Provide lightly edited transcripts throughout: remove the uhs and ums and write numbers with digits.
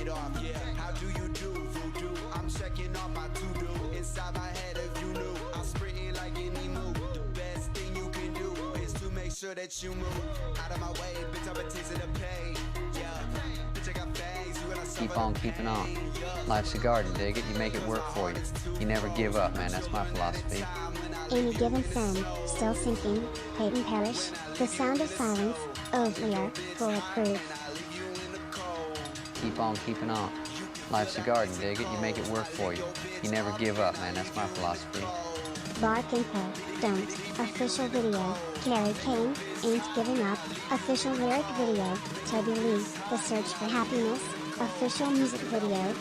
it off, yeah. How do you do, voodoo? I'm checking off my to-do. Inside my head, if you knew, I'm sprinting like an emu. The best thing you can do is to make sure that you move out of my way, bitch. I've been tasting the pain, yeah. Bitch, I got fangs, you gotta Keep on keeping on. Life's a garden, dig it, you make it work for you. You never give up, man, that's my philosophy. Any given sun, still sinking, Peyton Parrish, The Sound of Silence, Oatmeal, Bulletproof. Keep on keeping on. Life's a garden, dig it, you make it work for you. You never give up, man, that's my philosophy. Bark and Pull, Don't, official video, Carrie Kane, Ain't Giving Up, official lyric video, Toby Lee, The Search for Happiness, official music video.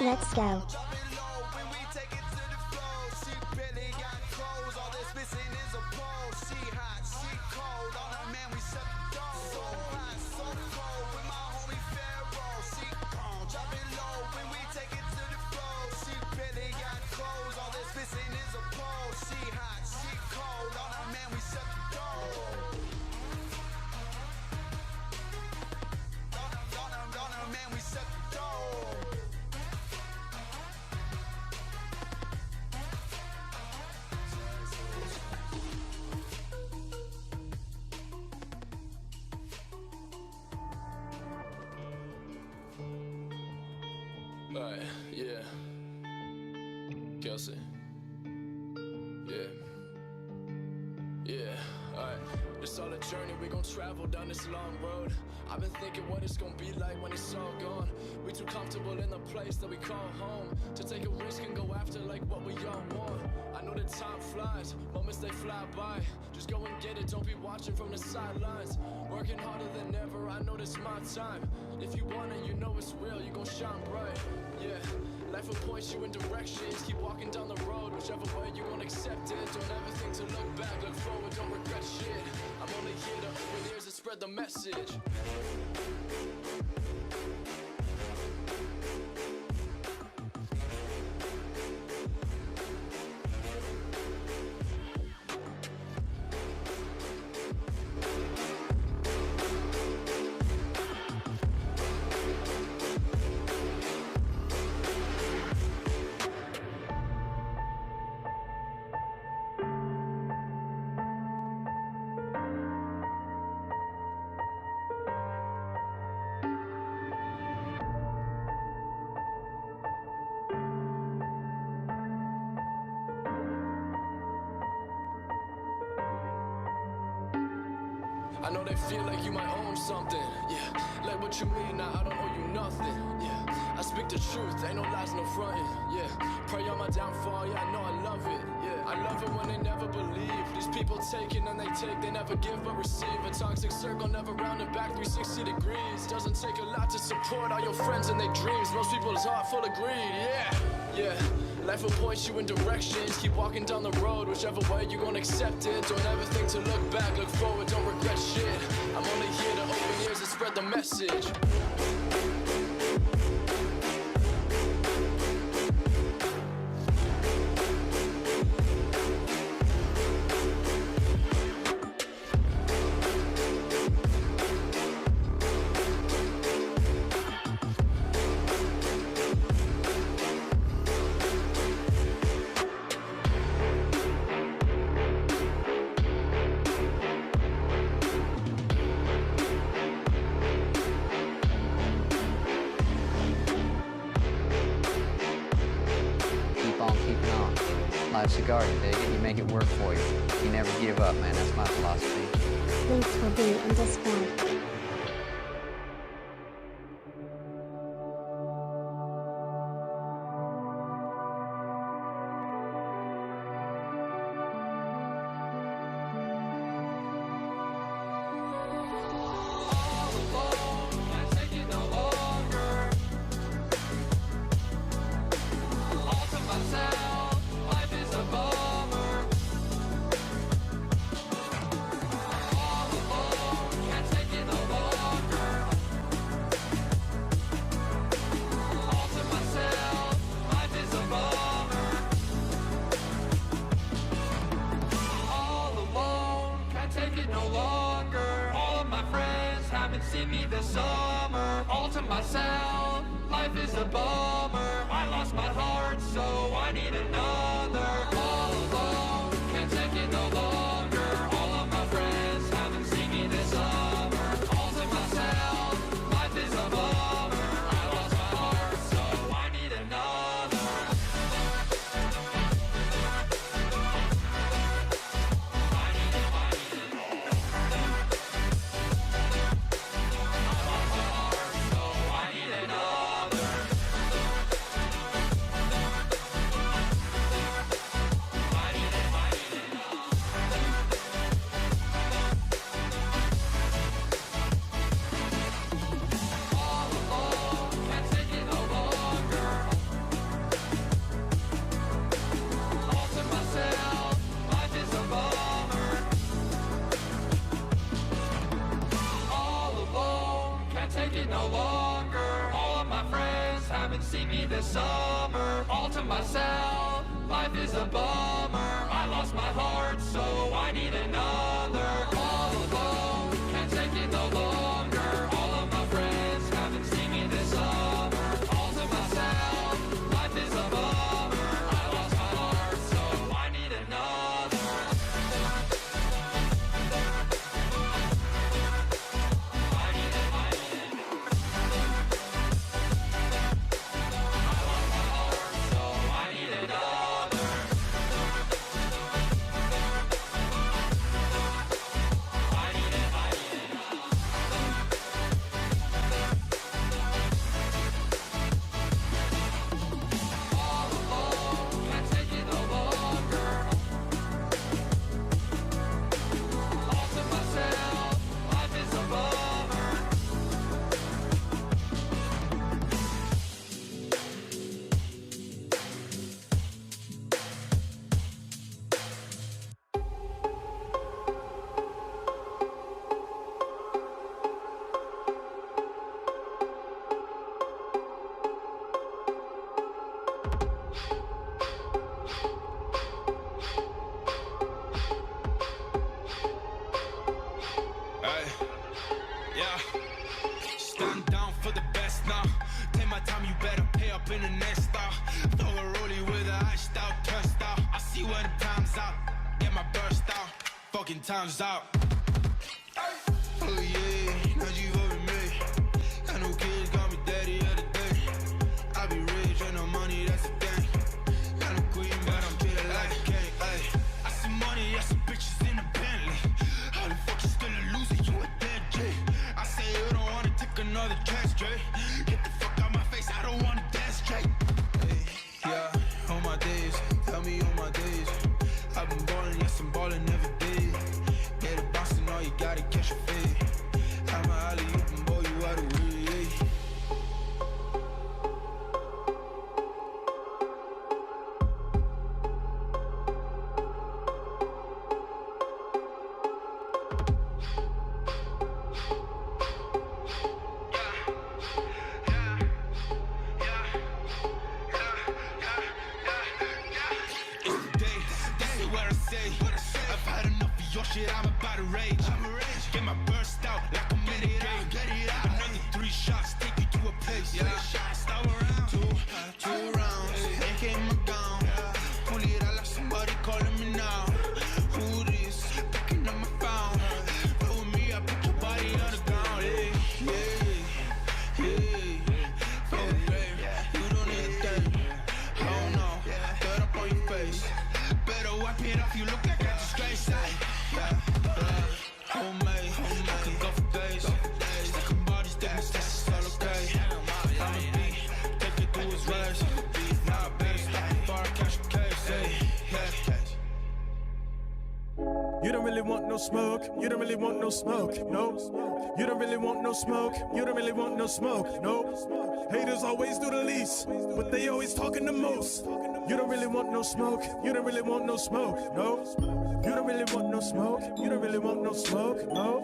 Let's go. Alright, yeah. Kelsey. Yeah, alright. It's all a journey, we gon' travel down this long road. I've been thinking what it's gonna be like when it's all gone. We too comfortable in the place that we call home to take a risk and go after like what we all want. I know that time flies, moments they fly by. Just go and get it, don't be watching from the sidelines. Working harder than ever, I know this my time. If you want it, you know it's real, you gon' shine bright. Yeah, life will point you in directions. Keep walking down the road, whichever way you gon' accept it. Don't ever think to look back, look forward, don't regret shit. I'm only here to open ears and spread the message. I know they feel like you might own something, yeah. Like what you mean, now I don't owe you nothing, yeah. I speak the truth, ain't no lies, no fronting, yeah. Pray on my downfall, yeah, I know I love it, yeah. I love it when they never believe. These people taking and they take, they never give but receive. A toxic circle, never rounded back 360 degrees. Doesn't take a lot to support all your friends and their dreams. Most people's heart full of greed, yeah. Life will point you in directions. Keep walking down the road, whichever way you gon' accept it. Don't ever think to look back, look forward, don't regret shit. I'm only here to open ears and spread the message. Life's a garden, dig it, you make it work for you. You never give up, man, that's my philosophy. Links will be in description. Take it me this summer, all to myself. Life is a bummer, I lost my heart, so I need another. All alone, can't take it no longer. All of my friends haven't seen me this summer. All to myself, life is a bummer. I lost my heart, so I need another. No longer, all of my friends haven't seen me this summer. All to myself, life is a bummer. I lost my heart, so I need another. All alone, can't take it no longer. All of my friends haven't seen me this summer. All to myself, life is a bummer. I lost my heart, so I need another. Time's out. Oh yeah, now you over me. Got no kids, got me daddy of the day. I be rich, ain't no money, that's the thing. Got no queen, but I'm treated like a king. Ay, I see money, I see bitches in the Bentley. How the fuck you still a loser? You a dead J. I say you don't wanna take another chance, Dre. Get the fuck out my face, I don't wanna dance straight. Hey, yeah, on my days, tell me on my days. I've been ballin', yes I'm ballin' every day. Get a box and all you gotta catch a fade. I'm a alley, you can boy you out of way. Shit, I'm about to rage. Get my burst out like I'm in the game. Another 3 shots, take you to a place. Yeah, stop around. Two rounds, ain't came my gown. Pull it out like somebody calling me now. Who this? Picking up my phone. Roll with me, I put your body on the ground. Hey, fuck the blame. You don't need a thing. I don't know. Dirt up on your face. Better wipe it off. You look like I just straight side. Homemade, I can go for days. Sticking bodies, thickness, that's all okay. I'm a beat, take it through his race. Now base, before I catch a case. Yeah. You don't really want no smoke. You don't really want no smoke. No. You don't really want no smoke. You don't really want no smoke. No. Haters always do the least, but they always talking the most. You don't really want no smoke. You don't really want no smoke. No. You don't really want no smoke. You don't really want no smoke. No.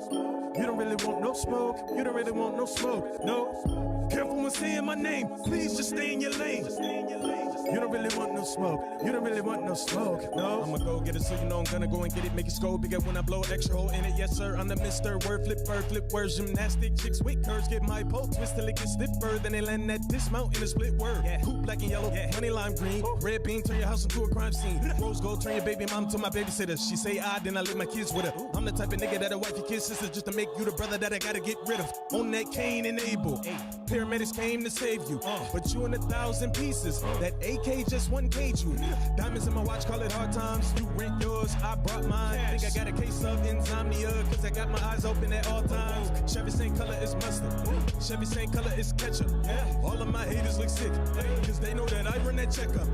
You don't really want no smoke. You don't really want no smoke. No. Careful when saying my name. Please just stay in your lane. You don't really want no smoke. You don't really want no smoke. No. I'ma go get it so you know I'm gonna go and get it. Make it scold. bigger when I blow extra hole in it. Yes, sir, I'm the Mr. Word flip word, gymnastic chicks with curves. Get my pole twist till it gets stiffer. Then they land at dismount in a split word. Yeah. Coupe black and yellow, yeah. Honey lime green. Red bean, turn your house into a crime scene. Rose gold, turn your baby mom to my babysitter. She say I, then I leave my kids with her. I'm the type of nigga that'll wife your kid's sister just to make you the brother that I gotta get rid of. On that Cain and Abel. Paramedics came to save you. But you in 1,000 pieces. That AK just one cage you. Diamonds in my watch, call it hard times. You rent yours, I brought mine. Think I got a case of insomnia, cause I got my eyes open at all times. Chevy same color as mustard. Chevy same color as ketchup. All of my haters look sick, cause they know that I run that checkup.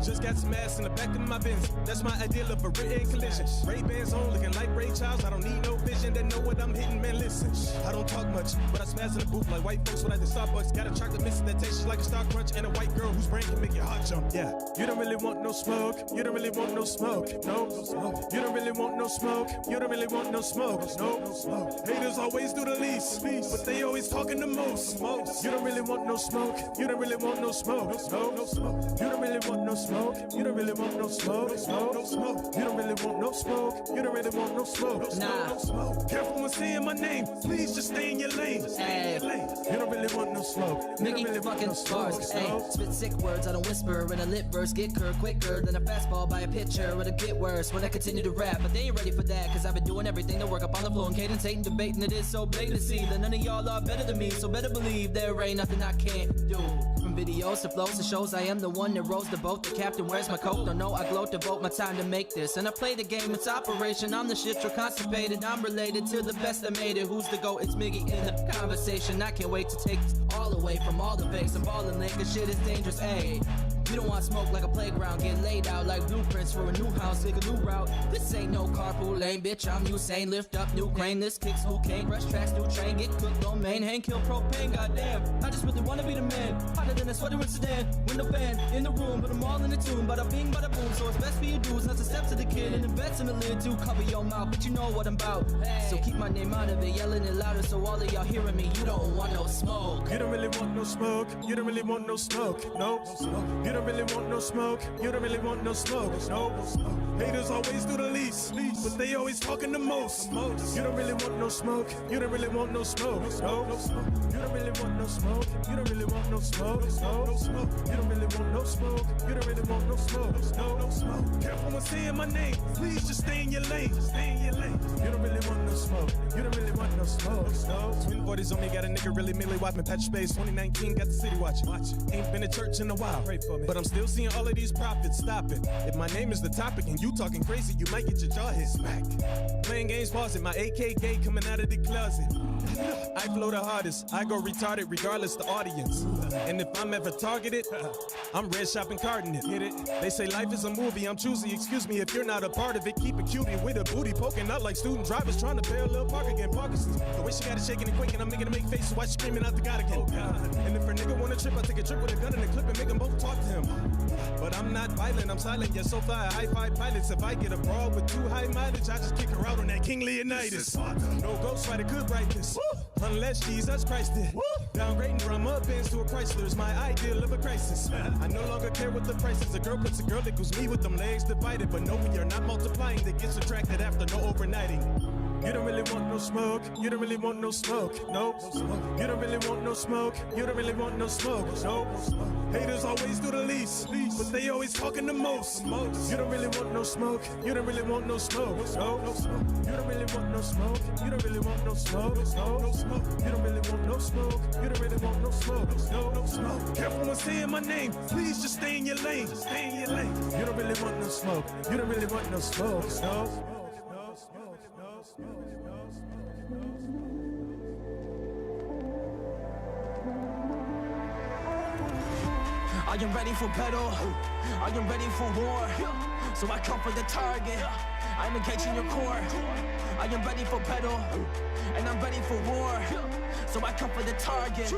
Just got some ass in the back of my Benz. That's my ideal of a written collision. Ray-Bans on, looking like Ray Charles. I don't need no vision, they know what I'm hitting, man, listen. I don't talk much, but I spaz in the booth like white folks when I did Starbucks. Got a chocolate mix that tastes like a Star Crunch, and a white girl whose brain can make your heart jump. Yeah, you don't really want no smoke. You don't really want no smoke. No smoke. You don't really want no smoke. You don't really want no smoke. No smoke. Haters always do the least, but they always talking the most. You don't really want no smoke. You don't really want no smoke. No smoke. You don't really want no smoke. You don't really want no smoke. No smoke. You don't really want no smoke. You don't really want no smoke. No smoke. Careful when saying my name. Please just stay in your lane. Stay in your lane. You don't really want no smoke. Mickey really fucking no bars. Hey, spit sick words. I don't whisper in a lit verse. Get curved quicker than a fastball by a pitcher. It'll get worse when I continue to rap, but they ain't ready for that. Cause I've been doing everything to work up on the floor and cadence, hating, debating. It is so blatant to see that none of y'all are better than me. So better believe there ain't nothing I can't do. From videos to flows to shows, I am the one that rows the boat. The captain wears my coat. Don't know I gloat, devote my time to make this. And I play the game, it's operation. I'm the shit, you're constipated. I'm related to the best that made it. Who's the GOAT? It's Miggy in the conversation. I can't wait to take this all away from all the fakes. I'm balling late, cause shit is dangerous, ayy. You don't want smoke like a playground, get laid out like blueprints for a new house, take a new route. This ain't no carpool lane, bitch, I'm Usain. Lift up new crane, this kicks who came. Fresh tracks, new train, get cooked on main. Hang, kill propane, goddamn. I just really wanna be the man, hotter than a sweater in Sudan. Window fan, in the room, put them all in the tune. Bada bing, bada boom, so it's best for you dudes not to step to the kid and invest in the lid to cover your mouth, but you know what I'm about. So keep my name out of it, yelling it louder so all of y'all hearing me. You don't want no smoke. You don't really want no smoke. You don't really want no smoke. No smoke. You don't really want no smoke. You don't really want no smoke. No smoke. Haters always do the least, but they always talking the most. You don't really want no smoke. You don't really want no smoke. No smoke. You don't really want no smoke. You don't really want no smoke. No smoke. You don't really want no smoke. You don't really want no smoke. No smoke. Careful when saying my name. Please just stay in your lane. Stay in your lane. You don't really want no smoke. You don't really want no smoke. No. Twin 40s on me, got a nigga really merely wiping patch space. 2019 got the city watching. Ain't been to church in a while. Pray for me. But I'm still seeing all of these prophets. Stop it. If my name is the topic and you talking crazy, you might get your jaw hit smack. Playing games, pause it. My AK gay coming out of the closet. I flow the hardest. I go retarded regardless the audience. And if I'm ever targeted, I'm red shopping carding it. Get it? They say life is a movie. I'm choosy. Excuse me if you're not a part of it. Keep it cutie with a booty poking out like student drivers trying to bail Lil Parker again. Parkinson's. The way she got it shaking and quaking, I'm making her make faces while she screaming out the God again. Oh God. And if a nigga wanna trip, I take a trip with a gun and a clip and make them both talk to him. But I'm not violent, I'm silent, yet so fly high-five pilots. If I get a broad with too high mileage, I just kick her out on that King Leonidas. No ghostwriter could write this, unless Jesus Christ did. Downgrading from a Benz to a Chrysler's my ideal of a crisis. I no longer care what the price is. A girl puts a girl equals me with them legs divided. But no, we are not multiplying, that gets subtracted after no overnighting. You don't really want no smoke. You don't really want no smoke. No smoke. You don't really want no smoke. You don't really want no smoke. No smoke. Haters always do the least, but they always talking the most. You don't really want no smoke. You don't really want no smoke. No smoke. You don't really want no smoke. You don't really want no smoke. No smoke. You don't really want no smoke. You don't really want no smoke. No smoke. Careful when saying my name. Please just stay in your lane. Stay in your lane. You don't really want no smoke. You don't really want no smoke. No. Are you ready for battle? Are you ready for war? So I come for the target. I'm engaging your core. Are you ready for battle? And I'm ready for war. So I come for the target.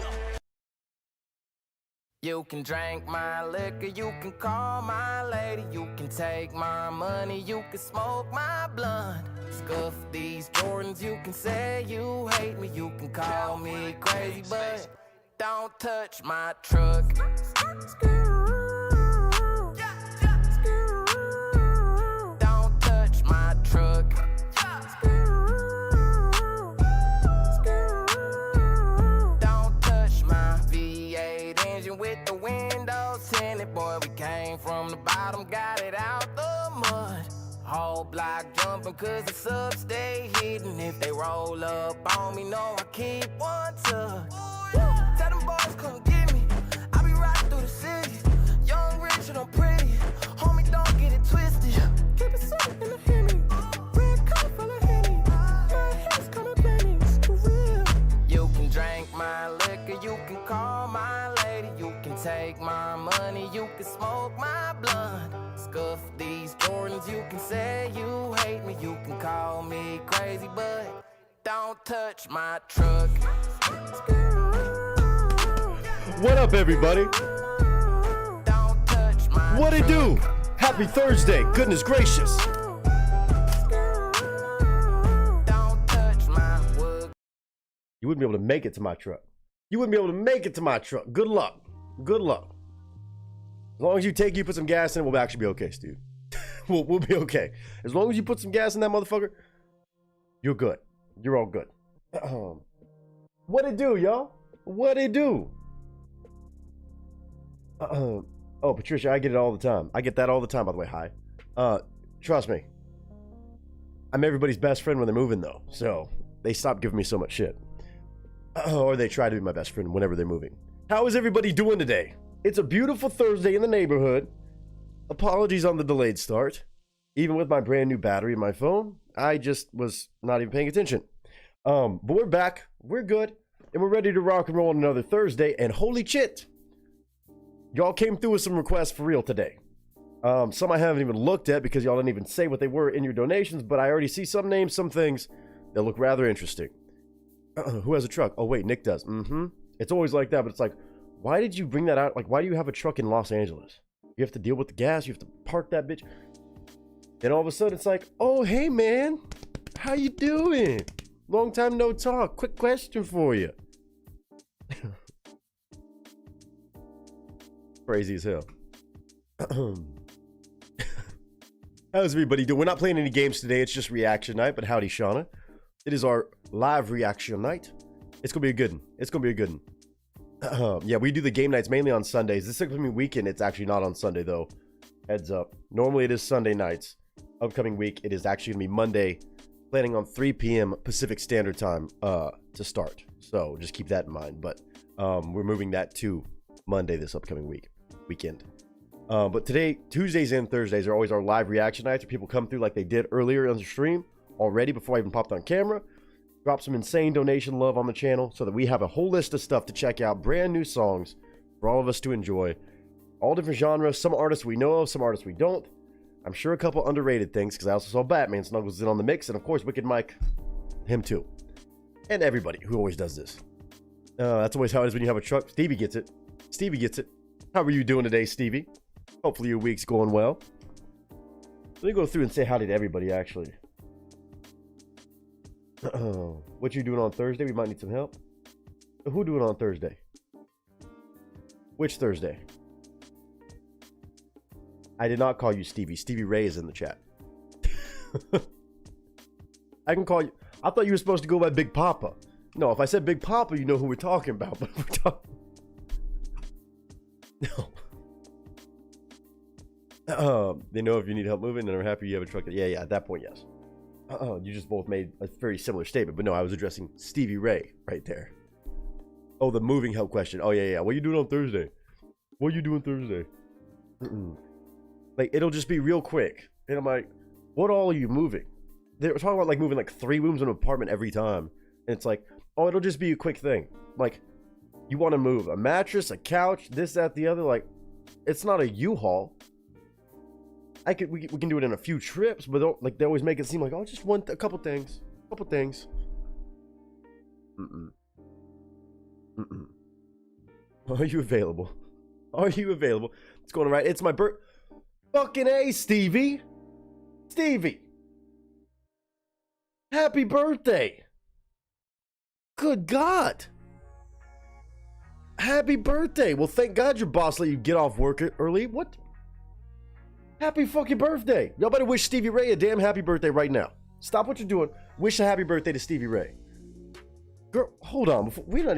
You can drink my liquor, you can call my lady, you can take my money, you can smoke my blunt. Scuff these Jordans, you can say you hate me, you can call me crazy, but don't touch my truck. Don't touch my truck. got it out the mud. Whole block jumping cause the subs stay hidden. If they roll up on me, know I keep one tuck. Tell them boys come get me. I be riding through the city. Young, rich, and I'm pretty. Homie, don't get it twisted. Keep it simple in the Henny. Red cup full of Henny. My head's coming plenty. It's for real. You can drink my liquor. You can call my lady. You can take my money. You can smoke my blunt. Scuff these Jordans. You can say you hate me. You can call me crazy, but don't touch my truck. What up, everybody? Don't touch my What it truck. do? Happy Thursday. Goodness gracious. Don't touch my wood. You wouldn't be able to make it to my truck. You wouldn't be able to make it to my truck. Good luck. Good luck. As long as you put some gas in it, we'll actually be okay, Steve. we'll be okay. As long as you put some gas in that motherfucker, you're good. You're all good. What it do, y'all? What it do? Oh, Patricia, I get it all the time. I get that all the time, by the way. Hi. Trust me. I'm everybody's best friend when they're moving, though. So they stop giving me so much shit. Or they try to be my best friend whenever they're moving. How is everybody doing today? It's a beautiful Thursday in the neighborhood. Apologies on the delayed start. Even with my brand new battery in my phone, I just was not even paying attention. But we're back. We're good. And we're ready to rock and roll on another Thursday. And holy shit, y'all came through with some requests for real today. Some I haven't even looked at because y'all didn't even say what they were in your donations. But I already see some names, some things that look rather interesting. Who has a truck? Oh, wait, Nick does. It's always like that, but it's like, why did you bring that out? Like, why do you have a truck in Los Angeles? You have to deal with the gas. You have to park that bitch. Then all of a sudden, it's like, oh, hey, man. How you doing? Long time no talk. Quick question for you. Crazy as hell. How's everybody doing? We're not playing any games today. It's just reaction night, but howdy, Shauna. It is our live reaction night. It's going to be a good one. It's going to be a good one. Yeah, we do the game nights mainly on Sundays. This upcoming weekend, it's actually not on Sunday, though. Heads up. Normally, it is Sunday nights. Upcoming week, it is actually going to be Monday, planning on 3 p.m. Pacific Standard Time to start. So just keep that in mind. But we're moving that to Monday this upcoming weekend. But today, Tuesdays and Thursdays are always our live reaction nights where people come through like they did earlier on the stream already before I even popped on camera. Drop some insane donation love on the channel so that we have a whole list of stuff to check out. Brand new songs for all of us to enjoy. All different genres. Some artists we know of, some artists we don't. I'm sure a couple underrated things because I also saw Batman Snuggles in on the mix. And of course, Wicked Mike, him too. And everybody who always does this. That's always how it is when you have a truck. Stevie gets it. Stevie gets it. How are you doing today, Stevie? Hopefully your week's going well. Let me go through and say howdy to everybody, actually. What you doing on Thursday? We might need some help. Who doing on Thursday? Which Thursday? I did not call you Stevie. Stevie Ray is in the chat. I can call you. I thought you were supposed to go by Big Papa. No, if I said Big Papa, you know who we're talking about. But we're talking. No. They know if you need help moving and are happy you have a truck. Yeah, at that point, yes. You just both made a very similar statement, but no, I was addressing Stevie Ray right there. Oh, the moving help question. Oh, yeah. What are you doing on Thursday? What are you doing Thursday? Like, it'll just be real quick. And I'm like, what all are you moving? They're talking about, like, moving, like, 3 rooms in an apartment every time. And it's like, oh, it'll just be a quick thing. Like, you want to move a mattress, a couch, this, that, the other. Like, it's not a U-Haul. We can do it in a few trips, but like they always make it seem like, oh, just a couple things. Are you available? It's going right. It's my birth. Fucking A, Stevie. Happy birthday. Good God. Happy birthday. Well, thank God your boss let you get off work early. What? Happy fucking birthday. Y'all better wish Stevie Ray a damn happy birthday right now. Stop what you're doing. Wish a happy birthday to Stevie Ray. Girl, hold on. We ain't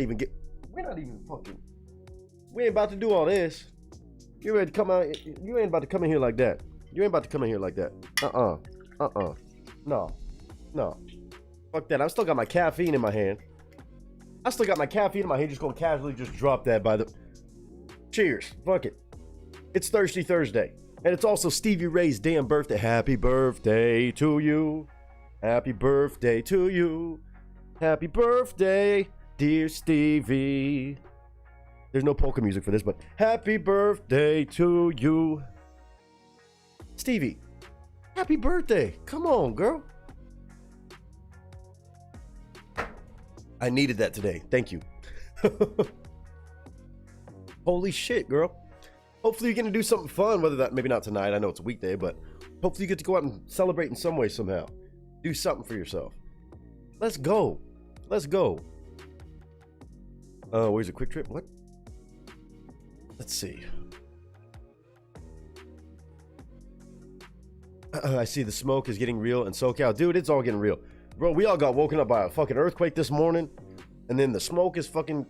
about to do all this. You ain't about to come in here like that. You ain't about to come in here like that. No. Fuck that. I still got my caffeine in my hand. Just gonna casually just drop that by the... Cheers. Fuck it. It's Thirsty Thursday. And it's also Stevie Ray's damn birthday. Happy birthday to you. Happy birthday to you. Happy birthday, dear Stevie. There's no polka music for this, but happy birthday to you. Stevie, happy birthday. Come on, girl. I needed that today. Thank you. Holy shit, girl. Hopefully you're going to do something fun, whether that, maybe not tonight. I know it's a weekday, but hopefully you get to go out and celebrate in some way, somehow. Do something for yourself. Let's go. Let's go. Where's a quick trip? What? Let's see. I see the smoke is getting real in SoCal. Dude, it's all getting real. Bro, we all got woken up by a fucking earthquake this morning. And then the smoke is fucking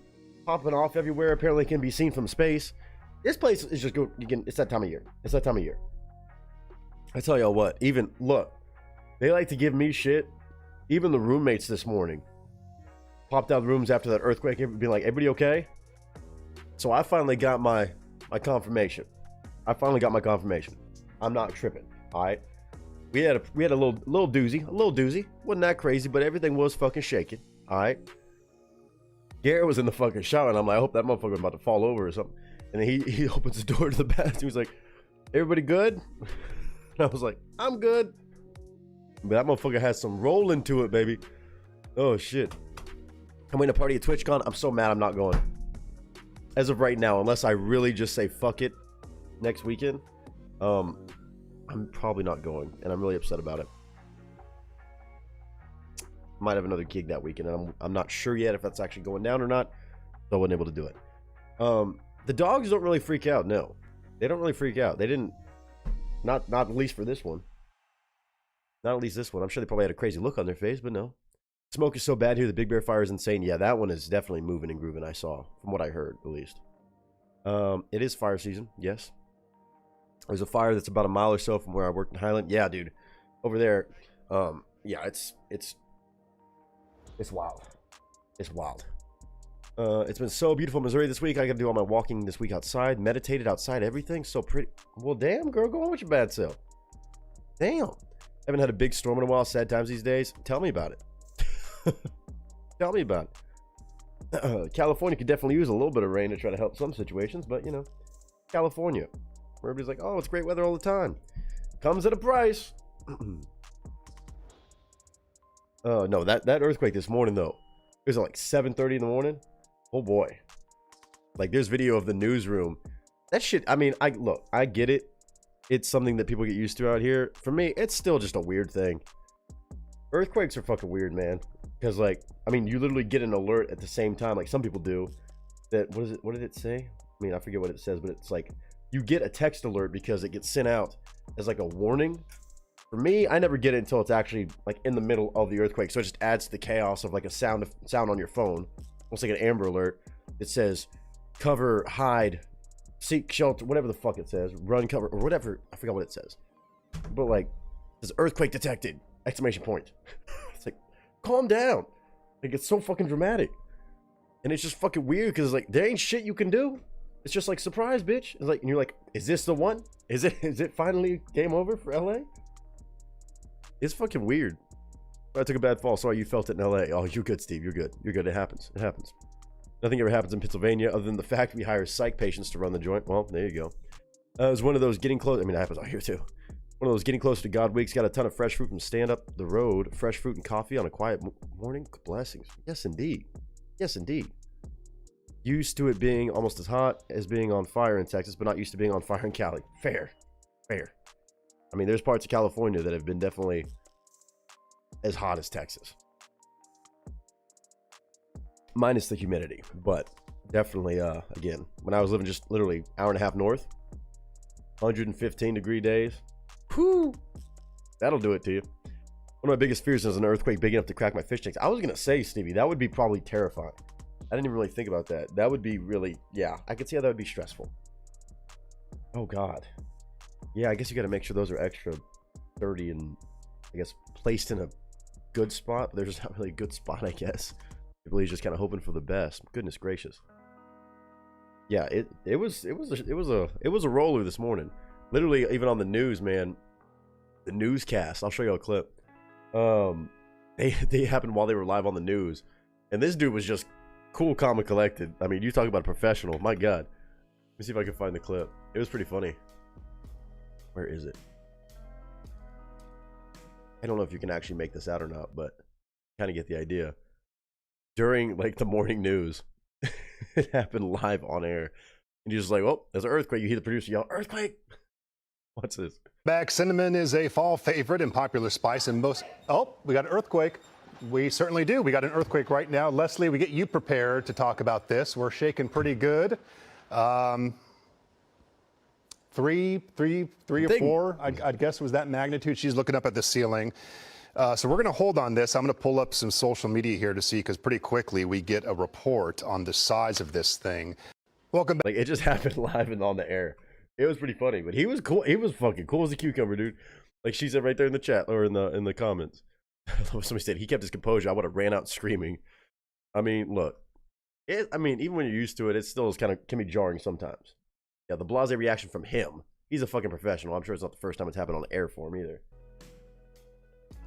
popping off everywhere. Apparently it can be seen from space. This place is just good. It's that time of year. It's that time of year. I tell y'all what, even, look, they like to give me shit. Even the roommates this morning popped out of the rooms after that earthquake, being like, everybody okay? So I finally got my confirmation. I'm not tripping, all right? We had a little doozy. Wasn't that crazy, but everything was fucking shaking, all right? Garrett was in the fucking shower, and I'm like, I hope that motherfucker was about to fall over or something. And then he opens the door to the bathroom. He's like, everybody good? And I was like, I'm good. But that motherfucker has some rolling to it, baby. Oh, shit. I'm going to party at TwitchCon. I'm so mad I'm not going. As of right now, unless I really just say fuck it next weekend, I'm probably not going. And I'm really upset about it. Might have another gig that weekend. And I'm not sure yet if that's actually going down or not. So I wasn't able to do it. The dogs don't really freak out. No. They don't really freak out. They didn't. Not at least for this one. Not at least this one. I'm sure they probably had a crazy look on their face, but no. Smoke is so bad here. The Big Bear Fire is insane. Yeah, that one is definitely moving and grooving, I saw. From what I heard, at least. It is fire season, yes. There's a fire that's about a mile or so from where I worked in Highland. Yeah, dude. Over there. Yeah, it's wild. It's wild. It's been so beautiful in Missouri this week. I got to do all my walking this week outside. Meditated outside. Everything so pretty. Well, damn, girl. Go on with your bad self. Damn. Haven't had a big storm in a while. Sad times these days. Tell me about it. Tell me about it. California could definitely use a little bit of rain to try to help some situations, but you know, California, where everybody's like, oh, it's great weather all the time. Comes at a price. No, that earthquake this morning though, it was at like 7:30 in the morning. Oh boy. Like there's video of the newsroom. That shit, I mean, I get it. It's something that people get used to out here. For me, it's still just a weird thing. Earthquakes are fucking weird, man. Because, like, I mean, you literally get an alert at the same time, like some people do. That, what did it say? I mean, I forget what it says, but it's like, you get a text alert because it gets sent out as like a warning. For me, I never get it until it's actually like in the middle of the earthquake. So it just adds to the chaos of like a sound on your phone. Almost like an Amber Alert. It says, cover, hide, seek shelter, whatever the fuck it says. Run, cover, or whatever. I forgot what it says. But like, it says earthquake detected! Exclamation point. It's like, calm down. Like, it's so fucking dramatic. And it's just fucking weird because like, there ain't shit you can do. It's just like, surprise, bitch. It's like, and you're like, is this the one? Is it finally game over for LA? It's fucking weird. I took a bad fall. Sorry you felt it in LA. Oh, you're good, Steve. You're good. You're good. It happens. It happens. Nothing ever happens in Pennsylvania other than the fact we hire psych patients to run the joint. Well, there you go. It was one of those getting close. I mean, it happens out here too. One of those getting closer to God weeks. Got a ton of fresh fruit from stand up the road. Fresh fruit and coffee on a quiet morning. Blessings. Yes, indeed. Yes, indeed. Used to it being almost as hot as being on fire in Texas, but not used to being on fire in Cali. Fair. Fair. I mean, there's parts of California that have been definitely as hot as Texas. Minus the humidity. But definitely, again, when I was living just literally hour and a half north, 115 degree days. Whew. That'll do it to you. One of my biggest fears is an earthquake big enough to crack my fish tanks. I was going to say, Stevie, that would be probably terrifying. I didn't even really think about that. That would be really, yeah, I could see how that would be stressful. Oh, God. Yeah, I guess you got to make sure those are extra sturdy and, I guess, placed in a good spot. But there's just not really a good spot, I guess. People are just kind of hoping for the best. Goodness gracious. Yeah, it was a roller this morning. Literally, even on the news, man. The newscast. I'll show you a clip. They happened while they were live on the news, and this dude was just cool, calm, and collected. I mean, you talk about a professional. My God. Let me see if I can find the clip. It was pretty funny. Where is it? I don't know if you can actually make this out or not, but kind of get the idea. During like the morning news, it happened live on air, and you're just like, "Oh, there's an earthquake!" You hear the producer yell, "Earthquake!" What's this? Back, cinnamon is a fall favorite and popular spice in most. Oh, we got an earthquake. We certainly do. We got an earthquake right now. Leslie, we get you prepared to talk about this. We're shaking pretty good. Three or four, I'd guess was that magnitude. She's looking up at the ceiling. So we're going to hold on this. I'm going to pull up some social media here to see, because pretty quickly we get a report on the size of this thing. Welcome back. Like, it just happened live and on the air. It was pretty funny, but he was cool. He was fucking cool as a cucumber, dude. Like she said right there in the chat or in the comments. Somebody said he kept his composure. I would have ran out screaming. I mean, look. I mean, even when you're used to it, it still is can be jarring sometimes. Yeah, the blasé reaction from him. He's a fucking professional. I'm sure it's not the first time it's happened on the air for him either.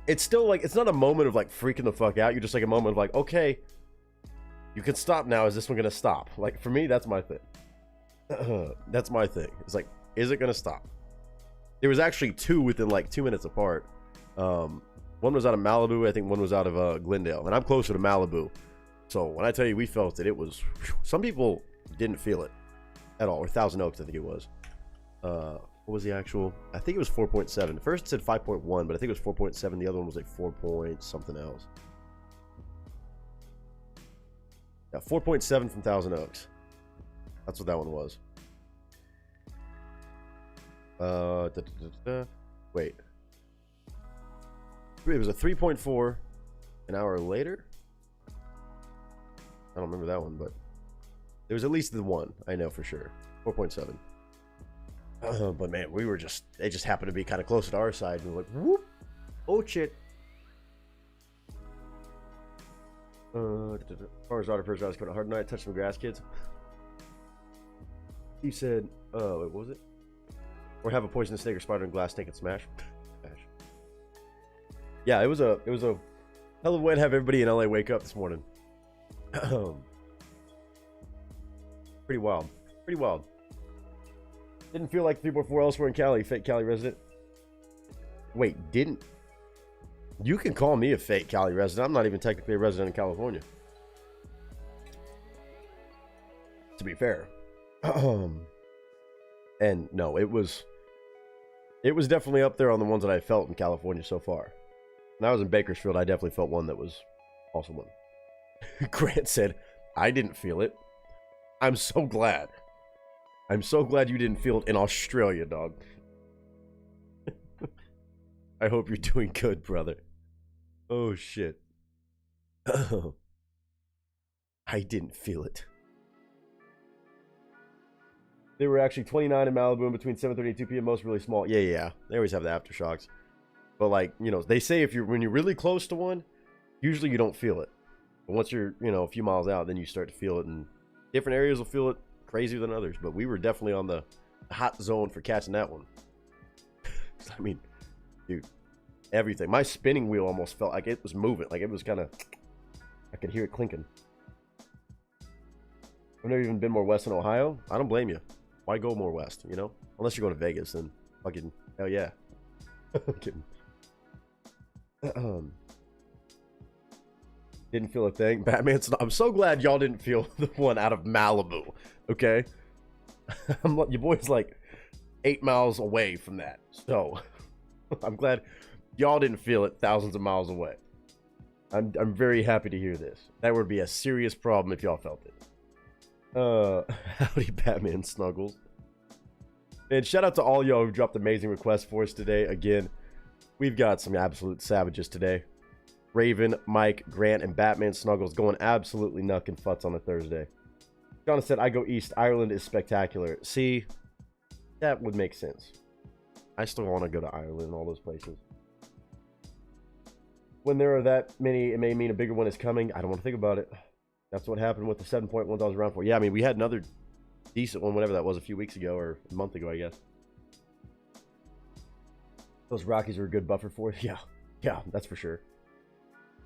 It's still like, it's not a moment of like freaking the fuck out. You're just like a moment of like, okay, you can stop now. Is this one gonna stop? Like for me, that's my thing. That's my thing. It's like, is it gonna stop? There was actually two within like 2 minutes apart. One was out of Malibu. I think one was out of Glendale, and I'm closer to Malibu. So when I tell you we felt it, it was. Some people didn't feel it at all. Or Thousand Oaks, I think it was. What was the actual? I think it was 4.7. First it said 5.1, but I think it was 4.7. The other one was like 4 point something else. Yeah, 4.7 from Thousand Oaks. That's what that one was. Wait. It was a 3.4 an hour later. I don't remember that one, but there was at least the one I know for sure. 4.7. But man, we were just, it just happened to be kind of closer to our side. And we were like, whoop, oh shit. Farmer's daughter first round, a hard night, touch some grass, kids. He said, wait, what was it? Or have a poisonous snake or spider in glass tank and smash. Smash. Yeah, it was a hell of a way to have everybody in LA wake up this morning. Pretty wild. Pretty wild. Didn't feel like 3.4 elsewhere in Cali. Fake Cali resident. Wait, didn't? You can call me a fake Cali resident. I'm not even technically a resident in California. To be fair. And no, it was definitely up there on the ones that I felt in California so far. When I was in Bakersfield, I definitely felt one that was also one. Grant said, I didn't feel it. I'm so glad. I'm so glad you didn't feel it in Australia, dog. I hope you're doing good, brother. Oh, shit. I didn't feel it. They were actually 29 in Malibu in between 7:30 and 2 p.m. Most really small. Yeah. They always have the aftershocks. But like, you know, they say when you're really close to one, usually you don't feel it. But once you're, you know, a few miles out, then you start to feel it. And different areas will feel it crazier than others. But we were definitely on the hot zone for catching that one. I mean, dude, everything. My spinning wheel almost felt like it was moving. Like it was kind of, I could hear it clinking. I've never even been more west in Ohio. I don't blame you. Why go more west, you know? Unless you're going to Vegas, then fucking hell yeah. I'm kidding. Didn't feel a thing. Batman's not, I'm so glad y'all didn't feel the one out of Malibu, okay? Your boy's like 8 miles away from that. So, I'm glad y'all didn't feel it thousands of miles away. I'm very happy to hear this. That would be a serious problem if y'all felt it. Howdy Batman Snuggles. And shout out to all y'all who dropped amazing requests for us today. Again, we've got some absolute savages today. Raven, Mike, Grant, and Batman Snuggles going absolutely nuck and futz on a Thursday. John said, I go east. Ireland is spectacular. See, that would make sense. I still want to go to Ireland and all those places. When there are that many, it may mean a bigger one is coming. I don't want to think about it. That's what happened with the 7.1 I was around for. Yeah, I mean, we had another decent one, whatever that was, a few weeks ago or a month ago, I guess. Those Rockies were a good buffer for it. Yeah, that's for sure.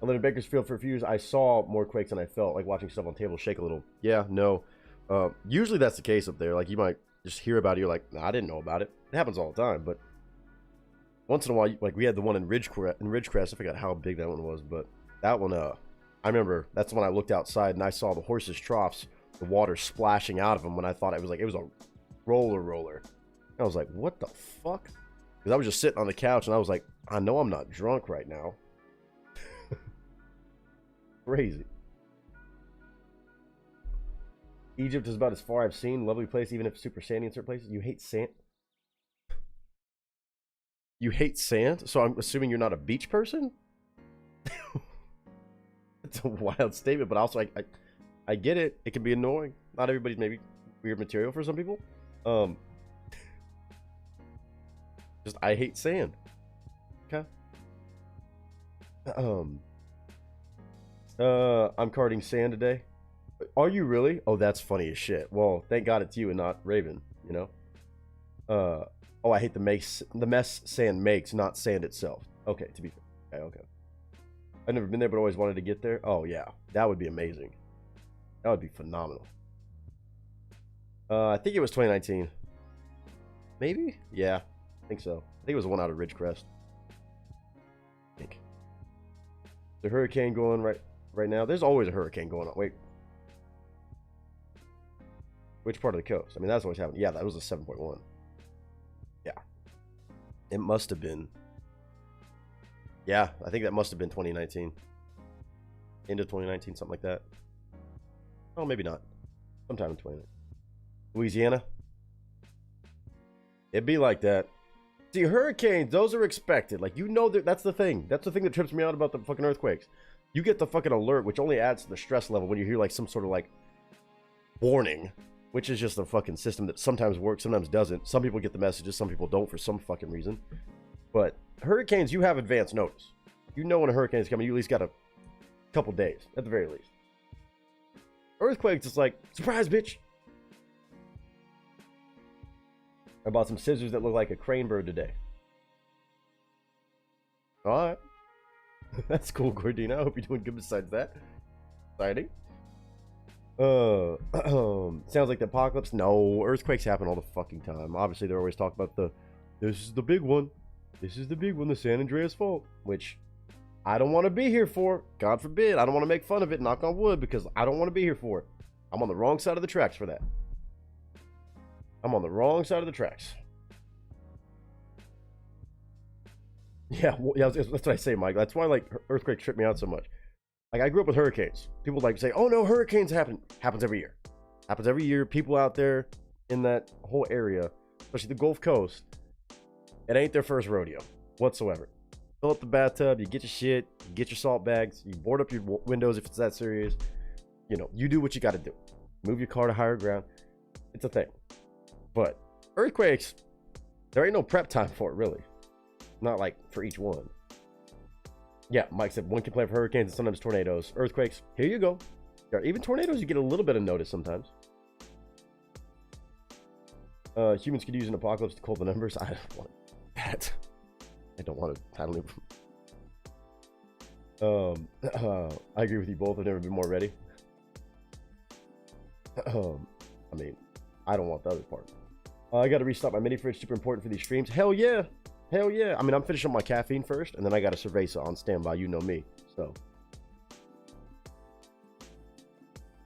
I lived in Bakersfield for a few years. I saw more quakes than I felt, like watching stuff on tables shake a little. Yeah, no. Usually that's the case up there. Like, you might just hear about it. You're like, nah, I didn't know about it. It happens all the time, but once in a while, like we had the one in Ridgecrest. I forgot how big that one was, but that one, I remember that's when I looked outside and I saw the horses' troughs, the water splashing out of them when I thought it was a roller. I was like, what the fuck? Because I was just sitting on the couch and I was like, I know I'm not drunk right now. Crazy. Egypt is about as far I've seen. Lovely place, even if super sandy in certain places. You hate sand? You hate sand? So I'm assuming you're not a beach person? It's a wild statement, but also I get it. It can be annoying. Not everybody's maybe weird material for some people. Just I hate sand. Okay. I'm carting sand today. Are you really? Oh, that's funny as shit. Well, thank God it's you and not Raven, you know? Oh, I hate the mess sand makes, not sand itself. Okay, to be fair. Okay. I've never been there, but always wanted to get there. Oh, yeah. That would be amazing. That would be phenomenal. I think it was 2019. Maybe? Yeah, I think so. I think it was the one out of Ridgecrest. I think. The hurricane going right now. There's always a hurricane going on. Wait. Which part of the coast? I mean, that's always happening. Yeah, that was a 7.1. Yeah. It must have been. Yeah, I think that must have been 2019. Into 2019, something like that. Oh, maybe not. Sometime in 2019. Louisiana. It'd be like that. See, hurricanes, those are expected. Like, you know, that's the thing. That's the thing that trips me out about the fucking earthquakes. You get the fucking alert, which only adds to the stress level when you hear, like, some sort of, like, warning. Which is just a fucking system that sometimes works, sometimes doesn't. Some people get the messages, some people don't for some fucking reason. But hurricanes, you have advance notice. You know when a hurricane is coming, you at least got a couple days, at the very least. Earthquakes, it's like, surprise, bitch. I bought some scissors that look like a crane bird today. Alright. That's cool, Gordina. I hope you're doing good besides that. Exciting. Sounds like the apocalypse. No, earthquakes happen all the fucking time. Obviously, they're always talking about this is the big one. This is the big one, the San Andreas fault. Which, I don't want to be here for. God forbid. I don't want to make fun of it, knock on wood, because I don't want to be here for it. I'm on the wrong side of the tracks for that. I'm on the wrong side of the tracks. Yeah, that's what I say, Mike. That's why, like, earthquakes trip me out so much. Like, I grew up with hurricanes. People like say, oh no, hurricanes happen. Happens every year. Happens every year. People out there in that whole area, especially the Gulf Coast, it ain't their first rodeo whatsoever. Fill up the bathtub, you get your shit, you get your salt bags, you board up your windows if it's that serious. You know, you do what you got to do. Move your car to higher ground. It's a thing. But earthquakes, there ain't no prep time for it, really. Not like for each one. Yeah, Mike said one can play for hurricanes and sometimes tornadoes. Earthquakes, here you go. Even tornadoes, you get a little bit of notice sometimes. Humans could use an apocalypse to call the numbers. I don't want that. I don't want to. I don't even. I agree with you both. I've never been more ready. I mean, I don't want the other part. I got to restock my mini fridge. Super important for these streams. Hell yeah. Hell yeah. I mean, I'm finishing my caffeine first, and then I got a cerveza on standby. You know me. So.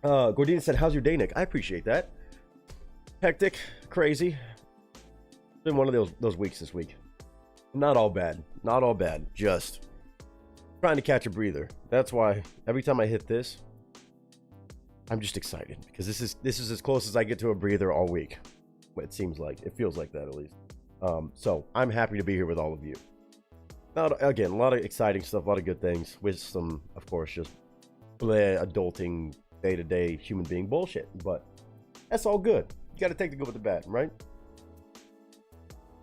Gordina said, how's your day, Nick? I appreciate that. Hectic. Crazy. It's been one of those weeks this week. Not all bad. Not all bad. Just trying to catch a breather. That's why every time I hit this, I'm just excited. Because this is as close as I get to a breather all week. It seems like. It feels like that, at least. So I'm happy to be here with all of you. Now, again, a lot of exciting stuff, a lot of good things, with some, of course, just bleh, adulting, day-to-day human being bullshit. But that's all good. You got to take the good with the bad, right?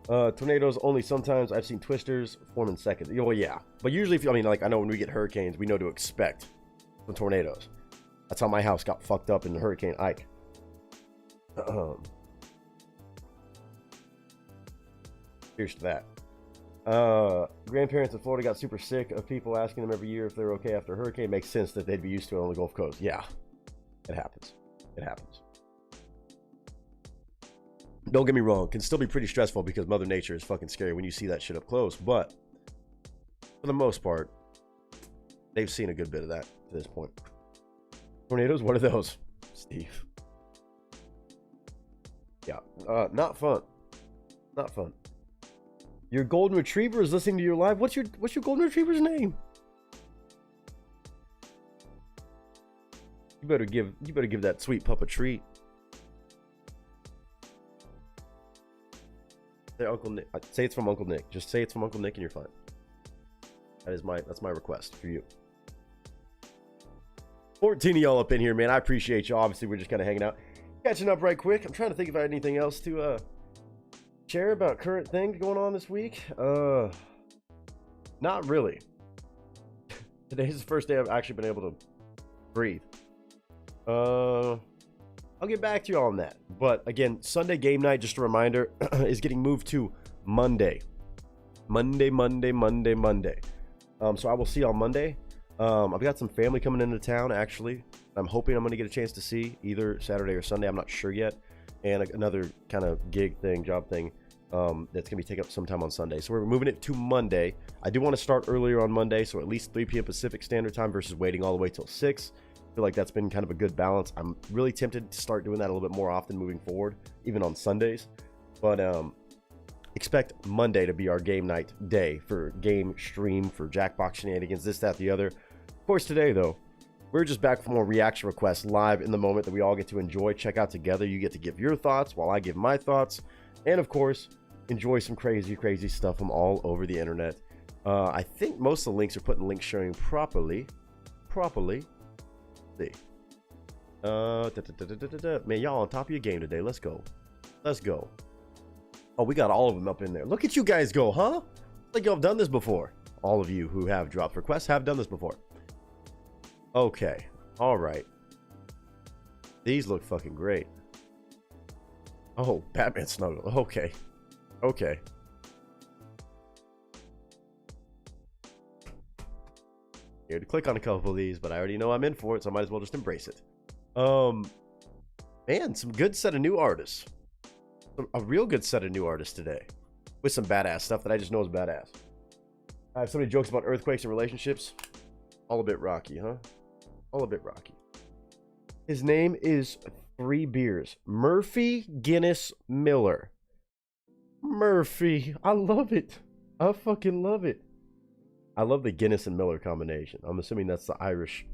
Tornadoes only sometimes. I've seen twisters form in seconds. Oh yeah, but usually, I mean, like I know when we get hurricanes, we know to expect the tornadoes. That's how my house got fucked up in the Hurricane Ike. Here's to that. Grandparents in Florida got super sick of people asking them every year if they're okay after a hurricane. Makes sense that they'd be used to it on the Gulf Coast. Yeah, it happens. It happens. Don't get me wrong, it can still be pretty stressful because Mother Nature is fucking scary when you see that shit up close, but for the most part, they've seen a good bit of that to this point. Tornadoes, what are those, Steve? Yeah, not fun. Not fun. Your golden retriever is listening to your live. What's your golden retriever's name? You better give that sweet pup a treat. Say Uncle Nick. Say it's from Uncle Nick. Just say it's from Uncle Nick and you're fine. That's my request for you. 14 of y'all up in here, man. I appreciate you. Obviously, we're just kind of hanging out, catching up right quick. I'm trying to think if I had anything else to share about current things going on this week. Not really. Today's the first day I've actually been able to breathe. I'll get back to you on that. But again, Sunday game night, just a reminder, is getting moved to Monday. Monday. So I will see you on Monday. I've got some family coming into town, actually. I'm hoping I'm going to get a chance to see either Saturday or Sunday. I'm not sure yet. And another kind of gig thing, job thing, that's going to be taken up sometime on Sunday. So we're moving it to Monday. I do want to start earlier on Monday, so at least 3 p.m. Pacific Standard Time versus waiting all the way till 6. I feel like that's been kind of a good balance. I'm really tempted to start doing that a little bit more often moving forward, even on Sundays. But expect Monday to be our game night day for game stream, for Jackbox shenanigans, this, that, the other. Of course, today, though, we're just back for more reaction requests live in the moment that we all get to enjoy, check out together. You get to give your thoughts while I give my thoughts. And, of course, enjoy some crazy, crazy stuff from all over the internet. I think most of the links are put in link sharing properly. See. Man, y'all on top of your game today. Let's go. Oh, we got all of them up in there. Look at you guys go, huh? Like y'all have done this before. All of you who have dropped requests have done this before. Okay. All right. These look fucking great. Oh, Batman Snuggle. Okay. Here to click on a couple of these, but I already know I'm in for it, so I might as well just embrace it. Man, some good set of new artists. A real good set of new artists today. With some badass stuff that I just know is badass. I have so many jokes about earthquakes and relationships. All a bit rocky, huh? All a bit rocky. His name is 3 Beers. Murphy Guinness Miller. Murphy. I love it. I fucking love it. I love the Guinness and Miller combination. I'm assuming that's the Irish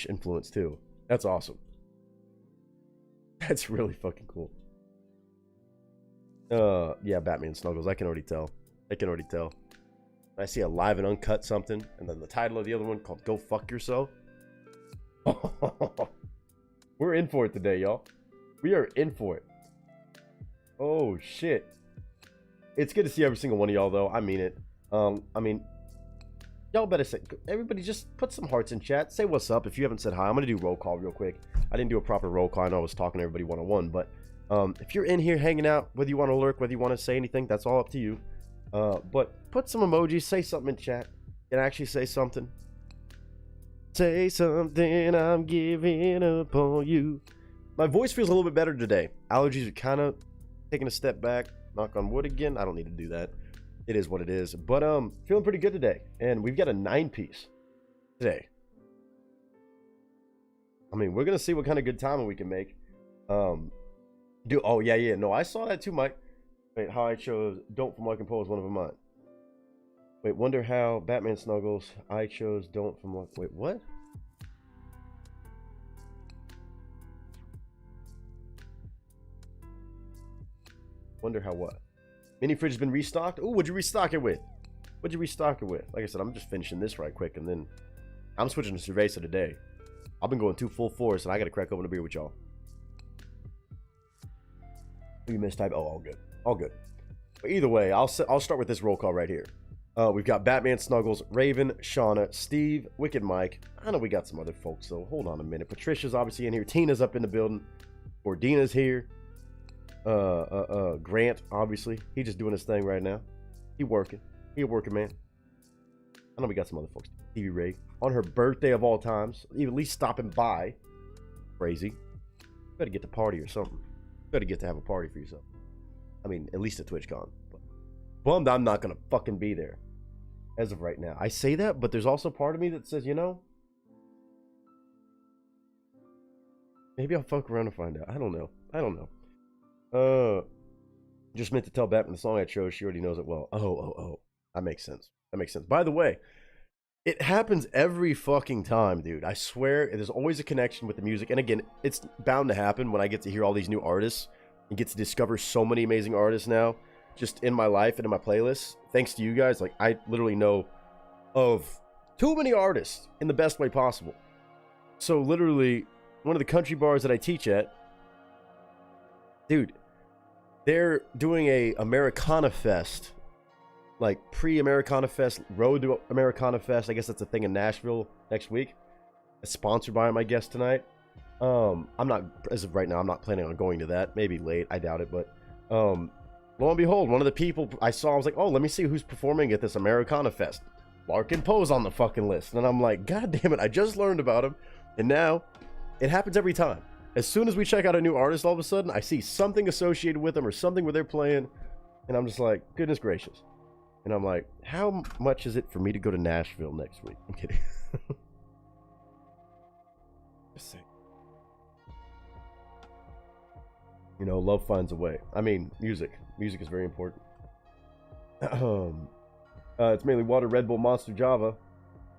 influence too. That's awesome. That's really fucking cool. Yeah, Batman Snuggles. I can already tell. I see a live and uncut something, and then the title of the other one called "Go Fuck Yourself." We're in for it today, y'all. We are in for it. Oh shit. It's good to see every single one of y'all, though. I mean it. Y'all better say, everybody just put some hearts in chat. Say what's up if you haven't said hi. I'm going to do roll call real quick. I didn't do a proper roll call. I know I was talking to everybody one-on-one, but if you're in here hanging out, whether you want to lurk, whether you want to say anything, that's all up to you. But put some emojis, say something in chat, and actually say something. Say something, I'm giving up on you. My voice feels a little bit better today. Allergies are kind of taking a step back. Knock on wood again. I don't need to do that. It is what it is. But feeling pretty good today. And we've got a 9-piece today. I mean, we're gonna see what kind of good timing we can make. Oh yeah. No, I saw that too, Mike. Wait, how I chose Don't from Like and Poe is one of mine. Wait, wonder how Batman Snuggles. I chose Don't from Like. Wait, what? Wonder how what? Mini fridge has been restocked. Oh, what'd you restock it with? Like I said, I'm just finishing this right quick, and then I'm switching to Cerveza today. I've been going 2 full fours, and I gotta crack open a beer with y'all. You mistype. Oh, all good. All good. But either way, I'll start with this roll call right here. We've got Batman, Snuggles, Raven, Shauna, Steve, Wicked Mike. I know we got some other folks, so hold on a minute. Patricia's obviously in here. Tina's up in the building. Ordina's here. Grant, obviously. He just doing his thing right now. He working. He a working man. I know we got some other folks. TV Ray. On her birthday of all times. At least stopping by. Crazy. Better get to party or something. Better get to have a party for yourself. I mean, at least at TwitchCon. But bummed I'm not going to fucking be there. As of right now. I say that, but there's also part of me that says, you know, maybe I'll fuck around and find out. I don't know. I don't know. Just meant to tell Batman the song I chose. She already knows it well. Oh. That makes sense. That makes sense. By the way, it happens every fucking time, dude. I swear, there's always a connection with the music. And again, it's bound to happen when I get to hear all these new artists and get to discover so many amazing artists now, just in my life and in my playlists. Thanks to you guys, like, I literally know of too many artists in the best way possible. So literally, one of the country bars that I teach at, dude, they're doing a Americana Fest, like pre-Americana Fest, road to Americana Fest. I guess that's a thing in Nashville next week. It's sponsored by them, I guess, tonight. I'm not, as of right now, I'm not planning on going to that. Maybe late, I doubt it, but lo and behold, one of the people I saw, I was like, oh, let me see who's performing at this Americana Fest. Larkin Poe's on the fucking list. And I'm like, God damn it, I just learned about him. And now, it happens every time. As soon as we check out a new artist, all of a sudden, I see something associated with them or something where they're playing. And I'm just like, goodness gracious. And I'm like, how much is it for me to go to Nashville next week? I'm kidding. Just saying. You know, love finds a way. I mean, music. Music is very important. It's mainly water, Red Bull, Monster, Java,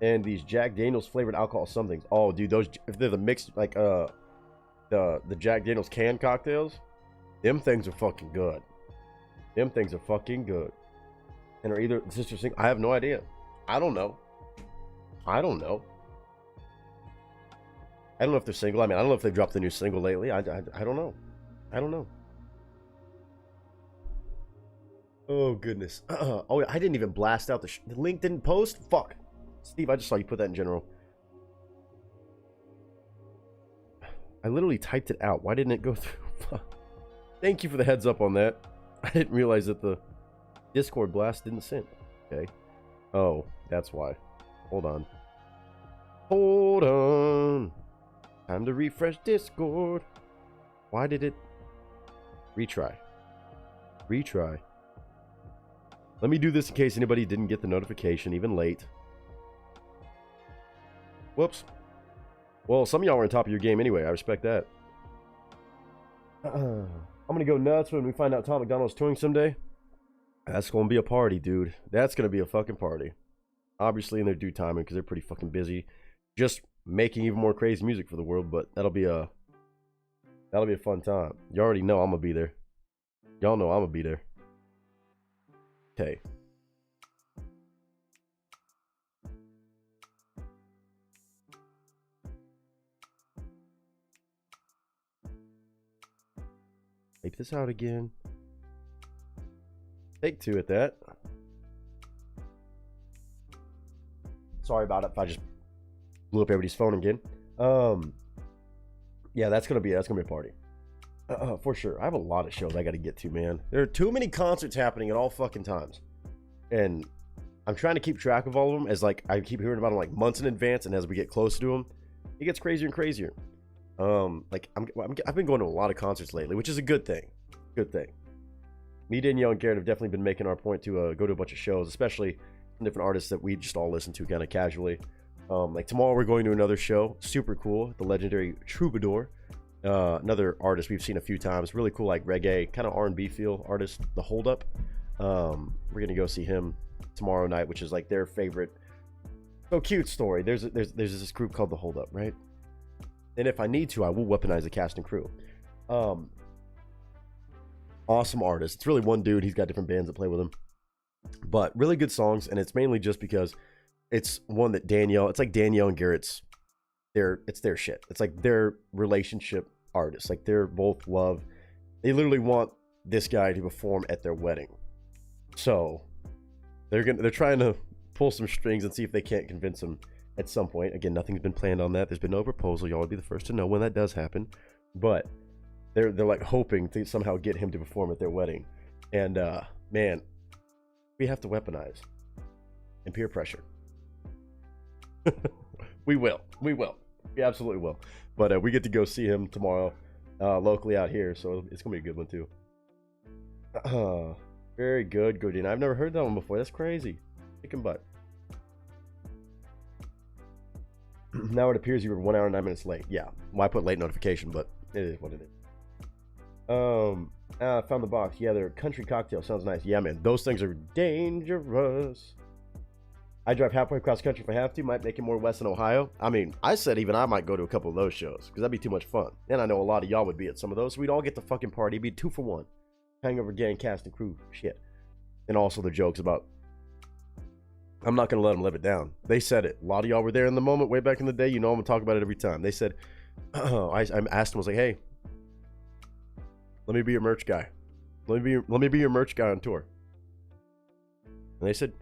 and these Jack Daniels flavored alcohol somethings. Oh, dude, those, if they're the mixed, like, the Jack Daniels canned cocktails, them things are fucking good. Them things are fucking good. And are either sister single? I have no idea. I don't know. I don't know. I don't know if they're single. I mean, I don't know if they've dropped a new single lately. I don't know. I don't know. Oh, goodness. Oh, yeah, I didn't even blast out the link didn't post? Fuck. Steve, I just saw you put that in general. I literally typed it out. Why didn't it go through? Thank you for the heads up on that. I didn't realize that the Discord blast didn't send. Okay. Oh, that's why. Hold on. Hold on. Time to refresh Discord. Why did it... Retry. Retry. Let me do this in case anybody didn't get the notification, even late. Whoops. Well, some of y'all are on top of your game anyway. I respect that. I'm going to go nuts when we find out Tom McDonald's touring someday. That's going to be a party, dude. That's going to be a fucking party. Obviously in their due timing, because they're pretty fucking busy. Just making even more crazy music for the world, but that'll be a fun time. You already know I'm going to be there. Y'all know I'm going to be there. Okay. Type this out again. Take two at that. Sorry about it if I just blew up everybody's phone again. Yeah, that's gonna be a party. For sure. I have a lot of shows I gotta get to, man. There are too many concerts happening at all fucking times. And I'm trying to keep track of all of them as, like, I keep hearing about them like months in advance, and as we get closer to them, it gets crazier and crazier. Like I've been going to a lot of concerts lately, which is a good thing. Good thing. Me, Danielle, and Garrett have definitely been making our point to go to a bunch of shows, especially from different artists that we just all listen to kind of casually. Like tomorrow we're going to another show, super cool, the legendary Troubadour, another artist we've seen a few times, really cool, like reggae, kind of R&B feel artist, The Hold Up. We're gonna go see him tomorrow night, which is like their favorite. So cute story. There's this group called The Hold Up, right? And if I need to, I will weaponize the cast and crew. Awesome artist. It's really one dude. He's got different bands that play with him, but really good songs. And it's mainly just because it's one that Danielle, it's like Danielle and Garrett's, it's their shit. It's like their relationship artists. Like they're both love. They literally want this guy to perform at their wedding. So they're trying to pull some strings and see if they can't convince him at some point. Again, nothing's been planned on that. There's been no proposal. Y'all would be the first to know when that does happen. But they're like hoping to somehow get him to perform at their wedding. And man, we have to weaponize and peer pressure. We will. We absolutely will. But we get to go see him tomorrow locally out here, so it's gonna be a good one too. Very good, Godin. I've never heard that one before. That's crazy. Chicken butt. Now it appears you were 1 hour and 9 minutes late. Yeah, well, I put late notification, but it is what it is. I found the box. Yeah, they're country cocktail. Sounds nice. Yeah, man, those things are dangerous. I drive halfway across country if I have to. Might make it more west in Ohio. I mean, I said even I might go to a couple of those shows because that'd be too much fun. And I know a lot of y'all would be at some of those. So we'd all get to fucking party. It'd be 2 for 1. Hangover gang, cast, and crew shit. And also the jokes about, I'm not going to let them live it down. They said it. A lot of y'all were there in the moment way back in the day. You know I'm going to talk about it every time. They said, I asked them, I was like, hey, let me be your merch guy. Let me be your merch guy on tour. And they said,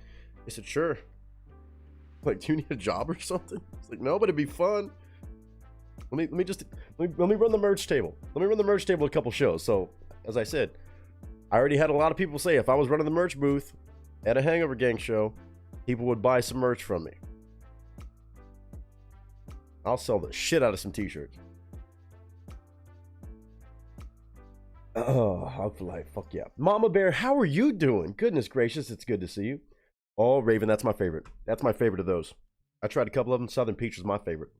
sure. Like, do you need a job or something? It's like, no, but it'd be fun. Let me run the merch table. Let me run the merch table a couple shows. So, as I said, I already had a lot of people say if I was running the merch booth at a Hangover Gang show, people would buy some merch from me. I'll sell the shit out of some t-shirts. Oh, Hog for life. Fuck yeah. Mama Bear, how are you doing? Goodness gracious, it's good to see you. Oh, Raven, that's my favorite. That's my favorite of those. I tried a couple of them. Southern Peach is my favorite.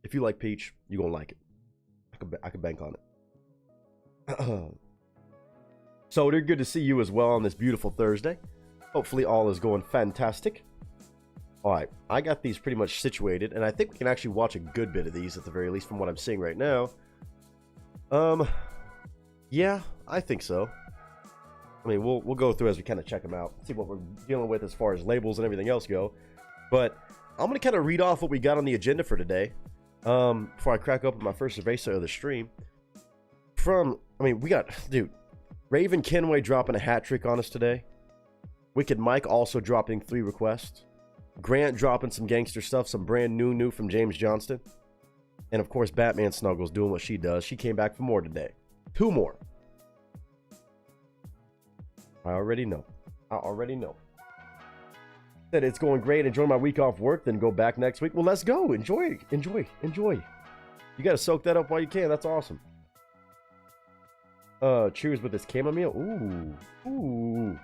If you like peach, you're going to like it. I could bank on it. So, they're good to see you as well on this beautiful Thursday. Hopefully, all is going fantastic. All right, I got these pretty much situated, and I think we can actually watch a good bit of these at the very least from what I'm seeing right now. Yeah, I think so. I mean, we'll go through as we kind of check them out, see what we're dealing with as far as labels and everything else go. But I'm going to kind of read off what we got on the agenda for today before I crack open my first cerveza of the stream. We got, dude, Raven Kenway dropping a hat trick on us today. Wicked Mike also dropping 3 requests. Grant dropping some gangster stuff, some brand new from James Johnston. And of course, Batman Snuggles doing what she does. She came back for more today. 2 more. I already know. Said it's going great. Enjoy my week off work, then go back next week. Well, let's go. Enjoy. You got to soak that up while you can. That's awesome. Cheers with this chamomile. Ooh.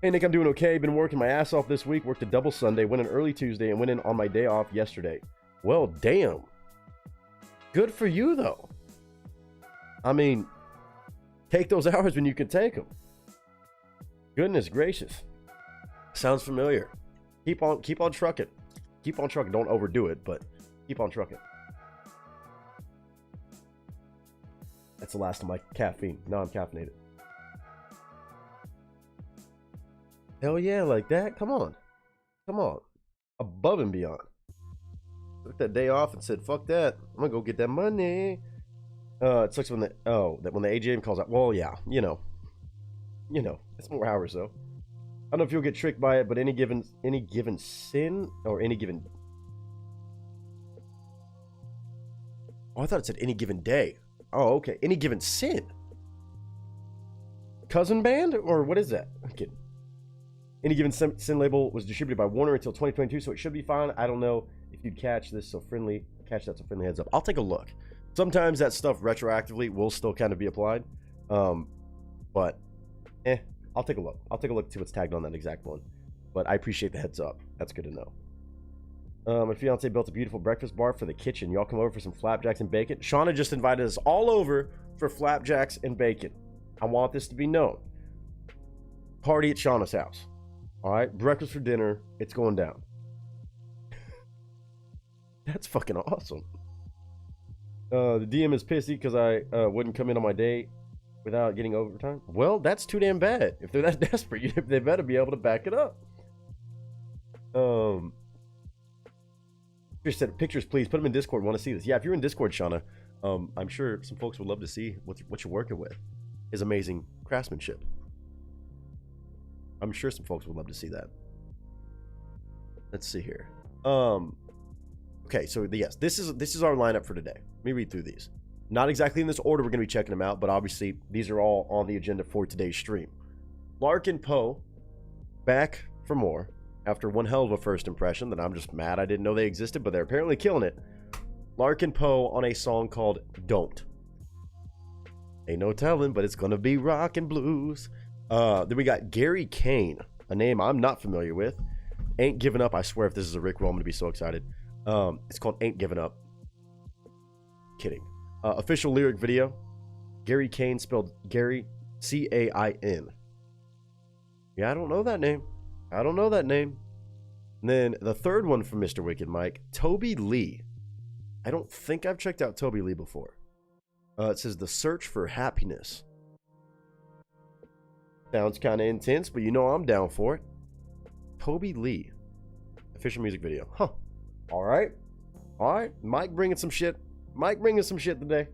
Hey, Nick, I'm doing okay. Been working my ass off this week. Worked a double Sunday, went in early Tuesday, and went in on my day off yesterday. Well, damn. Good for you, though. I mean, take those hours when you can take them. Goodness gracious. Sounds familiar. Keep on trucking. Keep on trucking. Don't overdo it, but keep on trucking. That's the last of my caffeine. Now I'm caffeinated. Hell yeah, like that? Come on. Above and beyond. Took that day off and said, fuck that. I'm gonna go get that money. It sucks when the AGM calls out. Well, yeah, you know, it's more hours though. I don't know if you'll get tricked by it, but any given sin or any given. Oh, I thought it said any given day. Oh, okay. Any given sin. Cousin band or what is that? I'm kidding. Any given sin label was distributed by Warner until 2022, so it should be fine. I don't know if you'd catch that, so friendly heads up. I'll take a look. Sometimes that stuff retroactively will still kind of be applied. But I'll take a look. To see what's tagged on that exact one. But I appreciate the heads up. That's good to know. My fiance built a beautiful breakfast bar for the kitchen. Y'all come over for some flapjacks and bacon. Shauna just invited us all over for flapjacks and bacon. I want this to be known. Party at Shauna's house. All right, breakfast for dinner. It's going down. That's fucking awesome. The DM is pissy because I wouldn't come in on my day without getting overtime. Well, that's too damn bad. If they're that desperate, they better be able to back it up. Chris said, pictures, please. Put them in Discord. Want to see this? Yeah, if you're in Discord, Shauna, I'm sure some folks would love to see what you're working with. his amazing craftsmanship. I'm sure some folks would love to see that. Let's see here. Okay, so yes, this is our lineup for today. Let me read through these. Not exactly in this order we're going to be checking them out, but obviously these are all on the agenda for today's stream. Lark and Poe back for more after one hell of a first impression that I'm just mad I didn't know they existed, but they're apparently killing it. Lark and Poe on a song called Don't. Ain't no telling, but it's going to be rock and blues. Then we got Gary Kane, a name I'm not familiar with. Ain't Giving Up. I swear if this is a Rick roll, I'm going to be so excited. It's called Ain't Giving Up. Kidding. Official lyric video. Gary Kane, spelled Gary, C-A-I-N. Yeah, I don't know that name. I don't know that name. And then the third one from Mr. Wicked Mike, Toby Lee. I don't think I've checked out Toby Lee before. It says The Search for Happiness. Sounds kind of intense, but you know I'm down for it. Toby Lee. Official music video. Huh. All right. All right. Mike bringing some shit. Mike bringing some shit today.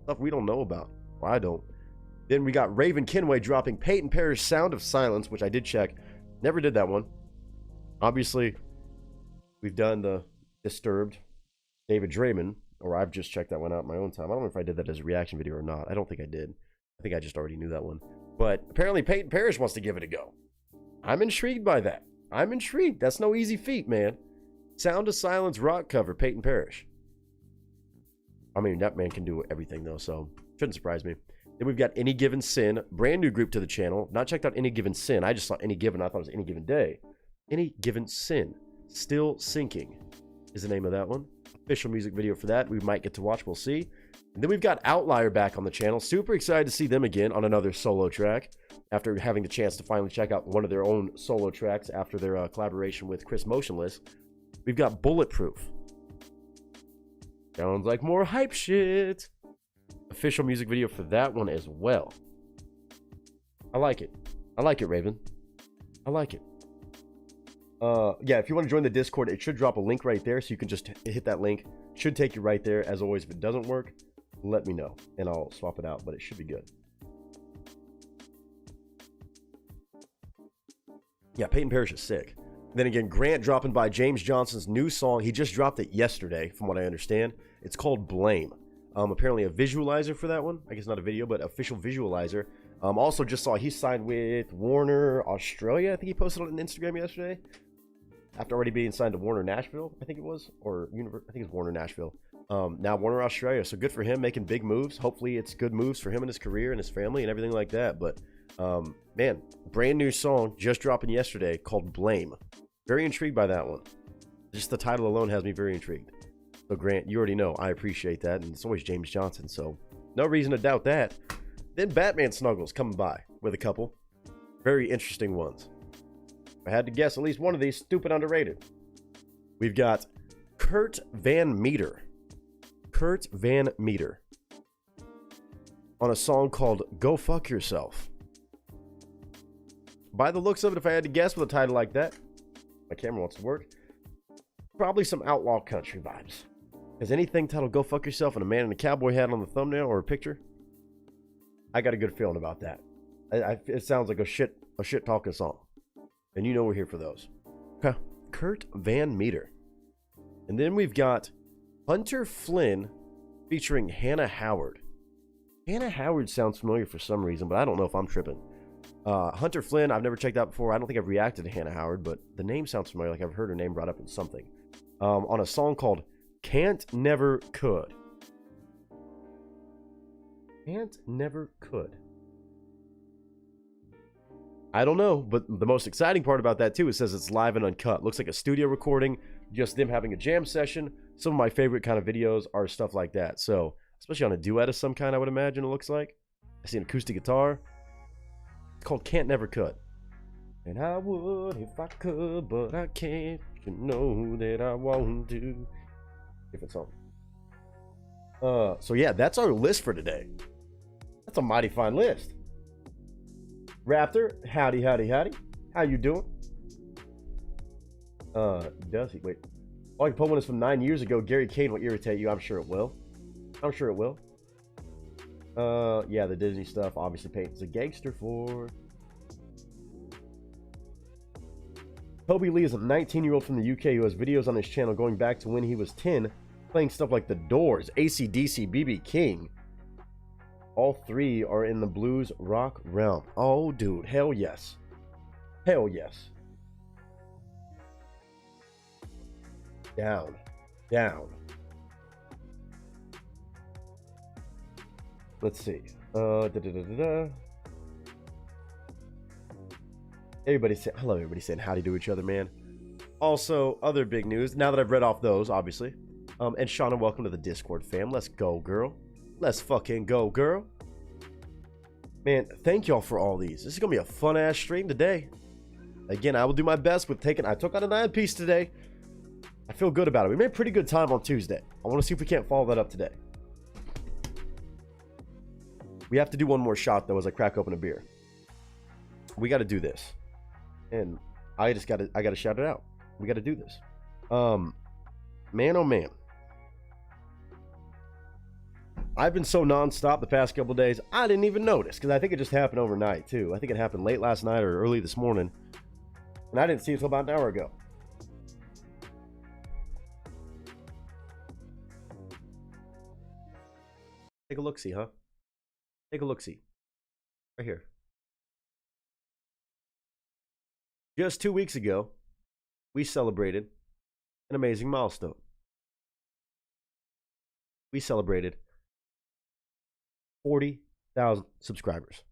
Stuff we don't know about. Well, I don't. Then we got Raven Kenway dropping Peyton Parrish Sound of Silence, which I did check. Never did that one. Obviously, we've done the Disturbed David Draymond, or I've just checked that one out in my own time. I don't know if I did that as a reaction video or not. I don't think I did. I think I just already knew that one. But apparently Peyton Parrish wants to give it a go. I'm intrigued by that. I'm intrigued. That's no easy feat, man. Sound of Silence rock cover, Peyton Parrish. I mean, that man can do everything, though, so shouldn't surprise me. Then we've got Any Given Sin, brand new group to the channel. Not checked out Any Given Sin. I just saw Any Given. I thought it was Any Given Day. Any Given Sin. Still Sinking is the name of that one. Official music video for that. We might get to watch. We'll see. And then we've got Outlier back on the channel. Super excited to see them again on another solo track after having the chance to finally check out one of their own solo tracks after their collaboration with Chris Motionless. We've got Bulletproof. Sounds like more hype shit. Official music video for that one as well. I like it. I like it, Raven. I like it. Yeah, if you want to join the Discord, it should drop a link right there, so you can just hit that link. It should take you right there. As always, if it doesn't work, let me know, and I'll swap it out, but it should be good. Yeah, Peyton Parrish is sick. Then again, Grant dropping by James Johnson's new song. He just dropped it yesterday, from what I understand. It's called Blame. Apparently a visualizer for that one. I guess not a video, but official visualizer. Also just saw he signed with Warner Australia. I think he posted on Instagram yesterday. After already being signed to Warner Nashville, I think it was. Or I think it's Warner Nashville. Now Warner Australia. So good for him, making big moves. Hopefully it's good moves for him and his career and his family and everything like that. But, man, brand new song just dropping yesterday called Blame. Very intrigued by that one. Just the title alone has me very intrigued. So Grant, you already know I appreciate that, and it's always James Johnson, so no reason to doubt that. Then Batman Snuggles coming by with a couple very interesting ones. If I had to guess at least one of these, stupid underrated. We've got Kurt Van Meter. Kurt Van Meter on a song called Go Fuck Yourself. By the looks of it, if I had to guess with a title like that, my camera wants to work, probably some outlaw country vibes. Has anything titled Go Fuck Yourself and a man in a cowboy hat on the thumbnail or a picture? I got a good feeling about that. It sounds like a shit talking song. And you know we're here for those. Kurt Van Meter. And then we've got Hunter Flynn featuring Hannah Howard. Hannah Howard sounds familiar for some reason, but I don't know if I'm tripping. Hunter Flynn, I've never checked out before. I don't think I've reacted to Hannah Howard, but the name sounds familiar, like I've heard her name brought up in something. On a song called Can't Never Could. Can't Never Could. I don't know, but the most exciting part about that too, it says it's live and uncut. Looks like a studio recording, just them having a jam session. Some of my favorite kind of videos are stuff like that. So, especially on a duet of some kind, I would imagine it looks like. I see an acoustic guitar. It's called Can't Never Could. And I would if I could, but I can't. You know that I want to. Different song. So yeah, that's our list for today. That's a mighty fine list. Raptor, howdy. How you doing? Does he? Wait. Oh, you put one is from 9 years ago. Gary Kane will irritate you. I'm sure it will. Yeah, the Disney stuff obviously paints a gangster for. Toby Lee is a 19-year-old from the UK who has videos on his channel going back to when he was 10, playing stuff like The Doors, AC/DC, BB King. All three are in the blues rock realm. Oh, dude, hell yes. Hell yes. Down. Down. Let's see. Everybody say, I love everybody saying howdy to each other, man. Also, other big news, now that I've read off those, obviously. And Shauna, welcome to the Discord fam. Let's go, girl. Let's fucking go, girl. Man, thank y'all for all these. This is gonna be a fun-ass stream today. Again, I will do my best with taking... I took out a 9-piece today. I feel good about it. We made pretty good time on Tuesday. I want to see if we can't follow that up today. We have to do one more shot, though, as I crack open a beer. We got to do this. And I got to shout it out. We got to do this. Man, oh, man. I've been so nonstop the past couple days, I didn't even notice, because I think it just happened overnight, too. I think it happened late last night or early this morning. And I didn't see it until about an hour ago. Take a look-see, huh? Take a look-see. Right here. Just 2 weeks ago, we celebrated an amazing milestone. We celebrated 40,000 subscribers.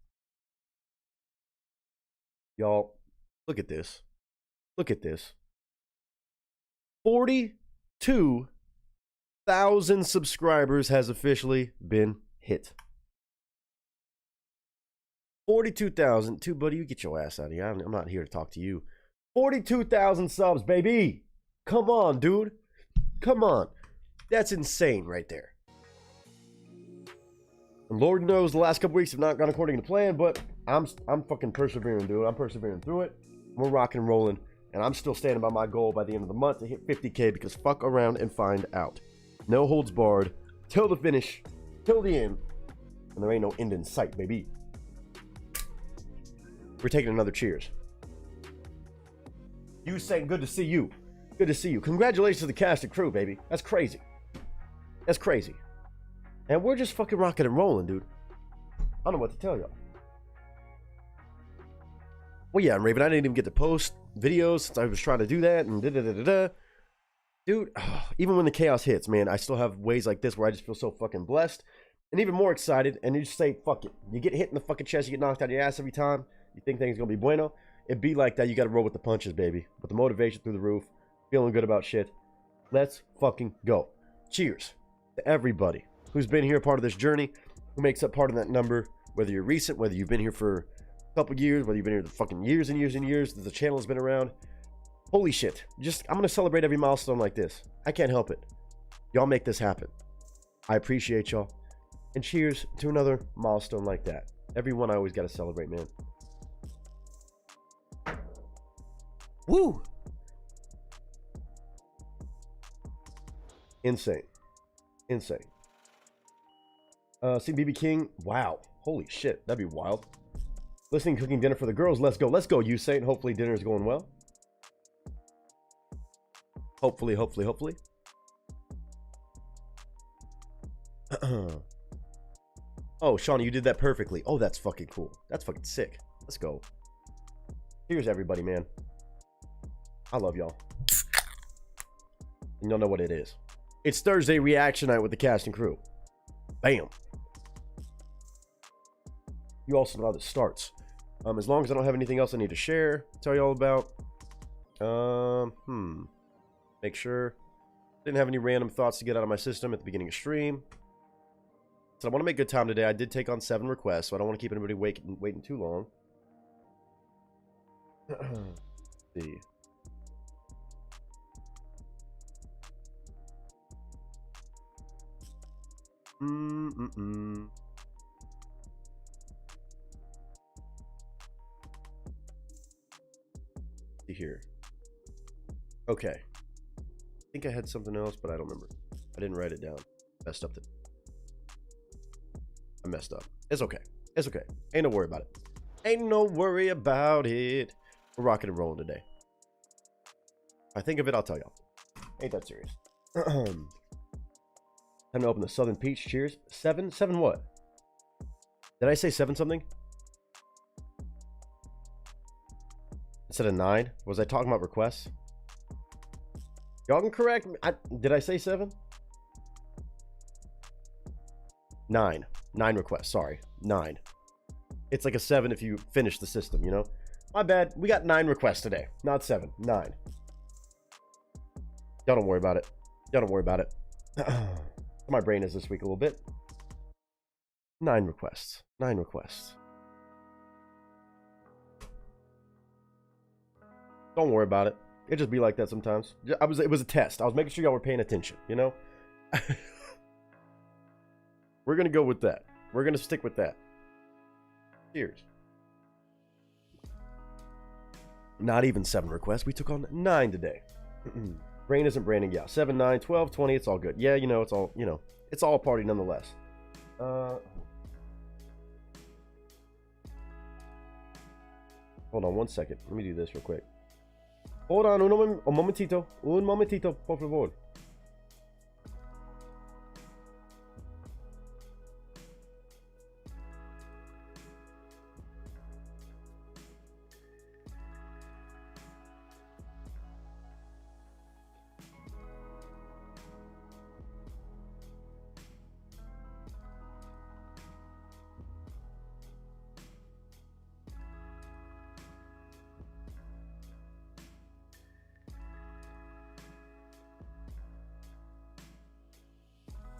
Y'all, look at this. Look at this. 42,000 subscribers has officially been hit. 42,000. Dude, buddy, you get your ass out of here. I'm not here to talk to you. 42,000 subs, baby. Come on, dude. Come on. That's insane right there. And Lord knows the last couple weeks have not gone according to plan, but I'm fucking persevering, dude. I'm persevering through it. We're rocking and rolling. And I'm still standing by my goal by the end of the month to hit 50K, because fuck around and find out. No holds barred. Till the finish. Till the end. And there ain't no end in sight, baby. We're taking another cheers. You saying good to see you. Good to see you. Congratulations to the cast and crew, baby. That's crazy. That's crazy. And we're just fucking rocking and rolling, dude. I don't know what to tell y'all. Well, yeah, Raven, I didn't even get to post videos since I was trying to do that and da-da-da-da-da. Dude, even when the chaos hits, man, I still have ways like this where I just feel so fucking blessed and even more excited, and you just say, fuck it. You get hit in the fucking chest, you get knocked out of your ass every time. You think things are gonna be bueno. It be like that. You gotta roll with the punches, baby. With the motivation through the roof. Feeling good about shit. Let's fucking go. Cheers to everybody who's been here, part of this journey, who makes up part of that number. Whether you're recent, whether you've been here for a couple years, whether you've been here for fucking years and years and years that the channel has been around. Holy shit. I'm gonna celebrate every milestone like this. I can't help it. Y'all make this happen. I appreciate y'all. And cheers to another milestone like that. Everyone I always gotta celebrate, man. Woo! Insane. Insane. See BB King. Wow. Holy shit. That'd be wild. Listening, cooking dinner for the girls. Let's go. Let's go, Usain. Hopefully dinner's going well. Hopefully. Oh, Shauna, you did that perfectly. Oh, that's fucking cool. That's fucking sick. Let's go. Cheers, everybody, man. I love y'all. And y'all know what it is. It's Thursday reaction night with the cast and crew. Bam. You also know how this starts. As long as I don't have anything else I need to share, tell you all about. Make sure. Didn't have any random thoughts to get out of my system at the beginning of stream. So I want to make good time today. I did take on 7 requests, so I don't want to keep anybody waiting too long. Let's see. See here. Okay. I think I had something else, but I don't remember. I didn't write it down. Messed up the... I messed up. It's okay. It's okay. Ain't no worry about it. Ain't no worry about it. We're rocking and rolling today. If I think of it, I'll tell y'all. Ain't that serious. Time to open the Southern Peach. Cheers. 7? 7 what? Did I say 7 something? Instead of 9? Was I talking about requests? Y'all can correct me. Did I say 7? 9. 9 requests. Sorry. 9. It's like a 7 if you finish the system, you know? My bad. We got 9 requests today. Not 7. 9. Y'all don't worry about it. Y'all don't worry about it. My brain is this week a little bit. 9 requests. 9 requests. Don't worry about it. It just be like that sometimes. It was a test. I was making sure y'all were paying attention, you know? We're going to go with that. We're going to stick with that. Cheers. Not even 7 requests. We took on 9 today. Brain isn't branding. Yeah. 7, 9, 12, 20. It's all good. Yeah, you know, it's all, you know, it's all a party nonetheless. Hold on 1 second. Let me do this real quick. Hold on un momentito. Un momentito, por favor.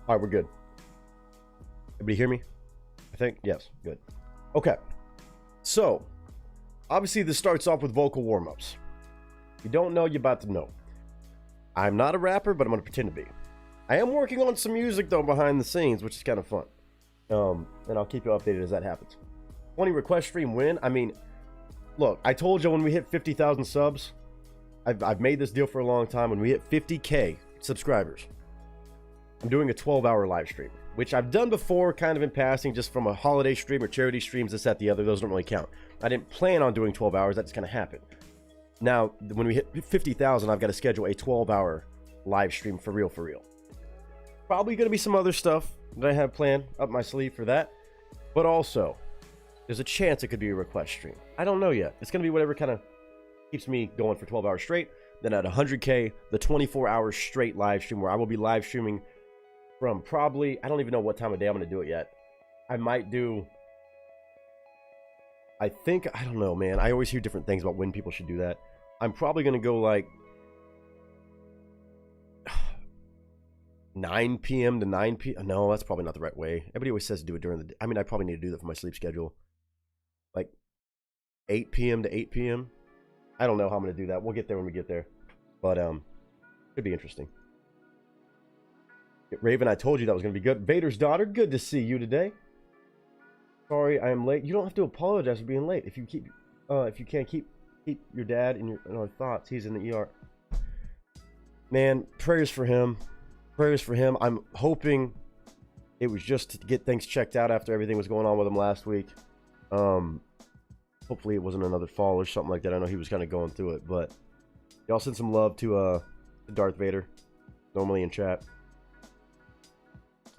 All right, we're good. Everybody hear me? I think, yes, good. Okay, so obviously this starts off with vocal warm-ups. If you don't know, you're about to know. I'm not a rapper, but I'm gonna pretend to be. I am working on some music though behind the scenes, which is kind of fun. And I'll keep you updated as that happens. 20 request stream win. I mean, look, I told you when we hit 50,000 subs, I've made this deal for a long time. When we hit 50K subscribers, I'm doing a 12-hour live stream, which I've done before, kind of in passing, just from a holiday stream or charity streams, this, that, the other. Those don't really count. I didn't plan on doing 12 hours. That just kind of happened. Now, when we hit 50,000, I've got to schedule a 12-hour live stream for real, for real. Probably going to be some other stuff that I have planned up my sleeve for that. But also, there's a chance it could be a request stream. I don't know yet. It's going to be whatever kind of keeps me going for 12 hours straight. Then at 100K, the 24-hour straight live stream where I will be live streaming from probably, I don't even know what time of day I'm going to do it yet. I might do, I think, I don't know, man. I always hear different things about when people should do that. I'm probably going to go like 9 p.m. to 9 p.m. No, that's probably not the right way. Everybody always says to do it during the day. I mean, I probably need to do that for my sleep schedule. Like 8 p.m. to 8 p.m. I don't know how I'm going to do that. We'll get there when we get there. But, could be interesting. Raven, I told you that was going to be good. Vader's daughter, good to see you today. Sorry, I am late. You don't have to apologize for being late. If you can't keep your dad in our thoughts. He's in the ER. Man, prayers for him. Prayers for him. I'm hoping it was just to get things checked out after everything was going on with him last week. Hopefully it wasn't another fall or something like that. I know he was kind of going through it, but y'all send some love to Darth Vader, normally in chat.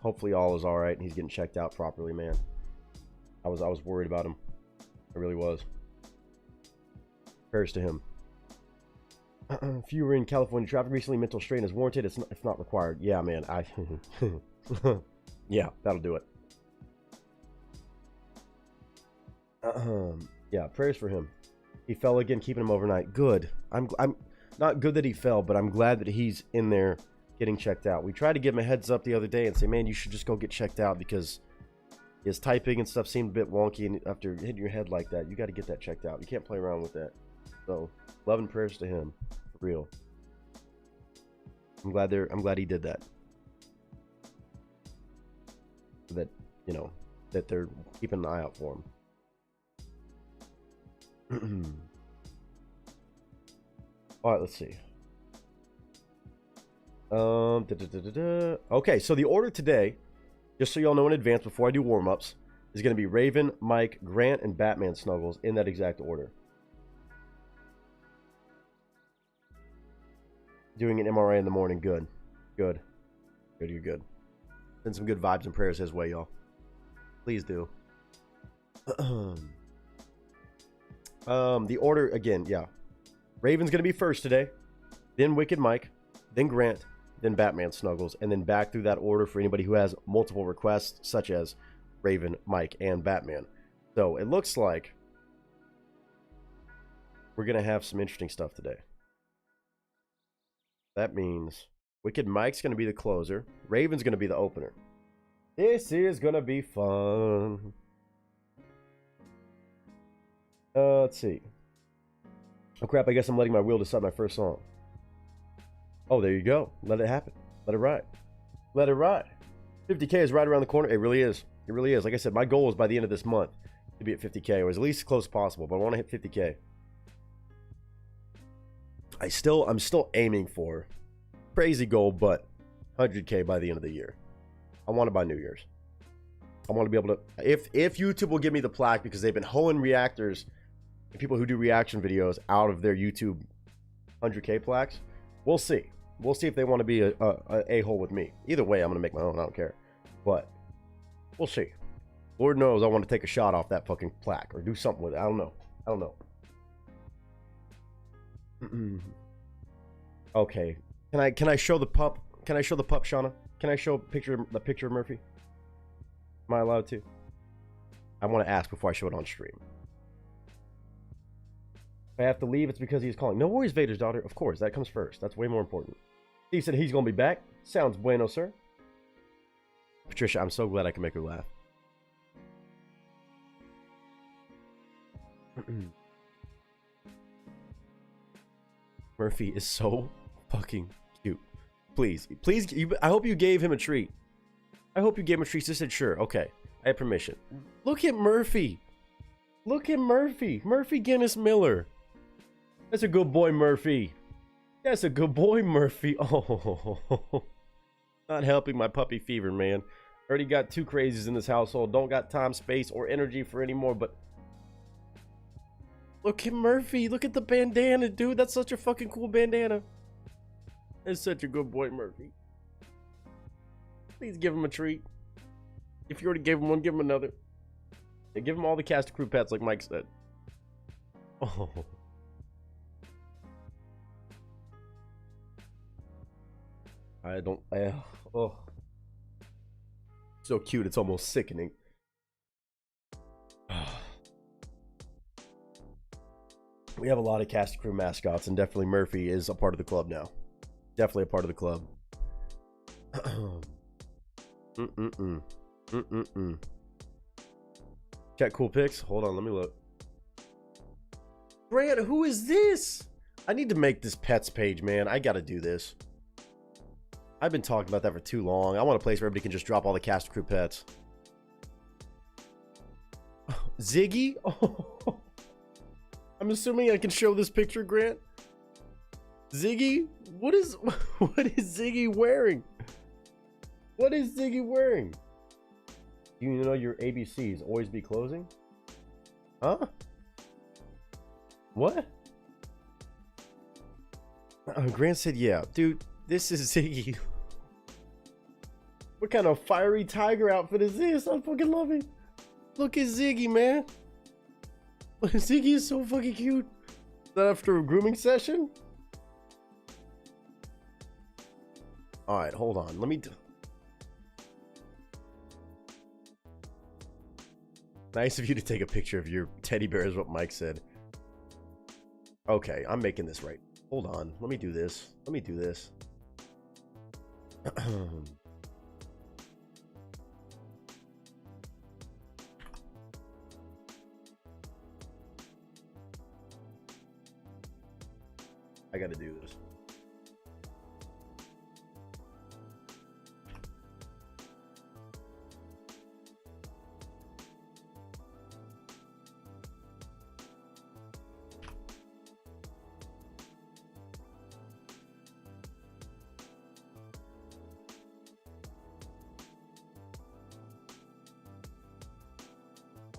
Hopefully all is all right and he's getting checked out properly, man. I was worried about him. I really was. Prayers to him. If you were in California traffic recently, mental strain is warranted. It's not required. Yeah, man. Yeah, that'll do it. Yeah, prayers for him. He fell again, keeping him overnight. Good. I'm not good that he fell, but I'm glad that he's in there getting checked out. We tried to give him a heads up the other day and say, man, you should just go get checked out because his typing and stuff seemed a bit wonky, and after hitting your head like that, you got to get that checked out. You can't play around with that. So, love and prayers to him, for real. I'm glad he did that. That, you know, that they're keeping an eye out for him. All right, let's see. Okay, so the order today, just so y'all know in advance before I do warm-ups, is going to be Raven, Mike, Grant, and Batman Snuggles in that exact order. Doing an MRA in the morning. Good. Good. Good, you're good. Send some good vibes and prayers his way, y'all. Please do. The order, again, yeah. Raven's going to be first today. Then Wicked Mike. Then Grant. Then Batman Snuggles. And then back through that order for anybody who has multiple requests, such as Raven, Mike, and Batman. So it looks like we're going to have some interesting stuff today. That means Wicked Mike's going to be the closer. Raven's going to be the opener. This is going to be fun. Let's see. Oh, crap. I guess I'm letting my wheel decide my first song. Oh, there you go. Let it happen. Let it ride. Let it ride. 50K is right around the corner. It really is. It really is. Like I said, my goal is by the end of this month to be at 50K, or as least as close as possible, but I want to hit 50K. I'm still aiming for crazy goal, but 100K by the end of the year. I want it by New Year's. I want to be able to, if YouTube will give me the plaque, because they've been hoeing reactors and people who do reaction videos out of their YouTube 100K plaques. We'll see. We'll see if they want to be a hole with me. Either way, I'm going to make my own. I don't care. But we'll see. Lord knows I want to take a shot off that fucking plaque or do something with it. I don't know. I don't know. Okay. Can I show the pup? Can I show the pup, Shauna? Can I show the picture of Murphy? Am I allowed to? I want to ask before I show it on stream. If I have to leave, it's because he's calling. No worries, Vader's daughter. Of course, that comes first. That's way more important. He said he's going to be back. Sounds bueno, sir. Patricia, I'm so glad I can make her laugh. Murphy is so fucking cute. Please, I hope you gave him a treat. I hope you gave him a treat. Just said, sure, okay. I have permission. Look at Murphy. Look at Murphy. Murphy Guinness Miller. That's a good boy, Murphy. That's a good boy, Murphy. Oh, not helping my puppy fever, man. Already got 2 crazies in this household. Don't got time, space, or energy for any more, but look at Murphy. Look at the bandana, dude. That's such a fucking cool bandana. That's such a good boy, Murphy. Please give him a treat. If you already gave him one, give him another. And give him all the cast and crew pets, like Mike said. Oh. Oh. So cute, it's almost sickening. We have a lot of cast and crew mascots, and definitely Murphy is a part of the club now. Definitely a part of the club. Check cool pics. Hold on, let me look. Grant, who is this? I need to make this pets page, man. I gotta do this. I've been talking about that for too long. I want a place where everybody can just drop all the cast and crew pets. Ziggy? Oh. I'm assuming I can show this picture, Grant. Ziggy? What is Ziggy wearing? What is Ziggy wearing? You know your ABCs always be closing? Huh? What? Grant said, yeah. Dude, this is Ziggy. What kind of fiery tiger outfit is this? I fucking love it. Look at Ziggy, man. Ziggy is so fucking cute. Is that after a grooming session? Alright, hold on. Let me... Nice of you to take a picture of your teddy bear is what Mike said. Okay, I'm making this right. Hold on. Let me do this. Let me do this. I gotta do this.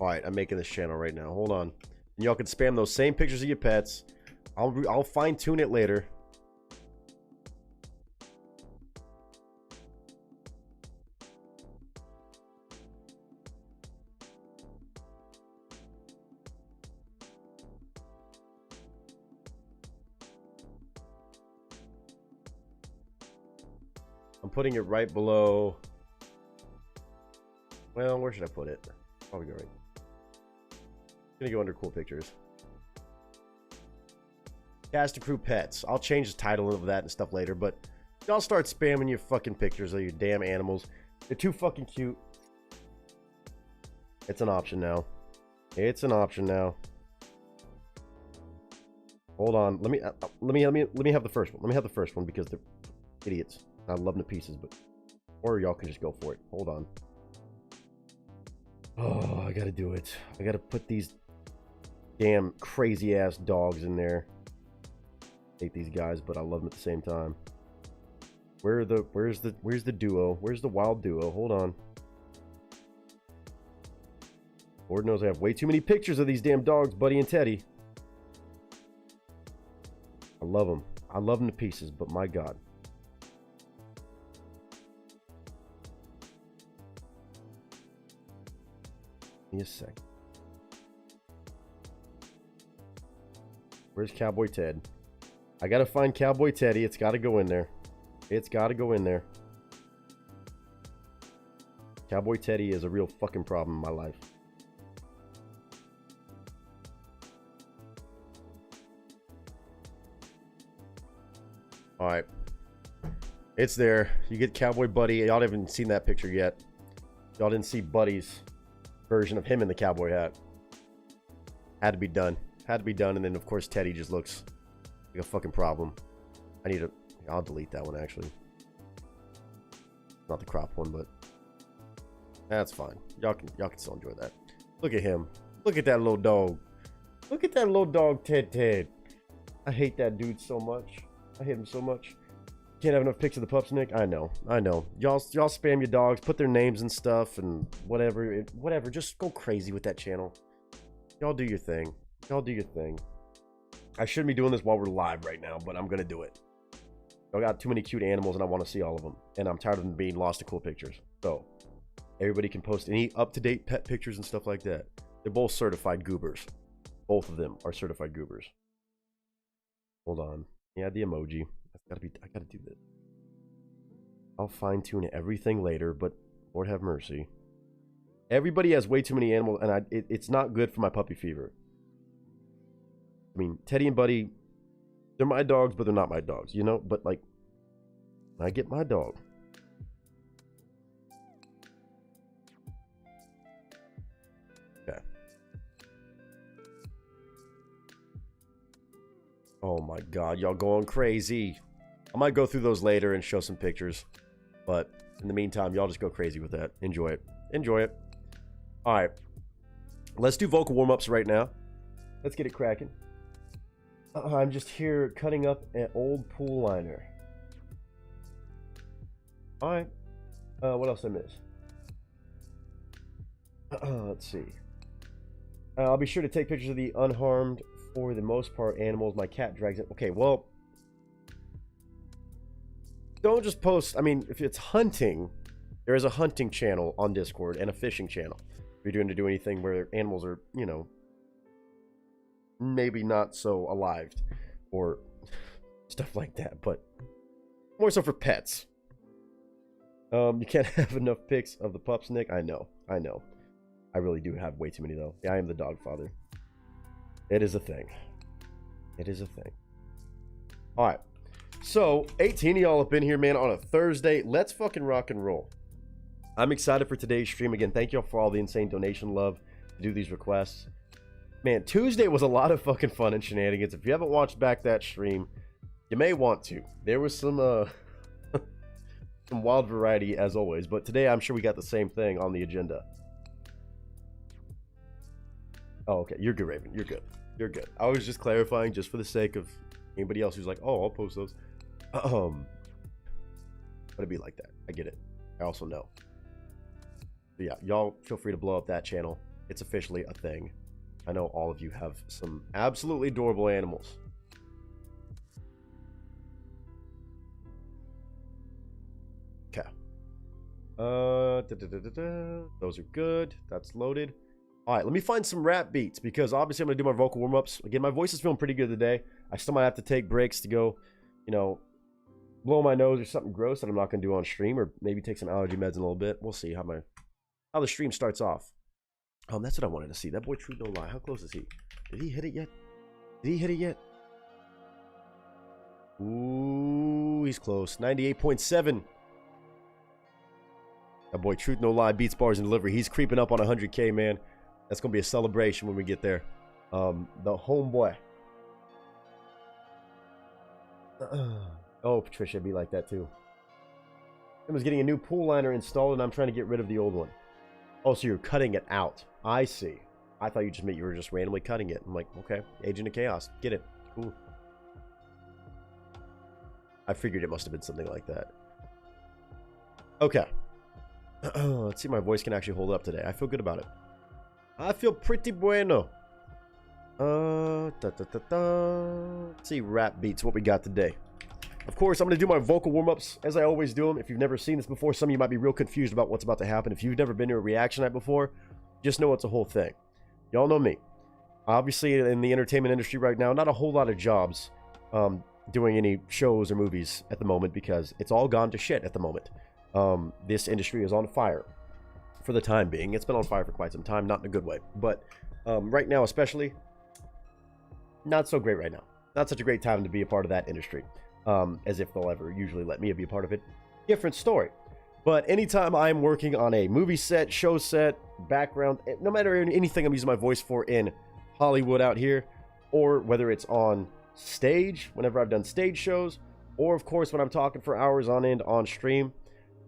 All right, I'm making this channel right now. Hold on. And y'all can spam those same pictures of your pets. I'll fine tune it later. I'm putting it right below. Well, where should I put it? Probably go right. I'm gonna go under cool pictures. Cast and crew pets. I'll change the title of that and stuff later, but y'all start spamming your fucking pictures of your damn animals. They're too fucking cute. It's an option now. It's an option now. Hold on. Let me have the first one. Let me have the first one because they're idiots. I love them to pieces, but or y'all can just go for it. Hold on. Oh, I gotta do it. I gotta put these damn crazy ass dogs in there. Hate these guys, but I love them at the same time. Where's the duo? Where's the wild duo? Hold on. Lord knows I have way too many pictures of these damn dogs, Buddy and Teddy. I love them. I love them to pieces, but my God. Give me a sec. Where's Cowboy Ted? I gotta find Cowboy Teddy. It's gotta go in there. It's gotta go in there. Cowboy Teddy is a real fucking problem in my life. Alright. It's there. You get Cowboy Buddy. Y'all haven't seen that picture yet. Y'all didn't see Buddy's version of him in the cowboy hat. Had to be done. Had to be done. And then, of course, Teddy just looks like a fucking problem. I need to... I'll delete that one, actually. Not the crop one, but... That's fine. Y'all can still enjoy that. Look at him. Look at that little dog. Look at that little dog, Ted. I hate that dude so much. I hate him so much. Can't have enough pics of the pups, Nick. I know. Y'all spam your dogs, put their names and stuff, and whatever. Just go crazy with that channel. Y'all do your thing. Y'all do your thing. I shouldn't be doing this while we're live right now, but I'm gonna do it. I got too many cute animals, and I want to see all of them, and I'm tired of them being lost to cool pictures. So everybody can post any up-to-date pet pictures and stuff like that. They're both certified goobers. Both of them are certified goobers. Hold on. Yeah, the emoji. I gotta do this. I'll fine-tune everything later, but Lord have mercy. Everybody has way too many animals, and it's not good for my puppy fever. I mean, Teddy and Buddy, they're my dogs, but they're not my dogs, you know? But, like, when I get my dog. Okay. Oh my God, y'all going crazy. I might go through those later and show some pictures. But in the meantime, y'all just go crazy with that. Enjoy it. Enjoy it. All right. Let's do vocal warm-ups right now. Let's get it cracking. I'm just here cutting up an old pool liner. All right. What else I missed? Let's see. I'll be sure to take pictures of the unharmed, for the most part, animals my cat drags in. Okay, well, don't just post. I mean, if it's hunting, there is a hunting channel on Discord and a fishing channel. If you're doing to do anything where animals are, you know, maybe not so alive or stuff like that, but more so for pets. You can't have enough pics of the pups, Nick. I know. I really do have way too many, though. Yeah, I am the dog father. It is a thing. It is a thing. All right. So, 18 of y'all have been here, man, on a Thursday. Let's fucking rock and roll. I'm excited for today's stream. Again, thank y'all for all the insane donation love to do these requests. Man, Tuesday was a lot of fucking fun and shenanigans. If you haven't watched back that stream, you may want to. There was some some wild variety, as always. But today, I'm sure we got the same thing on the agenda. Oh, okay. You're good, Raven. You're good. You're good. I was just clarifying just for the sake of anybody else who's like, oh, I'll post those. But it'd be like that. I get it. I also know. But yeah, y'all feel free to blow up that channel. it's officially a thing. I know all of you have some absolutely adorable animals. Okay. Those are good. That's loaded. All right, let me find some rap beats because obviously I'm going to do my vocal warm-ups. Again, my voice is feeling pretty good today. I still might have to take breaks to go, you know, blow my nose or something gross that I'm not going to do on stream, or maybe take some allergy meds in a little bit. We'll see how the stream starts off. That's what I wanted to see. That boy True No Lie. How close is he? Did he hit it yet? Did he hit it yet? Ooh, he's close. 98.7. That boy Truth No Lie beats bars and delivery. He's creeping up on 100K, man. That's going to be a celebration when we get there. The homeboy. Oh, Patricia be like that too. I was getting a new pool liner installed and I'm trying to get rid of the old one. Oh, so you're cutting it out. I see. I thought you were just randomly cutting it. I'm like, okay, Agent of Chaos. Get it. Cool. I figured it must have been something like that. Okay. Let's see if my voice can actually hold up today. I feel good about it. I feel pretty bueno. Let's see rap beats, what we got today. Of course, I'm going to do my vocal warm-ups as I always do them. If you've never seen this before, some of you might be real confused about what's about to happen. If you've never been to a reaction night before, just know it's a whole thing. Y'all know me. Obviously, in the entertainment industry right now, not a whole lot of jobs doing any shows or movies at the moment because it's all gone to shit at the moment. This industry is on fire for the time being. It's been on fire for quite some time, not in a good way. But right now, especially, not so great right now. Not such a great time to be a part of that industry. As if they'll ever usually let me be a part of it. Different story. But anytime I'm working on a movie set, show set, background, no matter anything I'm using my voice for in Hollywood out here, or whether it's on stage, whenever I've done stage shows, or of course when I'm talking for hours on end on stream,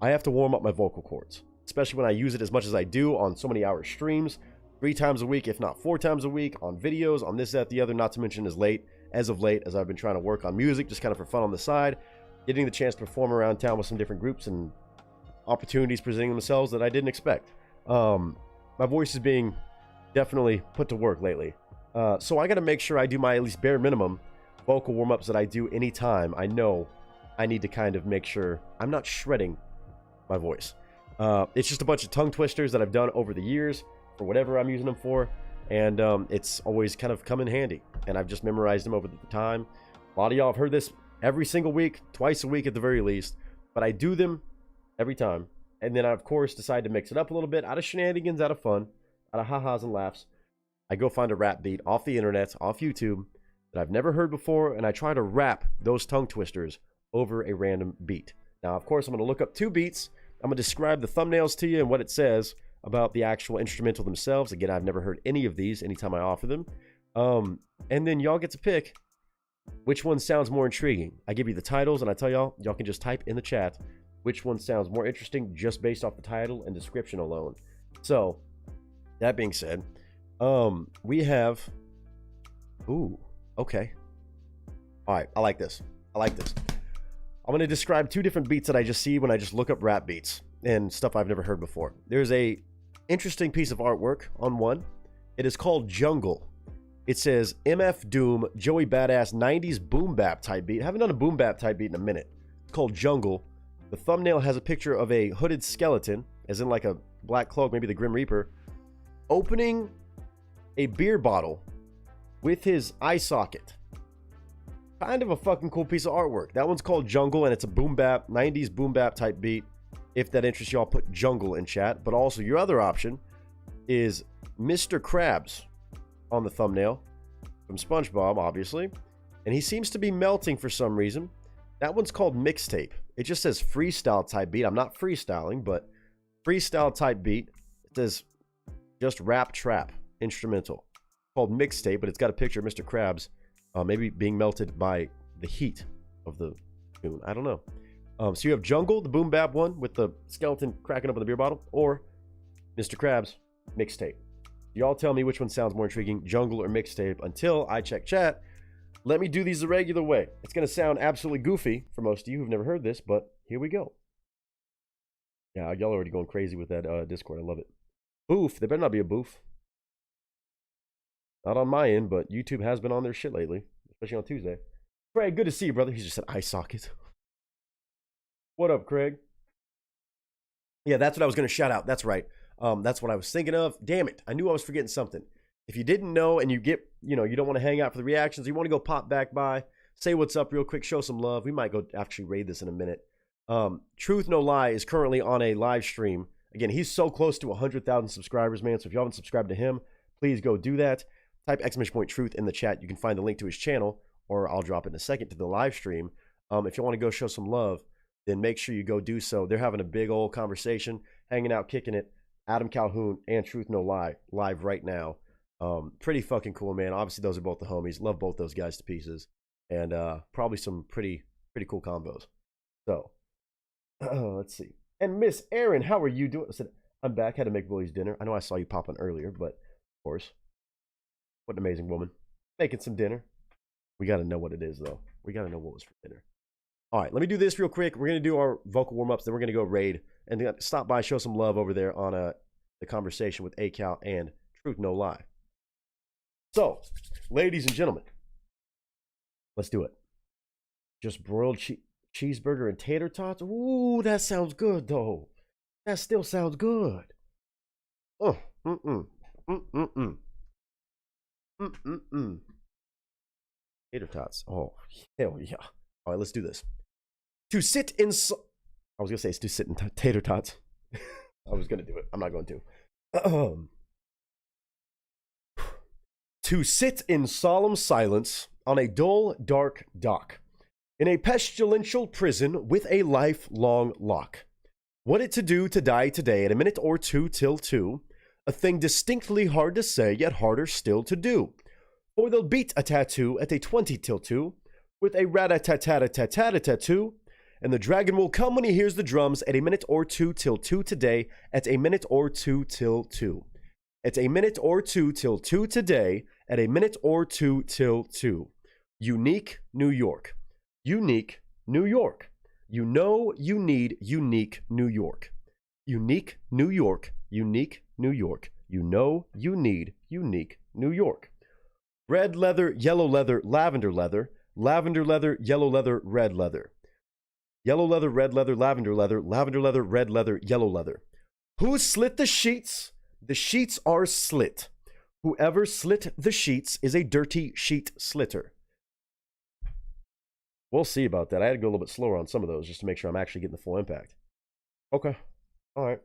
I have to warm up my vocal cords. Especially when I use it as much as I do on so many hour streams, 3 times a week, if not 4 times a week, on videos, on this, that, the other, not to mention as of late, as I've been trying to work on music, just kind of for fun on the side, getting the chance to perform around town with some different groups and opportunities presenting themselves that I didn't expect. My voice is being definitely put to work lately. So I got to make sure I do my at least bare minimum vocal warm-ups that I do anytime I know I need to kind of make sure I'm not shredding my voice. It's just a bunch of tongue twisters that I've done over the years for whatever I'm using them for. And it's always kind of come in handy. And I've just memorized them over the time. A lot of y'all have heard this every single week, twice a week at the very least. But I do them every time. And then I, of course, decide to mix it up a little bit out of shenanigans, out of fun, out of ha-has and laughs. I go find a rap beat off the internet, off YouTube, that I've never heard before. And I try to rap those tongue twisters over a random beat. Now, of course, I'm going to look up 2 beats. I'm going to describe the thumbnails to you and what it says about the actual instrumental themselves. Again, I've never heard any of these anytime I offer them. And then y'all get to pick which one sounds more intriguing. I give you the titles and I tell y'all can just type in the chat which one sounds more interesting just based off the title and description alone. So, that being said, we have... Ooh, okay. All right, I like this. I'm going to describe 2 different beats that I just see when I just look up rap beats and stuff I've never heard before. There's a interesting piece of artwork on one. It is called Jungle. It says MF Doom, Joey Badass 90s boom bap type beat. I haven't done a boom bap type beat in a minute. It's called Jungle. The thumbnail has a picture of a hooded skeleton, as in like a black cloak, maybe the Grim Reaper, opening a beer bottle with his eye socket. Kind of a fucking cool piece of artwork. That one's called Jungle, and it's a boom bap, 90s boom bap type beat. If that interests y'all, put Jungle in chat. But also, your other option is Mr. Krabs on the thumbnail from SpongeBob, obviously. And he seems to be melting for some reason. That one's called Mixtape. It just says freestyle type beat. I'm not freestyling, but freestyle type beat. It says just rap trap instrumental. Called Mixtape, but it's got a picture of Mr. Krabs maybe being melted by the heat of the tune. I don't know. So you have Jungle, the boom bap one with the skeleton cracking open the beer bottle, or Mr. Krabs, Mixtape. Y'all tell me which one sounds more intriguing, Jungle or Mixtape, until I check chat. Let me do these the regular way. It's going to sound absolutely goofy for most of you who've never heard this, but here we go. Yeah, y'all already going crazy with that Discord. I love it. Boof. There better not be a boof. Not on my end, but YouTube has been on their shit lately, especially on Tuesday. Craig, good to see you, brother. He just said eye socket. What up, Craig? Yeah, that's what I was going to shout out. That's right. That's what I was thinking of. Damn it. I knew I was forgetting something. If you didn't know and you get, you don't want to hang out for the reactions, you want to go pop back by, say what's up real quick, show some love. We might go actually raid this in a minute. Truth No Lie is currently on a live stream. Again, he's so close to 100,000 subscribers, man. So if you haven't subscribed to him, please go do that. Type !truth in the chat. You can find the link to his channel, or I'll drop it in a second to the live stream. If you want to go show some love, then make sure you go do so. They're having a big old conversation, hanging out, kicking it. Adam Calhoun and Truth No Lie live right now. Pretty fucking cool, man. Obviously, those are both the homies. Love both those guys to pieces. And probably some pretty cool combos. So, let's see. And Miss Erin, how are you doing? I said, I'm back. Had to make Willie's dinner. I know I saw you popping earlier, but of course. What an amazing woman. Making some dinner. We got to know what it is, though. We got to know what was for dinner. All right, let me do this real quick. We're going to do our vocal warm-ups, then we're going to go raid. And stop by, show some love over there on the conversation with ACal and Truth No Lie. So, ladies and gentlemen, let's do it. Just broiled cheeseburger and tater tots? Ooh, that sounds good, though. That still sounds good. Oh, Tater tots. Oh, hell yeah. All right, let's do this. To sit in... I was going to say it's to sit in tater tots. I was going to do it. I'm not going to. To sit in solemn silence on a dull, dark dock. In a pestilential prison with a lifelong lock. What it to do to die today in a minute or two till 2. A thing distinctly hard to say, yet harder still to do. For they'll beat a tattoo at a 20 till 2. With a rat-a-tat-tat-a-tat-tat-a-tattoo. And the dragon will come when he hears the drums at a minute or 2 till 2 today. At a minute or 2 till 2. At a minute or 2 till 2 today. At a minute or 2 till 2. Unique New York. Unique New York. You know you need unique New York. Unique New York. Unique New York. You know you need unique New York. Red leather, yellow leather, lavender leather. Lavender leather, yellow leather, red leather. Yellow leather, red leather, lavender leather, lavender leather, red leather, yellow leather. Who slit the sheets? The sheets are slit. Whoever slit the sheets is a dirty sheet slitter. We'll see about that. I had to go a little bit slower on some of those just to make sure I'm actually getting the full impact. Okay. All right.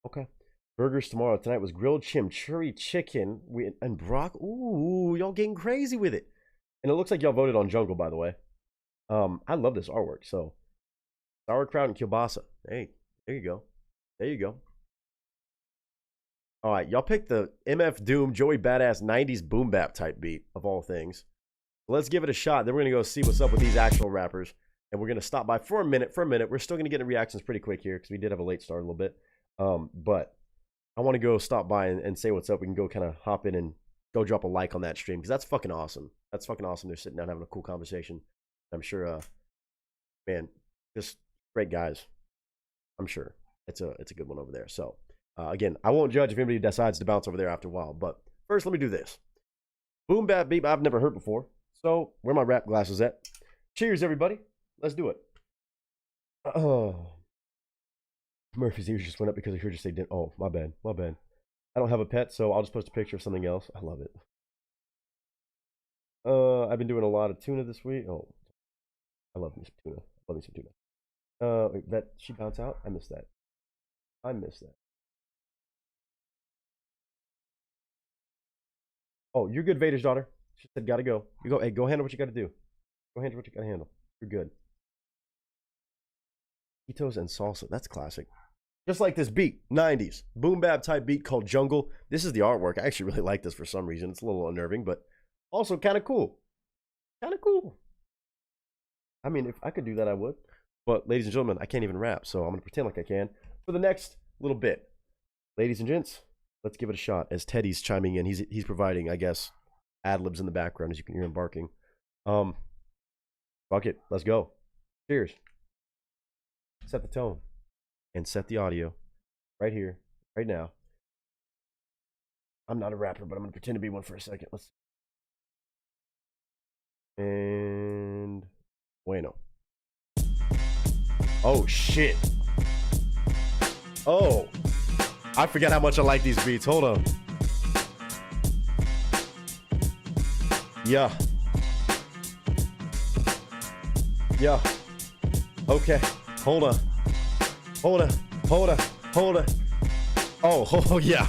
Okay. Burgers tomorrow. Tonight was grilled chimichurri chicken and broccoli. Ooh, y'all getting crazy with it. And it looks like y'all voted on Jungle, by the way. I love this artwork. So, sauerkraut and kielbasa. Hey, there you go. There you go. All right, y'all picked the MF Doom, Joey Badass 90s boom bap type beat, of all things. Let's give it a shot. Then we're going to go see what's up with these actual rappers. And we're going to stop by for a minute. We're still going to get the reactions pretty quick here because we did have a late start a little bit. But I want to go stop by and say what's up. We can go kind of hop in and go drop a like on that stream because that's fucking awesome. That's fucking awesome. They're sitting down having a cool conversation. I'm sure, man, just great guys. I'm sure it's a good one over there. So, again, I won't judge if anybody decides to bounce over there after a while. But first, let me do this. Boom bap beep I've never heard before. So, where are my rap glasses at? Cheers, everybody. Let's do it. Oh. Murphy's ears just went up because I heard you say, oh, my bad. My bad. I don't have a pet, so I'll just post a picture of something else. I love it. I've been doing a lot of tuna this week. Oh, I love me some tuna. Love me some tuna. Wait, that she bounced out? I missed that. I missed that. Oh, you're good, Vader's daughter. She said, gotta go. You go. Hey, go handle what you gotta do. Go handle what you gotta handle. You're good. Taquitos and salsa. That's classic. Just like this beat, 90s boom bap type beat called Jungle. This is the artwork. I actually really like this for some reason. It's a little unnerving, but also kind of cool. Kind of cool. I mean, if I could do that, I would. But ladies and gentlemen, I can't even rap, so I'm gonna pretend like I can for the next little bit. Ladies and gents, let's give it a shot. As Teddy's chiming in, he's providing, I guess, ad libs in the background as you can hear him barking. Fuck it, let's go. Cheers. Set the tone and set the audio right here, right now. I'm not a rapper, but I'm gonna pretend to be one for a second. Let's. And bueno. Oh shit. Oh, I forgot how much I like these beats. Hold on. Yeah. Yeah. Okay. Hold on. Hold on. Hold on. Hold on. Oh yeah.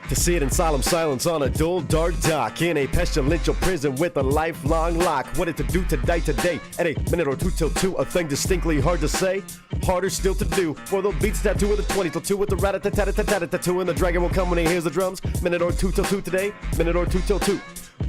To see it in solemn silence on a dull, dark dock in a pestilential prison with a lifelong lock. What it to do today, at a minute or two till 2, a thing distinctly hard to say, harder still to do. For the beats tattoo with the 20 till 2 with the rat-a-tat-tat-tat-tat-tat-tat-tat, and the dragon will come when he hears the drums. Minute or 2 till 2 today, minute or 2 till 2.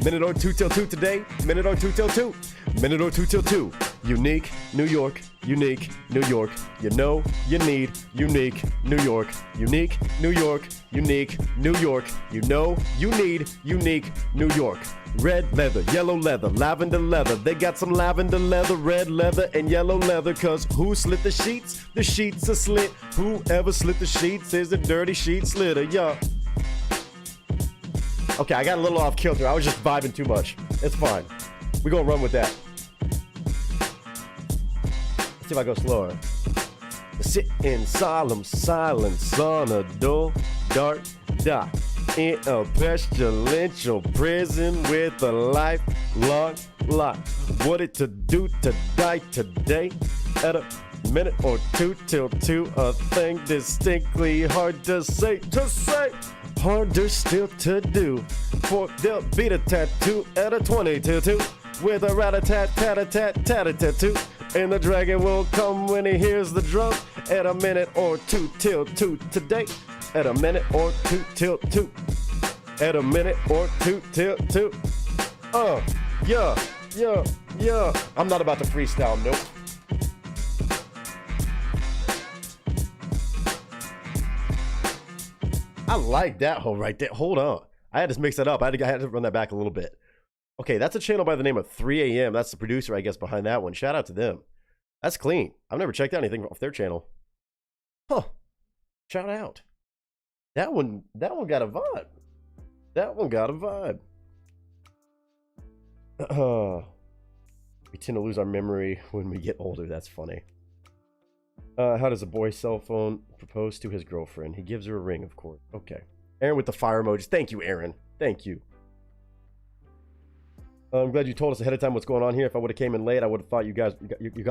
Minute or 2 till 2 today, minute or 2 till 2. Minute or 2 till 2. Unique, New York, unique, New York. You know, you need, unique, New York. Unique, New York, unique, New York. You know, you need, unique, New York. Red leather, yellow leather, lavender leather. They got some lavender leather, red leather, and yellow leather. Cause who slit the sheets? The sheets are slit. Whoever slit the sheets is a dirty sheet slitter, yeah. Okay, I got a little off kilter. I was just vibing too much. It's fine. We're gonna run with that. Let's see if I go slower. Sit in solemn silence on a dull, dark dock in a pestilential prison with a lifelong lock. What it to do to die today at a minute or 2 till 2, a thing distinctly hard to say, harder still to do. For there'll be the tattoo at a 20 till 2 with a rat-a-tat-tat-tat-tat-tat-tat-tat-tat, and the dragon will come when he hears the drum at a minute or 2 till 2 today, at a minute or 2 till 2, at a minute or 2 till 2. Yeah. I'm not about to freestyle, nope. I like that whole right there. Hold on. I had to mix that up. I had to run that back a little bit. Okay, that's a channel by the name of 3 AM. That's the producer, I guess, behind that one. Shout out to them. That's clean. I've never checked out anything off their channel. Huh. Shout out. That one got a vibe. That one got a vibe. We tend to lose our memory when we get older. That's funny. How does a boy's cell phone propose to his girlfriend? He gives her a ring, of course. Okay. Aaron with the fire emojis. Thank you, Aaron. Thank you. I'm glad you told us ahead of time what's going on here. If I would have came in late, I would have thought you got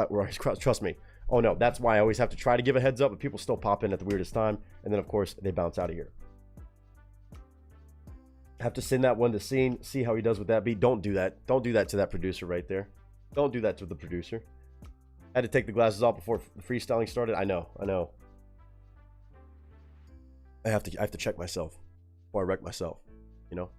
right. Trust me. Oh, no. That's why I always have to try to give a heads up, but people still pop in at the weirdest time. And then, of course, they bounce out of here. Have to send that one to Scene. See how he does with that beat. Don't do that. Don't do that to that producer right there. Don't do that to the producer. I had to take the glasses off before freestyling started. I know. I have to check myself before I wreck myself, you know?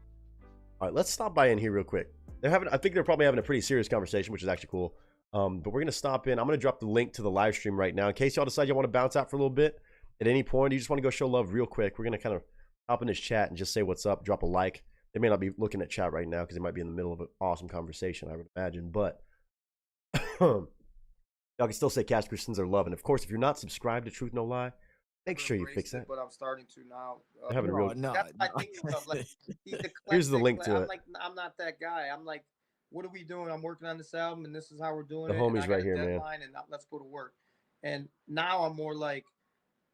All right, let's stop by in here real quick. I think they're probably having a pretty serious conversation, which is actually cool. But we're going to stop in. I'm going to drop the link to the live stream right now. In case y'all decide you want to bounce out for a little bit, at any point, you just want to go show love real quick, we're going to kind of hop in this chat and just say what's up, drop a like. They may not be looking at chat right now because they might be in the middle of an awesome conversation, I would imagine. But y'all can still say Cash Christians are love. And of course, if you're not subscribed to Truth No Lie, make sure you fix that. But I'm starting to now. Having a real... That's my thing. Like, here's the link to it. I'm not that guy. I'm like, what are we doing? I'm working on this album, and this is how we're doing the it. Homies right here, man. And let's go to work. And now I'm more like,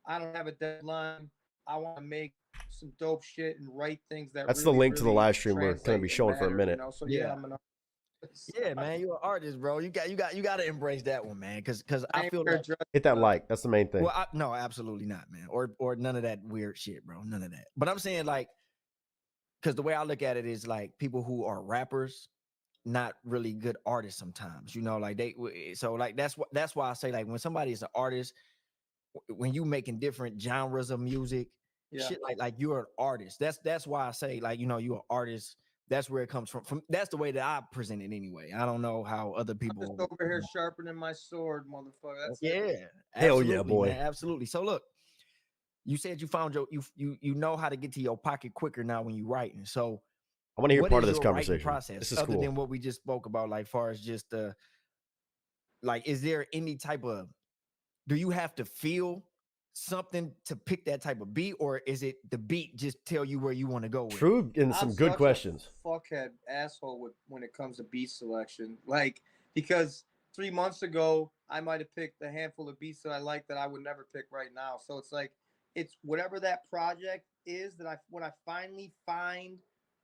I don't have a deadline. I want to make some dope shit and write things that. That's really, the link to the live stream we're going to be showing for a minute. You know? So yeah, I'm an yeah, man, you're an artist, bro. You got to embrace that one, man. Because I feel like hit that like. That's the main thing. Well, no, absolutely not, man. Or none of that weird shit, bro. None of that. But I'm saying like, because the way I look at it is like people who are rappers, not really good artists sometimes. You know, like so like that's why I say like when somebody is an artist, when you making different genres of music, shit like you're an artist. That's why I say like, you know, you're an artist. That's where it comes from. That's the way that I present it anyway. I don't know how other people. I'm just over here sharpening my sword, motherfucker. That's hell yeah, boy. Man, absolutely. So look, you said you found you know how to get to your pocket quicker now when you writing. So I want to hear part of this conversation. Process, this is other cool. than what we just spoke about, like far as just like, is there any type of? Do you have to feel something to pick that type of beat, or is it the beat just tell you where you want to go with it? True, and some I'm good such questions. a fuckhead asshole when it comes to beat selection. Like, because 3 months ago I might have picked a handful of beats that I like that I would never pick right now. So it's like it's whatever that project is that when I finally find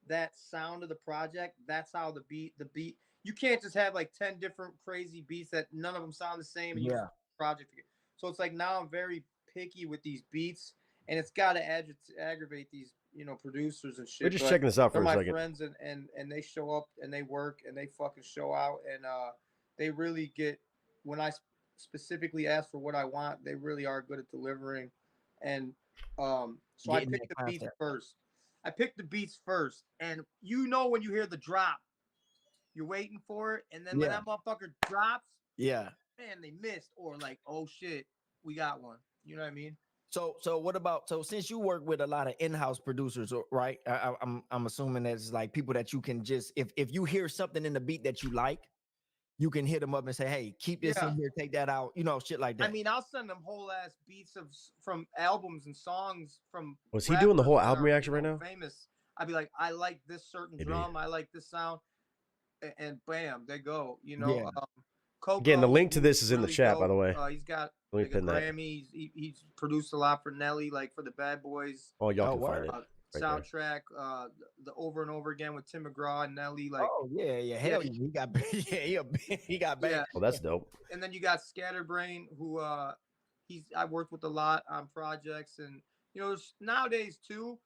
that sound of the project, that's how the beat. You can't just have like 10 different crazy beats that none of them sound the same and you Yeah. project. So it's like now I'm very picky with these beats, and it's got to aggravate these producers and shit. We're just but checking this out for they're a my second. friends, and they show up and they work and they fucking show out, and they really get when I specifically ask for what I want, they really are good at delivering. And so I Getting picked that the beats concept. first. I picked the beats first, and when you hear the drop, you're waiting for it, and then when Yeah. that motherfucker drops, Yeah. man, they missed, or like, oh shit, we got one. You know what I mean? So what about since you work with a lot of in-house producers, right? I'm assuming that it's like people that you can just if you hear something in the beat that you like, you can hit them up and say, hey, keep this in here, take that out, shit like that. I mean, I'll send them whole ass beats from albums and songs from. Was he doing the whole rappers that album are, reaction right now? Famous. I'd be like, I like this certain Maybe. drum, I like this sound, and bam, they go. Yeah. Coco, Again, the link to this is in the really chat, by dope. the way. He's got Let me like a pin that. Grammy. He's produced a lot for Nelly, like for the Bad Boys. Oh, y'all can find it. Right there. Soundtrack, the Over and Over Again with Tim McGraw and Nelly. Like, oh yeah, hell yeah, he got he got back. Yeah. Oh, that's dope. And then you got Scatterbrain, who I worked with a lot on projects, and nowadays too,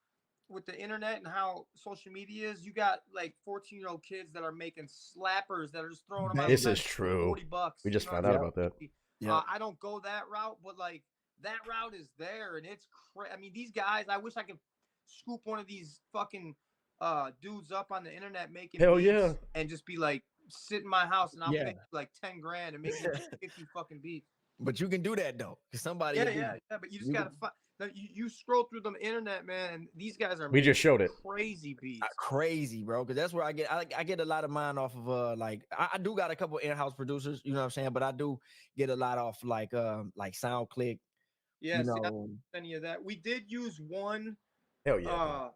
with the internet and how social media is, you got like 14-year-old kids that are making slappers that are just throwing them out. This is true. $40. We just found out about that. Yeah. I don't go that route, but like that route is there, and it's I mean, these guys, I wish I could scoop one of these fucking dudes up on the internet making Hell beats yeah. and just be like, sit in my house and I'll Yeah. pay like 10 grand and make you 50 fucking beats. But you can do that though, because somebody. Yeah. But you just gotta find. You scroll through the internet, man, and these guys are. We just showed it. Crazy beats. Crazy, bro. Because that's where I get a lot of mine off of like I do got a couple in-house producers, you know what I'm saying, but I do get a lot off like SoundClick. Yeah, you see, I know. don't use any of that. We did use one. Hell yeah.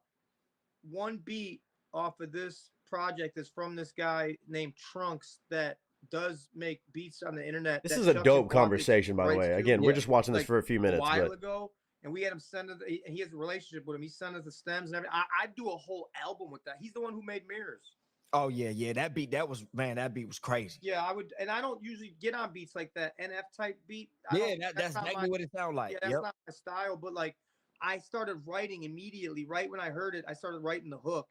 One beat off of this project is from this guy named Trunks that does make beats on the internet. This that is a Chuck dope Schumacher conversation, by the writes way. to, Again, we're just watching this like, for a few minutes. A while But ago, and we had him send us. He has a relationship with him. He sent us the stems and everything. I'd do a whole album with that. He's the one who made Mirrors. Oh yeah. That beat was crazy. Yeah, I would, and I don't usually get on beats like that NF type beat. That's not exactly what it sounds like. Yeah, that's not my style. But like, I started writing immediately. Right when I heard it, I started writing the hook,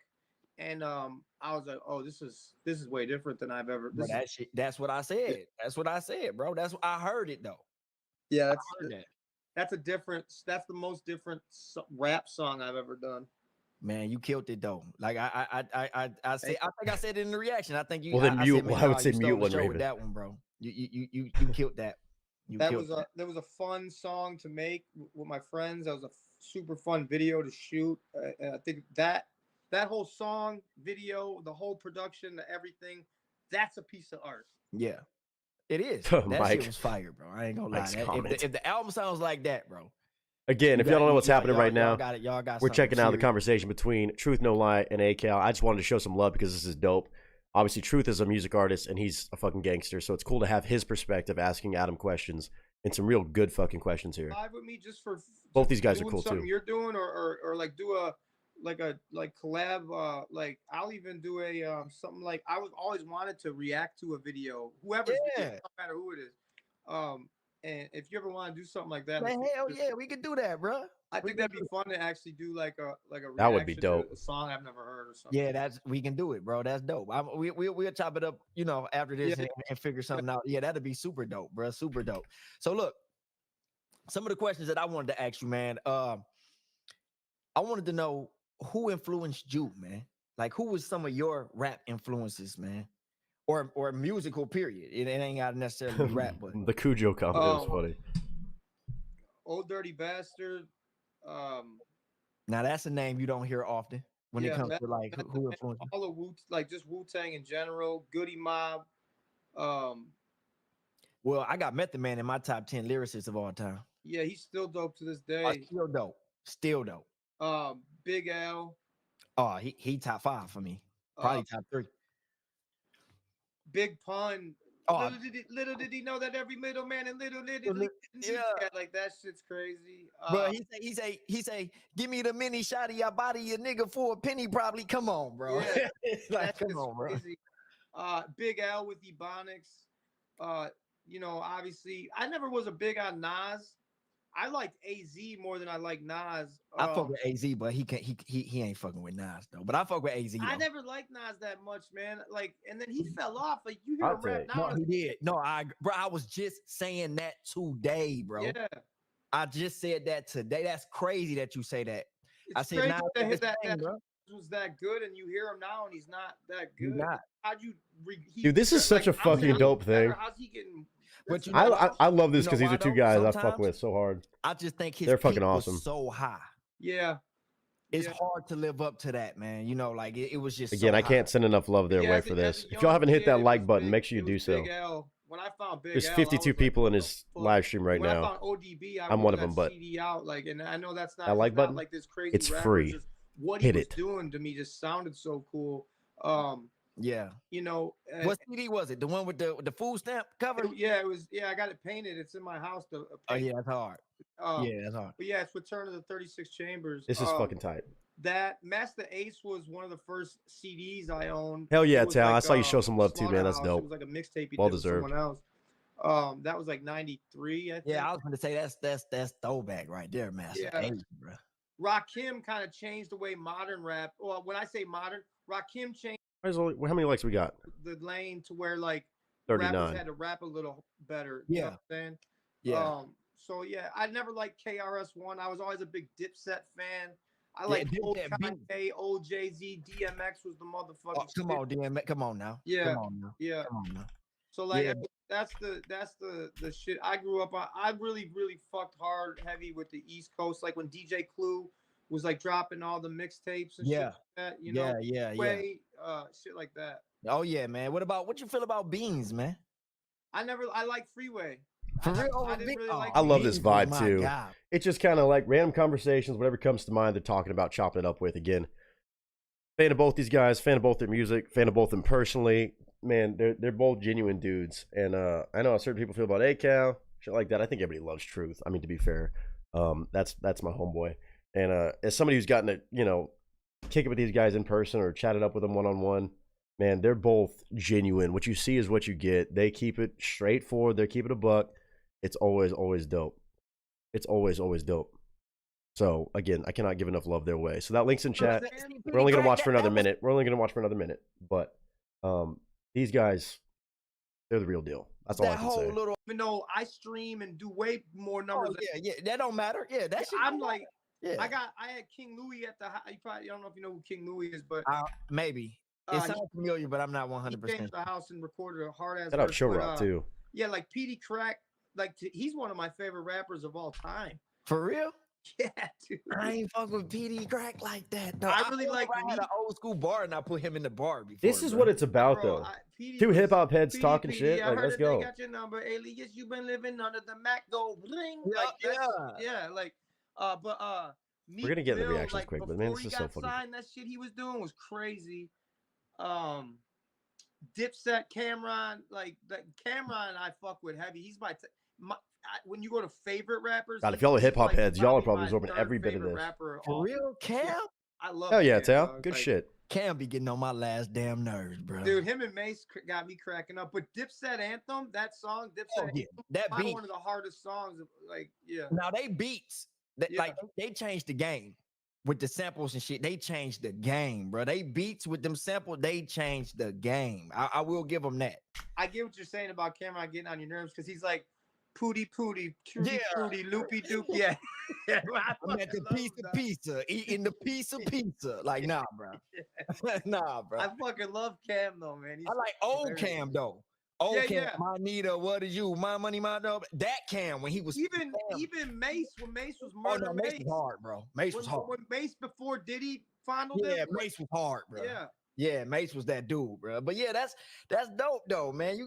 and I was like, oh, this is way different than I've ever. That's what I said. That's what I said, bro. That's what I heard it though. Yeah, that's a different. That's the most different rap song I've ever done. Man, you killed it though. Like I say, I think I said it in the reaction. I think you. Well, then I mute. said, Well, I would say you mute stole the one, show with Raven. that one, bro. You killed that. That was a fun song to make with my friends. That was a super fun video to shoot. And I think that whole song, video, the whole production, everything, that's a piece of art. Yeah, it is. Oh, that Mike. shit was fire, bro. I ain't gonna lie. Mike's comment. If the album sounds like that, bro. Again, if y'all don't know what's happening right now, y'all got we're something checking out the serious. conversation between Truth No Lie and ACal. I just wanted to show some love because this is dope. Obviously, Truth is a music artist and he's a fucking gangster, so it's cool to have his perspective asking Adam questions and some real good fucking questions here. Live with me just for Both these guys are doing cool something too. you're doing, or like do a collab. Like I'll even do a something like I was always wanted to react to a video, whoever's video, no matter who it is. And if you ever want to do something like that, Man, hell yeah, we could do that, bro. I think that'd be fun to actually do like a That would be reaction dope. to a song I've never heard or something. Yeah, we can do it, bro. That's dope. We'll chop it up, after this and figure something out. Yeah, that'd be super dope, bro. Super dope. So look, some of the questions that I wanted to ask you, man. I wanted to know who influenced you, man. Like, who was some of your rap influences, man? Or musical, period. It ain't got to necessarily be rap, but the Cujo comment was funny. Old Dirty Bastard. Now that's a name you don't hear often when it comes to like who influenced all of like just Wu-Tang in general, Goody Mob. Well, I got Method Man in my top 10 lyricists of all time. Yeah, he's still dope to this Oh, day. still dope. Still dope. Big L. Oh, he top 5 for me. Probably top 3. Big Pun. Oh, Little did he know that every middleman and little did he yeah. like that shit's crazy. Bro, he say, give me the mini shotty, I body your nigga for a penny, probably. Come on, bro. Yeah, Like, come on, bro. crazy. Big L with Ebonics. You know, obviously, I never was a big on Nas. I liked AZ more than I like Nas. I fuck with AZ, but he ain't fucking with Nas though. But I fuck with AZ. I though. never liked Nas that much, man. Like, and then he fell off. Like, you hear him rap now. No, he did. No, I was just saying that today, bro. Yeah. I just said that today. That's crazy that you say that. I said crazy Nas that was that good, and you hear him now, and he's not that good. He's not. How'd you? Dude, this is such a fucking dope thing. How's he getting? But you I love this you know because these why, are two though? guys I fuck Sometimes with so hard. I just think his They're fucking peak was awesome. so high. Yeah. It's hard to live up to that, man. You know, like it was just Again, so I can't high. send enough love their way for this. If y'all haven't hit that like button, make sure you do so. Big L. When I found Big There's L, 52 people in his live stream right when I now. found ODB, I'm one of them, but CD out, like, and I know that's not that like he's not button, like this crazy. it's rapper, free. just what Hit he was it. doing to me just sounded so cool. Yeah. You know, What CD was it? The one with the food stamp cover? Yeah, it was. Yeah, I got it painted. It's in my house. Oh yeah, that's hard. Yeah, that's hard. But yeah, it's Return of the 36 Chambers. This is fucking tight. That Master Ace was one of the first CDs I owned. Hell yeah, It was Tal. I like, saw you show some love too, man. That's Slaughterhouse. dope. It was like a mixtape. Well deserved. Someone else. That was like 93. I think. Yeah, I was gonna say that's throwback right there, Master. Yeah. Ace, bro. Rakim kind of changed the way modern rap. Well, when I say modern, Rakim changed How many likes we got? the lane to where like 39. rappers had to rap a little better. You know what I'm saying? Yeah. So yeah, I never liked KRS-One. I was always a big Dipset fan. I Yeah, like old Dipset beat. Kanye, old Jay-Z, DMX was the motherfucker. Oh, come on, DMX. Come on now. Yeah. Come on now. Yeah. Come on now. So like Yeah. that's the shit I grew up on. I really fucked hard heavy with the East Coast. Like when DJ Clue was like dropping all the mixtapes and shit Yeah. like that, you know, Yeah. shit like that. Oh yeah, man. What you feel about Beans, man? I like Freeway. For real? I didn't really like I love this Beans was vibe my too. guy. It's just kind of like random conversations, whatever comes to mind, they're talking about, chopping it up with. Again, fan of both these guys, fan of both their music, fan of both them personally. Man, they're both genuine dudes, and I know how certain people feel about ACAL, shit like that. I think everybody loves Truth. I mean, to be fair, that's my homeboy, and as somebody who's gotten to kick it with these guys in person or chatted up with them one-on-one, man, they're both genuine. What you see is what you get. They keep it straightforward. They keep it a buck. It's always dope. It's always dope. So again, I cannot give enough love their way. So that link's in chat. We're only gonna watch for another minute. But these guys, they're the real deal. That's all I can say. Even though I stream and do way more numbers. Yeah, that don't matter. Yeah, that shit I'm don't like, matter. Yeah. I had King Louis at the. You probably don't know if you know who King Louis is, but maybe it sounds familiar, but I'm not 100%. He came to the house and recorded a hard ass. Shout out Chill Rock too. Yeah, like PD Crack. Like he's one of my favorite rappers of all time. For real? Yeah, dude. I ain't fuck with PD Crack like that. No, I really like. I had an old school bar and I put him in the bar before. This is what it's about, though. Two hip hop heads talking shit. I Like, heard let's that go. They got your number, alias. You've been living under the Mac. Go ring. Yeah, Like, yeah. Like, We're gonna get in the Meek reactions Mill, quick, but man, before this he is so got fucking. signed, that shit he was doing was crazy. Dipset, Cameron, like that Cameron, I fuck with heavy. He's when you go to favorite rappers. God, if y'all are he's hip hop like heads, y'all are probably my absorbing third every bit of favorite this. rapper of For all real, time. Cam? I love. Hell yeah, Cam, Tal. dog. Good Like, shit. Cam be getting on my last damn nerves, bro. Dude, him and Mace got me cracking up. But Dipset Anthem, that song, Dipset yeah. Anthem, That probably beat. one of the hardest songs. Like, yeah. Now they beats. Like they changed the game with the samples and shit. They changed the game, bro. They beats with them samples. They changed the game. I will give them that. I get what you're saying about Cameron getting on your nerves because he's like pooty, loopy doop. Yeah. I'm at the piece of pizza, eating the piece of pizza. Like, nah, bro. Nah, bro. I fucking love Cam though, man. I like old Cam though. Old Yeah, Cam, yeah. my Nita, what is you? My money, my dog. That Cam when he was Even Mace, when Mace was oh murder no, Mace was hard, bro. Mace was hard. When Mace before Diddy fondled Yeah, him, Mace was hard, bro. Yeah. Yeah, Mace was that dude, bro. But yeah, that's dope though, man.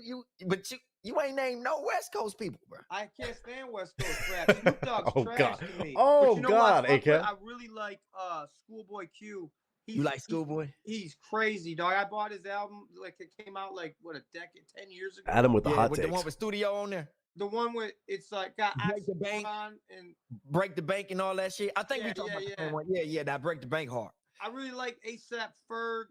You ain't named no West Coast people, bro. I can't stand West Coast rap. Snoop Dogg's Oh, trash God. to me. Oh, But you know God, what I fuck with? AK. I really like Schoolboy Q. You like Schoolboy? He's crazy, dog. I bought his album like it came out like what, a decade, 10 years ago. Adam with the hot with the takes. one with Studio on there. The one with it's like got Break the Bank on and Break the Bank and all that shit. I think Yeah, we talking about yeah, the same one. Yeah, that Break the Bank hard. I really like ASAP Ferg.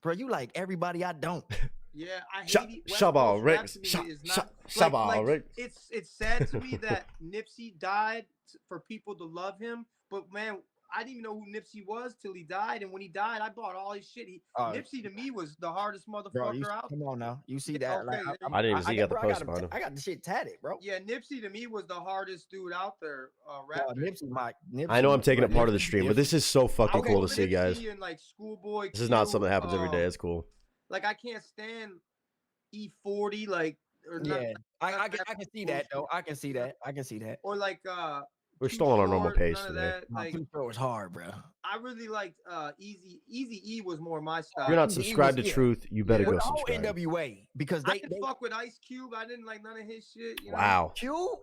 Bro, you like everybody I don't. Yeah, I hate it. West Shabba, Coast right? rap to me is not Shabba, right? It's sad to me that Nipsey died for people to love him, but man, I didn't even know who Nipsey was till he died, and when he died, I bought all his shit. Nipsey to me was the hardest motherfucker out. Come on now, you see that? Okay, I didn't even see you got the post about him. I got the shit tatted, bro. Yeah, Nipsey to me was the hardest dude out there. Rapper. Nipsey, I know I'm taking a part of the stream, but this is so fucking cool to see, guys. And like Schoolboy This is not something that happens every day. It's cool. Like I can't stand E40, like or not, I can see that though. I can see that. Or like We're still on our normal pace none of today. that. Like Too Short was hard, bro. I really liked Easy E was more my style. If you're not subscribed to Truth, you better go With the whole subscribe. NWA because I didn't fuck with Ice Cube. I didn't like none of his shit. You know? Wow. Cube.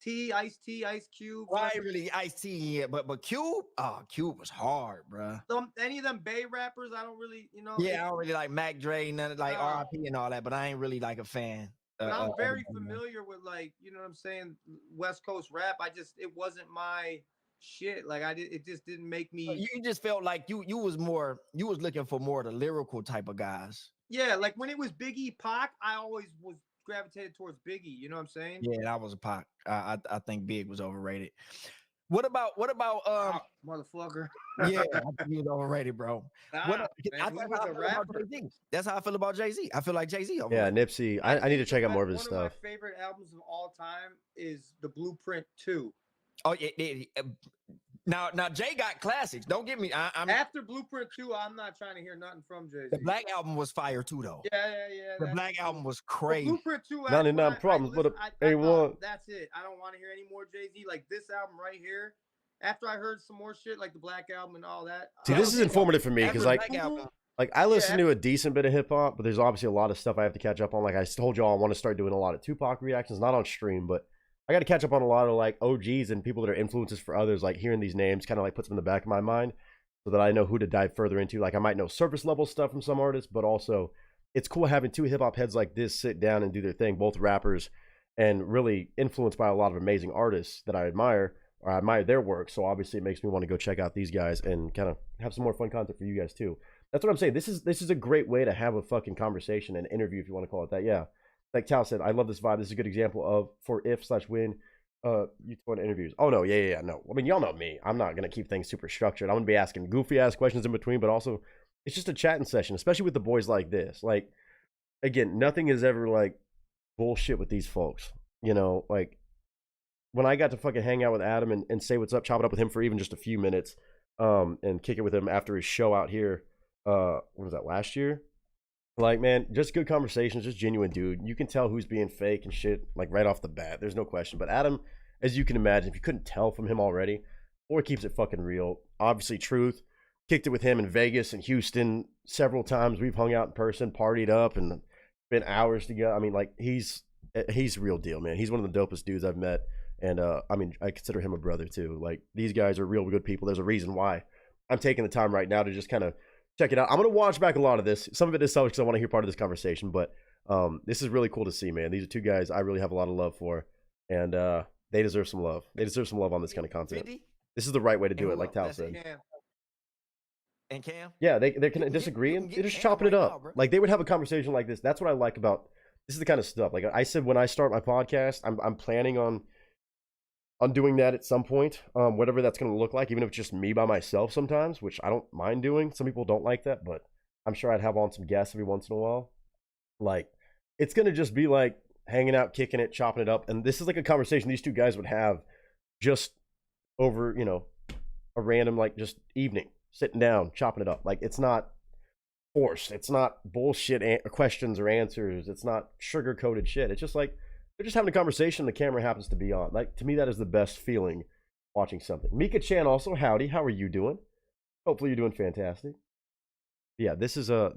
Ice Cube. Well, I ain't really Ice T yet, but Cube, Cube was hard, bro. Any of them Bay rappers, I don't really, you know. Yeah, I don't really like Mac Dre, none of like R.I.P. and all that, but I ain't really like a fan. But I'm very familiar with like, you know what I'm saying, West Coast rap. It wasn't my shit. Like it just didn't make me. You just felt like you was looking for more of the lyrical type of guys. Yeah, like when it was Biggie, Pac, I always was gravitated towards Biggie. You know what I'm saying? Yeah, that was a Pac. I think Big was overrated. What about motherfucker? Yeah, I think he was overrated, bro. That's how I feel about Jay-Z. I feel like Jay-Z overrated. Yeah, Nipsey. I need to check out more of his stuff. One of my favorite albums of all time is The Blueprint 2. Oh yeah. Now Jay got classics. Don't get me. I'm after Blueprint 2. I'm not trying to hear nothing from Jay-Z. The Black Album was fire too, though. Yeah. The Black Album was crazy. Blueprint 2. 99 problems, but A1. That's it. I don't want to hear any more Jay-Z. Like this album right here. After I heard some more shit like the Black Album and all that. See, this is informative for me because like I listen to a decent bit of hip hop, but there's obviously a lot of stuff I have to catch up on. Like I told y'all, I want to start doing a lot of Tupac reactions, not on stream, but I got to catch up on a lot of like OGs and people that are influences for others. Like hearing these names kind of like puts them in the back of my mind so that I know who to dive further into. Like I might know surface level stuff from some artists, but also it's cool having two hip hop heads like this sit down and do their thing, both rappers and really influenced by a lot of amazing artists that I admire. Or I admire their work, so obviously it makes me want to go check out these guys and kind of have some more fun content for you guys too. That's what I'm saying. This is a great way to have a fucking conversation, an interview, if you want to call it that. Yeah, like Tal said, I love this vibe. This is a good example of for if/win you want interviews. Oh no, yeah, no. I mean, y'all know me. I'm not gonna keep things super structured. I'm gonna be asking goofy ass questions in between, but also it's just a chatting session, especially with the boys like this. Like, again, nothing is ever like bullshit with these folks. You know, like. When I got to fucking hang out with Adam and say what's up, chop it up with him for even just a few minutes, and kick it with him after his show out here, when was that, last year? Like, man, just good conversations, just genuine dude. You can tell who's being fake and shit, like right off the bat. There's no question. But Adam, as you can imagine, if you couldn't tell from him already, boy keeps it fucking real. Obviously, Truth. Kicked it with him in Vegas and Houston several times. We've hung out in person, partied up, and spent hours together. I mean, like, he's real deal, man. He's one of the dopest dudes I've met. And I mean, I consider him a brother too. Like, these guys are real good people. There's a reason why I'm taking the time right now to just kind of check it out. I'm going to watch back a lot of this. Some of it is selfish because I want to hear part of this conversation. But this is really cool to see, man. These are two guys I really have a lot of love for. And they deserve some love. They deserve some love on this kind of content. This is the right way to do it, like Tal said. And Cam? Yeah, they can disagree and they're just chopping it up. Like, they would have a conversation like this. That's what I like about this is the kind of stuff. Like I said, when I start my podcast, I'm planning on doing that at some point, whatever that's going to look like, even if it's just me by myself sometimes, which I don't mind doing. Some people don't like that, but I'm sure I'd have on some guests every once in a while. Like, it's going to just be like hanging out, kicking it, chopping it up. And this is like a conversation these two guys would have just over, you know, a random, like, just evening, sitting down, chopping it up. Like, it's not forced. It's not bullshit questions or answers. It's not sugar-coated shit. It's just like, they're just having a conversation. The camera happens to be on. Like, to me, that is the best feeling watching something. Mika Chan also, howdy. How are you doing? Hopefully you're doing fantastic. Yeah, this is the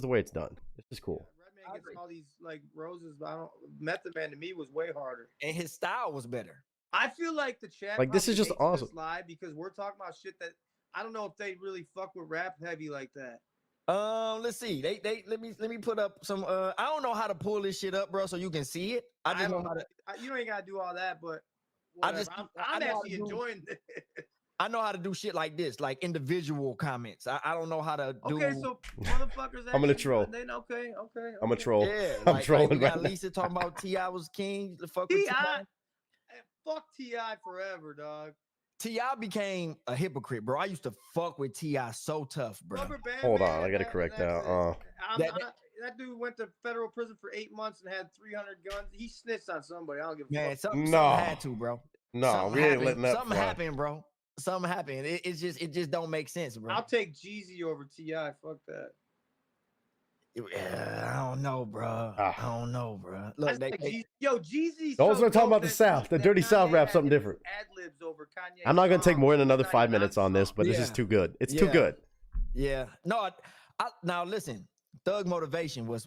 way it's done. This is cool. gets all these like roses, but I don't. Method Man to me was way harder, and his style was better. I feel like the chat Like, this is just hates awesome. this live because we're talking about shit that I don't know if they really fuck with rap heavy like that. Let's see. They let me put up some. I don't know how to pull this shit up, bro, so you can see it. I just know how to. You don't even gotta do all that, but I just I'm actually enjoying this. I know how to do shit like this, like individual comments. I don't know how to do. Okay, so motherfuckers. I'm gonna troll. Okay. I'm a troll. Yeah, I'm trolling we got right now. Lisa talking about T.I. was king. The fuck with T.I. Fuck T.I. forever, dog. T.I. became a hypocrite, bro. I used to fuck with T.I. so tough, bro. Hold on, I gotta correct that. That dude went to federal prison for 8 months and had 300 guns. He snitched on somebody. I don't give a Man, fuck. something had to, bro. No, we ain't letting that Something fly. happened, bro. Something happened. It just don't make sense, bro. I'll take Jeezy over T.I. Fuck that. I don't know, bro. I don't know, bro. Look, Jeezy. Those are talking about the South. The dirty South rap, something different. Ad-libs over Kanye. I'm not gonna take more than another 5 minutes on this, but this is too good. It's too good. Yeah. No, now listen. Thug Motivation was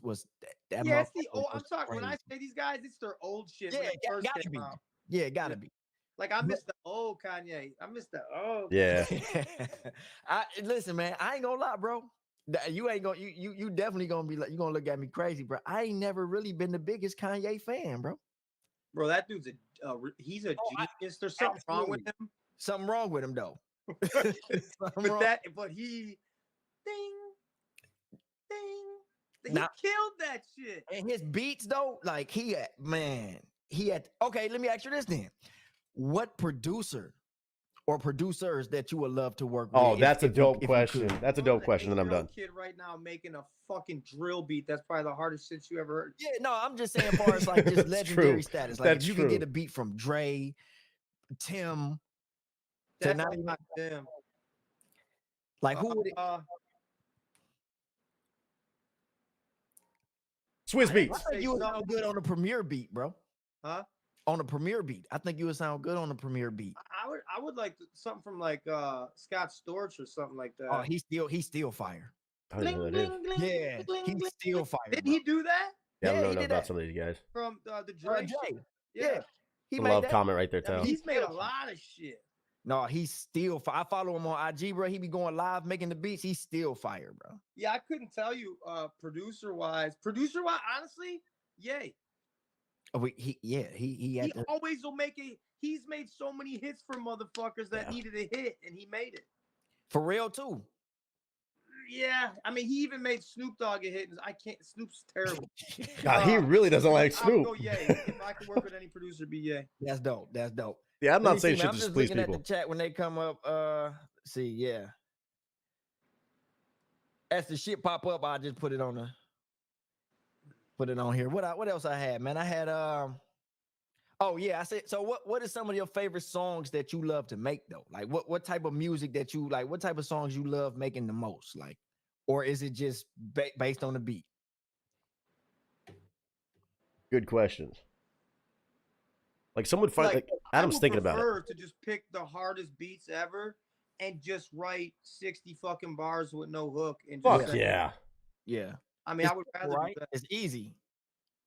that. Yeah, it's I'm talking. When I say these guys, it's their old shit. Yeah, when it first gotta came be. out. Yeah, gotta be. Like I miss the old Kanye. I miss the old. Yeah. Listen, man. I ain't gonna lie, bro. You ain't gonna you definitely gonna be like you gonna look at me crazy, bro. I ain't never really been the biggest Kanye fan, bro. Bro, that dude's he's a genius. There's something wrong with him. Something wrong with him though. but he ding. He killed that shit. And his beats though, like he had okay, let me ask you this then. What producer or producers that you would love to work with? Oh, that's a dope question. That's a dope question, and I'm done. Kid right now making a fucking drill beat. That's probably the hardest shit you ever heard. Yeah, no, I'm just saying, as far as like just legendary status. Like That's if you can get a beat from Dre, Tim, that's not even them. Like who would it? Swiss Beats. I think you would sound good on a Premier beat, bro. Huh? On a Premier beat. I think you would sound good on a Premier beat. I would like something from like Scott Storch or something like that. Oh, he's still fire. Bling, bling, bling, yeah, bling, he's bling, still bling. fire. Did he do that? Yeah, I he don't know did about that. some of these guys. From the Dre. Yeah. He The made love that. comment right there, I mean, Tal. he's made a lot of shit. No, he's still fire. I follow him on IG, bro. He be going live making the beats. He's still fire, bro. Yeah, I couldn't tell you producer wise, honestly, yay. He always will make it. He's made so many hits for motherfuckers that needed a hit, and he made it. For real too. Yeah, I mean, he even made Snoop Dogg a hit. And I can't. Snoop's terrible. God, he really doesn't like I would Snoop. go yay. If I could work with any producer, be yay. That's dope. That's dope. Yeah, I'm Let me not saying see, shit man. to I'm just just please looking people. at the chat when they come up. See, yeah. As the shit pop up, I just put it on here. What else I had, man? I had oh yeah, I said, so what is some of your favorite songs that you love to make though? Like what type of music that you like, what type of songs you love making the most? Like, or is it just based on the beat? Good questions. Like someone find like Adam's thinking about it. I would prefer to just pick the hardest beats ever and just write 60 fucking bars with no hook and just Fuck yeah. Yeah. I mean, I would rather do that. It's easy.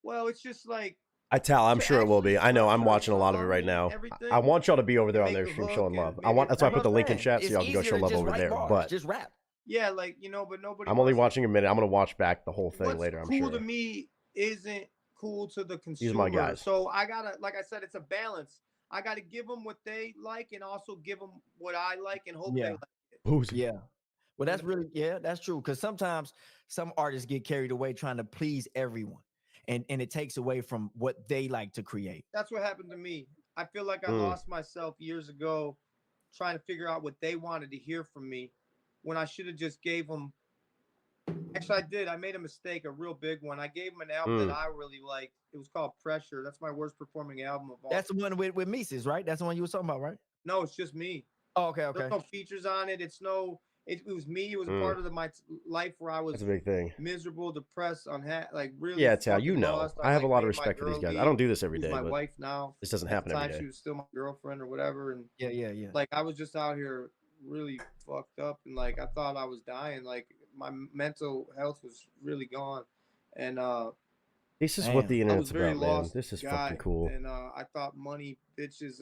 Well, it's just like I'm sure it will be. I know. I'm watching a lot of it right now. I want y'all to be over there on their stream showing love. That's why I put the link in chat so y'all can go show love over there. But just rap. Yeah, like but nobody. I'm only watching a minute. I'm gonna watch back the whole thing What's later. I'm cool sure. to me isn't cool to the consumer. These are my guys. So I gotta, like I said, it's a balance. I gotta give them what they like and also give them what I like and hope they like it. Yeah. Well, that's really that's true. Because sometimes some artists get carried away trying to please everyone, and it takes away from what they like to create. That's what happened to me. I feel like I lost myself years ago trying to figure out what they wanted to hear from me when I should have just gave them. Actually, I did. I made a mistake, a real big one. I gave them an album that I really liked. It was called Pressure. That's my worst performing album of all. That's the one with Mises, right? That's the one you were talking about, right? No, it's just me. Oh, okay. There's no features on it. It was me. It was a part of my life where I was That's a big thing. Miserable, depressed, like really. Yeah, Tal, you know. lost. I have a lot of made my respect for these girl guys. I don't do this leave, every who's day. my But wife now. this doesn't At happen the time, every day. she was still my girlfriend or whatever, and yeah. Like I was just out here really fucked up, and like I thought I was dying. Like my mental health was really gone, and This is what the I internet's was very about, man. lost This is guy, fucking cool. and I thought money, bitches,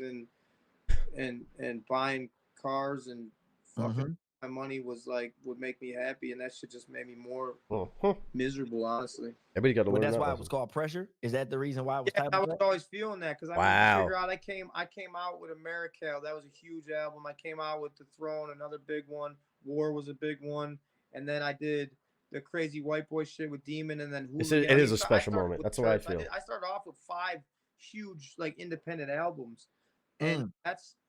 and buying cars and fucking my money was like would make me happy, and that shit just made me more miserable, honestly. Everybody got to Well, learn that's that why it lesson. was called pressure. Is that the reason why it was Yeah, type I of was pressure? always feeling that because I mean, you figure out I came out with Americal. That was a huge album. I came out with The Throne, another big one. War was a big one, and then I did the crazy white boy shit with Demon, and then It is a special moment. That's the way I feel. I started off with 5 huge like independent albums, and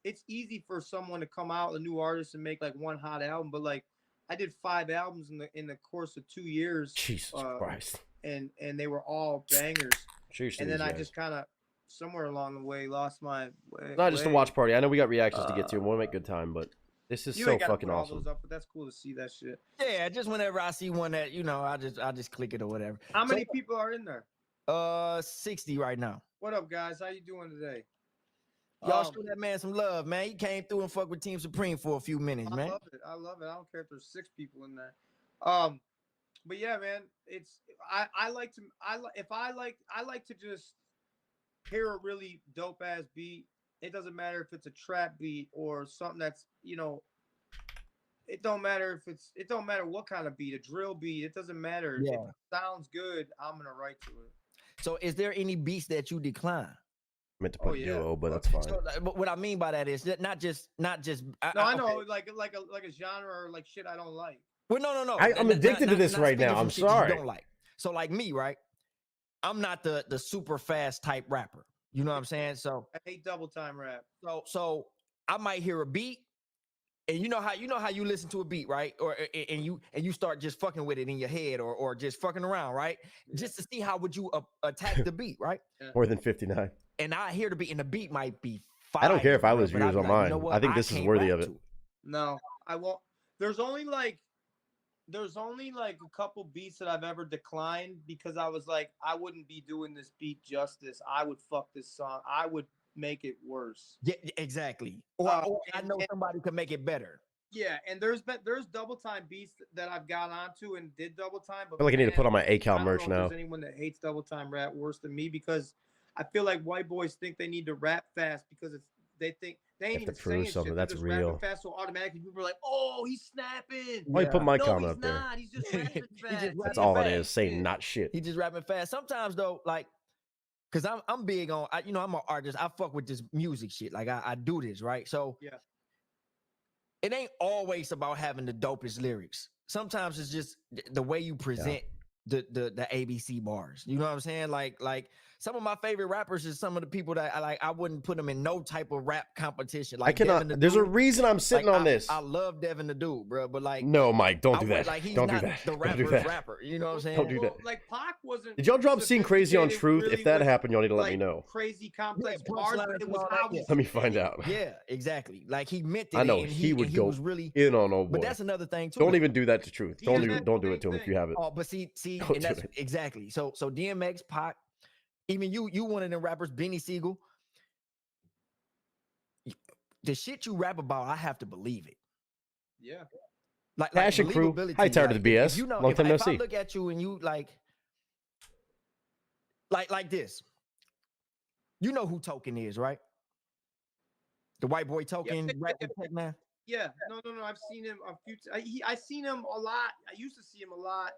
it's easy for someone to come out, a new artist, and make like one hot album, but like I did 5 albums in the course of 2 years. Jesus Christ. And they were all bangers. Cheers to and then these I guys. just kind of somewhere along the way lost my way. It's not just a watch party. I know we got reactions to get to, and we'll make good time, but this is you so ain't gotta fucking put all awesome. those up, but that's cool to see that shit. Yeah, just whenever I see one that I just click it or whatever. How many people are in there? 60 right now. What up, guys? How you doing today? Y'all show that man some love, man. He came through and fucked with Team Supreme for a few minutes, man. I love it. I don't care if there's 6 people in there. But yeah, man, it's I like to just hear a really dope ass beat. It doesn't matter if it's a trap beat or something that's, it don't matter what kind of beat, a drill beat, it doesn't matter. Yeah. If it sounds good, I'm gonna write to it. So is there any beats that you decline? I meant to put duo, but that's fine. So, but what I mean by that is that not just. I know, like a genre or like shit I don't like. Well, no. I'm addicted to this right now. I'm sorry. You don't like. So like me, right? I'm not the super fast type rapper. You know what I'm saying? So I hate double time rap. So I might hear a beat, and you know how you listen to a beat, right? Or and you start just fucking with it in your head, or just fucking around, right? Yeah. Just to see how would you attack the beat, right? More than 59. And I hear the beat, and the beat might be fire. I don't care if I lose viewers on mine. I think this is worthy of it. No, I won't. There's only like a couple beats that I've ever declined because I was like, I wouldn't be doing this beat justice. I would fuck this song. I would make it worse. Yeah, exactly. Or I know somebody could make it better. Yeah, and there's double time beats that I've got onto and did double time. But I feel like I need to put on my A-Cal merch now. There's anyone that hates double time rap worse than me because I feel like white boys think they need to rap fast because they think they ain't even saying something shit. that's real. Rapping fast, so automatically people are like, "Oh, he's snapping." Why you put my comment up he's there? not. He's just rapping fast. That's all it is. Saying not shit. He just rapping fast. Sometimes though, like, cause I'm big on. I'm an artist. I fuck with this music shit. Like I do this right. So yeah, it ain't always about having the dopest lyrics. Sometimes it's just the way you present the ABC bars. You know what I'm saying? Like some of my favorite rappers is some of the people that I wouldn't put them in no type of rap competition. Like I cannot. There's a reason I'm sitting on this. I love Devin the Dude, bro, but like no, Mike, don't do that. Like he's don't not do that. The rapper's rapper. You know what I'm saying? Don't do that. Like Pac wasn't. Did y'all drop "Seeing Crazy on Truth"? Really if that happened, y'all need to let me know. Crazy complex bars, but it was how Let me find out. Yeah, exactly. Like he meant it. I know and he would go was really in on old boy. But that's another thing too. Don't even do that to Truth. Don't do it to him if you have it. Oh, but see, and that's exactly. So DMX, Pac, even you one of them rappers, Benny Siegel. The shit you rap about, I have to believe it. Yeah. Like Passion Crew. Hi, tired of the BS. Long time no see. If I look at you and you like this, you know who Token is, right? The white boy Token, rapping tech man. Yeah, no. I've seen him a few. I seen him a lot. I used to see him a lot.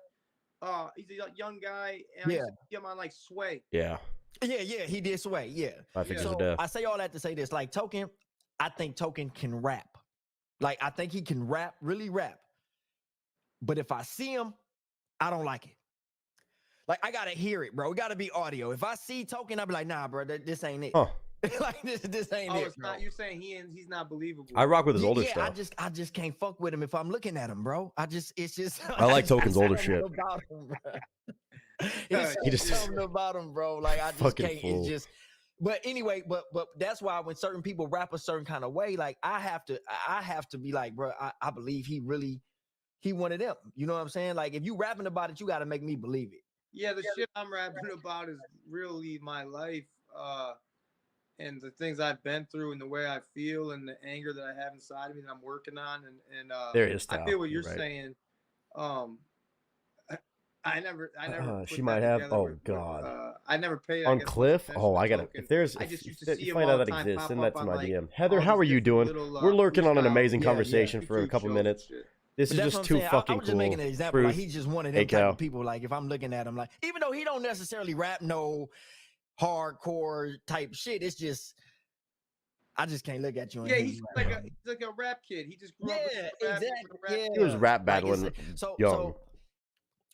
He's a young guy, and I used to see him on like Sway. Yeah. Yeah, he did Sway. Yeah. I think so I say all that to say this. Like Token, I think Token can rap. Like I think he can rap, really rap. But if I see him, I don't like it. Like I gotta hear it, bro. It gotta be audio. If I see Token, I'll be like, nah, bro, this ain't it. Huh. Like this ain't it. It's not. You're saying he's not believable. I rock with his older stuff. I just can't fuck with him if I'm looking at him, bro. It's just. I like Token's older shit. About him, he just something about him, bro. Like I just can't. Fool. It's just. But anyway, but that's why when certain people rap a certain kind of way, like I have to be like, bro, I believe he one of them. You know what I'm saying? Like if you rapping about it, you got to make me believe it. Yeah, the shit I'm rapping about is really my life, and the things I've been through, and the way I feel, and the anger that I have inside of me that I'm working on, and there is. I feel what you're saying. I never. She might have. Oh God. I never paid. I On guess, much Cliff? attention Oh, to I gotta. Token. If there's, I just used to if see you him find all out the that time exists, pop send that up to on my like DM. Heather, all how these are you different doing? little, We're lurking on an freestyle amazing Yeah, yeah. conversation for a YouTube couple shows minutes. and shit. This But is that's just what I'm too saying. fucking I was just cool. making an example. Like Truth. he's just one of Hey, them type Cal. of people. Like if I'm looking at him, like even though he don't necessarily rap no hardcore type shit, it's just I just can't look at you and Yeah, hear he's you like rap. a rap kid. He just grew up Yeah, with rap, exactly. rap. Yeah, He was rap Like it's battling so young, so.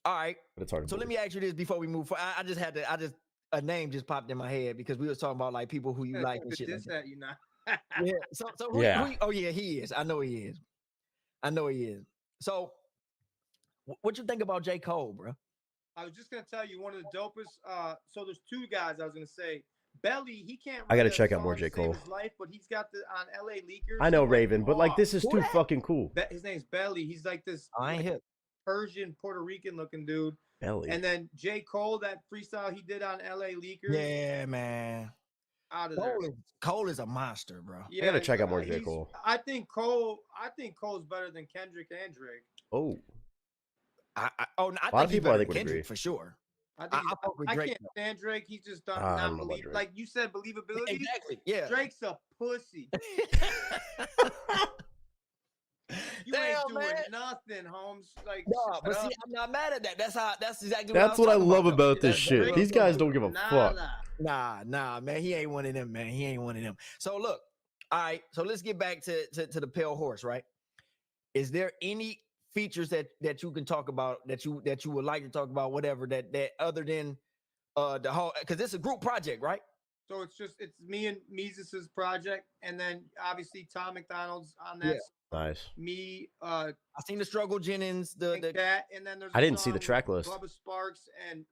All right. but it's hard to So let believe. me ask you this before we move forward. I just had to. I just a name just popped in my head because we was talking about like people who you Yeah, like and to shit like diss that. at you now. Yeah. So who, Yeah. oh yeah, he is. I know he is. I know he is. So what you think about J. Cole, bro? I was just gonna tell you one of the dopest. So there's two guys I was gonna say. Belly, he can't. I gotta write a check out more song J. to save Cole. his life, but he's got the on LA Leakers. I know he went Raven, but like off. this is Who too that? fucking cool. His name's Belly. He's like this I ain't hip. Persian, Puerto Rican looking dude. Belly. And then J. Cole, that freestyle he did on LA Leakers. Yeah, man. Out of there. Cole is a monster, bro. Yeah, I gotta check out more J. he's- Cole. I think Cole's better than Kendrick and Drake. Oh, I a lot think of he's people I better think than would Kendrick agree. for sure. I think I fuck with I Drake, can't though. stand Drake. He's just done I don't not know about believe. Drake. Like you said, believability. Exactly. Yeah. Drake's a pussy. You Damn, ain't doing man. nothing, Holmes. Like, No, shut but see, up. I'm not mad at that. That's exactly that's what what I was love talking about this That's shit. real These guys don't give a fuck. Nada. Nah, man. He ain't one of them, man. He ain't one of them. So look, all right. So let's get back to the pale horse, right? Is there any features that you can talk about that you would like to talk about, whatever that other than the whole, because it's a group project, right? So it's me and Mises' project, and then obviously Tom McDonald's on that. Yeah. Nice. Me, I seen the Struggle Jennings, the that, and then there's. I a didn't see the song track with list. Bubba Sparks and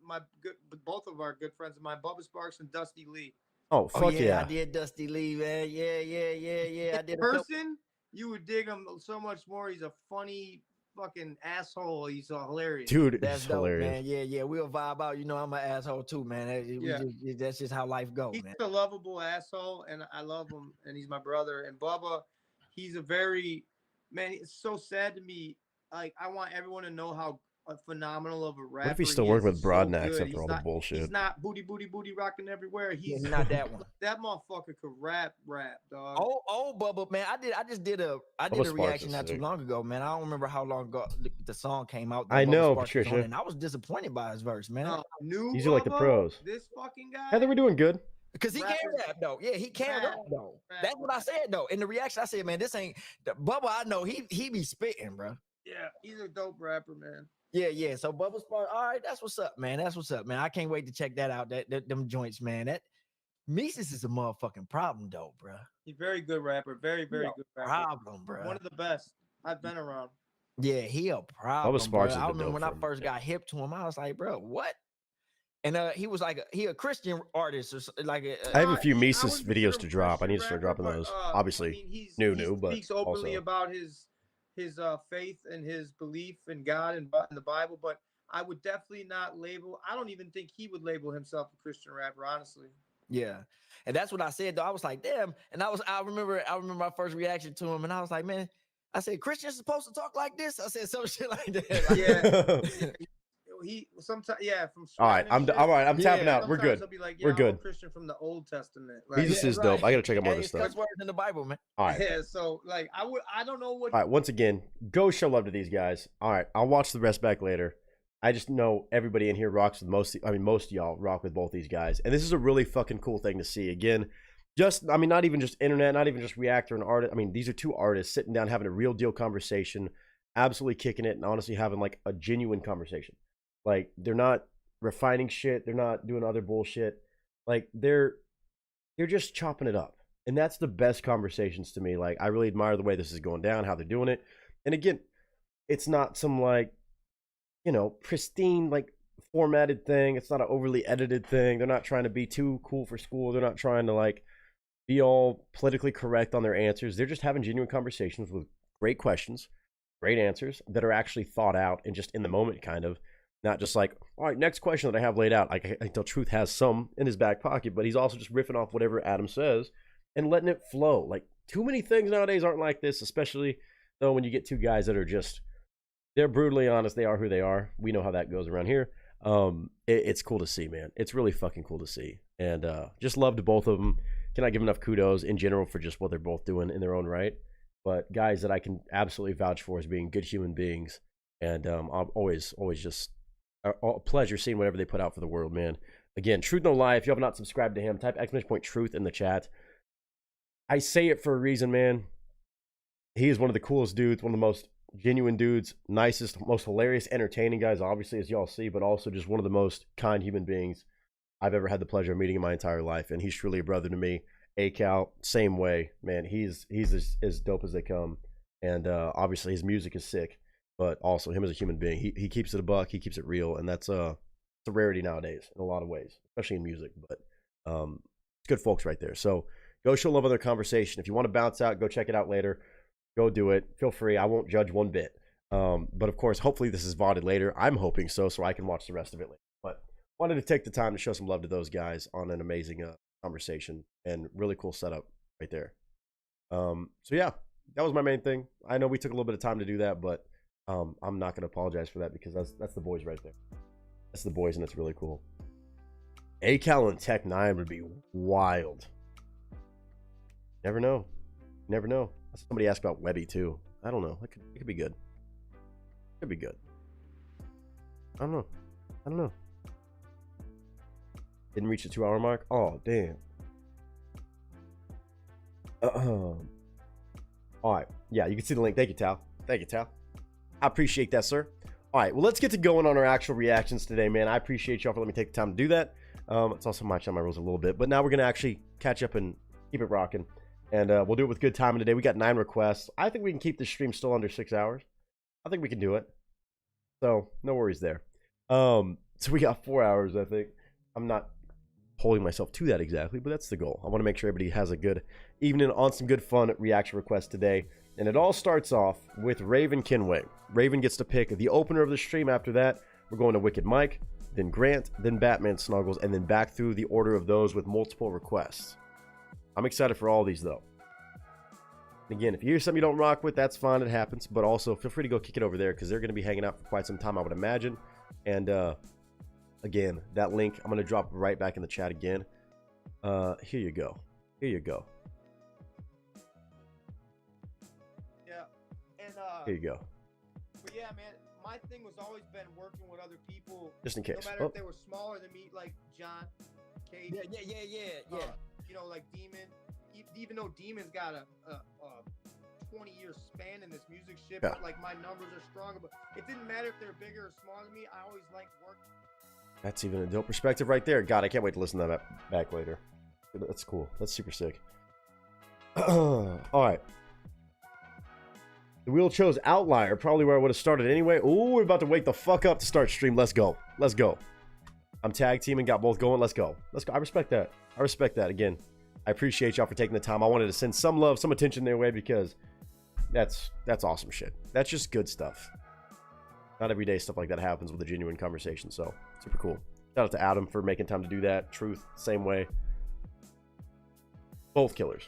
both of our good friends of mine, Bubba Sparks and Dusty Lee. Oh fuck oh, yeah, yeah. I did Dusty Lee, man. Yeah. I did In person, you would dig him so much more. He's a funny fucking asshole. He's hilarious. Dude, That's it's dope, hilarious. man. Yeah, we'll vibe out. You know, I'm an asshole too, man. That's just how life goes, He's man. a lovable asshole, and I love him, and he's my brother. And Bubba, he's a very man. It's so sad to me. Like I want everyone to know how phenomenal of a rapper. What if he's still he working is. with He's so Broadnax good. after He's all not, the bullshit? He's not booty rocking everywhere. He's not that one. That motherfucker could rap, dog. Oh, Bubba, man. I just did a Bubba Sparks reaction is not too sick. long ago, man. I don't remember how long ago the song came out. that I Bubba know, Sparks was on, Patricia. and I was disappointed by his verse, man. New These are like the Bubba, pros. This fucking guy. Heather, we're doing good. Because he can rap though. Yeah, he can rap though. That's what I said though. In the reaction, I said, man, this ain't the Bubba. I know he be spitting, bro. Yeah, he's a dope rapper, man. Yeah. So Bubba Sparks, all right, that's what's up, man. That's what's up, man. I can't wait to check that out. That them joints, man. That Mises is a motherfucking problem though, bro. He's a very good rapper. Very good rapper. Problem, bro. One of the best I've been around. Yeah, he a problem. Sparks Bro. has I been remember dope when I for him. first got hip to him, I was like, bro, what? And he was like, he a Christian artist or like. I have a few Mises wouldn't videos consider to him drop. I need to Christian start rapper, dropping but, those. I Obviously, mean, he new, but speaks openly also. about his faith and his belief in God and in the Bible. But I would definitely not label. I don't even think he would label himself a Christian rapper, honestly. Yeah, and that's what I said though. I was like, damn. And I remember my first reaction to him, and I was like, man, I said Christians supposed to talk like this. I said some shit like that. Yeah. He sometimes from All right, I'm tapping out. We're sometimes good. he'll be like, We're I'm good. a Christian from the Old Testament. Mises is dope. I gotta check out more of Hey, this it's stuff. words in the Bible, man. All right. Yeah, so like I don't know what. All right, once again, go show love to these guys. All right, I'll watch the rest back later. I just know everybody in here rocks with most of y'all rock with both these guys. And this is a really fucking cool thing to see. Again, not even just internet, not even just reactor and artist. I mean, these are two artists sitting down having a real deal conversation, absolutely kicking it, and honestly having like a genuine conversation. Like they're not refining shit, they're not doing other bullshit. Like they're just chopping it up. And that's the best conversations to me. Like I really admire the way this is going down, how they're doing it. And again, it's not some like, pristine, like formatted thing. It's not an overly edited thing. They're not trying to be too cool for school. They're not trying to like be all politically correct on their answers. They're just having genuine conversations with great questions, great answers that are actually thought out and just in the moment kind of. Not just like, all right, next question that I have laid out. I think Truth has some in his back pocket, but he's also just riffing off whatever Adam says and letting it flow. Like too many things nowadays aren't like this, especially though when you get two guys that are just They're brutally honest. They are who they are. We know how that goes around here. It's cool to see, man. It's really fucking cool to see. And just love to both of them. Cannot give enough kudos in general for just what they're both doing in their own right. But guys that I can absolutely vouch for as being good human beings. And I'll always just a pleasure seeing whatever they put out for the world, man. Again, Truth No Lie. If you have not subscribed to him, type !truth in the chat. I say it for a reason, man. He is one of the coolest dudes, one of the most genuine dudes, nicest, most hilarious, entertaining guys, obviously, as y'all see, but also just one of the most kind human beings I've ever had the pleasure of meeting in my entire life. And he's truly a brother to me. A-Cal, same way, man. He's as dope as they come. And obviously his music is sick, but also him as a human being. He keeps it a buck, he keeps it real, and that's it's a rarity nowadays in a lot of ways, especially in music. But it's good folks right there. So go show love on their conversation. If you want to bounce out, go check it out later. Go do it. Feel free. I won't judge one bit. But of course, hopefully this is VODed later. I'm hoping so I can watch the rest of it later. But wanted to take the time to show some love to those guys on an amazing conversation and really cool setup right there. So yeah, that was my main thing. I know we took a little bit of time to do that, but I'm not going to apologize for that because that's the boys right there. That's the boys, and it's really cool. A-Cal and Tech 9 would be wild. Never know. Never know. Somebody asked about Webby too. I don't know. It could be good. Could be good. I don't know. Didn't reach the 2-hour mark. Oh damn. All right. Yeah, you can see the link. Thank you, Tal. Thank you, Tal. I appreciate that, sir. All right. Well, let's get to going on our actual reactions today, man. I appreciate y'all for letting me take the time to do that. It's also my rules a little bit, but now we're gonna actually catch up and keep it rocking. And we'll do it with good timing today. We got 9 requests. I think we can keep the stream still under 6 hours. I think we can do it. So, no worries there. So we got 4 hours, I think. I'm not holding myself to that exactly, but that's the goal. I want to make sure everybody has a good evening on some good fun reaction requests today. And it all starts off with Raven Kinway. Raven gets to pick the opener of the stream. After that, we're going to Wicked Mike, then Grant, then Batman Snuggles, and then back through the order of those with multiple requests. I'm excited for all these, though. Again, if you hear something you don't rock with, that's fine. It happens. But also, feel free to go kick it over there because they're going to be hanging out for quite some time, I would imagine. And, again, that link, I'm going to drop right back in the chat again. Here you go. Here you go. Yeah. And, here you go. But yeah, man, my thing was always been working with other people. Just in case. No matter if they were smaller than me, like John, Kate. Yeah. You know, like Demon. Even though Demon's got a 20-year span in this music shit, yeah. But like my numbers are stronger. But it didn't matter if they're bigger or smaller than me. I always liked working. That's even a dope perspective right there. God, I can't wait to listen to that back later. That's cool. That's super sick. All right. The wheel chose Outlier, probably where I would have started anyway. Ooh, we're about to wake the fuck up to start stream. Let's go. Let's go. I'm tag teaming, got both going. Let's go. Let's go. I respect that. I respect that. Again, I appreciate y'all for taking the time. I wanted to send some love, some attention their way because that's awesome shit. That's just good stuff. Not every day stuff like that happens with a genuine conversation, so super cool. Shout out to Adam for making time to do that. Truth, same way. Both killers.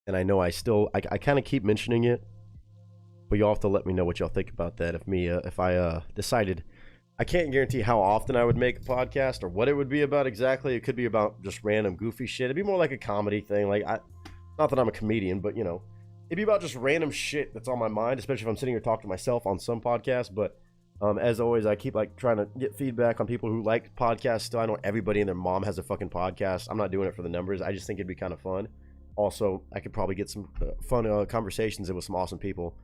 And I know I kind of keep mentioning it, but y'all have to let me know what y'all think about that. If I decided, I can't guarantee how often I would make a podcast or what it would be about exactly. It could be about just random goofy shit. It'd be more like a comedy thing. Like not that I'm a comedian, but you know, it'd be about just random shit that's on my mind, especially if I'm sitting here talking to myself on some podcasts. But as always, I keep like trying to get feedback on people who like podcasts still. I know everybody and their mom has a fucking podcast. I'm not doing it for the numbers. I just think it'd be kind of fun. Also, I could probably get some fun conversations in with some awesome people.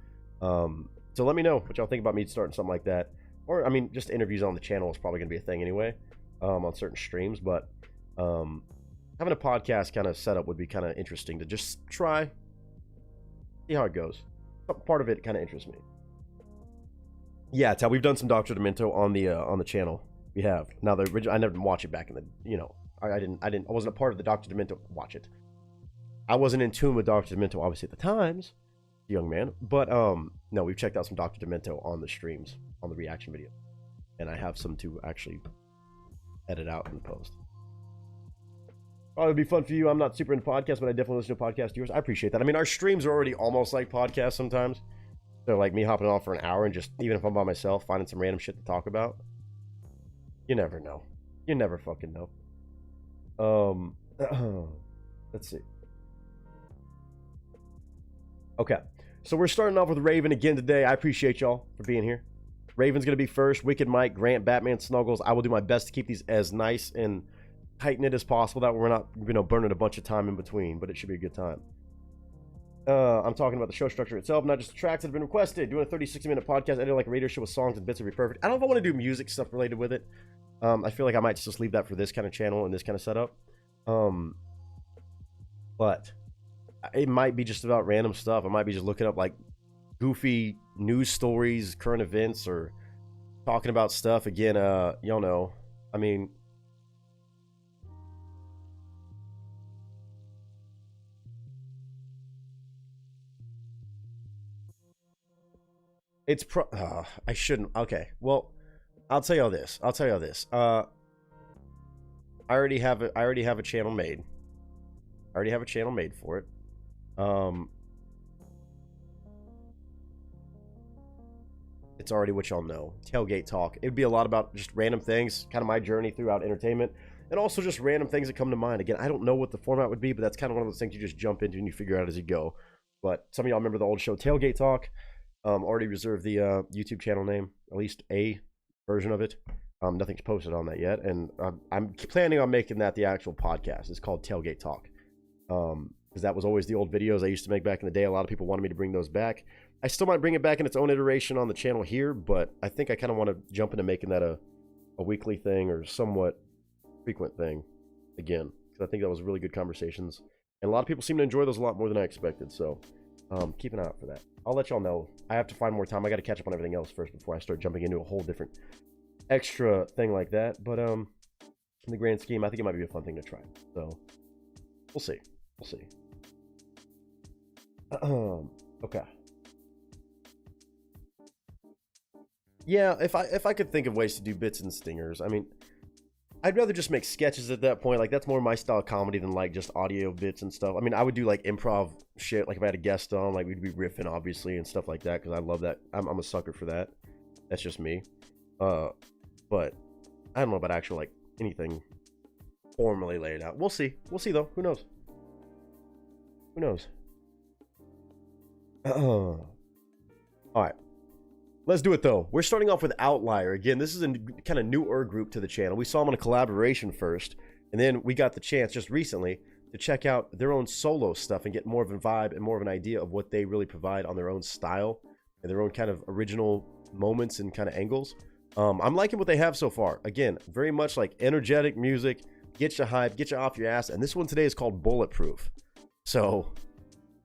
So let me know what y'all think about me starting something like that. Or, I mean, just interviews on the channel is probably going to be a thing anyway, on certain streams. But having a podcast kind of setup would be kind of interesting to just try, see how it goes. Part of it kind of interests me. Yeah, it's how we've done some Dr. Demento on the channel. We have. Now the original, I never watched it back in the, you know, I wasn't a part of the Dr. Demento watch it. I wasn't in tune with Dr. Demento obviously at the times, young man. But no, we've checked out some Dr. Demento on the streams, on the reaction video, and I have some to actually edit out and post. Probably would be fun for you. I'm not super into podcasts, but I definitely listen to podcasts of yours. I appreciate that. I mean, our streams are already almost like podcasts sometimes. So, like me hopping on for an hour and just, even if I'm by myself, finding some random shit to talk about. You never know. You never fucking know. Let's see. Okay. So we're starting off with Raven again today. I appreciate y'all for being here. Raven's going to be first. Wicked Mike, Grant, Batman, Snuggles. I will do my best to keep these as nice and tight-knit as possible. That way we're not, burning a bunch of time in between, but it should be a good time. I'm talking about the show structure itself, not just the tracks that have been requested. Doing a 30-60-minute podcast, edited like a radio show with songs and bits would be perfect. I don't know if I want to do music stuff related with it. I feel like I might just leave that for this kind of channel and this kind of setup. But it might be just about random stuff. I might be just looking up like goofy news stories, current events, or talking about stuff. Again, y'all know, I mean, it's I shouldn't. Okay, well, I'll tell y'all this. I already have a channel made. I already have a channel made for it. It's already what y'all know. Tailgate Talk. It'd be a lot about just random things, kind of my journey throughout entertainment, and also just random things that come to mind. Again, I don't know what the format would be, but that's kind of one of those things you just jump into and you figure out as you go. But some of y'all remember the old show Tailgate Talk. Already reserved the YouTube channel name, at least a version of it. Nothing's posted on that yet, and I'm planning on making that the actual podcast. It's called Tailgate Talk. Because that was always the old videos I used to make back in the day. A lot of people wanted me to bring those back. I still might bring it back in its own iteration on the channel here, but I think I kind of want to jump into making that a weekly thing or somewhat frequent thing again, because I think that was really good conversations, and a lot of people seem to enjoy those a lot more than I expected. So keep an eye out for that. I'll let y'all know. I have to find more time. I got to catch up on everything else first before I start jumping into a whole different extra thing like that. But in the grand scheme, I think it might be a fun thing to try. So we'll see. We'll see. Okay. Yeah, if I could think of ways to do bits and stingers, I mean, I'd rather just make sketches at that point. Like, that's more my style of comedy than like just audio bits and stuff. I mean, I would do like improv shit, like if I had a guest on, like we'd be riffing obviously and stuff like that, because I love that. I'm a sucker for that. That's just me. But I don't know about actual like anything formally laid out. We'll see. We'll see though. Who knows? Who knows? All right. Let's do it though. We're starting off with Outlier. Again, this is a kind of newer group to the channel. We saw them on a collaboration first, and then we got the chance just recently to check out their own solo stuff and get more of a vibe and more of an idea of what they really provide on their own style and their own kind of original moments and kind of angles. I'm liking what they have so far. Again, very much like energetic music, get you hyped, get you off your ass. And this one today is called Bulletproof. So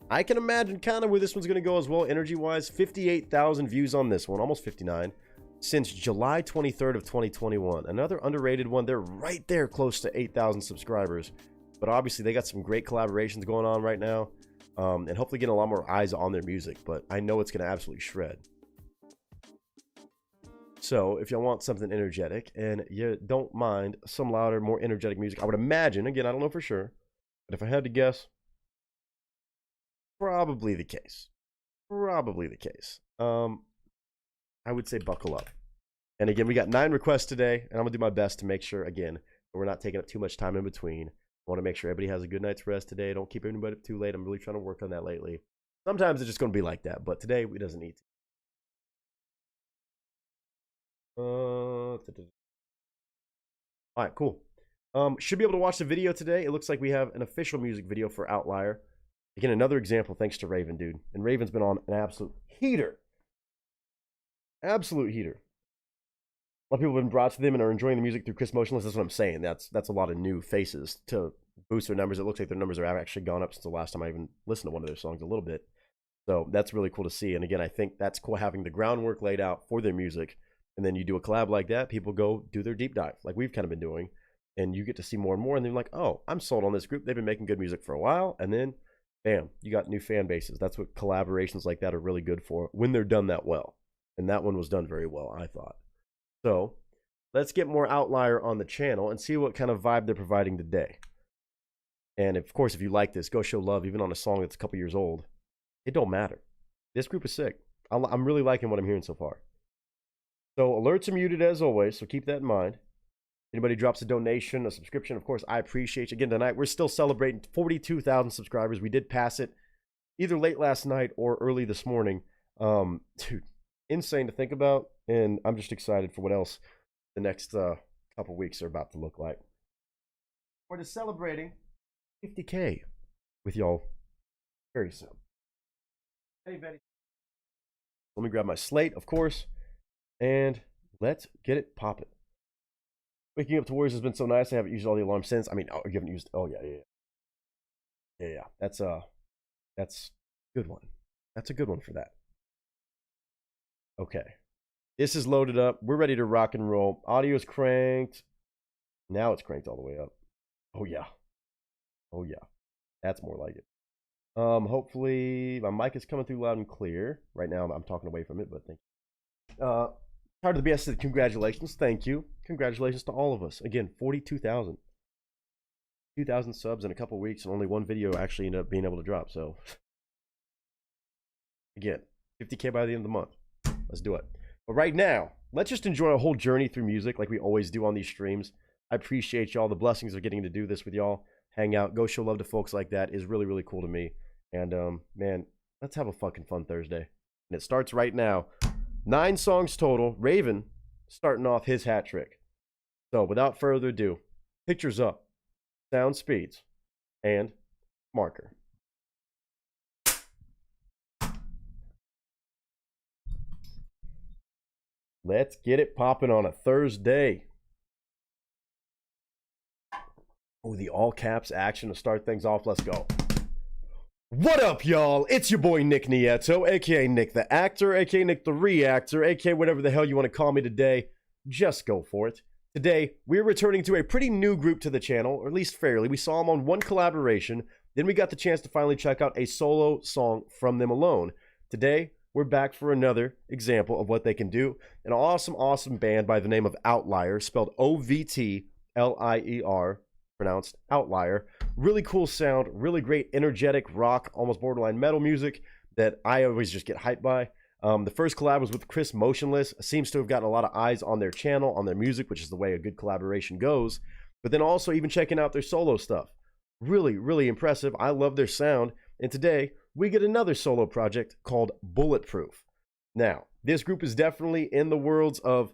I can imagine kind of where this one's going to go as well, energy-wise. 58,000 views on this one, almost 59, since July 23rd of 2021. Another underrated one. They're right there close to 8,000 subscribers. But obviously, they got some great collaborations going on right now. And hopefully getting a lot more eyes on their music. But I know it's going to absolutely shred. So if y'all want something energetic and you don't mind some louder, more energetic music, I would imagine, again, I don't know for sure, but if I had to guess, probably the case. Probably the case. I would say buckle up. And again, we got 9 requests today, and I'm going to do my best to make sure, again, that we're not taking up too much time in between. I want to make sure everybody has a good night's rest today. Don't keep anybody up too late. I'm really trying to work on that lately. Sometimes it's just going to be like that, but today it doesn't need to. All right, cool. Should be able to watch the video today. It looks like we have an official music video for Outlier. Again, another example thanks to Raven, dude. And Raven's been on an absolute heater. Absolute heater. A lot of people have been brought to them and are enjoying the music through Chris Motionless. That's what I'm saying. That's a lot of new faces to boost their numbers. It looks like their numbers have actually gone up since the last time I even listened to one of their songs a little bit. So that's really cool to see. And again, I think that's cool having the groundwork laid out for their music. And then you do a collab like that, people go do their deep dive, like we've kind of been doing. And you get to see more and more. And they're like, oh, I'm sold on this group. They've been making good music for a while. And then, bam, you got new fan bases. That's what collaborations like that are really good for when they're done that well. And that one was done very well, I thought. So let's get more Outlier on the channel and see what kind of vibe they're providing today. And of course, if you like this, go show love even on a song that's a couple years old. It don't matter. This group is sick. I'm really liking what I'm hearing so far. So alerts are muted as always, so keep that in mind. Anybody drops a donation, a subscription, of course, I appreciate you. Again, tonight, we're still celebrating 42,000 subscribers. We did pass it either late last night or early this morning. Dude, insane to think about, and I'm just excited for what else the next couple weeks are about to look like. We're just celebrating 50K with y'all very soon. Hey, Betty. Let me grab my slate, of course, and let's get it popping. Waking up to Warriors has been so nice. I haven't used all the alarms since. I mean, you haven't used. Oh yeah. That's a good one. That's a good one for that. Okay, this is loaded up. We're ready to rock and roll. Audio is cranked. Now it's cranked all the way up. Oh yeah. That's more like it. Hopefully my mic is coming through loud and clear. Right now I'm talking away from it, but thank you. Part of the BS said congratulations. Thank you. Congratulations to all of us. Again, 42,000. 2,000 subs in a couple weeks, and only one video actually ended up being able to drop. So, again, 50K by the end of the month. Let's do it. But right now, let's just enjoy a whole journey through music like we always do on these streams. I appreciate y'all. The blessings of getting to do this with y'all. Hang out. Go show love to folks like that is really, really cool to me. And, man, let's have a fucking fun Thursday. And it starts right now. 9 songs total. Raven starting off his hat trick. So without further ado, pictures up, sound speeds, and marker. Let's get it popping on a Thursday. Oh, the all caps action to start things off. Let's go. What up, y'all? It's your boy Nick Nieto, aka Nick the Actor, aka Nick the Reactor, aka whatever the hell you want to call me today. Just go for it. Today, we're returning to a pretty new group to the channel, or at least fairly. We saw them on one collaboration, then we got the chance to finally check out a solo song from them alone. Today, we're back for another example of what they can do. An awesome band by the name of Outlier, spelled O-V-T-L-I-E-R, pronounced Outlier. Really cool sound, really great energetic rock, almost borderline metal music that I always just get hyped by. The first collab was with Chris Motionless. Seems to have gotten a lot of eyes on their channel, on their music, which is the way a good collaboration goes. But then also even checking out their solo stuff. Really impressive. I love their sound. And today, we get another solo project called Bulletproof. Now, this group is definitely in the worlds of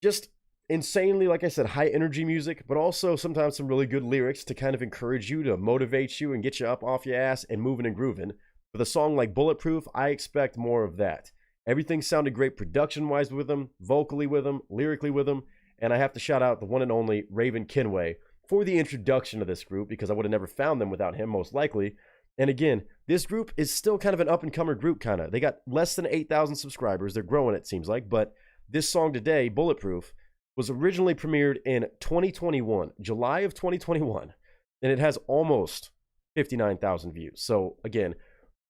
just insanely, like I said, high energy music, but also sometimes some really good lyrics to kind of encourage you, to motivate you and get you up off your ass and moving and grooving. With a song like Bulletproof, I expect more of that. Everything sounded great production-wise with them, vocally with them, lyrically with them, and I have to shout out the one and only Raven Kinway for the introduction to this group, because I would have never found them without him, most likely. And again, this group is still kind of an up-and-comer group, kind of. They got less than 8,000 subscribers. They're growing, it seems like, but this song today, Bulletproof, was originally premiered in 2021, July of 2021, and it has almost 59,000 views. So again,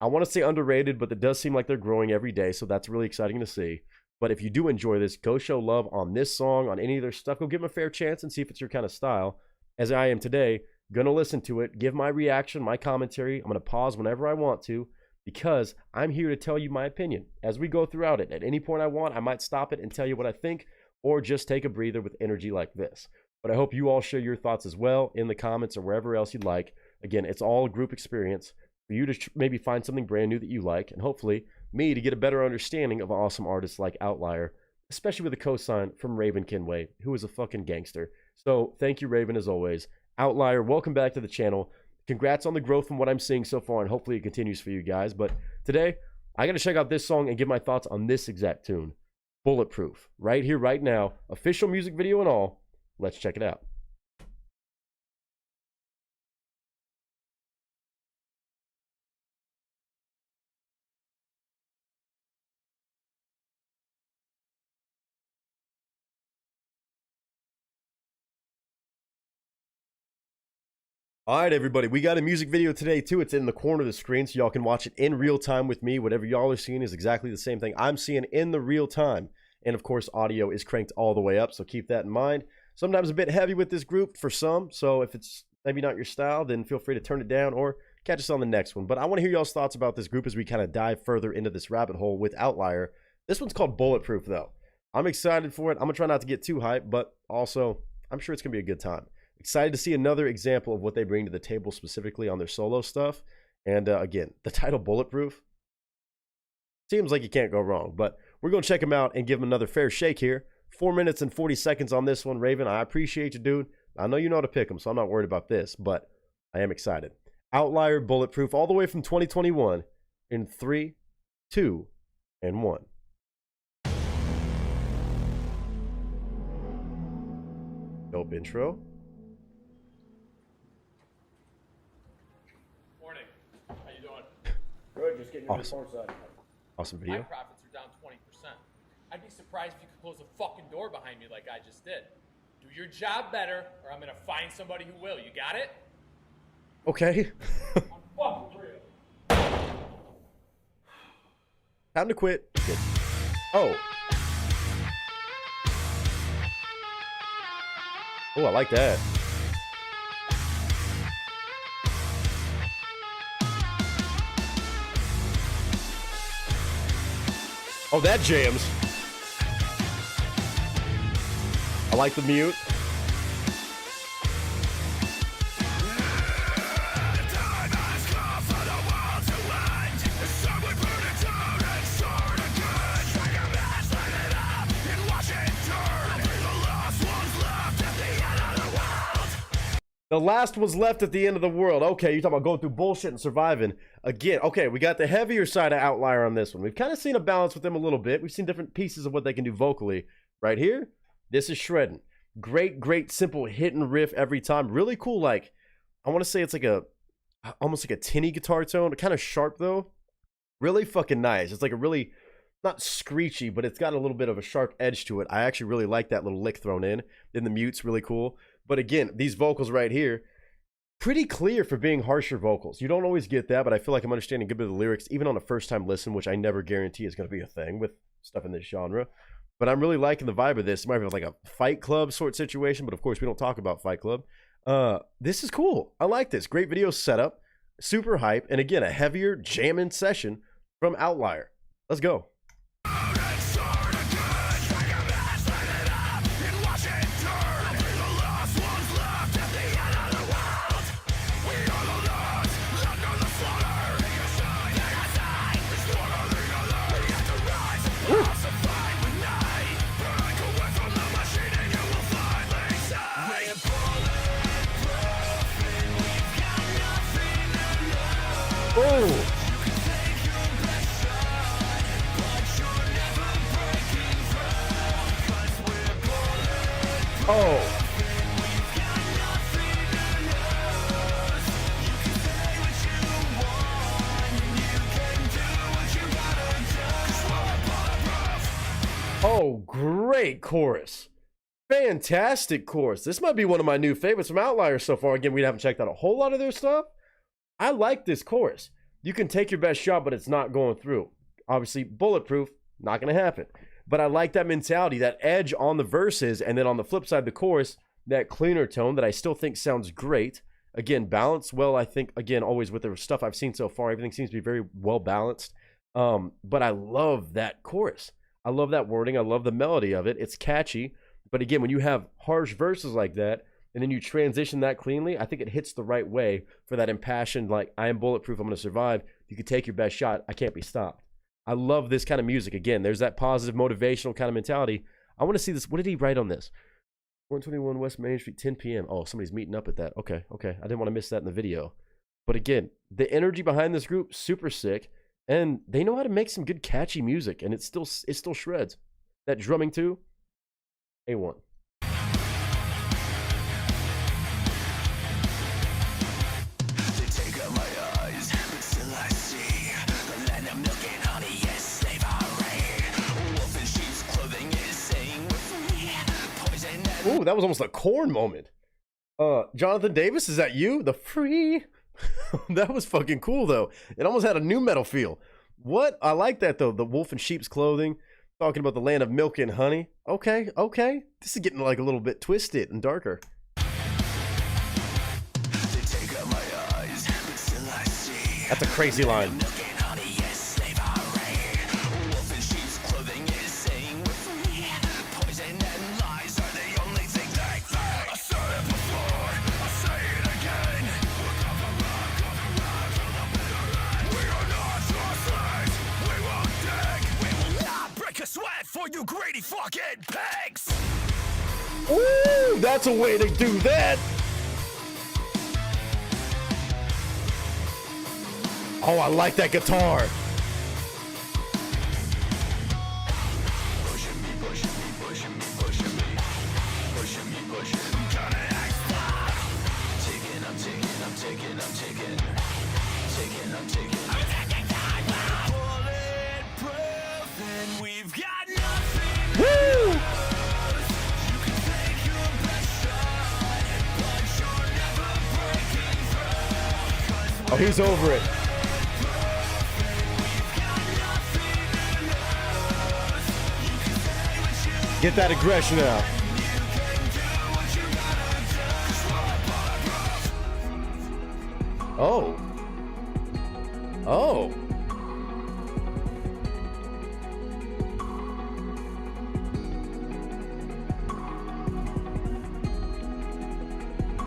I want to say underrated, but it does seem like they're growing every day, so that's really exciting to see. But if you do enjoy this, go show love on this song, on any of their stuff. Go give them a fair chance and see if it's your kind of style. As I am today, gonna listen to it, give my reaction, my commentary. I'm gonna pause whenever I want to, because I'm here to tell you my opinion as we go throughout it. At any point I want, I might stop it and tell you what I think, or just take a breather with energy like this. But I hope you all share your thoughts as well in the comments or wherever else you'd like. Again, it's all a group experience for you to maybe find something brand new that you like, and hopefully me to get a better understanding of awesome artists like Outlier, especially with a cosign from Raven Kinway, who is a fucking gangster. So thank you, Raven, as always. Outlier, welcome back to the channel. Congrats on the growth from what I'm seeing so far, and hopefully it continues for you guys. But today, I got to check out this song and give my thoughts on this exact tune. Bulletproof, right here, right now. Official music video and all. Let's check it out. All right, everybody, we got a music video today, too. It's in the corner of the screen, so y'all can watch it in real time with me. Whatever y'all are seeing is exactly the same thing I'm seeing in the real time. And, of course, audio is cranked all the way up, so keep that in mind. Sometimes a bit heavy with this group for some, so if it's maybe not your style, then feel free to turn it down or catch us on the next one. But I want to hear y'all's thoughts about this group as we kind of dive further into this rabbit hole with Outlier. This one's called Bulletproof, though. I'm excited for it. I'm going to try not to get too hyped, but also I'm sure it's going to be a good time. Excited to see another example of what they bring to the table specifically on their solo stuff. And again, the title Bulletproof seems like you can't go wrong. But we're going to check them out and give them another fair shake here. 4 minutes and 40 seconds on this one, Raven. I appreciate you, dude. I know you know how to pick them, so I'm not worried about this, but I am excited. Outlier Bulletproof all the way from 2021 in 3, 2, and 1. Dope intro. Morning. How you doing? Good, just getting your reports out. Awesome video. My profits are down 20%. I'd be surprised if you could close the fucking door behind me like I just did. Do your job better, or I'm gonna find somebody who will. You got it? Okay. I'm fucking real. Time to quit. Good. Oh. Oh, I like that. Oh, that jams. I like the mute. The last one's left at the end of the world. Okay, you're talking about going through bullshit and surviving. Again, okay, we got the heavier side of Outlier on this one. We've kind of seen a balance with them a little bit. We've seen different pieces of what they can do vocally. Right here, this is shredding. Great, simple hit and riff every time. Really cool, like, I want to say it's like almost like a tinny guitar tone. Kind of sharp, though. Really fucking nice. It's like a really, not screechy, but it's got a little bit of a sharp edge to it. I actually really like that little lick thrown in. Then the mute's really cool. But again, these vocals right here, pretty clear for being harsher vocals. You don't always get that, but I feel like I'm understanding a good bit of the lyrics, even on a first-time listen, which I never guarantee is going to be a thing with stuff in this genre. But I'm really liking the vibe of this. It might be like a Fight Club sort of situation, but of course we don't talk about Fight Club. This is cool. I like this. Great video setup, super hype, and again, a heavier jamming session from Outlier. Let's go. Oh. Oh, great chorus. Fantastic chorus. This might be one of my new favorites from Outlier so far. Again, we haven't checked out a whole lot of their stuff. I like this chorus. You can take your best shot, but it's not going through. Obviously, Bulletproof, not going to happen. But I like that mentality, that edge on the verses, and then on the flip side, the chorus, that cleaner tone that I still think sounds great. Again, balanced well, I think, again, always with the stuff I've seen so far, everything seems to be very well balanced. But I love that chorus. I love that wording. I love the melody of it. It's catchy. But again, when you have harsh verses like that, and then you transition that cleanly, I think it hits the right way for that impassioned, like, I am bulletproof, I'm going to survive. You can take your best shot. I can't be stopped. I love this kind of music. Again, there's that positive, motivational kind of mentality. I want to see this. What did he write on this? 121 West Main Street, 10 p.m. Oh, somebody's meeting up at that. Okay. I didn't want to miss that in the video. But again, the energy behind this group, super sick. And they know how to make some good, catchy music. And it still shreds. That drumming, too, A1. Ooh, that was almost a Corn moment. Jonathan Davis, is that you? The free? That was fucking cool, though. It almost had a new metal feel. What? I like that, though. The wolf in sheep's clothing. Talking about the land of milk and honey. Okay. This is getting like a little bit twisted and darker. That's a crazy line. For you greedy fucking pigs! Ooh, that's a way to do that. Oh, I like that guitar. Oh, he's over it. Get that aggression out. Oh. Oh.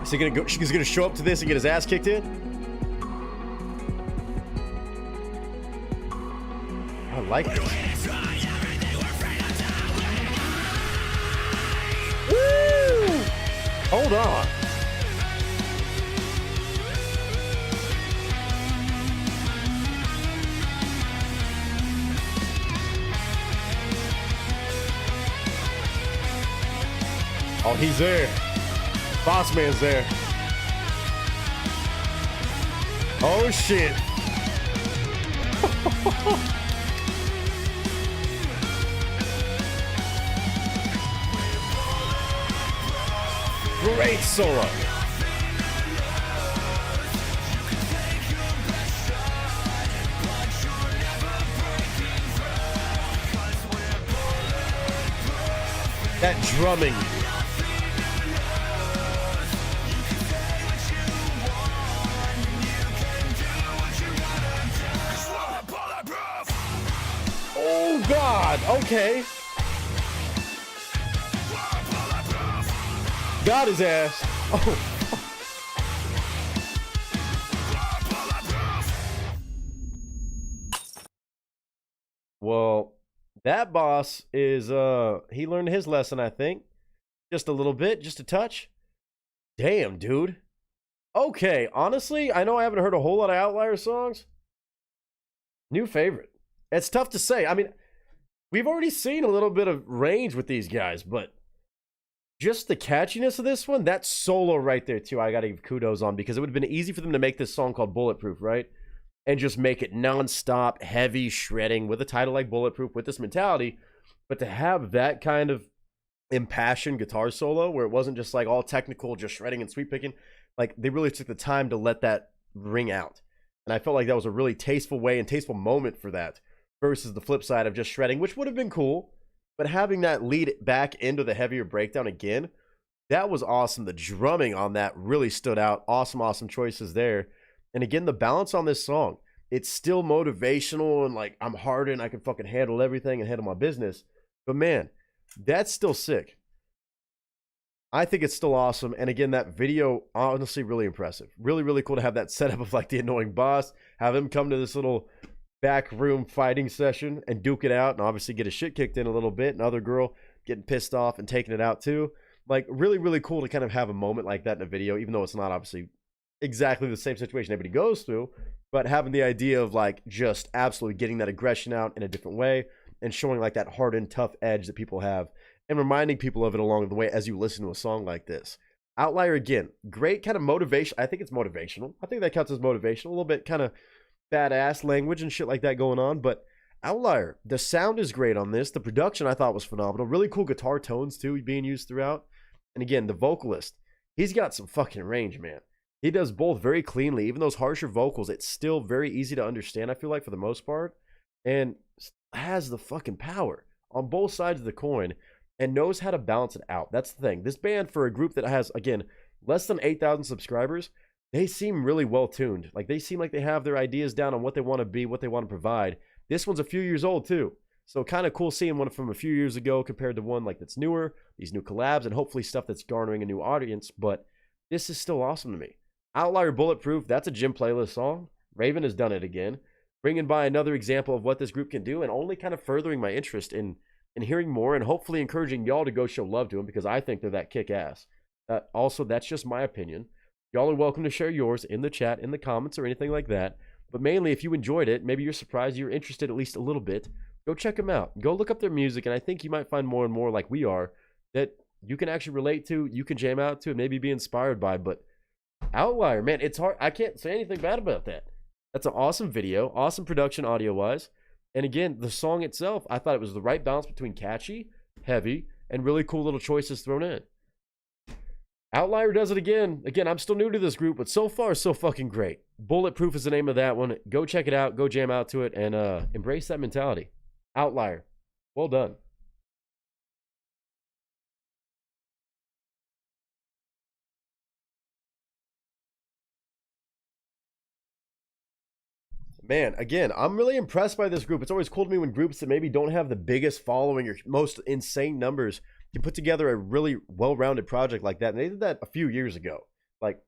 Is he gonna go? She's gonna show up to this and get his ass kicked in? I like this. Woo! Hold on. Oh, he's there. Boss man's there. Oh, shit. Great solo. That drumming. Oh God, okay. Got his ass. Oh. Well, that boss is he learned his lesson, I think. Just a little bit, just a touch. Damn, dude. Okay, honestly, I know I haven't heard a whole lot of Outlier songs. New favorite. It's tough to say. I mean, we've already seen a little bit of range with these guys, but just the catchiness of this one, that solo right there too, I gotta give kudos on, because it would have been easy for them to make this song called Bulletproof, right? And just make it non-stop, heavy shredding with a title like Bulletproof with this mentality. But to have that kind of impassioned guitar solo where it wasn't just like all technical, just shredding and sweep picking, like they really took the time to let that ring out. And I felt like that was a really tasteful way and tasteful moment for that versus the flip side of just shredding, which would have been cool. But having that lead back into the heavier breakdown again, that was awesome. The drumming on that really stood out. Awesome, awesome choices there. And again, the balance on this song, it's still motivational and like I'm hardened, I can fucking handle everything and handle my business. But man, that's still sick. I think it's still awesome. And again, that video, honestly, really impressive. Really, really cool to have that setup of like the annoying boss, have him come to this little back room fighting session and duke it out and obviously get his shit kicked in a little bit. And other girl getting pissed off and taking it out too. Like really, really cool to kind of have a moment like that in a video, even though it's not obviously exactly the same situation everybody goes through, but having the idea of like just absolutely getting that aggression out in a different way and showing like that hardened, tough edge that people have and reminding people of it along the way as you listen to a song like this. Outlier, again, great kind of motivation. I think it's motivational. I think that counts as motivational. A little bit kind of badass language and shit like that going on, but Outlier, the sound is great on this. The production I thought was phenomenal. Really cool guitar tones too being used throughout. And again, the vocalist, he's got some fucking range, man. He does both very cleanly. Even those harsher vocals, it's still very easy to understand, I feel like, for the most part. And has the fucking power on both sides of the coin and knows how to balance it out. That's the thing. This band, for a group that has, again, less than 8,000 subscribers, they seem really well tuned. Like they seem like they have their ideas down on what they want to be, what they want to provide. This one's a few years old too. So kind of cool seeing one from a few years ago compared to one like that's newer, these new collabs, and hopefully stuff that's garnering a new audience. But this is still awesome to me. Outlier Bulletproof, that's a gym playlist song. Raven has done it again, bringing by another example of what this group can do and only kind of furthering my interest in hearing more and hopefully encouraging y'all to go show love to them because I think they're that kick-ass. Also, that's just my opinion. Y'all are welcome to share yours in the chat, in the comments, or anything like that. But mainly, if you enjoyed it, maybe you're surprised, you're interested at least a little bit, go check them out. Go look up their music, and I think you might find more and more like we are that you can actually relate to, you can jam out to, and maybe be inspired by. But Outlier, man, it's hard. I can't say anything bad about that. That's an awesome video, awesome production audio-wise. And again, the song itself, I thought it was the right balance between catchy, heavy, and really cool little choices thrown in. Outlier does it again. Again, I'm still new to this group, but so far, so fucking great. Bulletproof is the name of that one. Go check it out. Go jam out to it and embrace that mentality. Outlier. Well done. Man, again, I'm really impressed by this group. It's always cool to me when groups that maybe don't have the biggest following or most insane numbers can put together a really well-rounded project like that. And they did that a few years ago. Like,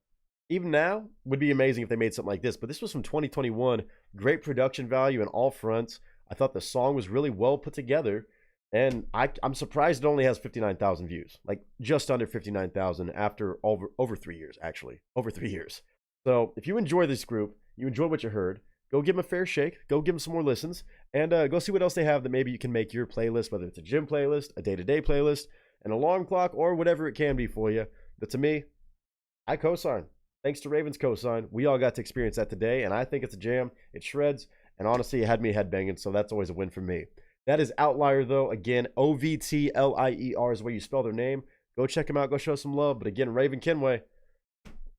even now, would be amazing if they made something like this. But this was from 2021. Great production value in all fronts. I thought the song was really well put together. And I'm surprised it only has 59,000 views. Like, just under 59,000 after over 3 years, actually. Over 3 years. So, if you enjoy this group, you enjoy what you heard, go give them a fair shake. Go give them some more listens. And go see what else they have that maybe you can make your playlist, whether it's a gym playlist, a day-to-day playlist, an alarm clock, or whatever it can be for you. But to me, I co-sign. Thanks to Raven's co-sign, we all got to experience that today, and I think it's a jam. It shreds, and honestly, it had me headbanging, so that's always a win for me. That is Outlier, though. Again, OVTLIER is the way you spell their name. Go check them out. Go show some love. But again, Raven Kenway,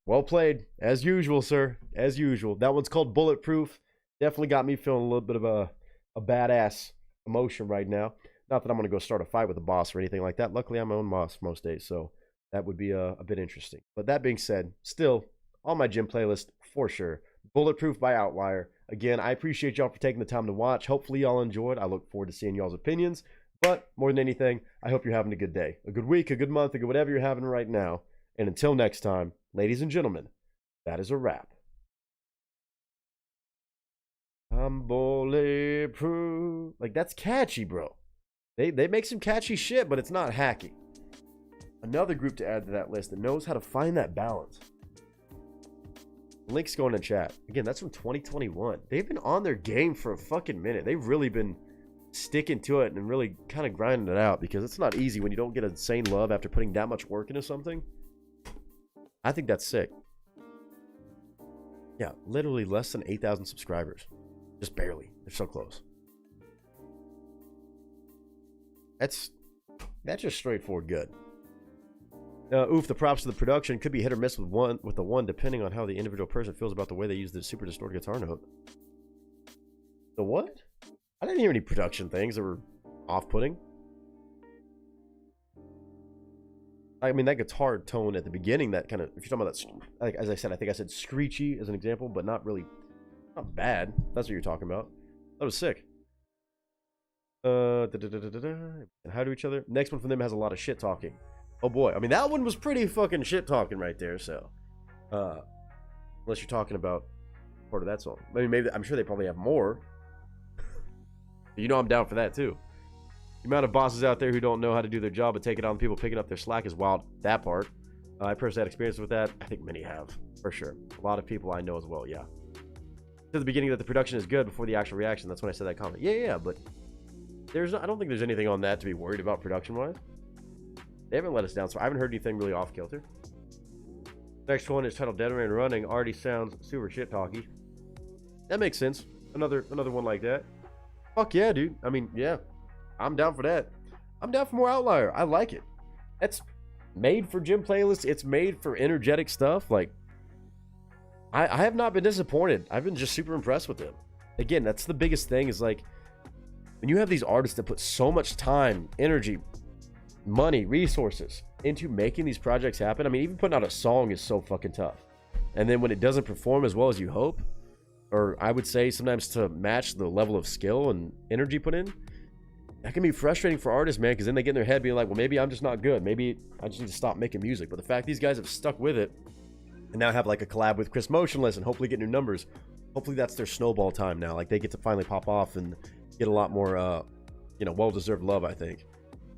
well played. As usual, sir. As usual. That one's called Bulletproof. Definitely got me feeling a little bit of a badass emotion right now. Not that I'm going to go start a fight with a boss or anything like that. Luckily, I'm my own boss most days, so that would be a bit interesting. But that being said, still on my gym playlist for sure. Bulletproof by Outlier. Again, I appreciate y'all for taking the time to watch. Hopefully y'all enjoyed. I look forward to seeing y'all's opinions. But more than anything, I hope you're having a good day, a good week, a good month, a good whatever you're having right now. And until next time, ladies and gentlemen, that is a wrap. I'm bulletproof. Like, that's catchy, bro. They make some catchy shit, but it's not hacky. Another group to add to that list that knows how to find that balance. Link's going in chat. Again, that's from 2021. They've been on their game for a fucking minute. They've really been sticking to it and really kind of grinding it out because it's not easy when you don't get insane love after putting that much work into something. I think that's sick. Yeah, literally less than 8,000 subscribers. Just barely. They're so close. That's just straightforward good. Oof, the props to the production could be hit or miss with the one depending on how the individual person feels about the way they use the super distorted guitar note. The what? I didn't hear any production things that were off-putting. I mean, that guitar tone at the beginning, that kind of, if you're talking about that, like, as I said, I think I said screechy as an example, but not really, not bad. That's what you're talking about. That was sick. And how do each other? Next one from them has a lot of shit talking. Oh boy, I mean, that one was pretty fucking shit talking right there, so. Unless you're talking about part of that song. I mean, maybe, I'm sure they probably have more. You know I'm down for that too. The amount of bosses out there who don't know how to do their job but take it on people picking up their slack is wild. That part. I personally had experience with that. I think many have, for sure. A lot of people I know as well, yeah. To the beginning that the production is good before the actual reaction. That's when I said that comment. Yeah, but I don't think there's anything on that to be worried about production-wise. They haven't let us down, so I haven't heard anything really off-kilter. Next one is titled Dead Man Running. Already sounds super shit-talky. That makes sense. Another one like that. Fuck yeah, dude. I mean, yeah. I'm down for that. I'm down for more Outlier. I like it. That's made for gym playlists. It's made for energetic stuff. Like, I have not been disappointed. I've been just super impressed with them. Again, that's the biggest thing is like, when you have these artists that put so much time, energy, money, resources into making these projects happen. I mean, even putting out a song is so fucking tough. And then when it doesn't perform as well as you hope, or I would say sometimes to match the level of skill and energy put in, that can be frustrating for artists, man, because then they get in their head being like, well, maybe I'm just not good. Maybe I just need to stop making music. But the fact these guys have stuck with it and now have like a collab with Chris Motionless and hopefully get new numbers, hopefully that's their snowball time now. Like they get to finally pop off and get a lot more, well-deserved love, I think.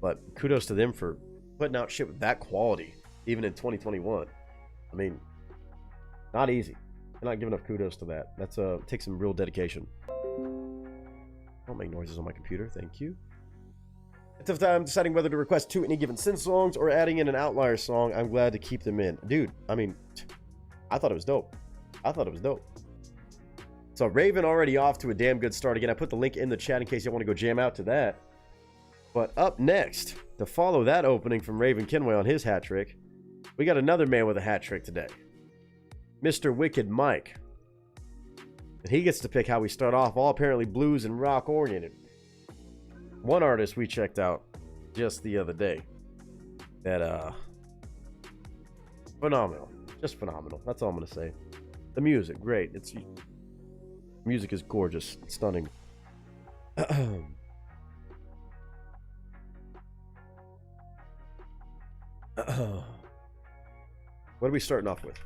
But kudos to them for putting out shit with that quality, even in 2021. I mean, not easy. I'm not giving enough kudos to that. That's takes some real dedication. Don't make noises on my computer, thank you. A tough time deciding whether to request 2 any given sin songs or adding in an outlier song. I'm glad to keep them in. Dude, I mean, I thought it was dope. So Raven already off to a damn good start. Again, I put the link in the chat in case you want to go jam out to that. But up next, to follow that opening from Raven Kenway on his hat trick, we got another man with a hat trick today. Mr. Wicked Mike. And he gets to pick how we start off, all apparently blues and rock oriented. One artist we checked out just the other day that phenomenal, just phenomenal. That's all I'm gonna say. The music, great. Music is gorgeous, stunning. What are we starting off with?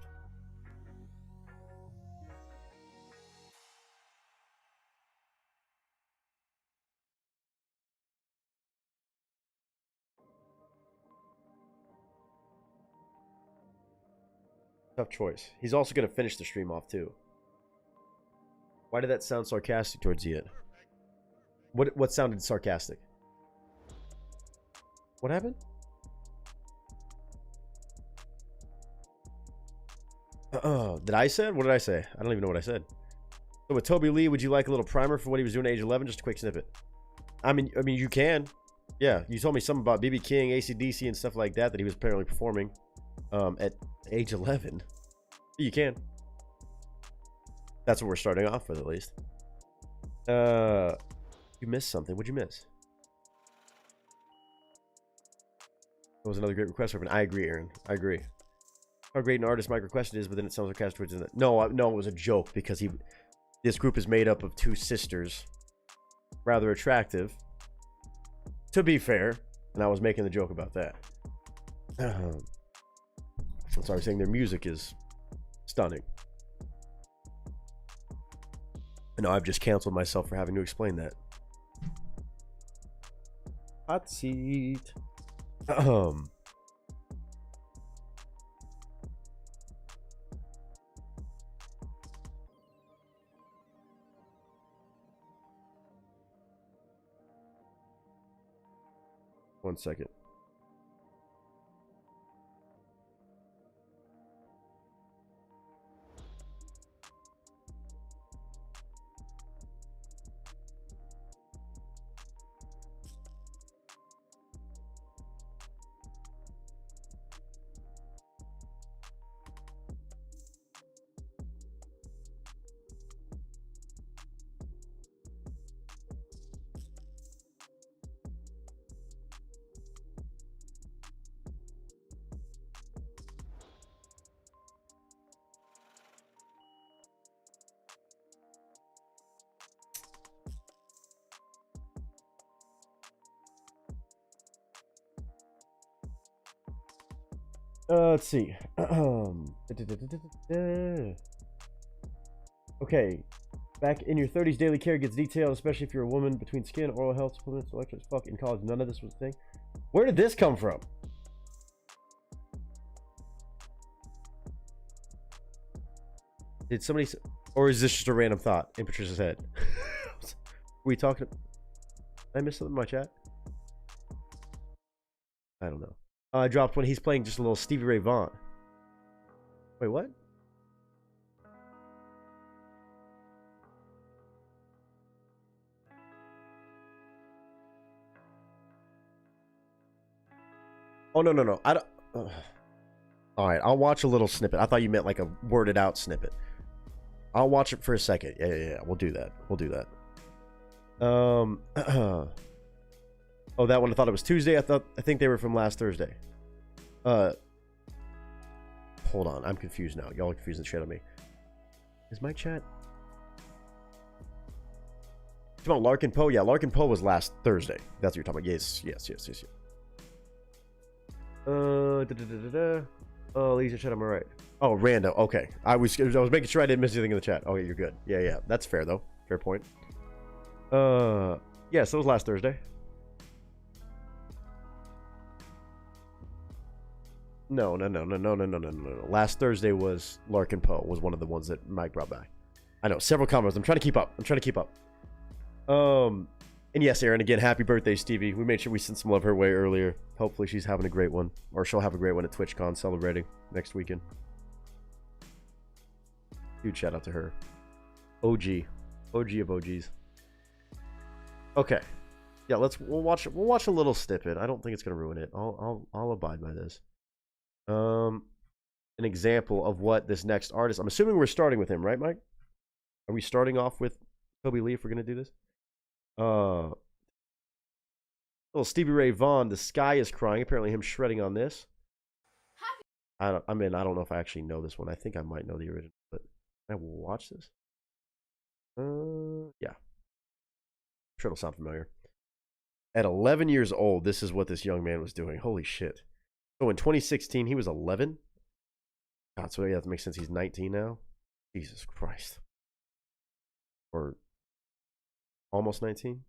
Tough choice. He's also going to finish the stream off too. Why did that sound sarcastic towards the end? What sounded sarcastic? What happened? Did I say? What did I say? I don't even know what I said. So with Toby Lee, would you like a little primer for what he was doing at age 11? Just a quick snippet. I mean, you can. Yeah, you told me something about BB King, AC/DC, and stuff like that he was apparently performing at age 11. You can. That's what we're starting off with, at least. You missed something. What'd you miss? That was another great request. I agree, Aaron. I agree. How great an artist Mike requested is, but then it sounds like cast towards it. No, it was a joke because this group is made up of 2 sisters, rather attractive. To be fair, and I was making the joke about that. I'm sorry, saying their music is stunning. I know I've just canceled myself for having to explain that. Hot seat. 1 second. Let's see. Okay. Back in your 30s, daily care gets detailed, especially if you're a woman, between skin, oral health, supplements, electrics. Fuck, in college, none of this was a thing. Where did this come from? Did somebody... Or is this just a random thought in Patricia's head? Were we talking... Did I miss something in my chat? I don't know. I dropped when he's playing just a little Stevie Ray Vaughan. Wait, what? Oh, no. I don't... All right, I'll watch a little snippet. I thought you meant like a worded out snippet. I'll watch it for a second. Yeah. We'll do that. Oh, that one, I thought it was Tuesday. I think they were from last Thursday. hold on. I'm confused now. Y'all are confusing the shit out of me. Is my chat? You talking about Larkin Poe? Yeah, Larkin Poe was last Thursday. That's what you're talking about. Yes. Oh, Lisa chat, I'm alright. Oh, rando. Okay. I was making sure I didn't miss anything in the chat. Okay, you're good. Yeah. That's fair though. Fair point. Yeah, so it was last Thursday. No. Last Thursday was Larkin Poe was one of the ones that Mike brought back. I know, several comments. I'm trying to keep up. And yes, Aaron, again, happy birthday, Stevie. We made sure we sent some love her way earlier. Hopefully she's having a great one. Or she'll have a great one at TwitchCon celebrating next weekend. Huge shout out to her. OG of OGs. Okay. Yeah, we'll watch a little snippet. I don't think it's gonna ruin it. I'll abide by this. An example of what this next artist. I'm assuming we're starting with him, right, Mike? Are we starting off with Toby Lee if we're gonna do this? Little Stevie Ray Vaughan, The Sky is Crying. Apparently him shredding on this. I don't know if I actually know this one. I think I might know the original, but I will watch this. Yeah. I'm sure it'll sound familiar. At 11 years old, this is what this young man was doing. Holy shit. So in 2016, he was 11? God, so yeah, that makes sense. He's 19 now? Jesus Christ. Or almost 19?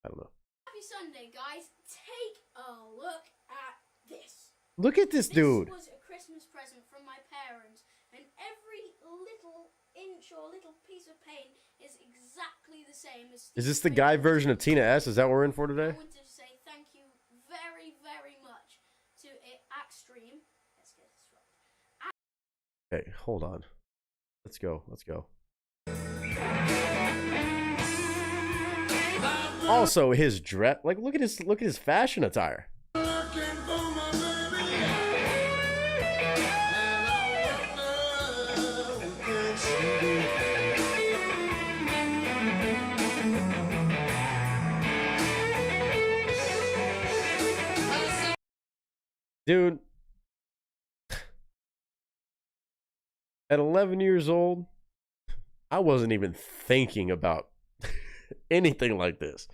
I don't know. Happy Sunday, guys. Take a look at this. Look at this dude. This was a Christmas present from my parents, and every little inch or little piece of paint is exactly the same as... Is this the guy version of Tina S? Is that what we're in for today? I want to say thank you very, very much to Axtream. Let's get this right. Okay, hold on. Let's go. Also, his dress, like, look at his fashion attire. Dude, at 11 years old, I wasn't even thinking about anything like this.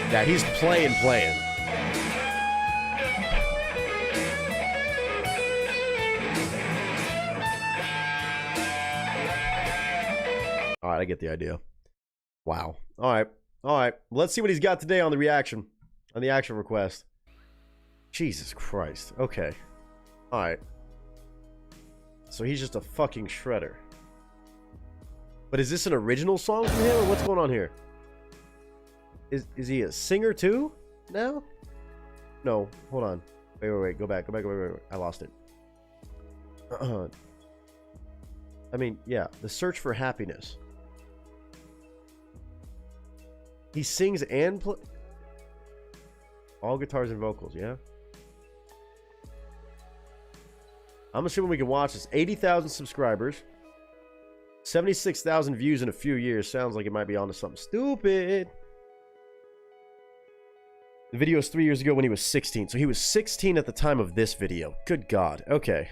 Yeah, he's playing. All right, I get the idea. Wow. All right. Let's see what he's got today on the reaction, on the action request. Jesus Christ. Okay. All right. So he's just a fucking shredder. But is this an original song from him, or what's going on here? Is he a singer too now? No. Hold on. Wait. Go back. Wait. I lost it. I mean, yeah. The Search for Happiness. He sings and plays all guitars and vocals, yeah? I'm assuming we can watch this. 80,000 subscribers. 76,000 views in a few years. Sounds like it might be onto something stupid. The video was 3 years ago when he was 16. So he was 16 at the time of this video. Good God. Okay.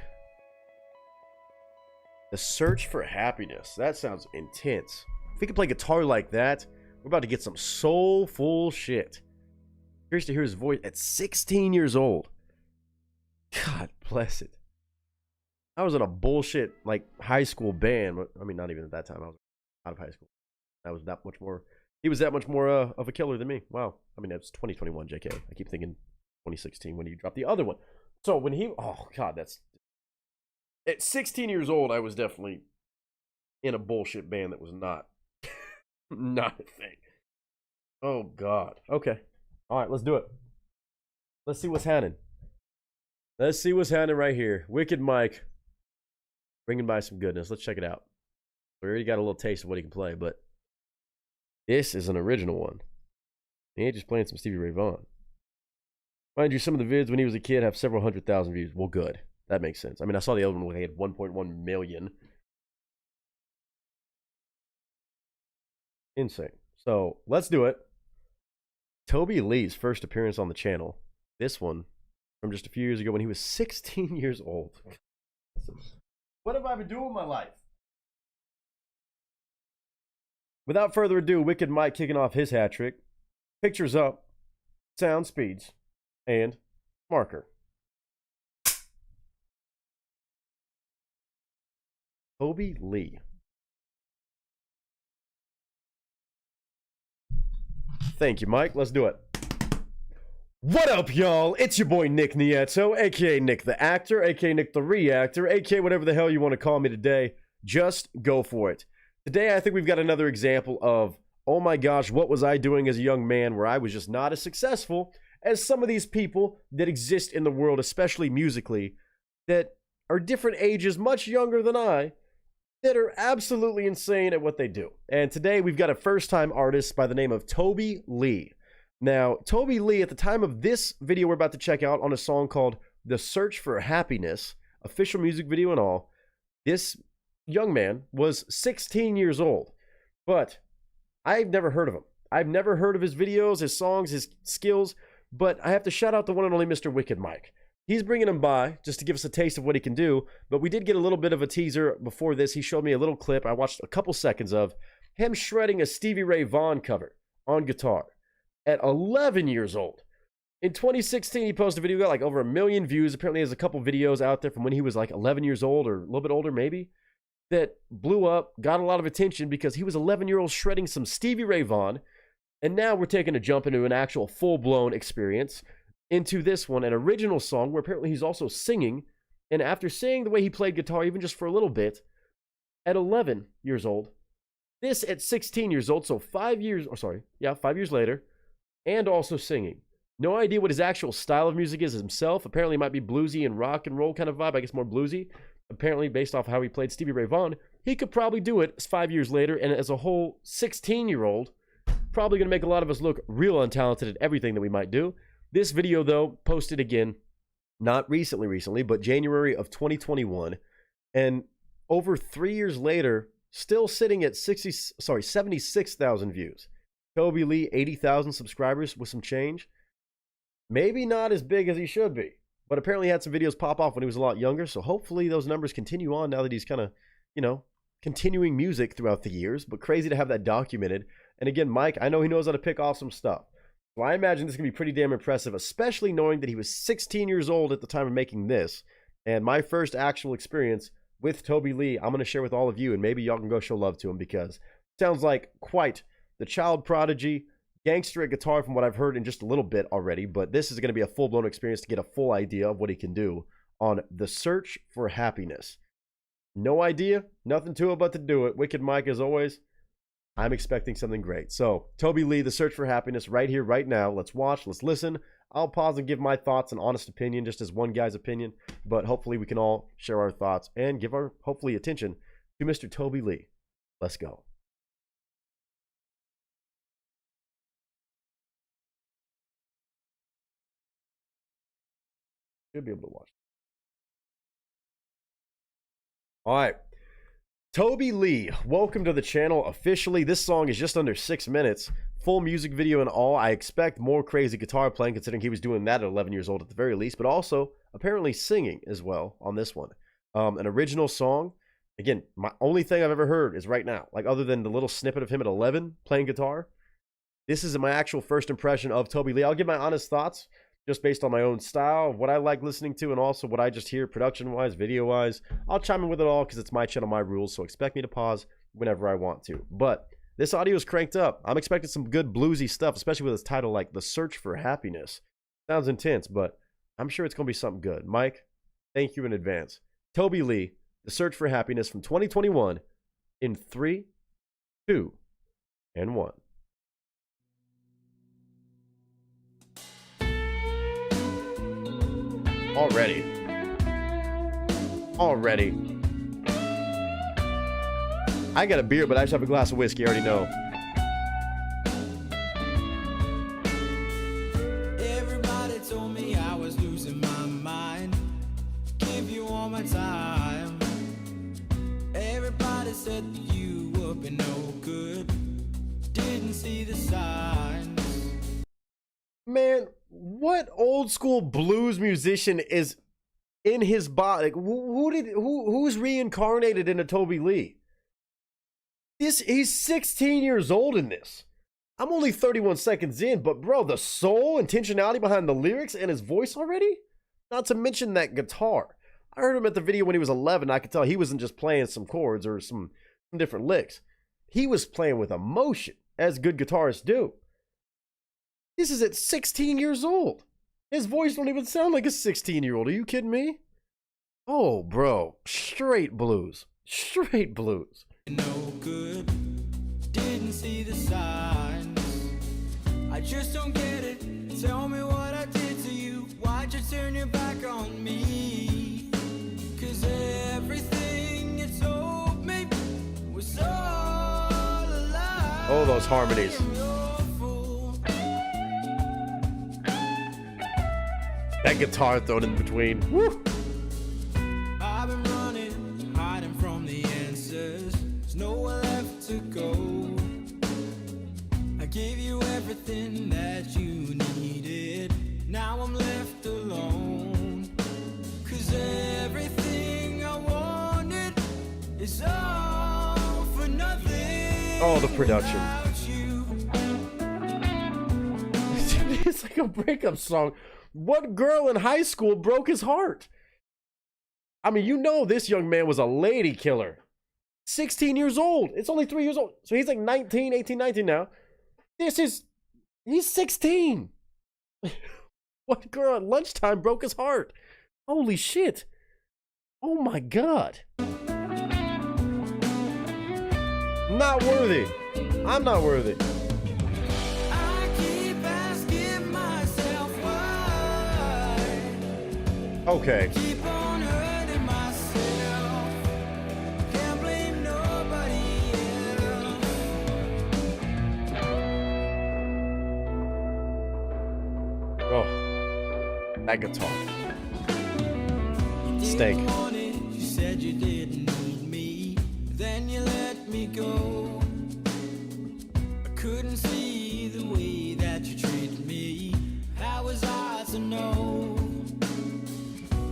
The Search for Happiness. That sounds intense. If we could play guitar like that, we're about to get some soulful shit. Curious to hear his voice at 16 years old. God bless it. I was in a bullshit, like, high school band. I mean, not even at that time. I was out of high school. I was that much more... He was that much more of a killer than me. Wow. I mean, it's 2021, JK. I keep thinking 2016 when he dropped the other one. So when he... Oh, God, that's... At 16 years old, I was definitely in a bullshit band that was not... not a thing. Oh, God. Okay. All right, let's do it. Let's see what's happening. Let's see what's happening right here. Wicked Mike. Bringing by some goodness. Let's check it out. We already got a little taste of what he can play, but this is an original one. He ain't just playing some Stevie Ray Vaughan. Mind you, some of the vids when he was a kid have several 100,000 views. Well, good. That makes sense. I mean, I saw the other one where he had 1.1 million. Insane. So, let's do it. Toby Lee's first appearance on the channel. This one from just a few years ago when he was 16 years old. What have I been doing with my life? Without further ado, Wicked Mike kicking off his hat trick. Pictures up, sound speeds, and marker. Toby Lee. Thank you, Mike. Let's do it. What up, y'all? It's your boy Nick Nieto, aka Nick the Actor, aka Nick the Reactor, aka whatever the hell you want to call me today. Just go for it. Today, I think we've got another example of, oh my gosh, what was I doing as a young man where I was just not as successful as some of these people that exist in the world, especially musically, that are different ages, much younger than I, that are absolutely insane at what they do. And today, we've got a first-time artist by the name of Toby Lee. Now, Toby Lee, at the time of this video we're about to check out on a song called The Search for Happiness, official music video and all, this young man was 16 years old. But I've never heard of him. I've never heard of his videos, his songs, his skills, but I have to shout out the one and only Mr. Wicked Mike. He's bringing him by just to give us a taste of what he can do, but we did get a little bit of a teaser before this. He showed me a little clip I watched a couple seconds of him shredding a Stevie Ray Vaughan cover on guitar at 11 years old. In 2016, he posted a video, got like over 1 million views. Apparently, there's a couple videos out there from when he was like 11 years old or a little bit older maybe, that blew up, got a lot of attention because he was 11-year-old shredding some Stevie Ray Vaughan, and now we're taking a jump into an actual full-blown experience into this one, an original song where apparently he's also singing, and after seeing the way he played guitar even just for a little bit, at 11 years old, this at 16 years old, so 5 years later, and also singing. No idea what his actual style of music is himself. Apparently it might be bluesy and rock and roll kind of vibe, I guess more bluesy. Apparently, based off how he played Stevie Ray Vaughan, he could probably do it 5 years later, and as a whole 16-year-old, probably going to make a lot of us look real untalented at everything that we might do. This video, though, posted again, not recently, but January of 2021, and over 3 years later, still sitting at 76,000 views. Toby Lee, 80,000 subscribers with some change. Maybe not as big as he should be, but apparently he had some videos pop off when he was a lot younger, so hopefully those numbers continue on now that he's kind of, you know, continuing music throughout the years, but crazy to have that documented. And again, Mike, I know he knows how to pick off some stuff. So I imagine this is going to be pretty damn impressive, especially knowing that he was 16 years old at the time of making this. And my first actual experience with Toby Lee, I'm going to share with all of you, and maybe y'all can go show love to him because it sounds like quite the child prodigy, gangster at guitar from what I've heard in just a little bit already, but this is going to be a full-blown experience to get a full idea of what he can do on The Search for Happiness. No idea, nothing to it but to do it. Wicked Mike, as always, I'm expecting something great. So, Toby Lee, The Search for Happiness, right here, right now. Let's watch, let's listen. I'll pause and give my thoughts and honest opinion, just as one guy's opinion, but hopefully we can all share our thoughts and give our, hopefully, attention to Mr. Toby Lee. Let's go. Should be able to watch. All right. Toby Lee, welcome to the channel officially. This song is just under 6 minutes. Full music video and all. I expect more crazy guitar playing considering he was doing that at 11 years old at the very least, but also apparently singing as well on this one. An original song. Again, my only thing I've ever heard is right now. Like other than the little snippet of him at 11 playing guitar. This is my actual first impression of Toby Lee. I'll give my honest thoughts. Just based on my own style, what I like listening to, and also what I just hear production-wise, video-wise. I'll chime in with it all because it's my channel, my rules, so expect me to pause whenever I want to. But this audio is cranked up. I'm expecting some good bluesy stuff, especially with its title like The Search for Happiness. Sounds intense, but I'm sure it's going to be something good. Mike, thank you in advance. Toby Lee, The Search for Happiness from 2021 in 3, 2, and 1. Already. I got a beer, but I just have a glass of whiskey. I already know. Everybody told me I was losing my mind. Give you all my time. Everybody said that you would be no good. Didn't see the signs. Man, what old school blues musician is in his body? Like, who's reincarnated into Toby Lee? He's 16 years old in this. I'm only 31 seconds in, but bro, the soul, intentionality behind the lyrics and his voice already? Not to mention that guitar. I heard him at the video when he was 11. I could tell he wasn't just playing some chords or some different licks. He was playing with emotion, as good guitarists do. This is at 16 years old. His voice don't even sound like a 16-year-old. Are you kidding me? Oh, bro. Straight blues. Straight blues. No good, didn't see the signs. I just don't get it. Tell me what I did to you. Why'd you turn your back on me? 'Cause everything you told me was all a lie. Oh, those harmonies. That guitar thrown in between. Woo! I've been running, hiding from the answers. There's nowhere left to go. I gave you everything that you needed. Now I'm left alone. 'Cause everything I wanted is all for nothing. Oh, the production. It's like a breakup song. What girl in high school broke his heart? I mean, you know this young man was a lady killer. 16 years old. It's only 3 years old. So he's like 19, 18, 19 now. He's 16. What girl at lunchtime broke his heart? Holy shit. Oh my God. Not worthy. I'm not worthy. Okay. Keep on hurting myself. Can't blame nobody else. Oh, that guitar. Steak. You said you didn't need me, then you let me go. I couldn't see the way that you treated me. How was I to know?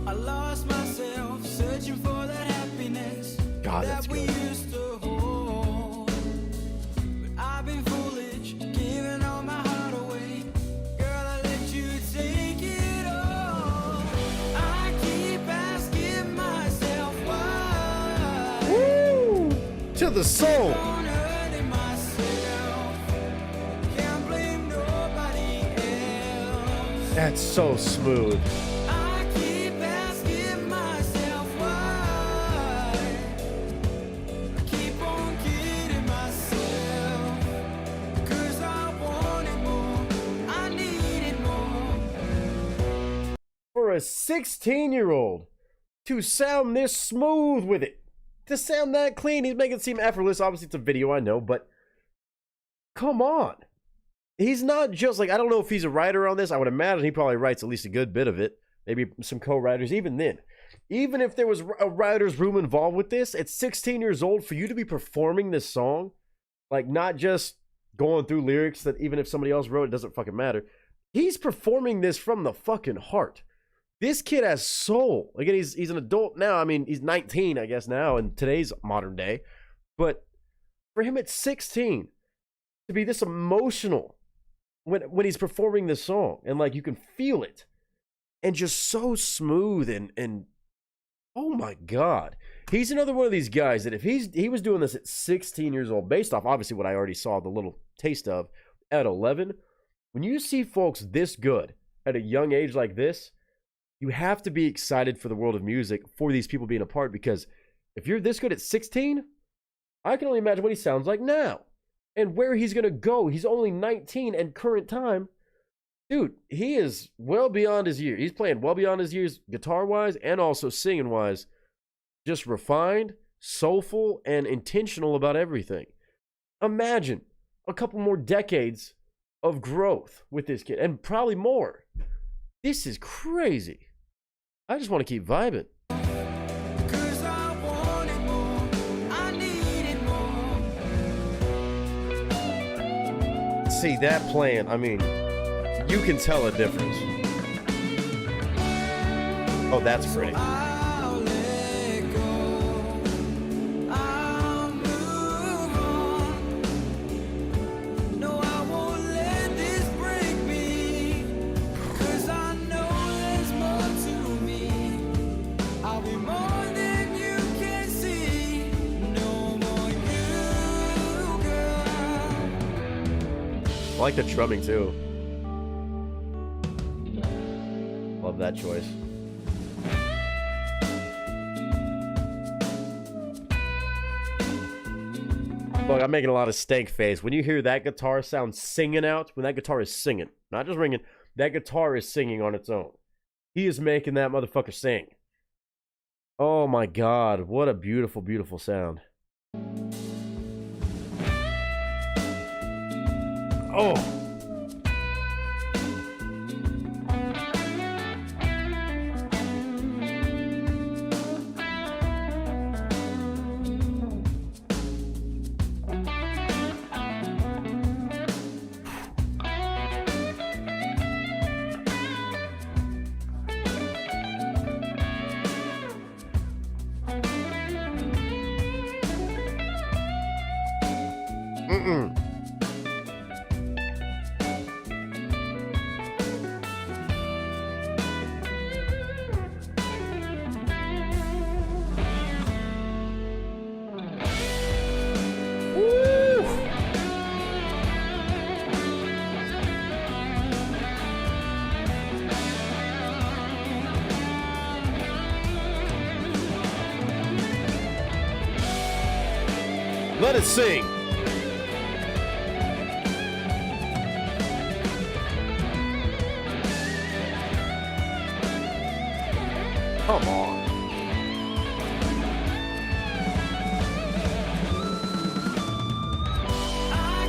I lost myself searching for that happiness that's that we good. used to hold. But I've been foolish, giving all my heart away. Girl, I let you take it all. I keep asking myself why. Woo! To the soul. Keep on hurting myself. Can't blame nobody else. That's so smooth. I keep asking myself why. I keep on kidding myself. 'Cause I wanted more, I needed more. For a 16-year-old to sound this smooth with it, to sound that clean, he's making it seem effortless. Obviously, it's a video, I know, but come on. He's not just like, I don't know if he's a writer on this. I would imagine he probably writes at least a good bit of it. Maybe some co-writers. Even then, even if there was a writer's room involved with this, at 16 years old, for you to be performing this song, like not just going through lyrics that even if somebody else wrote, it doesn't fucking matter. He's performing this from the fucking heart. This kid has soul. Again, he's an adult now. I mean, he's 19, I guess, now in today's modern day. But for him at 16 to be this emotional when he's performing this song, and like you can feel it, and just so smooth and oh my God. He's another one of these guys that if he was doing this at 16 years old, based off obviously what I already saw the little taste of at 11, when you see folks this good at a young age like this, you have to be excited for the world of music, for these people being a part, because if you're this good at 16, I can only imagine what he sounds like now and where he's going to go. He's only 19 and current time. Dude, he is well beyond his years. He's playing well beyond his years guitar-wise and also singing-wise. Just refined, soulful, and intentional about everything. Imagine a couple more decades of growth with this kid, and probably more. This is crazy. I just want to keep vibing. 'Cause I wanted more, I needed more. See that playing, I mean, You can tell a difference. Oh, that's pretty. I'll let go. I'll move on. No, I won't let this break me. 'Cause I know there's more to me. I'll be more than you can see. No more you, girl. I like the drumming too. Love that choice. Look, I'm making a lot of stank face. When you hear that guitar sound singing out, when that guitar is singing, not just ringing, that guitar is singing on its own. He is making that motherfucker sing. Oh my God, what a beautiful, beautiful sound. Oh. Mm-mm. Let it sing. Come on.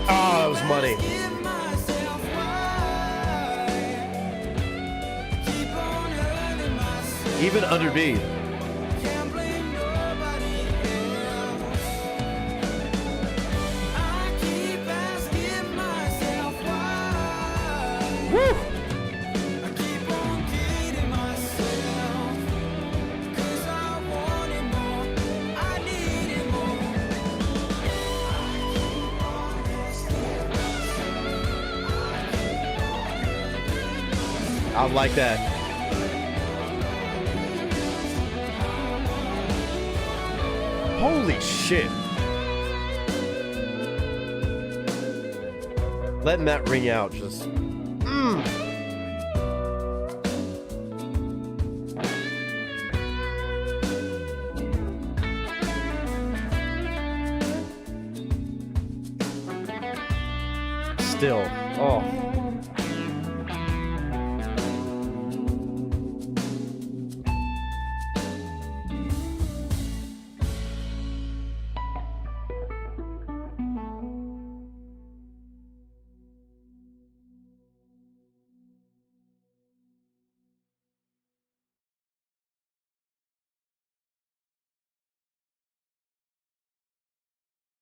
Oh, that was money. Even underneath. Woo! I like that. Holy shit. Letting that ring out just. Still. Oh.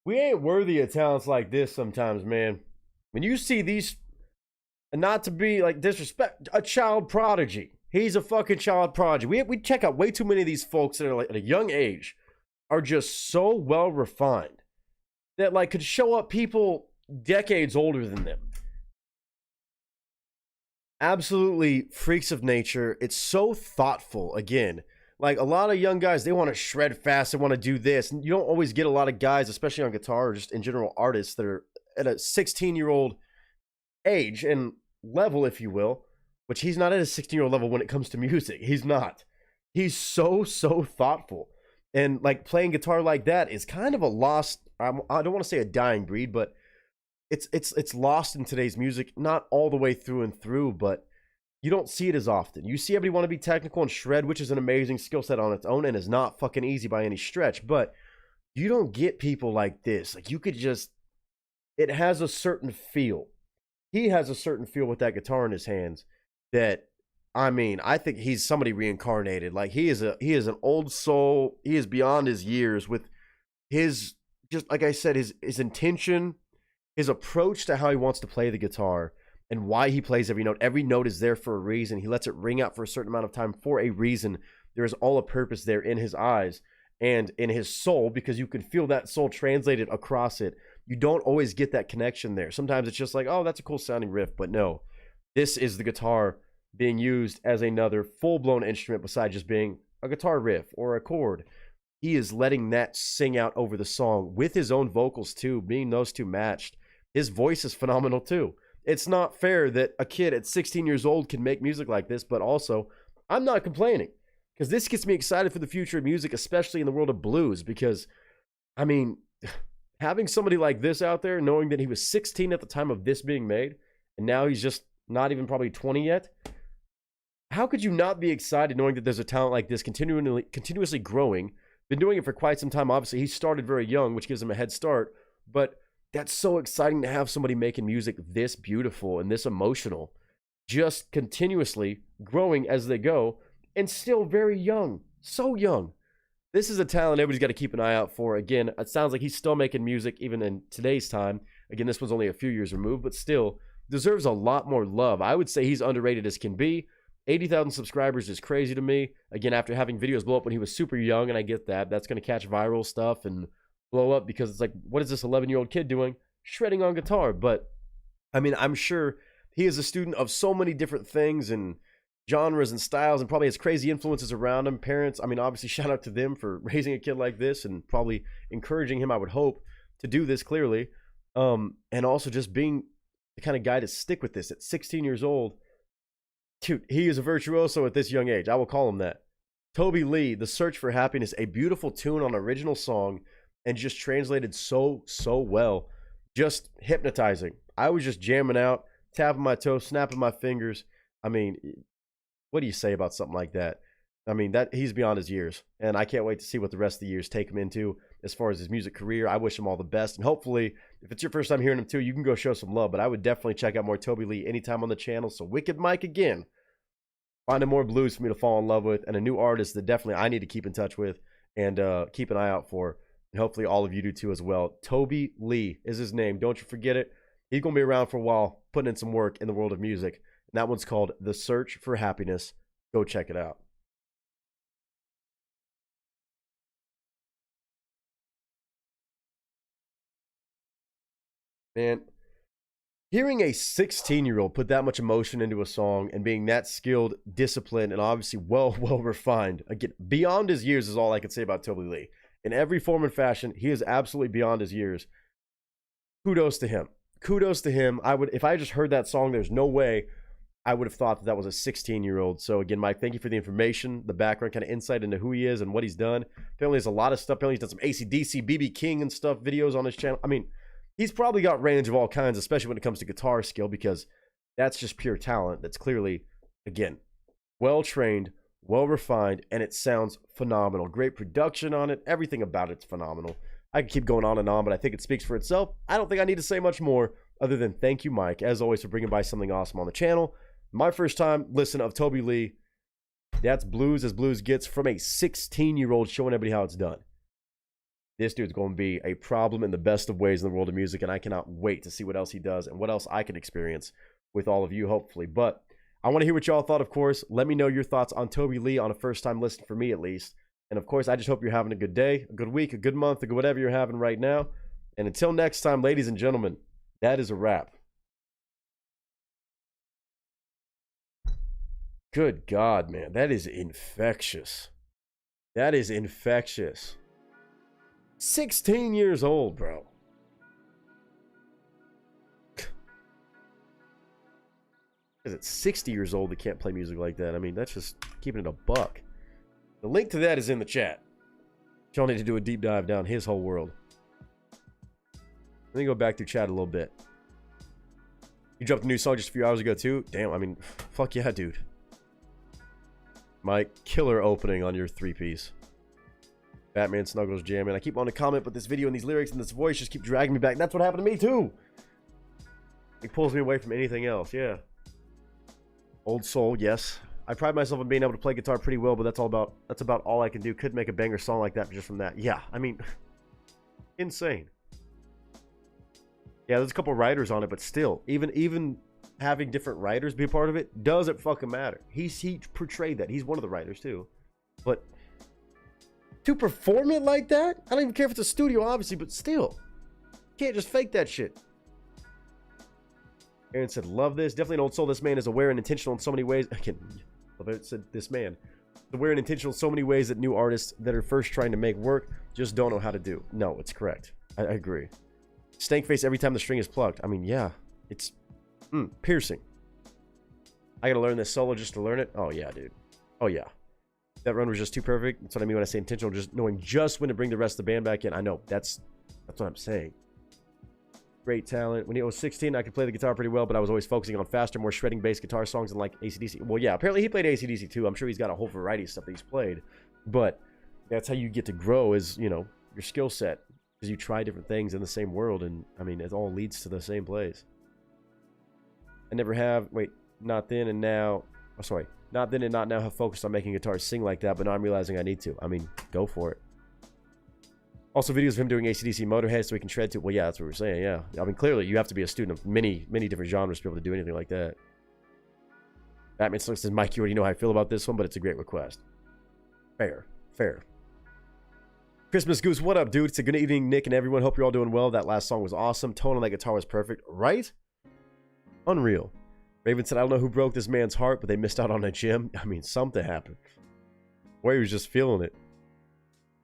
We ain't worthy of talents like this sometimes, man. When you see these, and not to be like disrespect, a child prodigy. He's a fucking child prodigy. We check out way too many of these folks that are like at a young age are just so well refined that like could show up people decades older than them. Absolutely freaks of nature. It's so thoughtful. Again, like a lot of young guys, they want to shred fast. They want to do this. And you don't always get a lot of guys, especially on guitar or just in general artists that are at a 16-year-old age and level, if you will, which he's not at a 16-year-old level when it comes to music. He's not. He's so thoughtful. And like playing guitar like that is kind of a lost, I don't want to say a dying breed, but it's lost in today's music, not all the way through and through, but you don't see it as often. You see everybody want to be technical and shred, which is an amazing skill set on its own and is not fucking easy by any stretch, but you don't get people like this. Like you could just, it has a certain feel. He has a certain feel with that guitar in his hands that, I mean, I think he's somebody reincarnated. Like he is an old soul. He is beyond his years with his, just like I said, his intention, his approach to how he wants to play the guitar and why he plays every note. Every note is there for a reason. He lets it ring out for a certain amount of time for a reason. There is all a purpose there in his eyes and in his soul, because you can feel that soul translated across it. You don't always get that connection there. Sometimes it's just like, oh, that's a cool sounding riff, but no. This is the guitar being used as another full-blown instrument besides just being a guitar riff or a chord. He is letting that sing out over the song with his own vocals too, being those two matched. His voice is phenomenal too. It's not fair that a kid at 16 years old can make music like this, but also I'm not complaining, because this gets me excited for the future of music, especially in the world of blues, because, I mean, having somebody like this out there, knowing that he was 16 at the time of this being made, and now he's just not even probably 20 yet, how could you not be excited knowing that there's a talent like this continuously growing? Been doing it for quite some time. Obviously, he started very young, which gives him a head start, but that's so exciting to have somebody making music this beautiful and this emotional, just continuously growing as they go, and still very young, so young. This is a talent everybody's got to keep an eye out for. Again, it sounds like he's still making music even in today's time. Again, this one's only a few years removed, but still deserves a lot more love. I would say he's underrated as can be. 80,000 subscribers is crazy to me. Again, after having videos blow up when he was super young, and I get that. That's going to catch viral stuff and blow up, because it's like, what is this 11-year-old kid doing? Shredding on guitar. But, I mean, I'm sure he is a student of so many different things and genres and styles, and probably has crazy influences around him. Parents, I mean, obviously, shout out to them for raising a kid like this and probably encouraging him, I would hope, to do this clearly. And also just being the kind of guy to stick with this at 16 years old. Dude, he is a virtuoso at this young age. I will call him that. Toby Lee, The Search for Happiness, a beautiful tune on an original song, and just translated so well. Just hypnotizing. I was just jamming out, tapping my toes, snapping my fingers. I mean, what do you say about something like that? I mean, that he's beyond his years, and I can't wait to see what the rest of the years take him into as far as his music career. I wish him all the best, and hopefully, if it's your first time hearing him too, you can go show some love, but I would definitely check out more Toby Lee anytime on the channel. So Wicked Mike again, finding more blues for me to fall in love with, and a new artist that definitely I need to keep in touch with and keep an eye out for, and hopefully all of you do too as well. Toby Lee is his name. Don't you forget it. He's going to be around for a while, putting in some work in the world of music, and that one's called The Search for Happiness. Go check it out. Man, hearing a 16-year-old put that much emotion into a song and being that skilled, disciplined, and obviously well refined, again, beyond his years is all I can say about Toby Lee. In every form and fashion, he is absolutely beyond his years. Kudos to him. Kudos to him. If I just heard that song, there's no way I would have thought that was a 16-year-old. So again, Mike, thank you for the information, the background, kind of insight into who he is and what he's done. Apparently, there's a lot of stuff. Apparently, he's done some AC/DC, BB King and stuff, videos on his channel. I mean, he's probably got range of all kinds, especially when it comes to guitar skill, because that's just pure talent. That's clearly, again, well-trained, well-refined, and it sounds phenomenal. Great production on it. Everything about it's phenomenal. I could keep going on and on, but I think it speaks for itself. I don't think I need to say much more other than thank you, Mike, as always, for bringing by something awesome on the channel. My first time listen of Toby Lee. That's blues as blues gets from a 16-year-old showing everybody how it's done. This dude's going to be a problem in the best of ways in the world of music, and I cannot wait to see what else he does and what else I can experience with all of you, hopefully. But I want to hear what y'all thought, of course. Let me know your thoughts on Toby Lee on a first-time listen for me, at least. And, of course, I just hope you're having a good day, a good week, a good month, a good whatever you're having right now. And until next time, ladies and gentlemen, that is a wrap. Good God, man. That is infectious. That is infectious. 16 years old, bro. Is it 60 years old that can't play music like that? I mean, that's just keeping it a buck. The link to that is in the chat. Y'all need to do a deep dive down his whole world. Let me go back through chat a little bit. You dropped a new song just a few hours ago, too? Damn, I mean, fuck yeah, dude. My killer opening on your three-piece. Batman Snuggles jamming. I keep wanting to comment, but this video and these lyrics and this voice just keep dragging me back. And that's what happened to me, too. It pulls me away from anything else, yeah. Old soul, yes. I pride myself on being able to play guitar pretty well, but that's about all I can do. Could make a banger song like that just from that. Yeah, I mean, insane. Yeah, there's a couple writers on it, but still, even having different writers be a part of it doesn't fucking matter. He portrayed that. He's one of the writers too. But to perform it like that, I don't even care if it's a studio, obviously, but still. You can't just fake that shit. Aaron said, love this. Definitely an old soul. This man is aware and intentional in so many ways. Again, it said this man. Aware and intentional in so many ways that new artists that are first trying to make work just don't know how to do. No, it's correct. I agree. Stank face every time the string is plucked. I mean, yeah. It's piercing. I gotta learn this solo just to learn it. Oh, yeah, dude. Oh, yeah. That run was just too perfect. That's what I mean when I say intentional. Just knowing just when to bring the rest of the band back in. I know. That's what I'm saying. Great talent. When he was 16, I could play the guitar pretty well, but I was always focusing on faster, more shredding bass guitar songs than like AC/DC. Well, yeah, apparently he played AC/DC too. I'm sure he's got a whole variety of stuff that he's played. But that's how you get to grow is, you know, your skill set. Because you try different things in the same world, and I mean, it all leads to the same place. I never have, not then and now. Oh, sorry. Not then and not now have focused on making guitars sing like that, but now I'm realizing I need to. I mean, go for it. Also, videos of him doing AC/DC Motorhead so he can shred too. Well, yeah, that's what we're saying, yeah. I mean, clearly, you have to be a student of many, many different genres to be able to do anything like that. Batman Slick says, Mike, you already know how I feel about this one, but it's a great request. Fair. Fair. Christmas Goose, what up, dude? It's a good evening, Nick and everyone. Hope you're all doing well. That last song was awesome. Tone on that guitar was perfect, right? Unreal. Raven said, I don't know who broke this man's heart, but they missed out on a gym. I mean, something happened. Or he was just feeling it.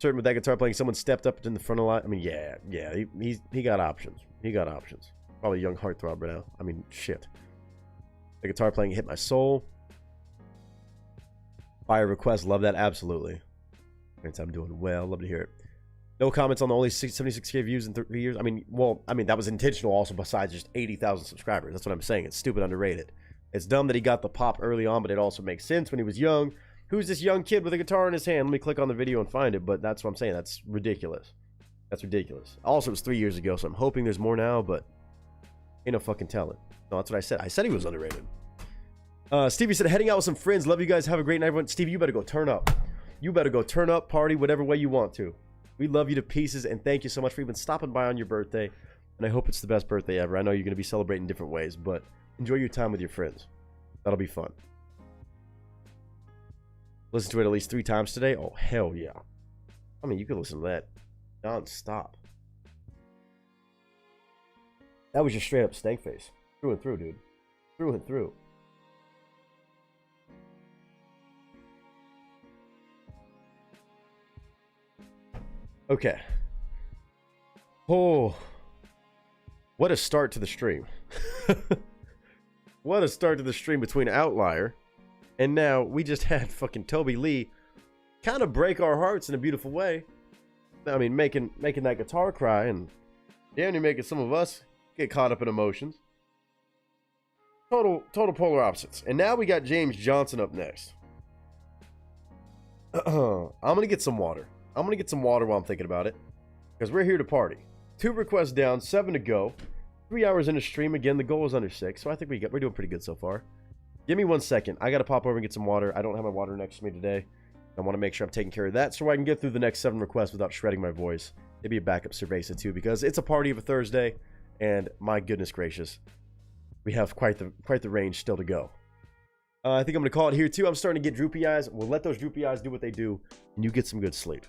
Certain with that guitar playing, someone stepped up in the front of the line. I mean, yeah, he got options. He got options. Probably a young heartthrob right now. I mean, shit. The guitar playing hit my soul. Fire request, love that, absolutely. I'm doing well, love to hear it. No comments on the only 76K views in 3 years. I mean, that was intentional also besides just 80,000 subscribers. That's what I'm saying. It's stupid underrated. It's dumb that he got the pop early on, but it also makes sense when he was young. Who's this young kid with a guitar in his hand? Let me click on the video and find it, but that's what I'm saying. That's ridiculous. That's ridiculous. Also, it was 3 years ago, so I'm hoping there's more now, but ain't no fucking telling. No, that's what I said. I said he was underrated. Stevie said, heading out with some friends. Love you guys. Have a great night, everyone. Stevie, you better go turn up. You better go turn up, party, whatever way you want to. We love you to pieces, and thank you so much for even stopping by on your birthday. And I hope it's the best birthday ever. I know you're going to be celebrating different ways, but enjoy your time with your friends. That'll be fun. Listen to it at least 3 times today? Oh, hell yeah. I mean, you could listen to that non-stop. That was just straight up stank face. Through and through, dude. Through and through. Okay. Oh. What a start to the stream. What a start to the stream between Outlier and now we just had fucking Toby Lee kind of break our hearts in a beautiful way. I mean, making that guitar cry and damn near making some of us get caught up in emotions. Total polar opposites. And now we got James Johnson up next. I'm gonna get some water. I'm gonna get some water while I'm thinking about it, because we're here to party. 2 requests down, 7 to go. 3 hours in the stream. Again, the goal is under 6, so I think we're doing pretty good so far. Give me 1 second. I gotta pop over and get some water. I don't have my water next to me today. I want to make sure I'm taking care of that so I can get through the next 7 requests without shredding my voice. Maybe a backup Cerveza too, because it's a party of a Thursday, and my goodness gracious, we have quite the range still to go. I think I'm gonna call it here too. I'm starting to get droopy eyes. We'll let those droopy eyes do what they do, and you get some good sleep.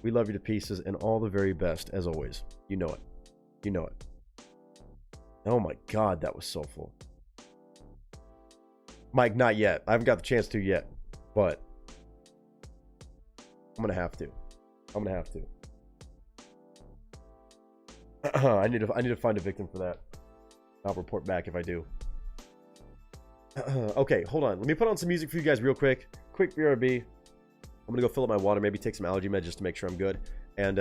We love you to pieces, and all the very best as always. You know it. You know it. Oh my God, that was soulful. Mike, not yet. I haven't got the chance to yet, but I'm gonna have to. I'm gonna have to. I need to find a victim for that. I'll report back if I do. Okay, hold on. Let me put on some music for you guys real quick. Quick BRB. I'm gonna go fill up my water. Maybe take some allergy meds just to make sure I'm good. And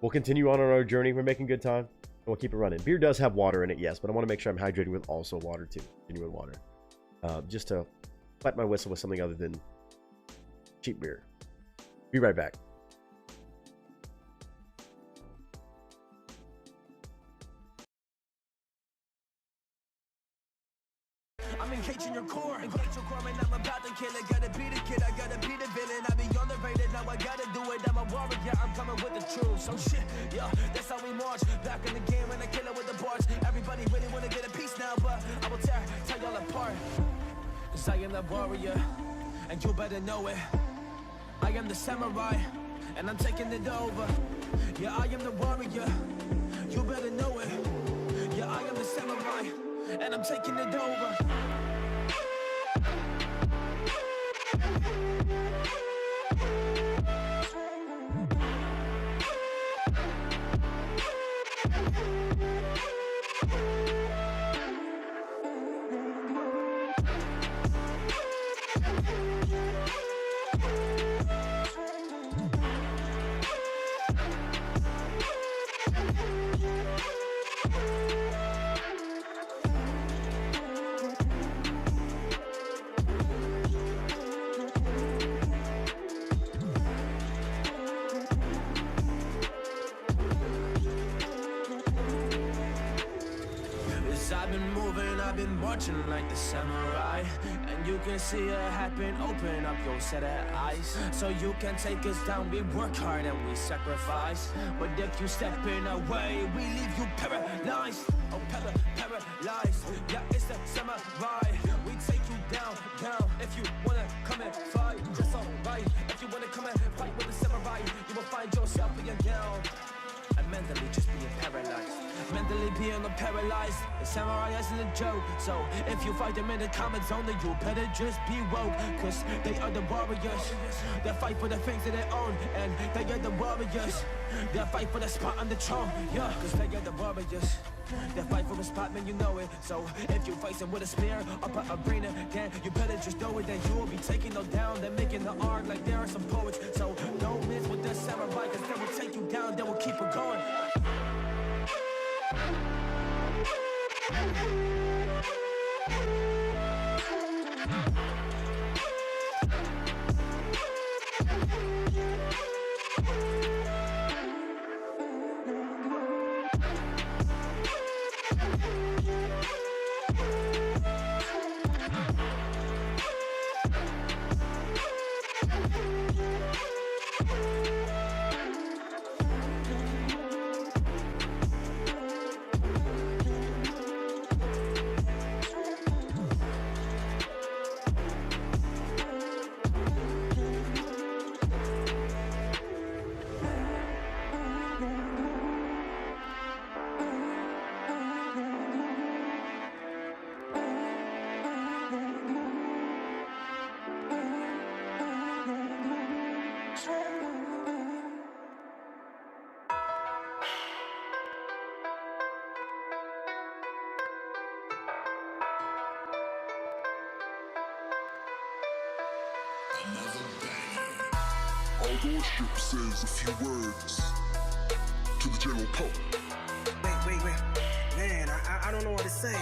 we'll continue on our journey. We're making good time. And we'll keep it running. Beer does have water in it, yes, but I want to make sure I'm hydrating with also water too. Genuine water. Just to wet my whistle with something other than cheap beer. Be right back. I'm engaging your core. Engage your core, man, I'm about to kill it. Gotta be the kid, I gotta be the villain. I be on the rated, now I gotta do it. I'm a warrior, I'm coming with the truth. So shit, yeah, that's how we march. Back in the game, and I kill it with the bars. Everybody really wanna get a piece now, but I will tear Cause I am the warrior, and you better know it. I am the samurai, and I'm taking it over. Yeah, I am the warrior, you better know it. Yeah, I am the samurai, and I'm taking it over. I've been moving, I've been watching like the samurai. And you can see it happen, open up your set of eyes. So you can take us down, we work hard and we sacrifice. But if you step in our way, we leave you paralyzed. Oh, paralyzed, yeah, it's the samurai. We take you down, down. If you wanna come and fight, that's alright. If you wanna come and fight with the samurai, you will find yourself being down. And mentally just being paralyzed. Mentally being paralyzed. The samurai isn't a joke. So if you fight them in the comments only, you better just be woke. Cause they are the warriors. They fight for the things that they own. And they are the warriors. They fight for the spot on the throne. Yeah, cause they are the warriors. They fight for a spot, man, you know it. So if you face them with a spear up an arena, then you better just know it. Then you will be taking them down. They're making the art like there are some poets. So don't miss with the samurai, cause they will take you down. They will keep it going. Authorship says a few words to the general public. Wait. Man, I don't know what to say.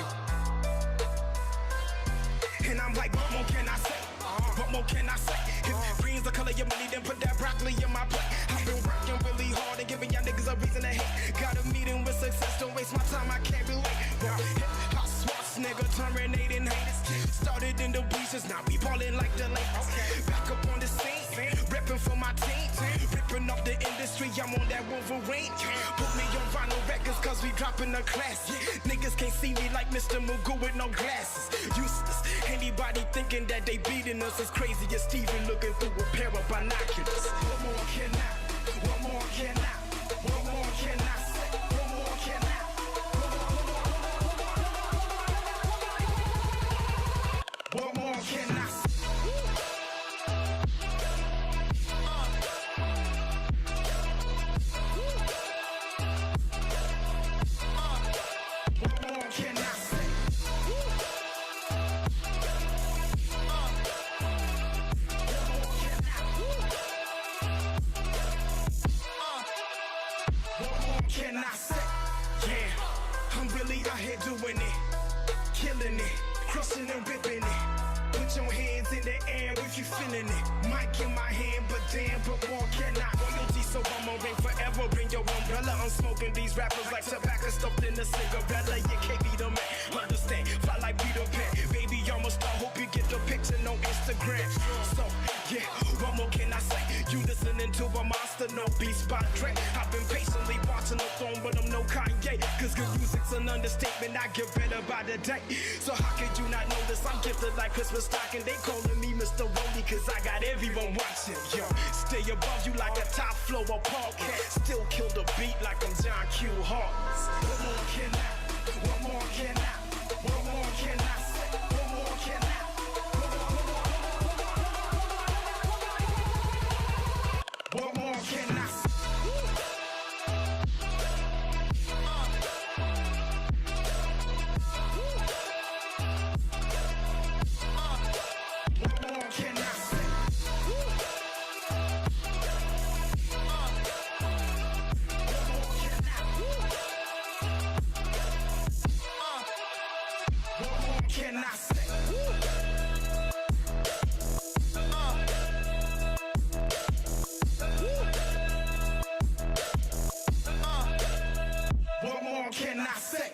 And I'm like, what more can I say? What more can I say? If green's the color of your money, then put that broccoli in my plate. I've been working really hard and giving y'all niggas a reason to hate. Got a meeting with success, don't waste my time, I can't relate. Hip-hop swats, nigga, terminating haters. Started in the bleachers, now we ballin' like the Lakers. Back up on the scene, reppin' for my team. Rippin' up the industry, I'm on that Wolverine. Put me on vinyl records, cause we dropping the class. Niggas can't see me like Mr. Magoo with no glasses. Useless, anybody thinking that they beating us is crazy as Steven looking through a pair of binoculars. What more can I? What more can I? What more can I say? What more can I? What more can I say? Doing it, killing it, crushing and ripping it. Put your hands in the air if you feeling it. Mic in my hand, but damn, but more can I? Royalty, so I'm gonna reign forever. Bring your umbrella. I'm smoking these rappers like tobacco stuffed in a cigarella. You can't be the man. Understand? Fly like Peter Pan. Baby, I'm a star. Hope you get the picture on Instagram. So yeah, what more can I say? You listening to a monster, no beat spot track. I've been patiently watching the throne, but I'm no Kanye. Cause good music's another understatement. I get better by the day. So how could you not know this? I'm gifted like Christmas stocking. They calling me Mr. Rollie cause I got everyone watching. Yo, stay above you like a top floor podcast. Still kill the beat like I'm John Q. Hart. What more can I? What more can I? What more can I say? What more can I? What more can I say?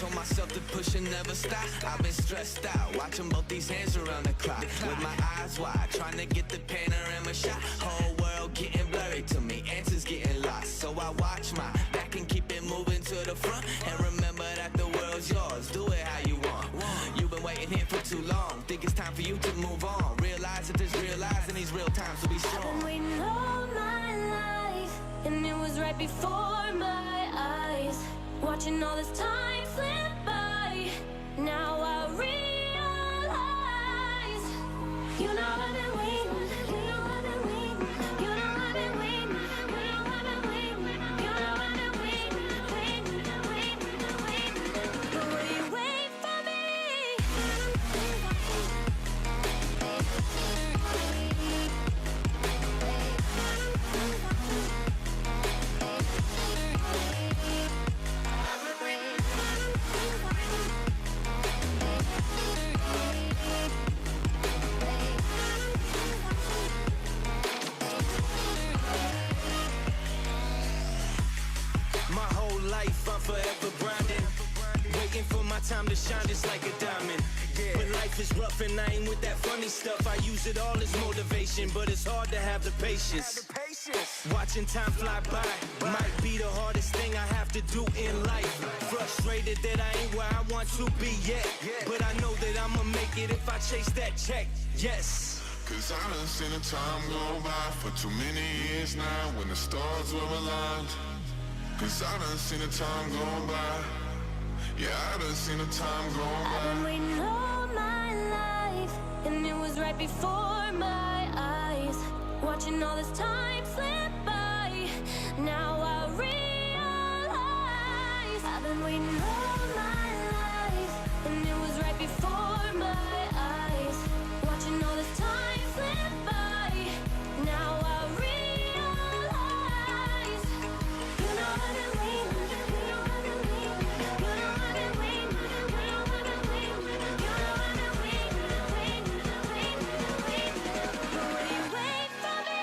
Told myself to push and never stop. I've been stressed out, watching both these hands around the clock. With my eyes wide, trying to get the panorama shot. Whole world getting blurry to me, answers getting lost. So I watch my back and keep it moving to the front. And remember that the world's yours, do it how you want. You've been waiting here for too long, think it's time for you to move on. Realize that there's real lies in these real times, so be strong. I've been waiting all my life, and it was right before my eyes. Watching all this time slip by, now I realize. You know I've been waiting, you know I've been waiting, you know I've been waiting, you know I've been waiting, you know I've been waiting, waiting. But will you wait for me? My whole life I'm forever grinding, waiting for my time to shine just like a diamond. But life is rough and I ain't with that funny stuff. I use it all as motivation, but it's hard to have the patience. Watching time fly by might be the hardest thing I have to do in life. Frustrated that I ain't where I want to be yet, but I know that I'ma make it if I chase that check. Yes. Cause I done seen the time go by for too many years now when the stars were aligned. Cause I done seen the time go by. Yeah, I done seen the time go by. I've been waiting all my life, and it was right before my eyes. Watching all this time slip by, now I realize. I've been waiting all my life, and it was right before my eyes. Watching all this time slip by, now I realize. You know I've been waiting, you know I've been waiting, you know I've been waiting, you know I've been waiting, you know I've been waiting. But will you wait for me?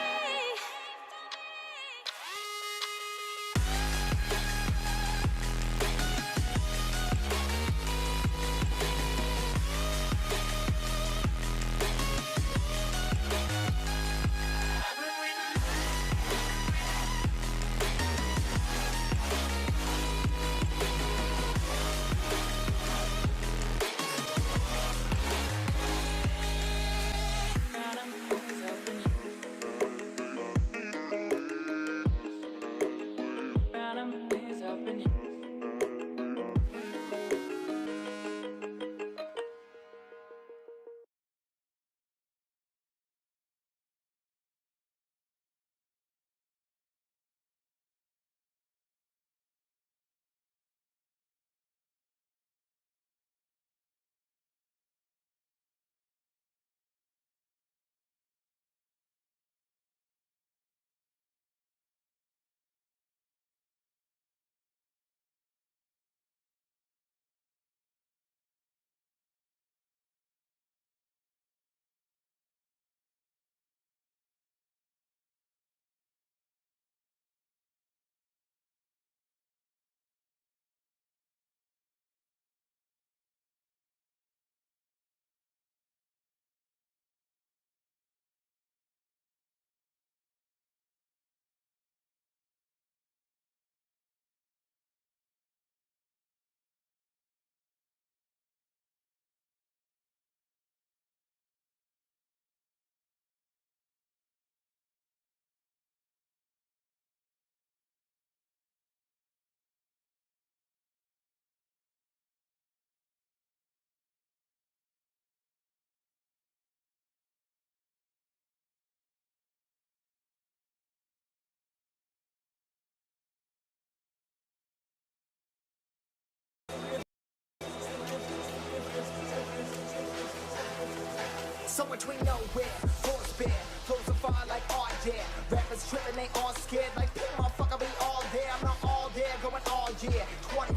somewhere between nowhere. Force bear, flows of fire like art, yeah. Rappers tripping, they all scared, like, "Pick motherfucker, we all there." I'm not all there, going all year. 24/7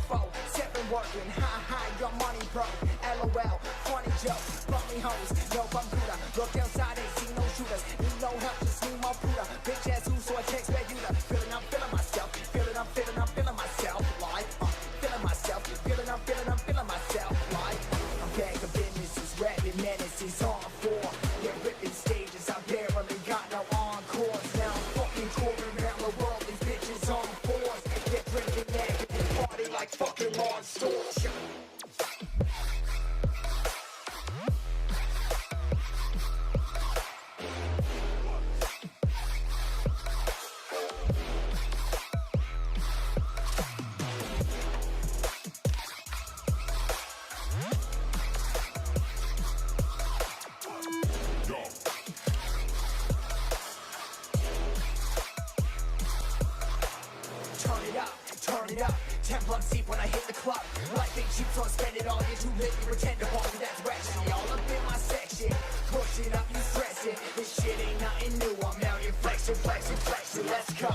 working, ha, your money broke. LOL, funny joke, bummy hoes, no computer. Look outside, ain't see no shooters. Need no help, just need more Buddha. Bitch ass who, so I text back you to. Feeling, I'm feeling myself. Feeling, I'm feeling, I'm feeling myself. Like, feeling myself. Feeling, I'm feeling, I'm feeling myself. Like, I'm back of business, rapping menaces on 4. Yeah, ripping stages, I barely got no encores. Now I'm fucking touring around the world, these bitches on 4s. They're drinking negative, party like fucking monsters. Turn it up, 10 blunts deep when I hit the club. Life ain't cheap, so I spend it all. You're too lit, you pretend to ball, that's ratchet. All up in my section, push it up, you stress it. This shit ain't nothing new, I'm out here flexing, flexing, flexing. Let's go.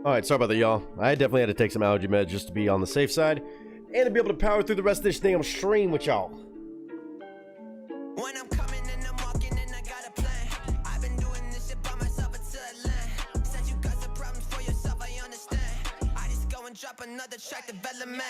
All right, sorry about that, y'all. I definitely had to take some allergy meds just to be on the safe side and to be able to power through the rest of this damn stream with y'all. When I'm coming and I'm walking and I got a plan. I've been doing this shit by myself until I land. Said you got some problems for yourself, I understand. I just go and drop another track development.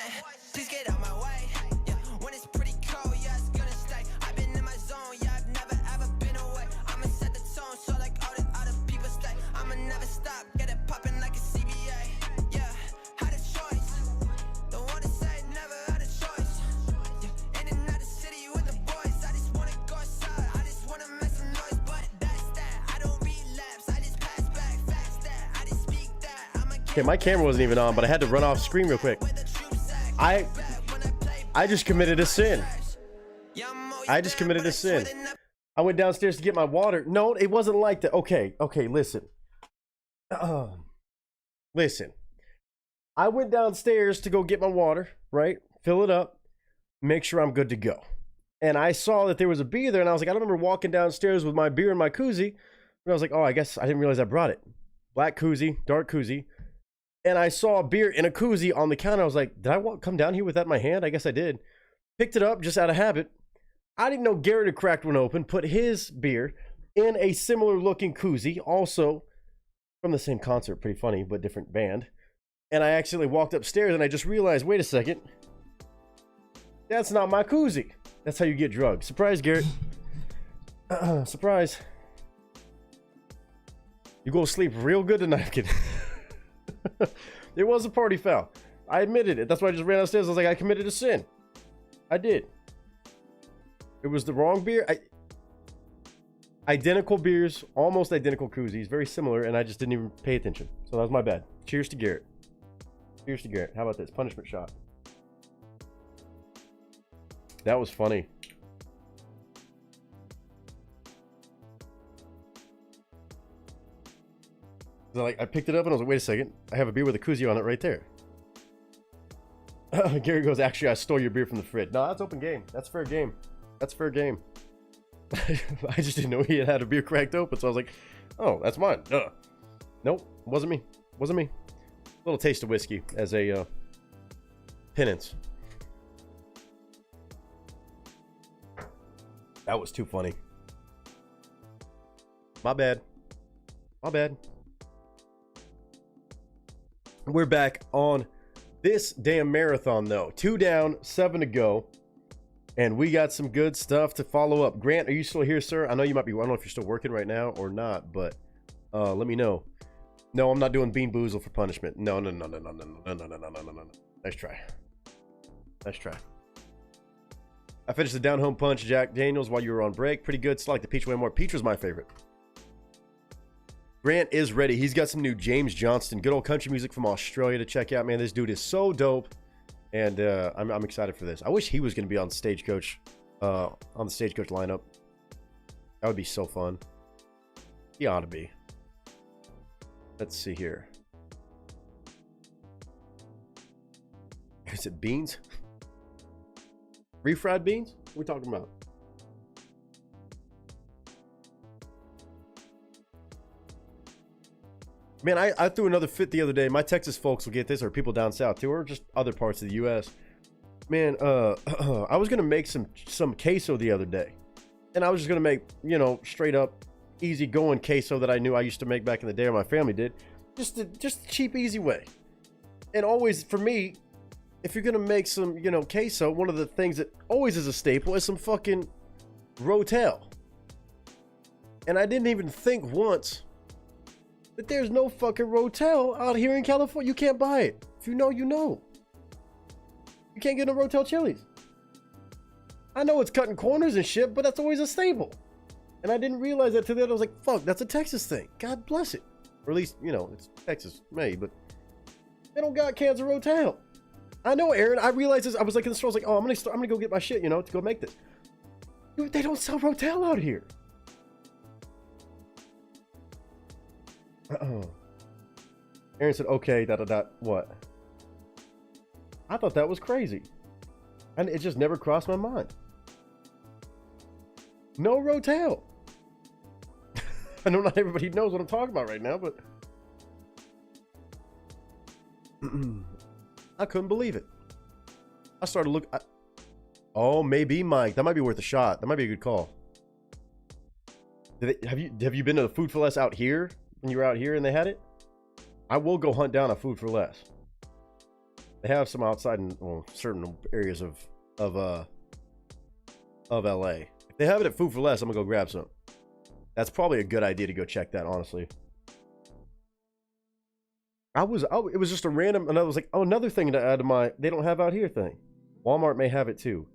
Please get out my way. Yeah, when it's pretty cold, yeah, it's gonna stay. I've been in my zone, yeah, I've never ever been away. I'ma set the tone so like all the other people stay. I'ma never stop, get it popping like a CBA. Yeah, had a choice. Don't wanna say never had a choice. Yeah, in and out of city with the boys. I just wanna go outside. I just wanna make some noise, but that's that. I don't relapse. I just pass back fast that. I just speak that. I'ma Okay, my camera wasn't even on, but I had to run off screen real quick. I just committed a sin. I just committed a sin. I went downstairs to get my water. No, it wasn't like that. Okay, listen. Listen. I went downstairs to go get my water, right? Fill it up, make sure I'm good to go. And I saw that there was a beer there, and I was like, I don't remember walking downstairs with my beer in my koozie. And I was like, oh, I guess I didn't realize I brought it. Black koozie, dark koozie. And I saw a beer in a koozie on the counter. I was like, did I come down here with that in my hand? I guess I did. Picked it up just out of habit. I didn't know Garrett had cracked one open, put his beer in a similar looking koozie, also from the same concert. Pretty funny, but different band. And I accidentally walked upstairs and I just realized, wait a second. That's not my koozie. That's how you get drugged. Surprise, Garrett. Surprise. You go to sleep real good tonight. I'm kidding. It was a party foul. I admitted it. That's why I just ran downstairs. I was like, I committed a sin. I did. It was the wrong beer. Identical beers, almost identical koozies, very similar, and I just didn't even pay attention. So that was my bad. Cheers to Garrett. Cheers to Garrett. How about this? Punishment shot. That was funny. So I picked it up and I was like, wait a second. I have a beer with a koozie on it right there. Gary goes, actually, I stole your beer from the fridge. No, that's open game. That's fair game. That's fair game. I just didn't know he had a beer cracked open, so I was like, oh, that's mine. Nope, wasn't me. Wasn't me. A little taste of whiskey as a penance. That was too funny. My bad. My bad. We're back on this damn marathon, though. 2 down, 7 to go. And we got some good stuff to follow up. Grant, are you still here, sir? I know you might be. I don't know if you're still working right now or not, but let me know. No, I'm not doing Bean Boozle for punishment. No. Nice try. Nice try. I finished the down home punch, Jack Daniels, while you were on break. Pretty good. Still like the peach way more. Peach was my favorite. Grant is ready. He's got some new James Johnston, good old country music from Australia to check out. Man, this dude is so dope. And I'm excited for this. I wish he was going to be on Stagecoach, on the Stagecoach lineup. That would be so fun. He ought to be. Let's see here. Is it beans? Refried beans? What are we talking about? Man, I threw another fit the other day. My Texas folks will get this, or people down south too, or just other parts of the U.S. Man, I was gonna make some queso the other day, and I was just gonna make, you know, straight up easy going queso that I knew I used to make back in the day, or my family did, just the cheap, easy way. And always for me, if you're gonna make some, you know, queso, one of the things that always is a staple is some fucking Rotel. And I didn't even think once that there's no fucking Rotel out here in California. You can't buy it. If you know, you know. You can't get no Rotel chilies. I know it's cutting corners and shit, but that's always a staple. And I didn't realize that till the other. I was like, fuck, that's a Texas thing. God bless it. Or at least, you know, it's Texas made, but they don't got cans of Rotel. I know, Aaron. I realized this. I was like in the store. I was like, oh, I'm gonna go get my shit, you know, to go make this. Dude, they don't sell Rotel out here. Aaron said, okay, what? I thought that was crazy. And it just never crossed my mind. No Rotel. I know not everybody knows what I'm talking about right now, but I couldn't believe it. I started to look. Oh, maybe, Mike. That might be worth a shot. That might be a good call. Have you been to the Food for Less out here? When you were out here and they had it? I will go hunt down a Food for Less. They have some outside in certain areas of LA. If they have it at Food for Less, I'm gonna go grab some. That's probably a good idea to go check that, honestly. It was just a random, and I was like, oh, another thing to add to my they don't have out here thing. Walmart may have it too.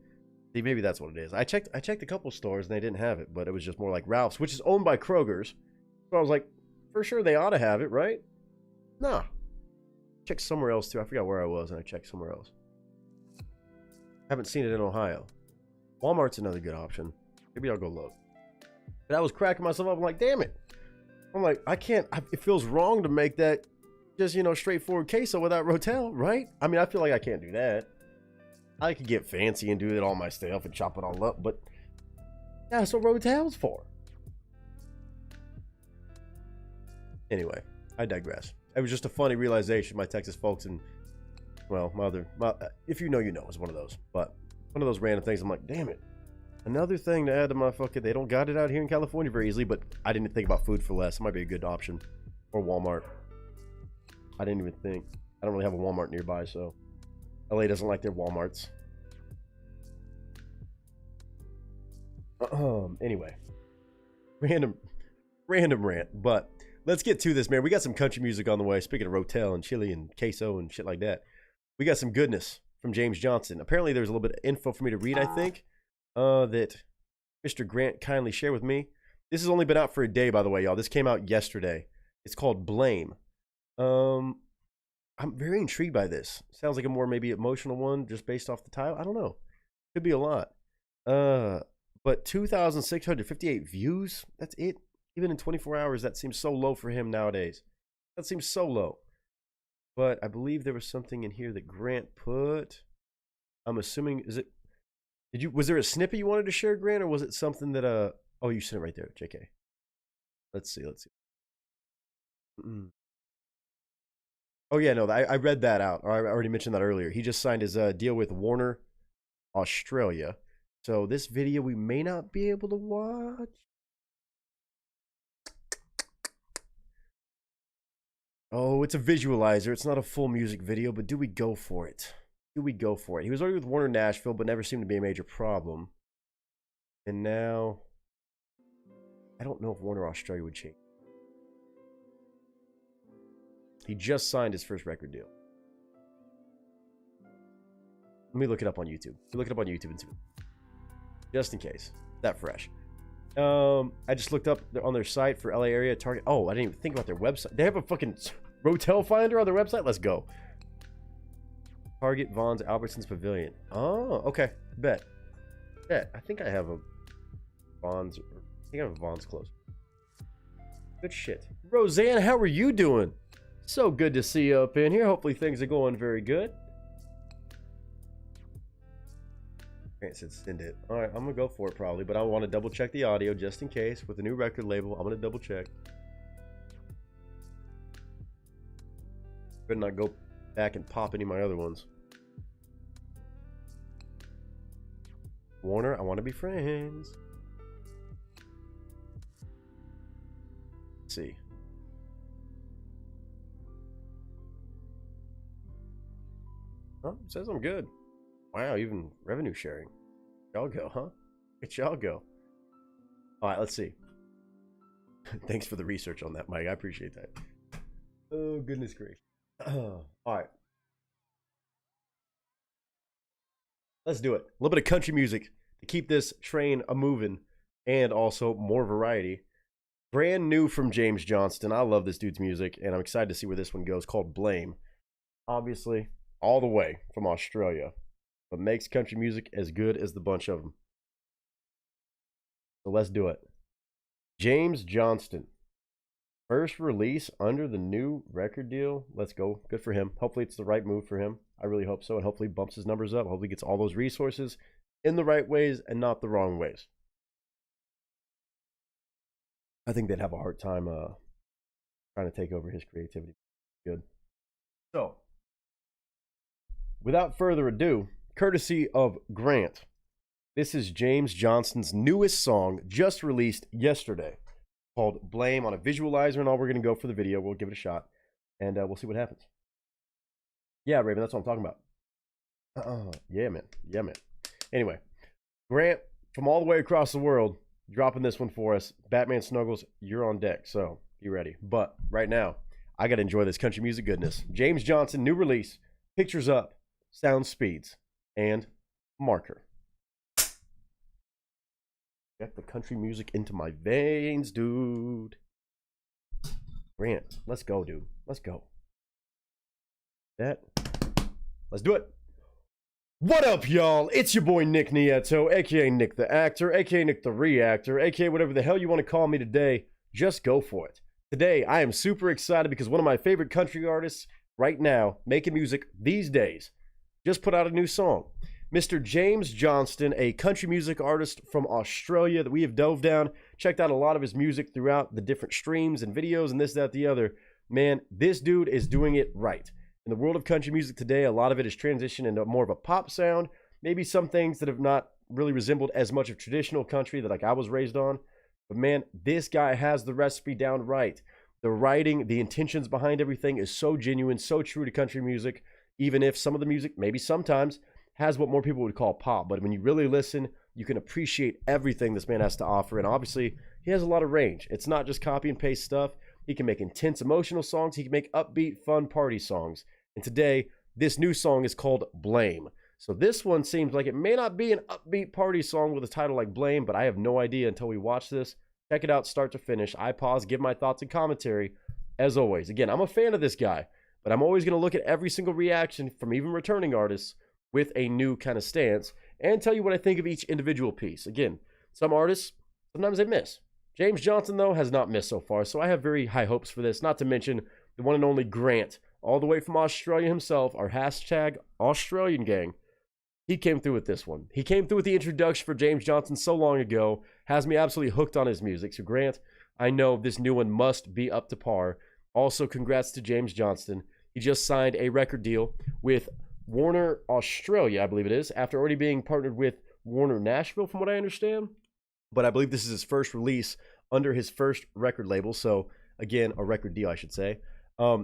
See, maybe that's what it is. I checked a couple stores and they didn't have it, but it was just more like Ralph's, which is owned by Kroger's. So I was like, for sure they ought to have it, right? Nah. Checked somewhere else too. I forgot where I was and I checked somewhere else. Haven't seen it in Ohio. Walmart's another good option. Maybe I'll go look. But I was cracking myself up. I'm like, damn it. I'm like, I can't. It feels wrong to make that just, you know, straightforward queso without Rotel, right? I mean, I feel like I can't do that. I could get fancy and do it all myself and chop it all up, but that's what Rotel's for. Anyway, I digress. It was just a funny realization. My Texas folks and, well, if you know, you know, is one of those. But one of those random things. I'm like, damn it. Another thing to add to my fucking, they don't got it out here in California very easily, but I didn't think about Food for Less. It might be a good option. Or Walmart. I didn't even think. I don't really have a Walmart nearby, so LA doesn't like their Walmarts. Anyway. Random rant, but let's get to this, man. We got some country music on the way. Speaking of Rotel and chili and queso and shit like that, we got some goodness from James Johnson. Apparently, there's a little bit of info for me to read, I think, that Mr. Grant kindly shared with me. This has only been out for a day, by the way, y'all. This came out yesterday. It's called Blame. I'm very intrigued by this. Sounds like a more maybe emotional one just based off the title. I don't know. Could be a lot. But 2,658 views. That's it. Even in 24 hours, that seems so low for him nowadays. That seems so low. But I believe there was something in here that Grant put. I'm assuming, was there a snippet you wanted to share, Grant, or was it something that, oh, you sent it right there, JK. Let's see. Oh, yeah, no, I read that out. Or I already mentioned that earlier. He just signed his deal with Warner Australia. So this video we may not be able to watch. Oh, it's a visualizer. It's not a full music video, but do we go for it? He was already with Warner Nashville, but never seemed to be a major problem. And now, I don't know if Warner Australia would change. He just signed his first record deal. Let me look it up on YouTube. Look it up on YouTube and see. Just in case. That fresh. I just looked up on their site for LA area Target. Oh, I didn't even think about their website. They have a fucking Rotel finder on their website. Let's go. Target, Vaughn's, Albertsons, Pavilion. Oh, okay. Bet. I think I have a Vaughn's. I think I have a Vaughn's close. Good shit. Roseanne, how are you doing? So good to see you up in here. Hopefully things are going very good. Grant said send it. All right, I'm gonna go for it probably, but I want to double check the audio just in case with the new record label. I'm gonna double check. Better not go back and pop any of my other ones. Warner, I want to be friends. Let's see. Oh, it says I'm good. Wow, even revenue sharing. Y'all go, huh? It's y'all go. All right, let's see. Thanks for the research on that, Mike. I appreciate that. Oh, goodness gracious. All right. Let's do it. A little bit of country music to keep this train a-moving and also more variety. Brand new from James Johnston. I love this dude's music, and I'm excited to see where this one goes, called Blame. Obviously, all the way from Australia, but makes country music as good as the bunch of them. So let's do it. James Johnston. First release under the new record deal. Let's go. Good for him. Hopefully it's the right move for him. I really hope so. And hopefully bumps his numbers up. Hopefully gets all those resources in the right ways and not the wrong ways. I think they'd have a hard time trying to take over his creativity. Good. So, without further ado, courtesy of Grant, this is James Johnston's newest song, just released yesterday, called Blame, on a visualizer and all. We're going to go for the video. We'll give it a shot, and we'll see what happens. Yeah, Raven, that's what I'm talking about. Yeah, man. Yeah, man. Anyway, Grant, from all the way across the world, dropping this one for us. Batman Snuggles, you're on deck, so be ready. But right now, I got to enjoy this country music goodness. James Johnston, new release, Pictures Up, Sound Speeds, and Marker. Get the country music into my veins, dude. Grant, let's go, dude. Let's go. Let's do it. What up, y'all? It's your boy Nick Nieto, aka Nick the Actor, aka Nick the Reactor, aka whatever the hell you want to call me today. Just go for it. Today, I am super excited because one of my favorite country artists right now, making music these days, just put out a new song. Mr. James Johnston, a country music artist from Australia that we have dove down, checked out a lot of his music throughout the different streams and videos and this, that, the other. Man, this dude is doing it right. In the world of country music today, a lot of it is transitioned into more of a pop sound. Maybe some things that have not really resembled as much of traditional country that like I was raised on. But man, this guy has the recipe down right. The writing, the intentions behind everything is so genuine, so true to country music, even if some of the music, maybe sometimes, has what more people would call pop. But when you really listen, you can appreciate everything this man has to offer. And obviously, he has a lot of range. It's not just copy and paste stuff. He can make intense emotional songs. He can make upbeat, fun party songs. And today, this new song is called Blame. So this one seems like it may not be an upbeat party song with a title like Blame, but I have no idea until we watch this. Check it out start to finish. I pause, give my thoughts and commentary. As always, again, I'm a fan of this guy, but I'm always going to look at every single reaction from even returning artists with a new kind of stance and tell you what I think of each individual piece. Again, some artists, sometimes they miss. James Johnston, though, has not missed so far, so I have very high hopes for this, not to mention the one and only Grant, all the way from Australia himself, our hashtag Australian gang. He came through with this one. He came through with the introduction for James Johnston so long ago, has me absolutely hooked on his music. So Grant, I know this new one must be up to par. Also, congrats to James Johnston. He just signed a record deal with Warner Australia, I believe it is, after already being partnered with Warner Nashville, from what I understand. But I believe this is his first release under his first record label. So, again, a record deal, I should say.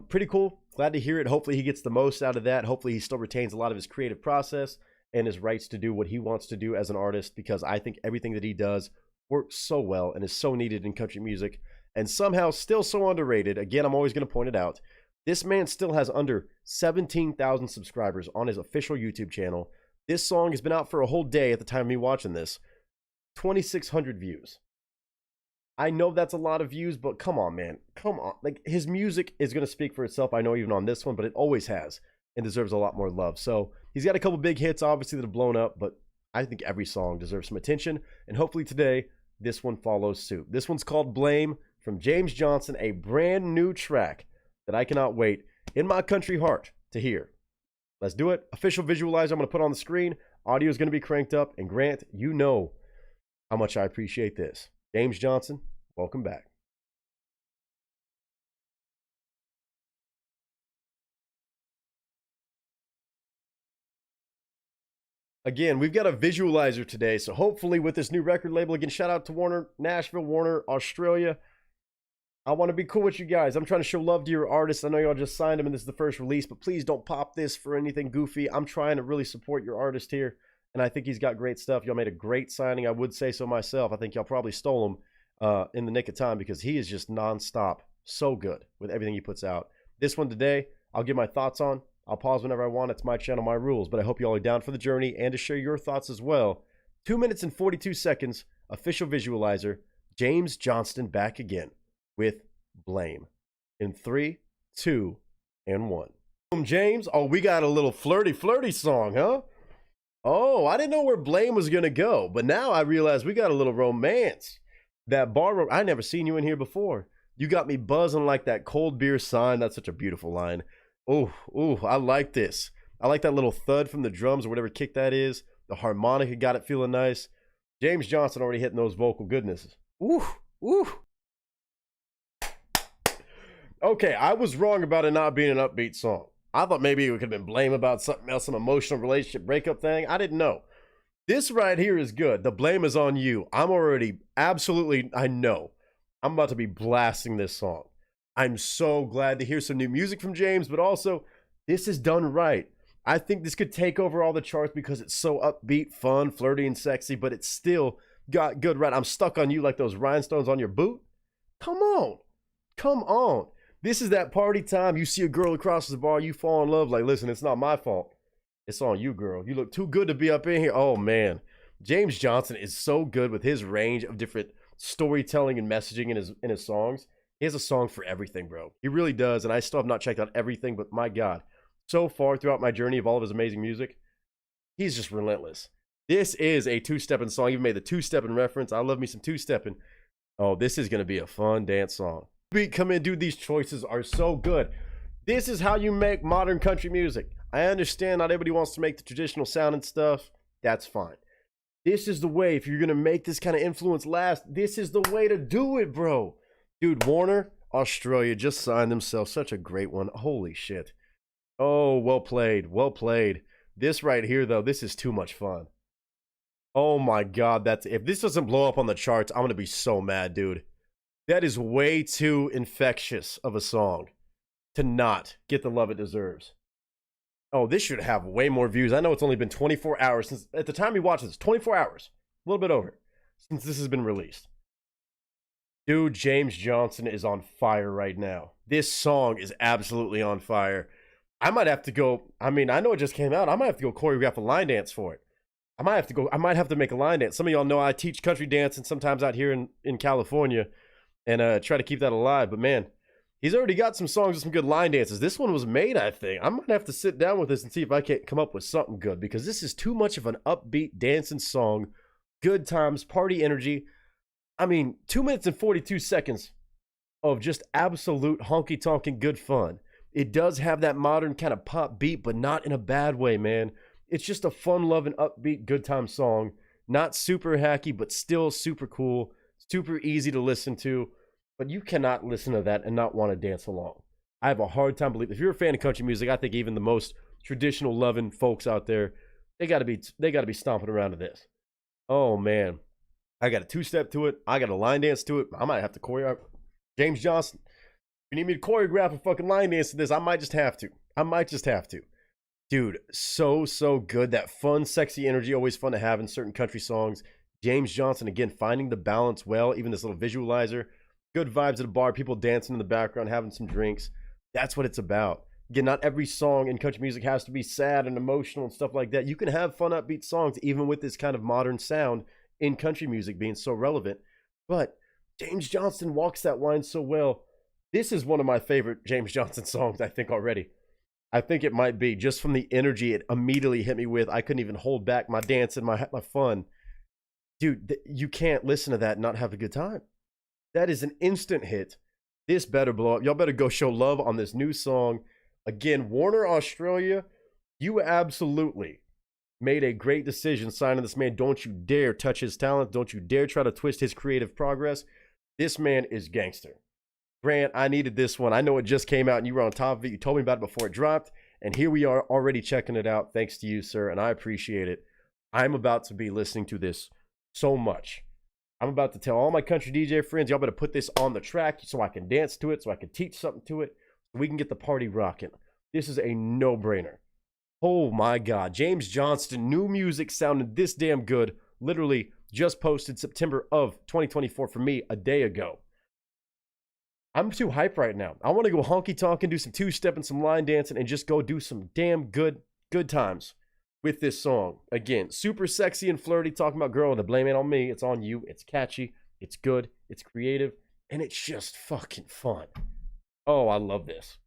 Pretty cool. Glad to hear it. Hopefully he gets the most out of that. Hopefully he still retains a lot of his creative process and his rights to do what he wants to do as an artist, because I think everything that he does works so well and is so needed in country music and somehow still so underrated. Again, I'm always going to point it out. This man still has under 17,000 subscribers on his official YouTube channel. This song has been out for a whole day at the time of me watching this. 2,600 views. I know that's a lot of views, but come on, man. Come on. Like, his music is going to speak for itself. I know even on this one, but it always has and deserves a lot more love. So he's got a couple big hits, obviously, that have blown up, but I think every song deserves some attention. And hopefully today, this one follows suit. This one's called Blame from James Johnston, a brand new track that I cannot wait in my country heart to hear. Let's do it. Official visualizer I'm going to put on the screen. Audio is going to be cranked up. And Grant, you know how much I appreciate this. James Johnson, welcome back. Again, we've got a visualizer today, so hopefully with this new record label, again, shout out to Warner, Nashville, Warner, Australia. I want to be cool with you guys. I'm trying to show love to your artists. I know y'all just signed them and this is the first release, but please don't pop this for anything goofy. I'm trying to really support your artist here, and I think he's got great stuff. Y'all made a great signing. I would say so myself. I think y'all probably stole him in the nick of time because he is just nonstop so good with everything he puts out. This one today, I'll give my thoughts on. I'll pause whenever I want. It's my channel, my rules. But I hope you all are down for the journey and to share your thoughts as well. 2 minutes and 42 seconds. Official visualizer. James Johnston back again with Blame. In 3, 2, and 1. James. Oh, we got a little flirty song, huh? Oh, I didn't know where Blame was going to go. But now I realize we got a little romance. That bar, I never seen you in here before. You got me buzzing like that cold beer sign. That's such a beautiful line. Oh, I like this. I like that little thud from the drums or whatever kick that is. The harmonica got it feeling nice. James Johnson already hitting those vocal goodnesses. Ooh. Okay, I was wrong about it not being an upbeat song. I thought maybe it could have been Blame about something else, some emotional relationship breakup thing. I didn't know. This right here is good. The blame is on you. I'm already absolutely, I know. I'm about to be blasting this song. I'm so glad to hear some new music from James, but also, this is done right. I think this could take over all the charts because it's so upbeat, fun, flirty, and sexy, but it's still got good right. I'm stuck on you like those rhinestones on your boot. Come on. This is that party time. You see a girl across the bar, you fall in love. Like, listen, it's not my fault. It's on you, girl. You look too good to be up in here. Oh, man. James Johnson is so good with his range of different storytelling and messaging in his songs. He has a song for everything, bro. He really does, and I still have not checked out everything, but my God. So far throughout my journey of all of his amazing music, he's just relentless. This is a two-stepping song. He even made the two-stepping reference. I love me some two-stepping. Oh, this is going to be a fun dance song. Beat, come in, dude. These choices are so good. This is how you make modern country music. I understand not everybody wants to make the traditional sound and stuff. That's fine. This is the way. If you're going to make this kind of influence last, this is the way to do it, bro. Dude, Warner, Australia, just signed himself. Such a great one. Holy shit. Oh, well played. Well played. This right here, though, this is too much fun. Oh, my God. If this doesn't blow up on the charts, I'm going to be so mad, dude. That is way too infectious of a song to not get the love it deserves. Oh, this should have way more views. I know it's only been 24 hours since, at the time we watched this, 24 hours, a little bit over, since this has been released. Dude, James Johnson is on fire right now. This song is absolutely on fire. I might have to go, I mean, I know it just came out. I might have to go choreograph a line dance for it. I might have to make a line dance. Some of y'all know I teach country dance and sometimes out here in California and try to keep that alive. But man, he's already got some songs with some good line dances. This one was made, I think. I might have to sit down with this and see if I can't come up with something good because this is too much of an upbeat dancing song. Good times, party energy. I mean, 2 minutes and 42 seconds of just absolute honky-tonkin' good fun. It does have that modern kind of pop beat, but not in a bad way, man. It's just a fun-loving, upbeat, good time song. Not super hacky, but still super cool. Super easy to listen to. But you cannot listen to that and not want to dance along. I have a hard time believing. If you're a fan of country music, I think even the most traditional loving folks out there, they gotta be stomping around to this. Oh man. I got a two-step to it. I got a line dance to it. I might have to choreograph. James Johnson, if you need me to choreograph a fucking line dance to this, I might just have to. Dude, so good. That fun, sexy energy, always fun to have in certain country songs. James Johnson, again, finding the balance well. Even this little visualizer. Good vibes at a bar. People dancing in the background, having some drinks. That's what it's about. Again, not every song in country music has to be sad and emotional and stuff like that. You can have fun, upbeat songs, even with this kind of modern sound in country music being so relevant. But James Johnson walks that line so well. This is one of my favorite James Johnson songs, I think, already. I think it might be. Just from the energy it immediately hit me with. I couldn't even hold back my dance and my fun. Dude, you can't listen to that and not have a good time. That is an instant hit. This better blow up. Y'all better go show love on this new song. Again, Warner, Australia, you absolutely made a great decision signing this man. Don't you dare touch his talent. Don't you dare try to twist his creative progress. This man is gangster. Grant, I needed this one. I know it just came out and you were on top of it. You told me about it before it dropped. And here we are already checking it out. Thanks to you, sir. And I appreciate it. I'm about to be listening to this so much. I'm about to tell all my country DJ friends, y'all better put this on the track so I can dance to it, so I can teach something to it, so we can get the party rocking. This is a no-brainer. Oh my God. James Johnston, new music sounded this damn good. Literally just posted September of 2024 for me a day ago. I'm too hyped right now. I want to go honky-tonk and do some two-step and some line dancing and just go do some damn good times with this song. Again, super sexy and flirty, talking about girl, the blame ain't on me. It's on you. It's catchy. It's good. It's creative. And it's just fucking fun. Oh, I love this.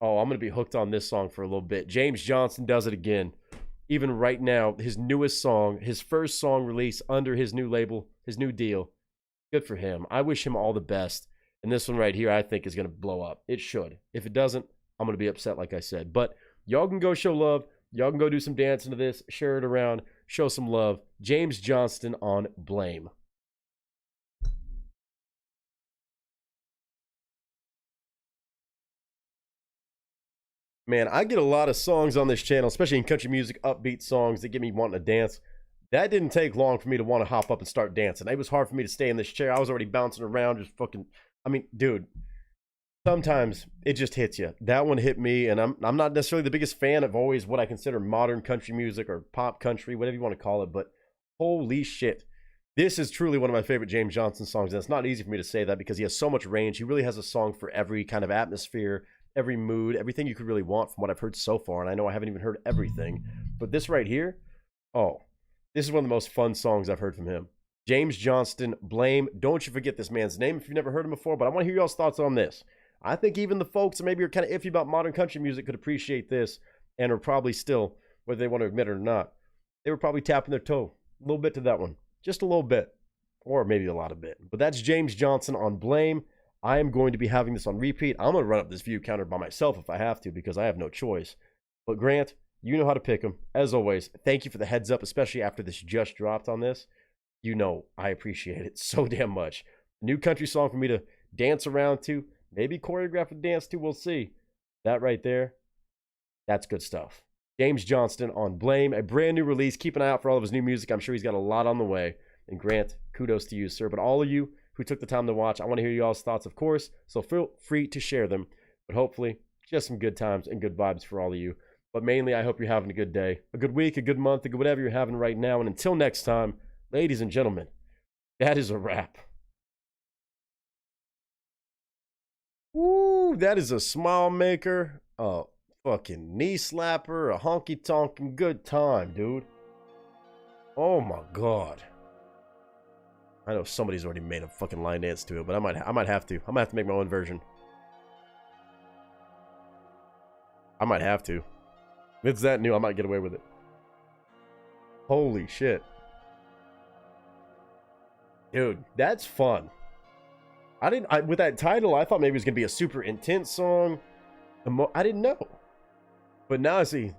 Oh, I'm going to be hooked on this song for a little bit. James Johnston does it again. Even right now, his newest song, his first song released under his new label, his new deal. Good for him. I wish him all the best. And this one right here, I think, is going to blow up. It should. If it doesn't, I'm going to be upset, like I said. But y'all can go show love. Y'all can go do some dancing to this. Share it around. Show some love. James Johnston on Blame. Man, I get a lot of songs on this channel, especially in country music, upbeat songs that get me wanting to dance. That didn't take long for me to want to hop up and start dancing. It was hard for me to stay in this chair. I was already bouncing around, just fucking... I mean, dude, sometimes it just hits you. That one hit me, and I'm not necessarily the biggest fan of always what I consider modern country music or pop country, whatever you want to call it, but holy shit. This is truly one of my favorite James Johnston songs, and it's not easy for me to say that because he has so much range. He really has a song for every kind of atmosphere, every mood, everything you could really want from what I've heard so far, and I know I haven't even heard everything, but this right here, oh, this is one of the most fun songs I've heard from him. James Johnston, Blame. Don't you forget this man's name if you've never heard him before, but I want to hear y'all's thoughts on this. I think even the folks that maybe are kind of iffy about modern country music could appreciate this and are probably still, whether they want to admit it or not, they were probably tapping their toe a little bit to that one. Just a little bit. Or maybe a lot of bit. But that's James Johnston on Blame. I am going to be having this on repeat. I'm going to run up this view counter by myself if I have to because I have no choice. But Grant, you know how to pick them. As always, thank you for the heads up, especially after this just dropped on this. You know I appreciate it so damn much. New country song for me to dance around to. Maybe choreograph a dance to. We'll see. That right there, that's good stuff. James Johnston on Blame. A brand new release. Keep an eye out for all of his new music. I'm sure he's got a lot on the way. And Grant, kudos to you, sir. But all of you who took the time to watch, I want to hear y'all's thoughts, of course. So feel free to share them. But hopefully, just some good times and good vibes for all of you. But mainly, I hope you're having a good day, a good week, a good month, a good whatever you're having right now. And until next time, ladies and gentlemen, that is a wrap. Woo, that is a smile maker, a fucking knee slapper, a honky-tonkin' good time, dude. Oh my God. I know somebody's already made a fucking line dance to it, but I might have to. I might have to make my own version. I might have to. If it's that new, I might get away with it. Holy shit. Dude, that's fun. With that title, I thought maybe it was going to be a super intense song. I didn't know. But now I see.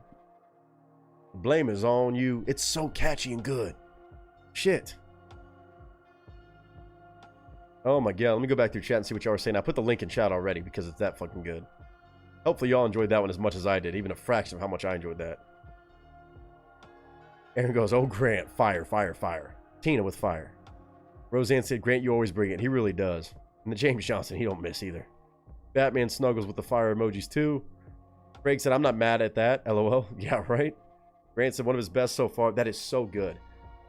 Blame is on you. It's so catchy and good. Shit. Oh my God. Let me go back through chat and see what y'all are saying. I put the link in chat already because it's that fucking good. Hopefully y'all enjoyed that one as much as I did. Even a fraction of how much I enjoyed that. Aaron goes, oh Grant, fire, fire, fire. Tina with fire. Roseanne said, Grant, you always bring it. He really does. And the James Johnston, he don't miss either. Batman snuggles with the fire emojis too. Greg said, I'm not mad at that. LOL. Yeah, right? Grant said, one of his best so far. That is so good.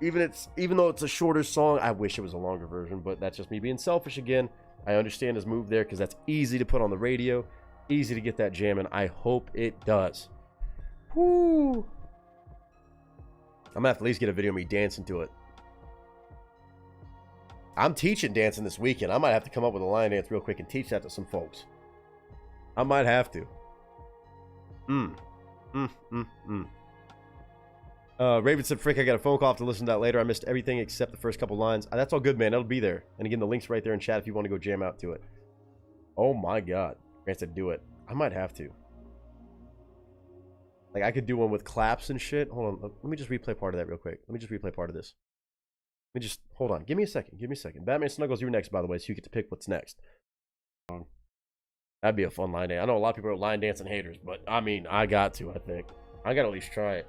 Even though it's a shorter song, I wish it was a longer version, but that's just me being selfish again. I understand his move there because that's easy to put on the radio. Easy to get that jamming. I hope it does. Woo! I'm gonna have to at least get a video of me dancing to it. I'm teaching dancing this weekend. I might have to come up with a line dance real quick and teach that to some folks. I might have to. Raven said, Frick, I got a phone call. I'll have to listen to that later. I missed everything except the first couple lines. That's all good, man. It'll be there. And again, the link's right there in chat if you want to go jam out to it. Oh my God. Grant said, do it. I might have to. Like, I could do one with claps and shit. Hold on. Let me just replay part of that real quick. Let me just replay part of this. Let me just, hold on. Give me a second. Give me a second. Batman Snuggles, you're next, by the way, so you get to pick what's next. That'd be a fun line dance. I know a lot of people are line dancing haters, but I mean, I got to, I think. I got to at least try it.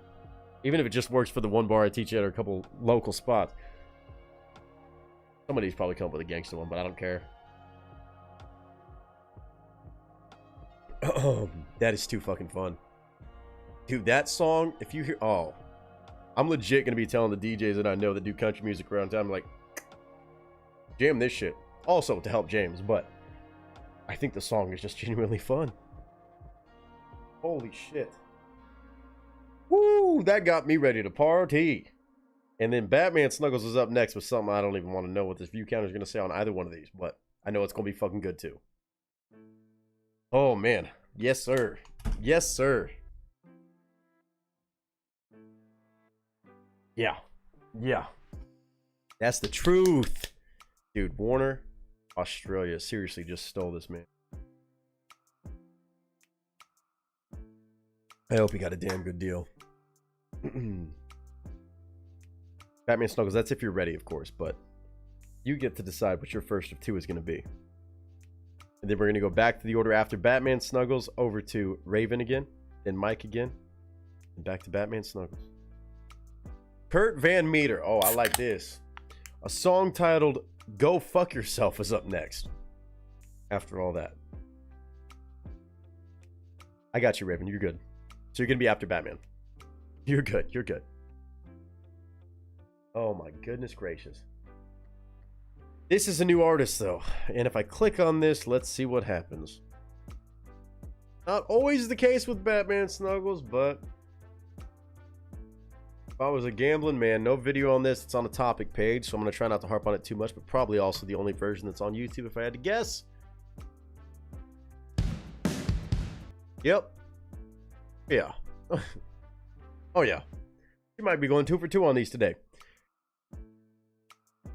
Even if it just works for the one bar I teach at or a couple local spots. Somebody's probably come up with a gangster one, but I don't care. That is too fucking fun. Dude, that song, if you hear... Oh. I'm legit going to be telling the DJs that I know that do country music around town, like, jam this shit. Also to help James, but I think the song is just genuinely fun. Holy shit. Woo! That got me ready to party. And then Batman Snuggles is up next with something I don't even want to know what this view counter is going to say on either one of these, but I know it's going to be fucking good too. Oh, man. Yes, sir. Yes, sir. Yeah. Yeah. That's the truth. Dude, Warner, Australia seriously just stole this, man. I hope he got a damn good deal. Batman Snuggles, that's if you're ready, of course, but you get to decide what your first of two is going to be. And then we're going to go back to the order after Batman Snuggles, over to Raven again, then Mike again, and back to Batman Snuggles. Kurt Van Meter. Oh, I like this. A song titled Go Fuck Yourself is up next. After all that. I got you, Raven. You're good. So you're going to be after Batman. You're good. You're good. Oh my goodness gracious. This is a new artist, though. And if I click on this, let's see what happens. Not always the case with Batman Snuggles, but if I was a gambling man, no video on this. It's on the topic page, so I'm going to try not to harp on it too much, but probably also the only version that's on YouTube if I had to guess. Yep. Yeah. Oh, yeah. You might be going 2 for 2 on these today.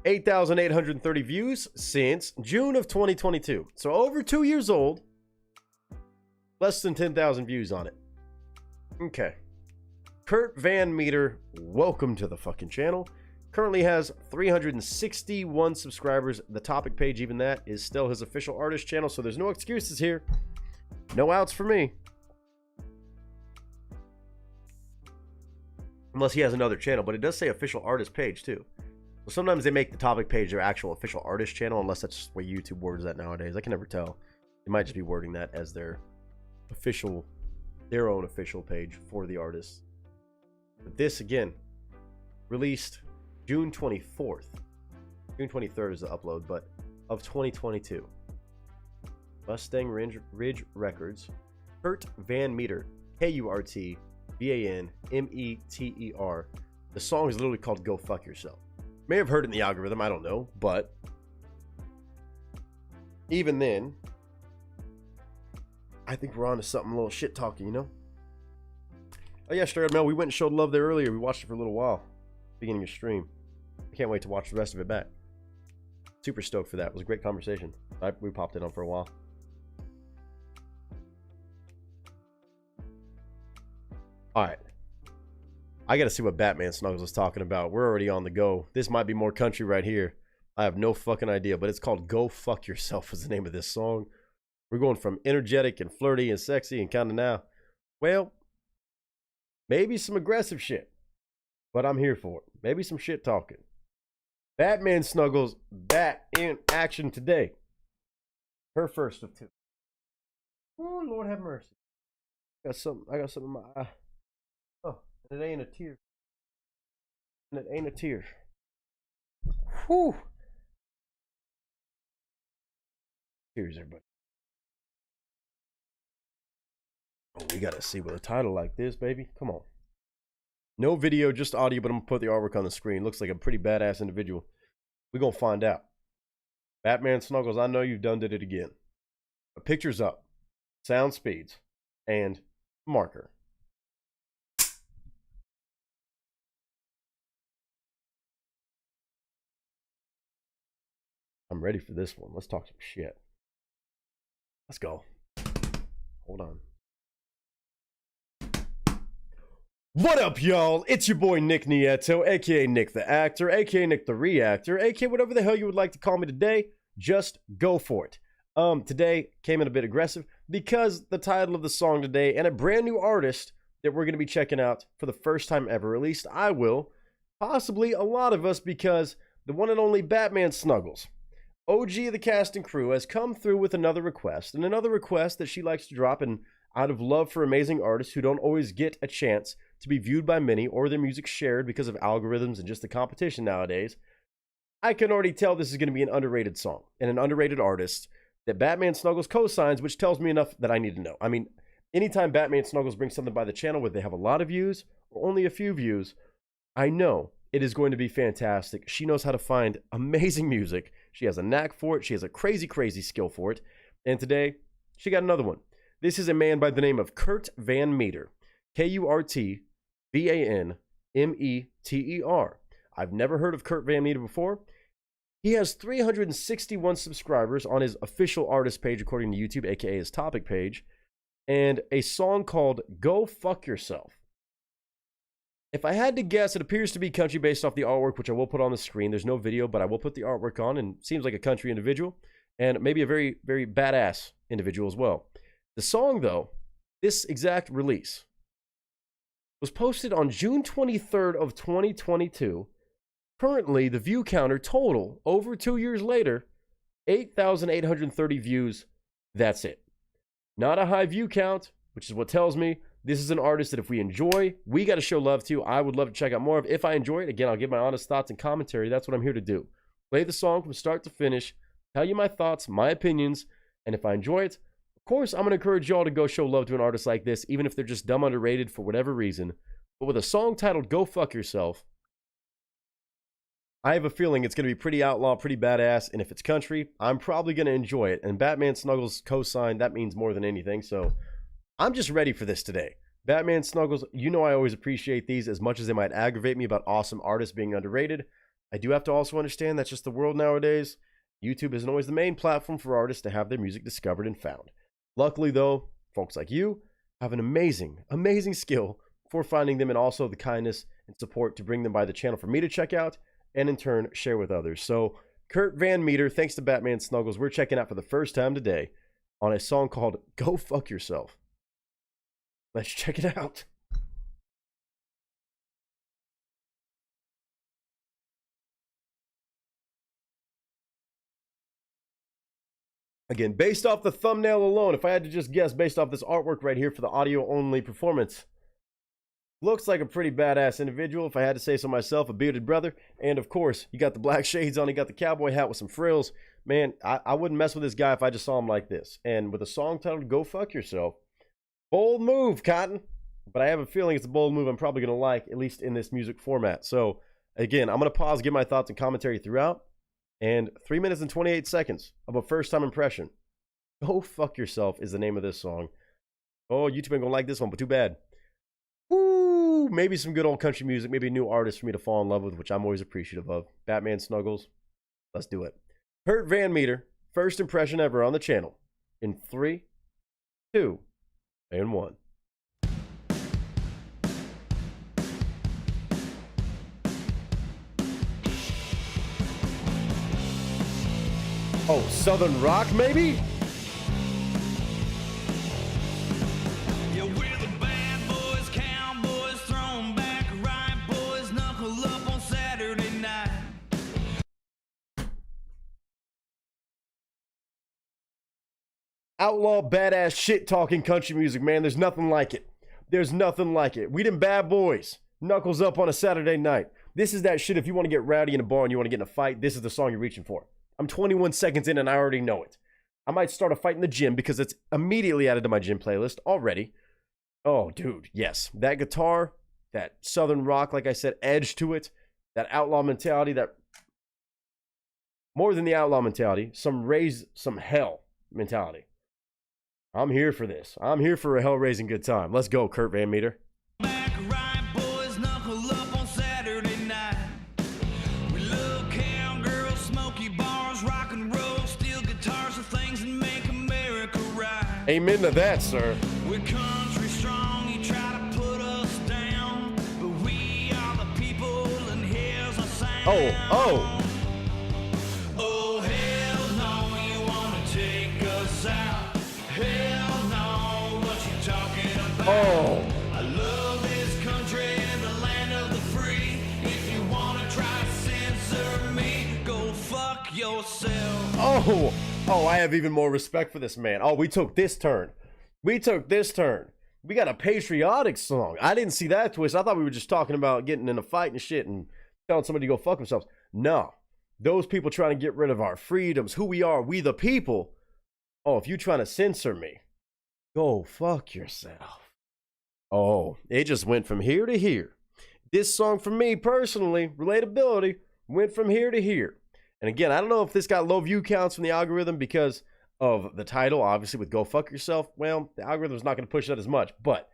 8,830 views since June of 2022. So over 2 years old. Less than 10,000 views on it. Okay. Kurt Van Meter, welcome to the fucking channel. Currently has 361 subscribers. The topic page, even that, is still his official artist channel, so there's no excuses here. No outs for me. Unless he has another channel, but it does say official artist page too. So sometimes they make the topic page their actual official artist channel, unless that's just the way YouTube words that nowadays. I can never tell. They might just be wording that as their official, their own official page for the artist. But this, again, released June 24th. June 23rd is the upload, but of 2022. Mustang Ridge Records. Kurt Van Meter. KURTVANMETER. The song is literally called Go Fuck Yourself. May have heard it in the algorithm, I don't know, but even then, I think we're on to something a little shit talking, you know? Oh yeah, straight up mail, we went and showed love there earlier. We watched it for a little while, beginning of stream. I can't wait to watch the rest of it back. Super stoked for that. It was a great conversation. We popped it on for a while. Alright. I gotta see what Batman Snuggles is talking about. We're already on the go. This might be more country right here. I have no fucking idea, but it's called Go Fuck Yourself is the name of this song. We're going from energetic and flirty and sexy and kind of now, well, maybe some aggressive shit, but I'm here for it. Maybe some shit talking. Batman Snuggles back in action today. Her first of two. Oh, Lord have mercy. I got something in my eye. Oh, and it ain't a tear. And it ain't a tear. Whew. Cheers, everybody. Oh, we gotta see with a title like this, baby. Come on. No video, just audio, but I'm gonna put the artwork on the screen. Looks like a pretty badass individual. We're gonna find out. Batman Snuggles, I know you've done it again. A picture's up. Sound speeds. And marker. I'm ready for this one. Let's talk some shit. Let's go. Hold on. What up, y'all? It's your boy Nick Nieto, aka Nick the Actor, aka Nick the Reactor, aka whatever the hell you would like to call me today. Just go for it. Today came in a bit aggressive because the title of the song today and a brand new artist that we're going to be checking out for the first time ever. At least I will. Possibly a lot of us, because the one and only Batman Snuggles, OG of the cast and crew, has come through with another request, and another request that she likes to drop, and out of love for amazing artists who don't always get a chance to be viewed by many or their music shared because of algorithms and just the competition nowadays, I can already tll this is going to be an underrated song and an underrated artist that Batman Snuggles co-signs, which tells me enough that I need to know. I mean, anytime Batman Snuggles brings something by the channel where they have a lot of views or only a few views, I know it is going to be fantastic. She knows how to find amazing music. She has a knack for it. She has a crazy, crazy skill for it. And today, she got another one. This is a man by the name of Kurt Van Meter. Kurtvanmeter. I've never heard of Kurt Van Meter before. He has 361 subscribers on his official artist page, according to YouTube, aka his topic page, and a song called Go Fuck Yourself. If I had to guess, it appears to be country based off the artwork, which I will put on the screen. There's no video, but I will put the artwork on, and seems like a country individual, and maybe a very, very badass individual as well. The song, though, this exact release, was posted on June 23rd of 2022. Currently, the view counter total, over 2 years later, 8,830 views. That's it. Not a high view count, which is what tells me this is an artist that if we enjoy, we got to show love to. I would love to check out more of. If I enjoy it, again, I'll give my honest thoughts and commentary. That's what I'm here to do. Play the song from start to finish, tell you my thoughts, my opinions, and if I enjoy it, of course, I'm going to encourage y'all to go show love to an artist like this, even if they're just dumb underrated for whatever reason. But with a song titled Go Fuck Yourself, I have a feeling it's going to be pretty outlaw, pretty badass, and if it's country, I'm probably going to enjoy it. And Batman Snuggles co-signed, that means more than anything, so I'm just ready for this today. Batman Snuggles, you know I always appreciate these as much as they might aggravate me about awesome artists being underrated. I do have to also understand that's just the world nowadays. YouTube isn't always the main platform for artists to have their music discovered and found. Luckily, though, folks like you have an amazing, amazing skill for finding them, and also the kindness and support to bring them by the channel for me to check out and in turn share with others. So Kurt Van Meter, thanks to Batman Snuggles, we're checking out for the first time today on a song called Go Fuck Yourself. Let's check it out. Again, based off the thumbnail alone, if I had to just guess based off this artwork right here for the audio-only performance, looks like a pretty badass individual, if I had to say so myself, a bearded brother. And of course, you got the black shades on, you got the cowboy hat with some frills. Man, I wouldn't mess with this guy if I just saw him like this. And with a song titled Go Fuck Yourself, bold move, Cotton. But I have a feeling it's a bold move I'm probably going to like, at least in this music format. So, again, I'm going to pause, give my thoughts and commentary throughout. And 3 minutes and 28 seconds of a first-time impression. Go Fuck Yourself is the name of this song. Oh, YouTube ain't going to like this one, but too bad. Woo! Maybe some good old country music, maybe a new artist for me to fall in love with, which I'm always appreciative of. Batman Snuggles. Let's do it. Kurt Van Meter, first impression ever on the channel. In 3, 2, and 1. Oh, Southern Rock, maybe? Yeah, we're the bad boys, cowboys, thrown back right boys, knuckle up on Saturday night. Outlaw, badass, shit-talking country music, man. There's nothing like it. There's nothing like it. We them bad boys. Knuckles up on a Saturday night. This is that shit. If you want to get rowdy in a bar and you want to get in a fight, this is the song you're reaching for. I'm 21 seconds in and I already know it. I might start a fight in the gym because it's immediately added to my gym playlist already. Oh, dude, yes. That guitar, that Southern rock, like I said, edge to it, that outlaw mentality, that more than the outlaw mentality, some raise some hell mentality. I'm here for this. I'm here for a hell-raising good time. Let's go, Kurt Van Meter. Back right boys, knuckle up on Saturday night. We love cowgirls, smoky bars, rock and roll, steel guitars, the things that make America right. Amen to that, sir. We're country strong, you try to put us down. Oh. Oh, hell no, you wanna take us out. Hell no, what you talking about? Oh. I love this country and the land of the free. If you wanna try to censor me, go fuck yourself. Oh, I have even more respect for this man. Oh, we took this turn. We got a patriotic song. I didn't see that twist. I thought we were just talking about getting in a fight and shit and telling somebody to go fuck themselves. No. Those people trying to get rid of our freedoms, who we are, we the people. Oh, if you trying to censor me, go fuck yourself. Oh, it just went from here to here. This song for me personally, relatability, went from here to here. And again, I don't know if this got low view counts from the algorithm because of the title, obviously with Go Fuck Yourself. Well, the algorithm's not going to push that as much, but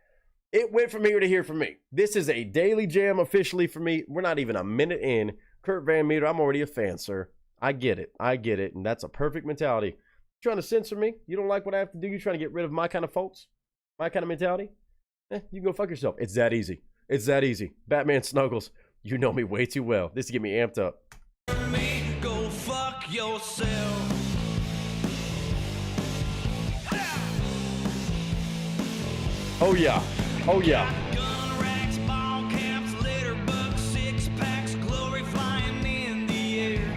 it went from here to here for me. This is a daily jam officially for me. We're not even a minute in. Kurt Van Meter, I'm already a fan, sir. I get it. And that's a perfect mentality. You're trying to censor me? You don't like what I have to do? You're trying to get rid of my kind of folks? My kind of mentality? You can go fuck yourself. It's that easy. Batman Snuggles, you know me way too well. This get me amped up. Go fuck yourself. Oh yeah. Gun racks, ball caps, litter bucks, six packs, glory flying in the air.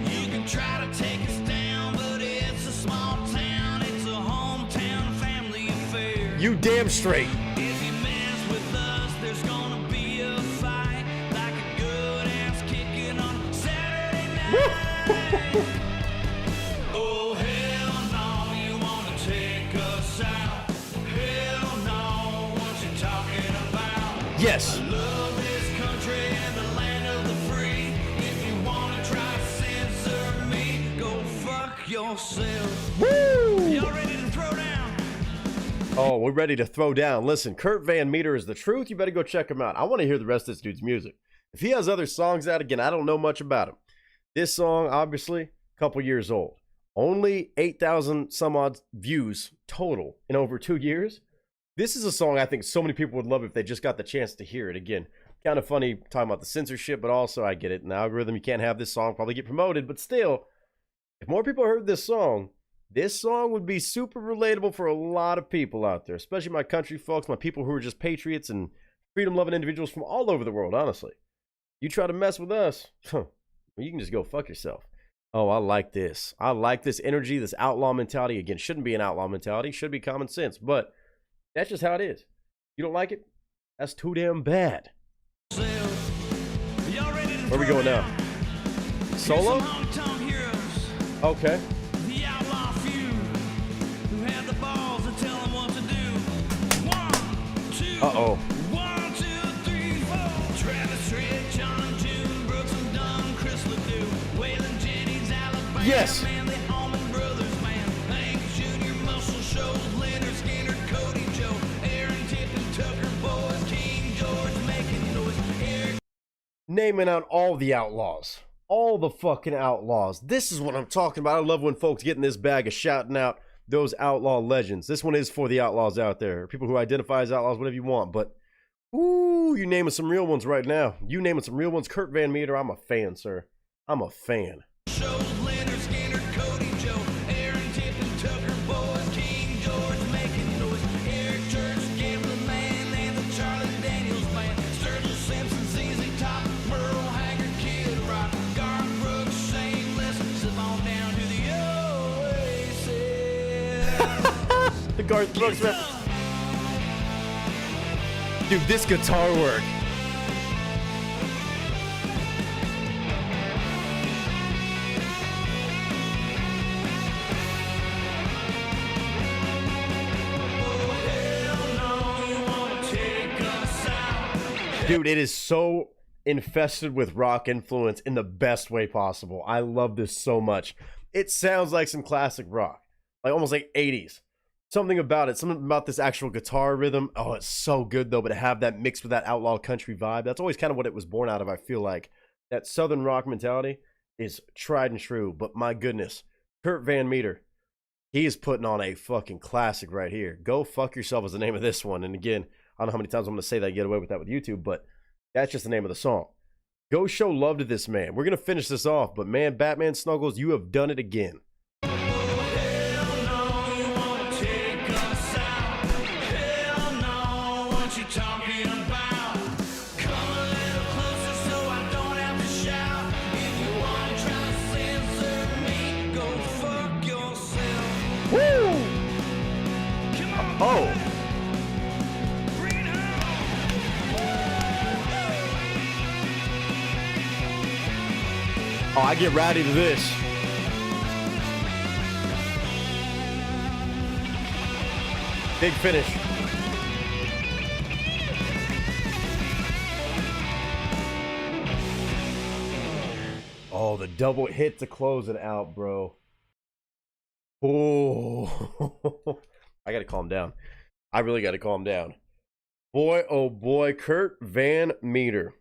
You can try to take us down, but it's a small town. It's a hometown family affair. You damn straight. If you mess with us, there's gonna be a fight, like a good ass kicking on Saturday night. Oh hell no, you wanna take us out? Hell no, what you talking about? Yes. I love this country and the land of the free. If you wanna try to censor me, go fuck yourself. Woo! Y'all ready to throw down? Oh, we're ready to throw down. Listen, Kurt Van Meter is the truth. You better go check him out. I want to hear the rest of this dude's music. If he has other songs out, again, I don't know much about him. This song, obviously, a couple years old. Only 8,000 some odd views total in over 2 years. This is a song I think so many people would love if they just got the chance to hear it. Again, kind of funny talking about the censorship, but also I get it. In the algorithm, you can't have this song probably get promoted, but still, if more people heard this song would be super relatable for a lot of people out there, especially my country folks, my people who are just patriots and freedom-loving individuals from all over the world, honestly. You try to mess with us, you can just go fuck yourself. Oh, I like this. I like this energy, this outlaw mentality. Again, shouldn't be an outlaw mentality. Should be common sense, but that's just how it is. You don't like it? That's too damn bad. Where are we going now? Solo? Okay. The outlaw few who had the balls to tell them what to do. 1, 2. Uh-oh. 1, 2, 3, 4. Travis Tritt, John, June, Brooks, and Dunn, Chris Ledoux, Waylon Jennings, Alabama. Yes. Man, the Allman Brothers, man. Hank Jr., Muscle Shoals, Leonard Skinner, Cody Joe, Aaron Tippin, Tucker Boys, King George making noise. Eric. Naming out all the outlaws. All the fucking outlaws. This is what I'm talking about. I love when folks get in this bag of shouting out those outlaw legends. This one is for the outlaws out there. People who identify as outlaws, whatever you want. But, ooh, you naming some real ones right now. You naming some real ones. Kurt Van Meter, I'm a fan, sir. I'm a fan. Shows Leonard Skinner, Cody Joe, Aaron Tippin, Tucker Boys, King George making noise. Eric Church, Gambling Man, and the Charlie Daniels Band. Sturgill Simpson, ZZ Top, Merle Haggard, Kid Rock, Garth Brooks, Shameless, zip on down to the Oasis. The Garth Brooks reference. Dude, this guitar work. Dude, it is so infested with rock influence in the best way possible. I love this so much. It sounds like some classic rock, like almost like 80s. Something about it, something about this actual guitar rhythm. Oh, it's so good though, but to have that mixed with that outlaw country vibe, that's always kind of what it was born out of, I feel like. That southern rock mentality is tried and true, but my goodness, Kurt Van Meter, he is putting on a fucking classic right here. Go Fuck Yourself is the name of this one. And again, I don't know how many times I'm going to say that and get away with that with YouTube, but that's just the name of the song. Go show love to this man. We're going to finish this off, but man, Batman Snuggles, you have done it again. Oh. Oh, I get rowdy to this. Big finish. Oh, the double hit to close it out, bro. Oh. I got to calm down. I really got to calm down. Boy, oh boy, Kurt Van Meter.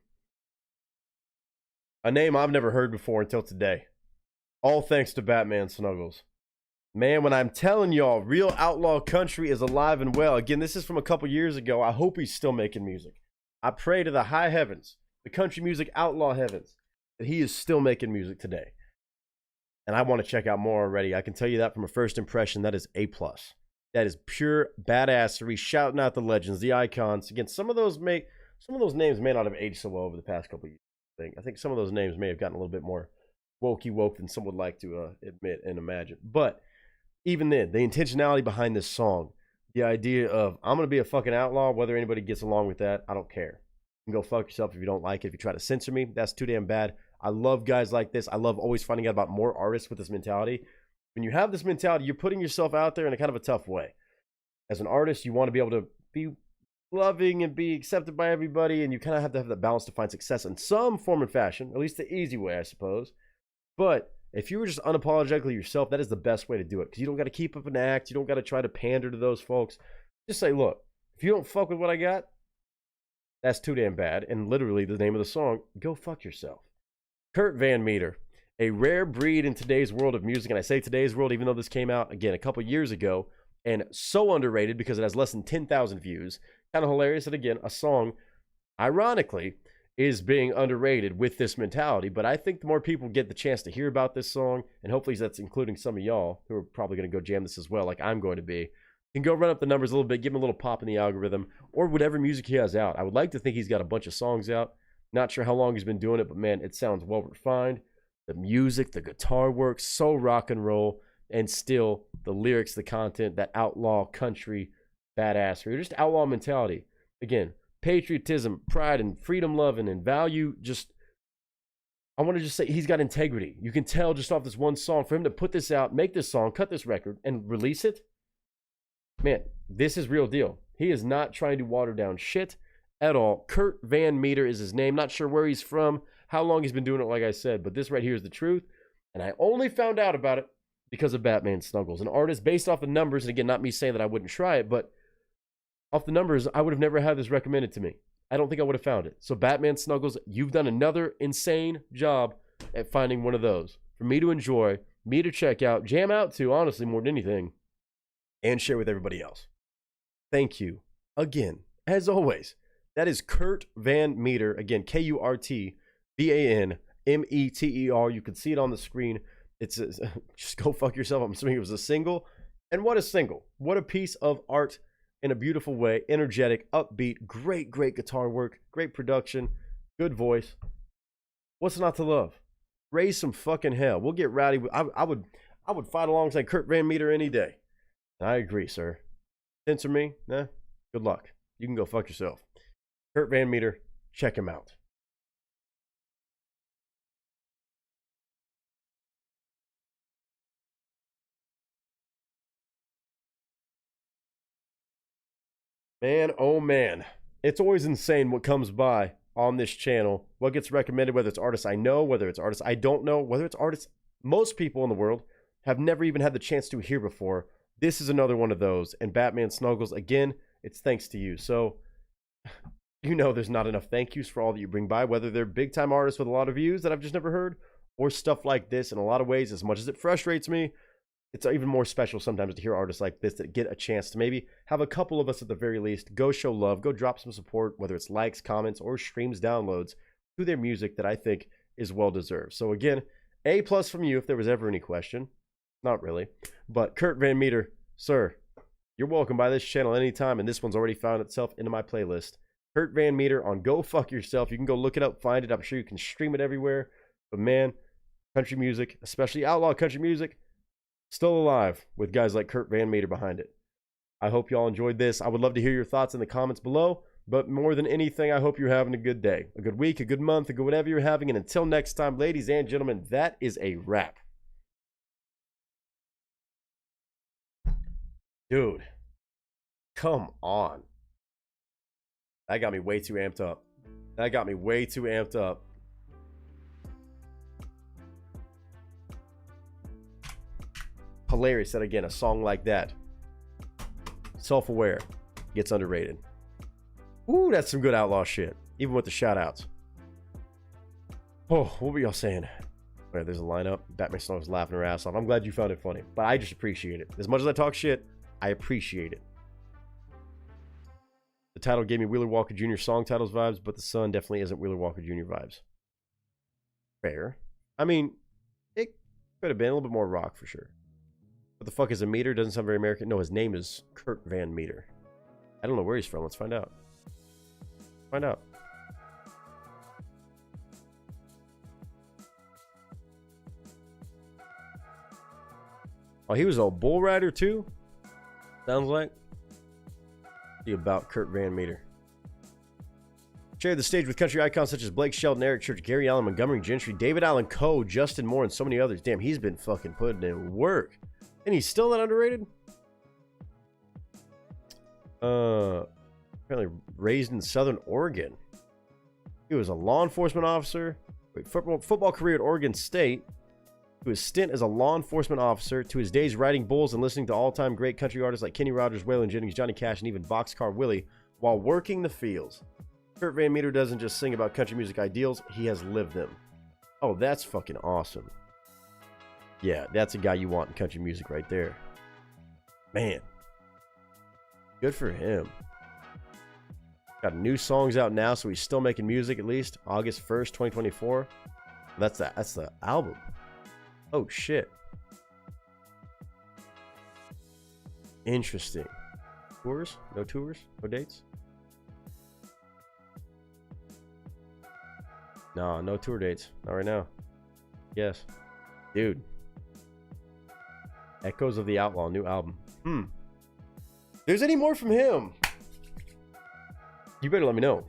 A name I've never heard before until today. All thanks to Batman Snuggles. Man, when I'm telling y'all, real outlaw country is alive and well. Again, this is from a couple years ago. I hope he's still making music. I pray to the high heavens, the country music outlaw heavens, that he is still making music today. And I want to check out more already. I can tell you that from a first impression, that is A+. That is pure badassery, shouting out the legends, the icons. Again, some of those names may not have aged so well over the past couple of years. I think some of those names may have gotten a little bit more woke than some would like to admit and imagine. But even then, the intentionality behind this song, the idea of I'm going to be a fucking outlaw, whether anybody gets along with that, I don't care. You can go fuck yourself if you don't like it. If you try to censor me, that's too damn bad. I love guys like this. I love always finding out about more artists with this mentality. When you have this mentality, you're putting yourself out there in a kind of a tough way. As an artist, you want to be able to be loving and be accepted by everybody, and you kind of have to have that balance to find success in some form and fashion, at least the easy way, I suppose. But if you were just unapologetically yourself, that is the best way to do it, because you don't got to keep up an act. You don't got to try to pander to those folks. Just say, look, if you don't fuck with what I got, that's too damn bad. And literally the name of the song, go fuck yourself. Kurt Van Meter, a rare breed in today's world of music. And I say today's world, even though this came out, again, a couple years ago, and so underrated because it has less than 10,000 views. Kind of hilarious that, again, a song, ironically, is being underrated with this mentality. But I think the more people get the chance to hear about this song, and hopefully that's including some of y'all who are probably going to go jam this as well, like I'm going to be, can go run up the numbers a little bit, give him a little pop in the algorithm, or whatever music he has out. I would like to think he's got a bunch of songs out. Not sure how long he's been doing it, but man, it sounds well refined. The music, the guitar work, so rock and roll, and still the lyrics, the content, that outlaw country badassery, or just outlaw mentality. Again, patriotism, pride, and freedom loving and value. Just, I want to just say he's got integrity. You can tell just off this one song, for him to put this out, make this song, cut this record, and release it. Man, this is real deal. He is not trying to water down shit at all. Kurt Van Meter is his name. Not sure where he's from, how long he's been doing it, like I said, but this right here is the truth. And I only found out about it because of Batman Snuggles, an artist based off the numbers. And again, not me saying that I wouldn't try it, but off the numbers, I would have never had this recommended to me. I don't think I would have found it. So Batman Snuggles, you've done another insane job at finding one of those for me to enjoy, me to check out, jam out to, honestly, more than anything, and share with everybody else. Thank you again, as always. That is Kurt Van Meter. Again, KurtVanmeter. You can see it on the screen. It's just go fuck yourself. I'm assuming it was a single. And what a single. What a piece of art in a beautiful way. Energetic, upbeat, great guitar work, great production, good voice. What's not to love? Raise some fucking hell. We'll get rowdy. I would fight alongside Kurt Van Meter any day. I agree, sir. Censor me? Nah. Good luck. You can go fuck yourself. Kurt Van Meter, check him out. Man, oh man. It's always insane what comes by on this channel. What gets recommended, whether it's artists I know, whether it's artists I don't know, whether it's artists most people in the world have never even had the chance to hear before. This is another one of those. And Batman Snuggles, again, it's thanks to you. So, you know there's not enough thank yous for all that you bring by, whether they're big-time artists with a lot of views that I've just never heard, or stuff like this. In a lot of ways, as much as it frustrates me, it's even more special sometimes to hear artists like this that get a chance to maybe have a couple of us at the very least go show love, go drop some support, whether it's likes, comments, or streams, downloads, to their music that I think is well deserved. So again, A+ from you if there was ever any question. Not really. But Kurt Van Meter, sir, you're welcome by this channel anytime, and this one's already found itself into my playlist. Kurt Van Meter on Go Fuck Yourself. You can go look it up, find it. I'm sure you can stream it everywhere. But man, country music, especially outlaw country music, still alive with guys like Kurt Van Meter behind it. I hope y'all enjoyed this. I would love to hear your thoughts in the comments below. But more than anything, I hope you're having a good day, a good week, a good month, a good whatever you're having. And until next time, ladies and gentlemen, that is a wrap. Dude, come on. That got me way too amped up. That got me way too amped up. Hilarious that, again, a song like that, Self-Aware, gets underrated. Ooh, that's some good outlaw shit, even with the shout-outs. Oh, what were y'all saying? Right, there's a lineup. Batman Snow's laughing her ass off. I'm glad you found it funny, but I just appreciate it. As much as I talk shit, I appreciate it. The title gave me Wheeler Walker Jr. song titles vibes, but the sun definitely isn't Wheeler Walker Jr. vibes. Fair. I mean, it could have been a little bit more rock for sure. What the fuck is a meter? Doesn't sound very American. No, his name is Kurt Van Meter. I don't know where he's from. Let's find out. Find out. Oh, he was a bull rider too? Sounds like. See about Kurt Van Meter. Shared the stage with country icons such as Blake Shelton, Eric Church, Gary Allen, Montgomery Gentry, David Allen Coe, Justin Moore, and so many others. Damn, he's been fucking putting in work. And he's still that underrated? Apparently raised in Southern Oregon. He was a law enforcement officer. Football career at Oregon State. To his stint as a law enforcement officer, to his days riding bulls and listening to all-time great country artists like Kenny Rogers, Waylon Jennings, Johnny Cash, and even Boxcar Willie while working the fields. Kurt Van Meter doesn't just sing about country music ideals, he has lived them. Oh, that's fucking awesome. Yeah, that's a guy you want in country music right there. Man. Good for him. Got new songs out now, so he's still making music at least. August 1st, 2024. That's the album. Oh, shit. Interesting. Tours? No tours? No dates? No tour dates. Not right now. Yes. Dude. Echoes of the Outlaw, new album. There's any more from him? You better let me know.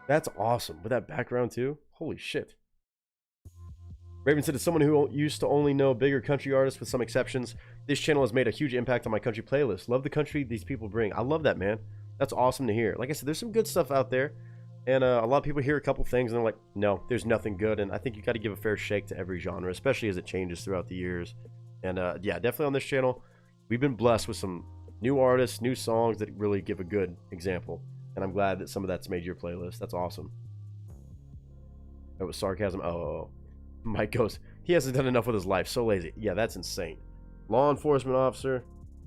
That's awesome. With that background too? Holy shit. Raven said, as someone who used to only know bigger country artists with some exceptions, this channel has made a huge impact on my country playlist. Love the country these people bring. I love that, man. That's awesome to hear. Like I said, there's some good stuff out there. And a lot of people hear a couple things and they're like, no, there's nothing good. And I think you got to give a fair shake to every genre, especially as it changes throughout the years. And yeah, definitely on this channel, we've been blessed with some new artists, new songs that really give a good example. And I'm glad that some of that's made your playlist. That's awesome. That was sarcasm. Oh. Mike goes, he hasn't done enough with his life. So lazy. Yeah, that's insane. Law enforcement officer,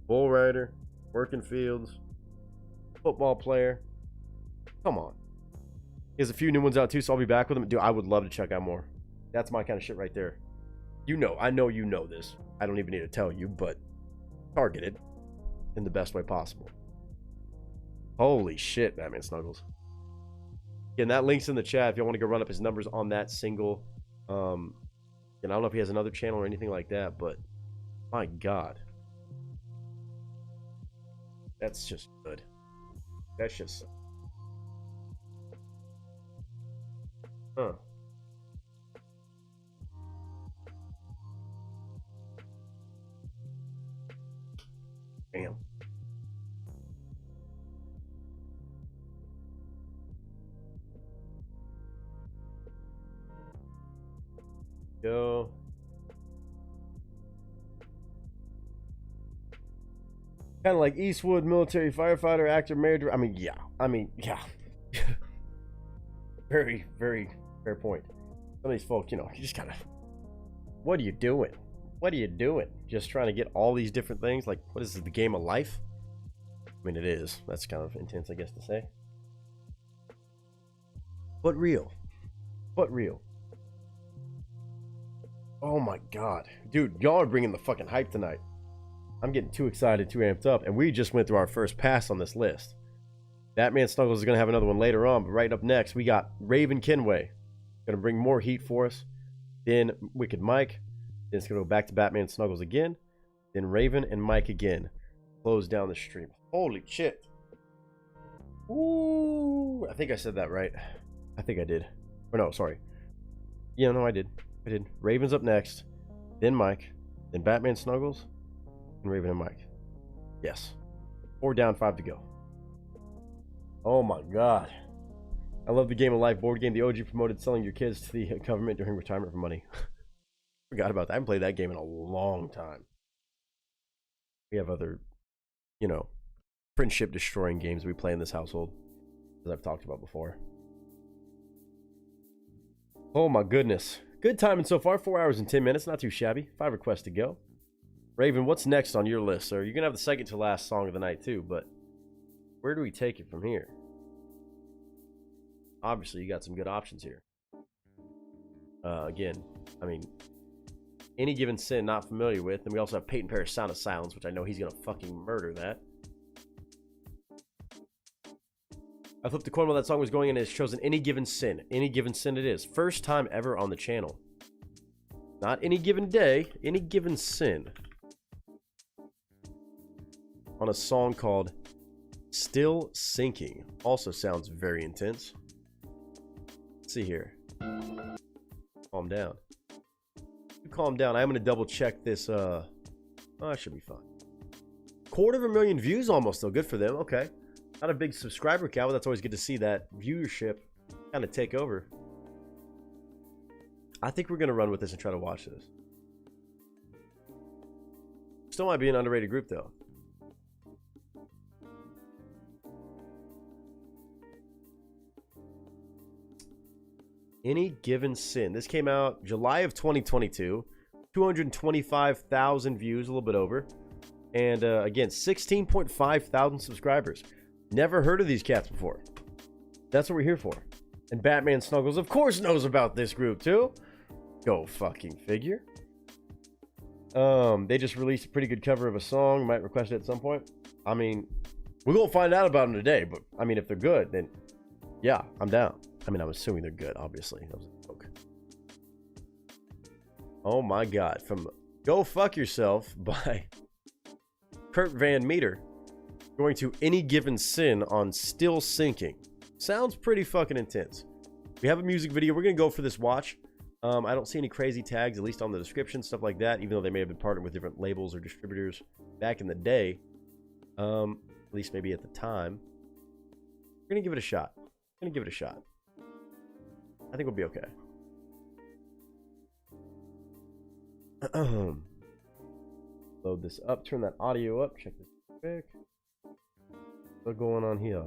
bull rider, working fields, football player. Come on. He has a few new ones out too, so I'll be back with him. Dude, I would love to check out more. That's my kind of shit right there. You know, I know you know this. I don't even need to tell you, but targeted in the best way possible. Holy shit, Batman Snuggles. Again, that link's in the chat if you want to go run up his numbers on that single. And I don't know if he has another channel or anything like that, but my God. That's just good. That's just... Huh. Damn. Go. Kind of like Eastwood, military firefighter, actor, married. I mean, yeah. Very, very fair point. Some of these folks, you know, you just kind of, what are you doing? What are you doing? Just trying to get all these different things? Like, what is this, the game of life? I mean, it is. That's kind of intense, I guess, to say. but real. But real. Oh my god. Dude, y'all are bringing the fucking hype tonight. I'm getting too excited, too amped up, and we just went through our first pass on this list. Batman Snuggles is going to have another one later on, but right up next, we got Raven Kenway. Going to bring more heat for us. Then Wicked Mike. Then it's going to go back to Batman Snuggles again. Then Raven and Mike again. Close down the stream. Holy shit. Ooh. I think I said that right. I think I did. Or no, sorry. Yeah, no, I did. I did. Raven's up next. Then Mike. Then Batman Snuggles. And Raven and Mike. Yes. 4 down, 5 to go. Oh my god. I love the Game of Life board game. The OG promoted selling your kids to the government during retirement for money. Forgot about that. I haven't played that game in a long time. We have other, you know, friendship destroying games we play in this household, as I've talked about before. Oh my goodness. Good timing so far. 4 hours and 10 minutes. Not too shabby. 5 requests to go. Raven, what's next on your list, sir? You're going to have the second to last song of the night too, but where do we take it from here? Obviously, you got some good options here. Again, I mean, Any Given Sin, not familiar with. And we also have Peyton Parrish, Sound of Silence, which I know he's going to fucking murder that. I flipped the coin while that song was going and it's chosen Any Given Sin. Any Given Sin it is. First time ever on the channel. Not Any Given Day, Any Given Sin. On a song called Still Sinking. Also sounds very intense. Let's see here. Calm down. You calm down. I'm going to double check this. Oh, that should be fine. 250,000 views almost, though. Good for them. Okay. Not a big subscriber count, but that's always good to see that viewership kind of take over. I think we're going to run with this and try to watch this. Still might be an underrated group, though. Any Given Sin. This came out July of 2022. 225,000 views, a little bit over. And again, 16.5 thousand subscribers. Never heard of these cats before. That's what we're here for. And Batman Snuggles, of course, knows about this group too. Go fucking figure. They just released a pretty good cover of a song. Might request it at some point. I mean, we're gonna find out about them today. But I mean, if they're good, then yeah, I'm down. I mean, I'm assuming they're good, obviously. That was a joke. Oh my god. From Go Fuck Yourself by Kurt Van Meter. Going to Any Given Sin on Still Sinking. Sounds pretty fucking intense. We have a music video. We're going to go for this watch. I don't see any crazy tags, at least on the description, stuff like that, even though they may have been partnered with different labels or distributors back in the day. At least maybe at the time. We're going to give it a shot. We're going to give it a shot. I think we'll be okay. Load this up. Turn that audio up. Check this quick. What's going on here?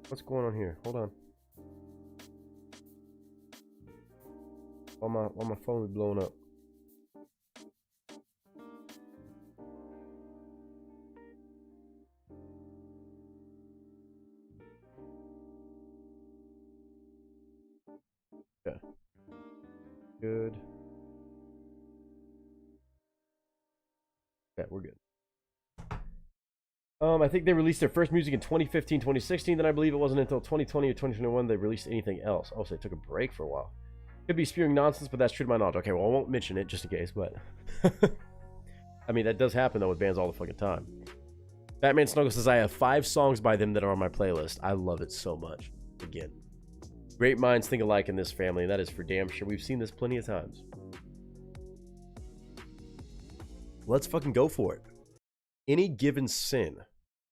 What's going on here? Hold on. While my phone is blowing up. Okay. Good. Okay, we're good. I think they released their first music in 2015, 2016. Then I believe it wasn't until 2020 or 2021 they released anything else. Oh, so they took a break for a while. Could be spewing nonsense, but that's true to my knowledge. Okay, well, I won't mention it just in case, but... I mean, that does happen, though, with bands all the fucking time. Batman Snuggle says, I have 5 songs by them that are on my playlist. I love it so much. Again. Great minds think alike in this family, and that is for damn sure. We've seen this plenty of times. Let's fucking go for it. Any Given Sin.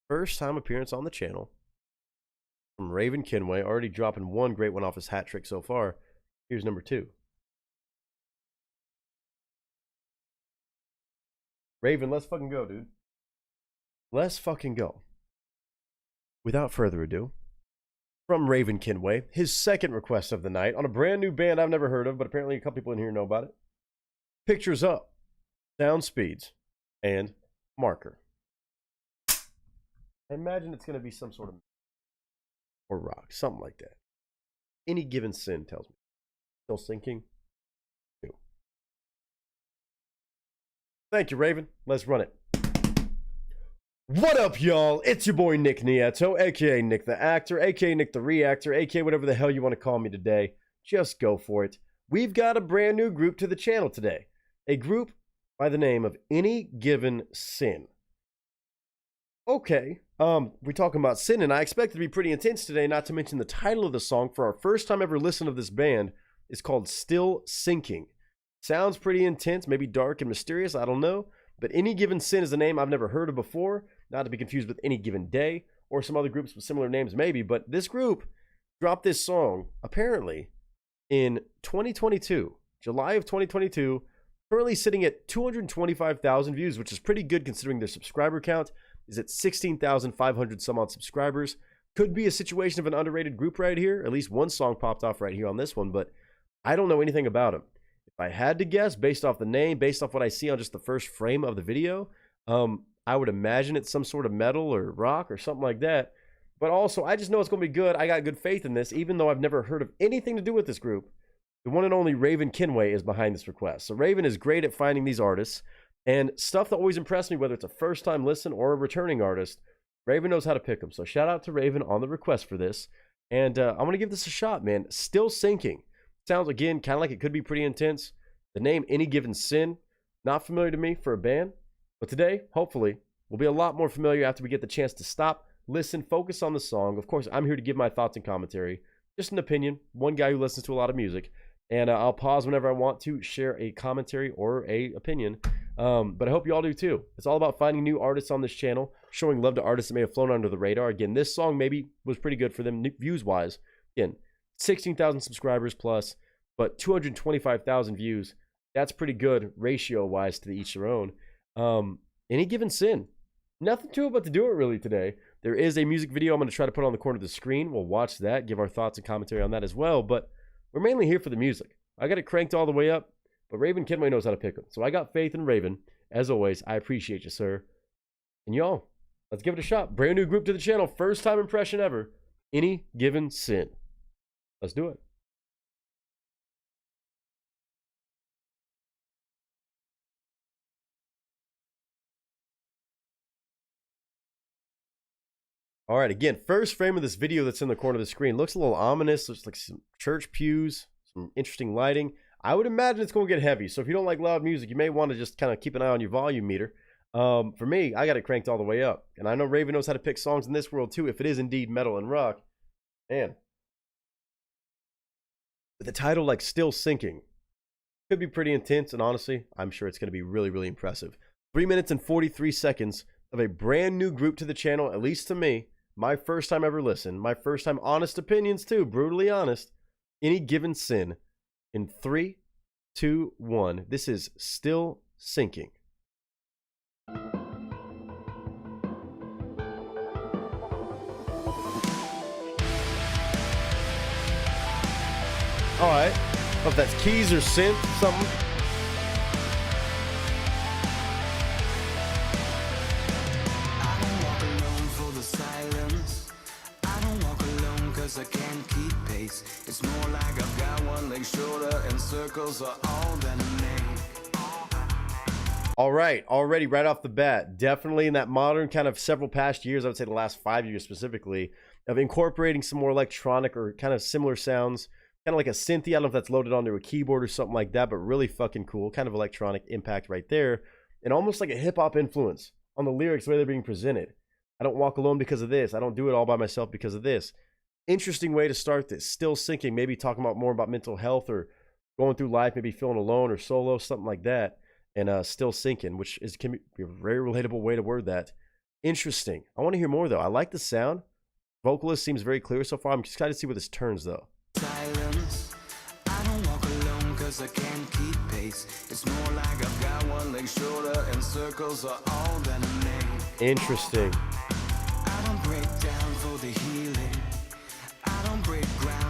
First time appearance on the channel. From Raven Kenway. Already dropping one great one off his hat trick so far. Here's number 2. Raven, let's fucking go, dude. Let's fucking go. Without further ado, from Raven Kenway, his second request of the night on a brand new band I've never heard of, but apparently a couple people in here know about it. Pictures Up, Sound Speeds, and Marker. I imagine it's going to be some sort of or rock, something like that. Any Given Sin tells me. Still sinking? 2. Thank you, Raven. Let's run it. What up, y'all? It's your boy Nick Nieto, aka Nick the Actor, aka Nick the Reactor, aka whatever the hell you want to call me today. Just go for it. We've got a brand new group to the channel today. A group by the name of Any Given Sin. Okay, we're talking about sin, and I expect it to be pretty intense today, not to mention the title of the song for our first time ever listen of this band is called Still Sinking. Sounds pretty intense, maybe dark and mysterious, I don't know. But Any Given Sin is a name I've never heard of before, not to be confused with Any Given Day, or some other groups with similar names maybe, but this group dropped this song, apparently, in 2022, July of 2022, currently sitting at 225,000 views, which is pretty good considering their subscriber count is at 16,500 some odd subscribers. Could be a situation of an underrated group right here. At least one song popped off right here on this one, but I don't know anything about them. If I had to guess, based off the name, based off what I see on just the first frame of the video, I would imagine it's some sort of metal or rock or something like that. But also, I just know it's going to be good. I got good faith in this, even though I've never heard of anything to do with this group. The one and only Raven Kinway is behind this request. So Raven is great at finding these artists. And stuff that always impressed me, whether it's a first-time listen or a returning artist, Raven knows how to pick them. So shout out to Raven on the request for this. And I'm going to give this a shot, man. Still Sinking. Sounds, again, kind of like it could be pretty intense. The name Any Given Sin, not familiar to me for a band. But today, hopefully, will be a lot more familiar after we get the chance to stop, listen, focus on the song. Of course, I'm here to give my thoughts and commentary. Just an opinion. One guy who listens to a lot of music. And I'll pause whenever I want to share a commentary or a opinion. But I hope you all do too. It's all about finding new artists on this channel, showing love to artists that may have flown under the radar. Again, this song maybe was pretty good for them views-wise. Again, 16,000 subscribers plus, but 225,000 views. That's pretty good ratio-wise to each their own. Any Given Sin. Nothing to it but to do it really today. There is a music video I'm going to try to put on the corner of the screen. We'll watch that, give our thoughts and commentary on that as well. But we're mainly here for the music. I got it cranked all the way up, but Raven Kinway knows how to pick them. So I got faith in Raven. As always, I appreciate you, sir. And y'all, let's give it a shot. Brand new group to the channel. First time impression ever. Any Given Sin. Let's do it. All right, again, first frame of this video that's in the corner of the screen. Looks a little ominous. Looks like some church pews, some interesting lighting. I would imagine it's going to get heavy. So if you don't like loud music, you may want to just kind of keep an eye on your volume meter. For me, I got it cranked all the way up. And I know Raven knows how to pick songs in this world too, if it is indeed metal and rock. Man. With a title like Still Sinking, could be pretty intense. And honestly, I'm sure it's going to be really, really impressive. 3 minutes and 43 seconds of a brand new group to the channel, at least to me. My first time ever listen. My first time honest opinions too. Brutally honest. Any Given Sin. In 3, 2, 1. This is Still Sinking. Alright. If that's keys or synth, something. I can't keep pace. It's more like I've got one leg shorter and circles are all that I make. All right, already right off the bat, definitely in that modern kind of several past years, I would say the last 5 years specifically, of incorporating some more electronic or kind of similar sounds, kind of like a synthy. I don't know if that's loaded onto a keyboard or something like that, but really fucking cool. Kind of electronic impact right there. And almost like a hip-hop influence on the lyrics, the way they're being presented. I don't walk alone because of this. I don't do it all by myself because of this. Interesting way to start this. Still Sinking, maybe talking about more about mental health or going through life, maybe feeling alone or solo, something like that. And Still Sinking, which can be a very relatable way to word that. Interesting. I want to hear more though. I like the sound. Vocalist seems very clear so far. I'm excited to see where this turns though. Silence. I don't walk alone cause I can't keep pace. It's more like I've got one leg shorter and circles are all that I make. Interesting. I don't break down for the healing.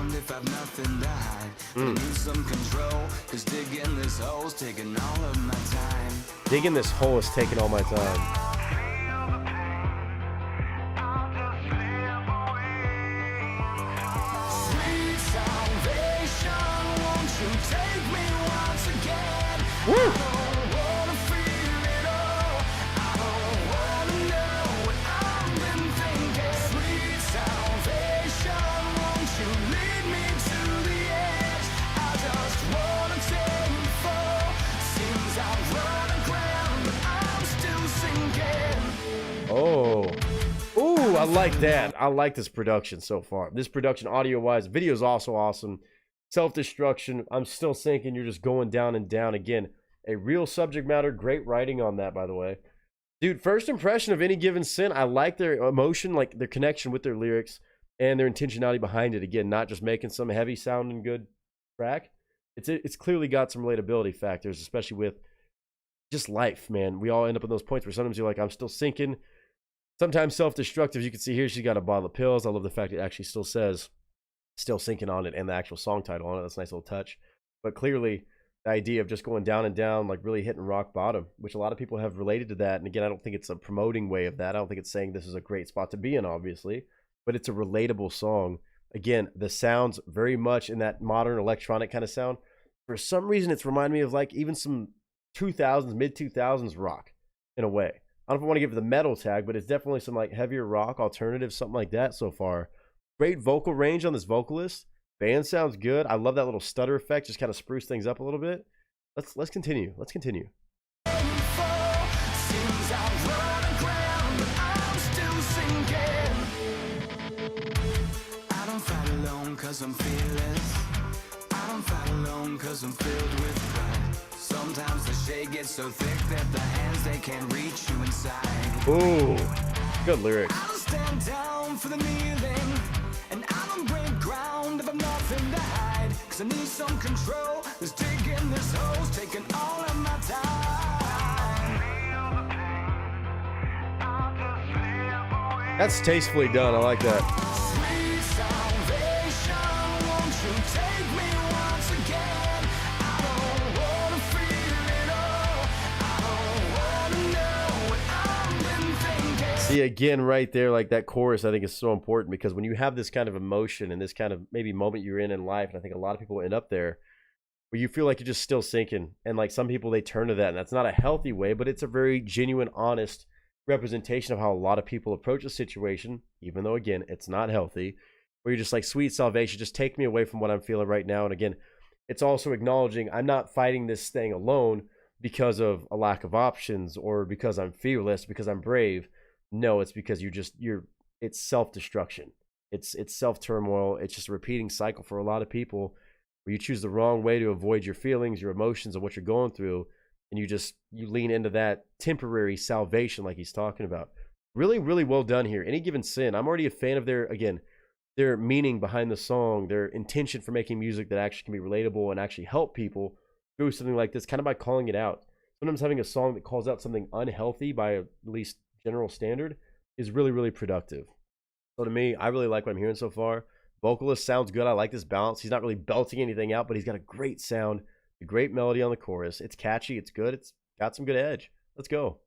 If I've nothing to hide, I need some control, cause digging this hole's taking all of my time. Digging this hole is taking all my time. Sweet sound Woo! Oh. Ooh, I like that. I like this production so far. This production, audio-wise, video is also awesome. Self-destruction. I'm still thinking you're just going down and down. Again, a real subject matter. Great writing on that, by the way. Dude, first impression of Any Given Sin, I like their emotion, like their connection with their lyrics and their intentionality behind it. Again, not just making some heavy sounding good track. It's clearly got some relatability factors, especially with just life, man. We all end up in those points where sometimes you're like, I'm still sinking. Sometimes self-destructive. You can see here she's got a bottle of pills. I love the fact it actually still says still sinking on it and the actual song title on it. That's a nice little touch. But clearly the idea of just going down and down, like really hitting rock bottom, which a lot of people have related to that. And again, I don't think it's a promoting way of that. I don't think it's saying this is a great spot to be in, obviously, but it's a relatable song. Again, the sounds very much in that modern electronic kind of sound. For some reason, it's reminding me of like even some 2000s, mid-2000s rock in a way. I don't know if I want to give it the metal tag, but it's definitely some like heavier rock, alternative, something like that so far. Great vocal range on this vocalist. Band sounds good. I love that little stutter effect, just kind of spruce things up a little bit. Let's continue. Let's continue. I don't fight alone 'cause I'm fearless. I don't fight alone 'cause I'm filled with pride. Sometimes the shade gets so thick that the hands, they can't reach you inside. Ooh, good lyrics. I don't stand down for the kneeling, and I don't break ground if I'm nothing to hide. 'Cause I need some control. This digging this hole's taking all of my time. That's tastefully done. I like that. Sweet salvation, won't you take me once again? I don't wanna feel it all. I don't wanna know what I've been thinking. See, again, right there, like that chorus, I think is so important because when you have this kind of emotion and this kind of maybe moment you're in life, and I think a lot of people end up there, where you feel like you're just still sinking. And like some people, they turn to that, and that's not a healthy way, but it's a very genuine, honest representation of how a lot of people approach a situation, even though, again, it's not healthy, where you're just like, sweet salvation, just take me away from what I'm feeling right now. And again, it's also acknowledging I'm not fighting this thing alone because of a lack of options or because I'm fearless, because I'm brave. No, it's because it's self-destruction. It's self-turmoil. It's just a repeating cycle for a lot of people where you choose the wrong way to avoid your feelings, your emotions, and what you're going through. And you lean into that temporary salvation like he's talking about. Really, really well done here. Any Given Sin, I'm already a fan of their meaning behind the song, their intention for making music that actually can be relatable and actually help people through something like this, kind of by calling it out. Sometimes having a song that calls out something unhealthy by at least general standard is really, really productive. So to me, I really like what I'm hearing so far. Vocalist sounds good. I like this balance. He's not really belting anything out, but he's got a great sound, a great melody on the chorus. It's catchy. It's good. It's got some good edge. Let's go.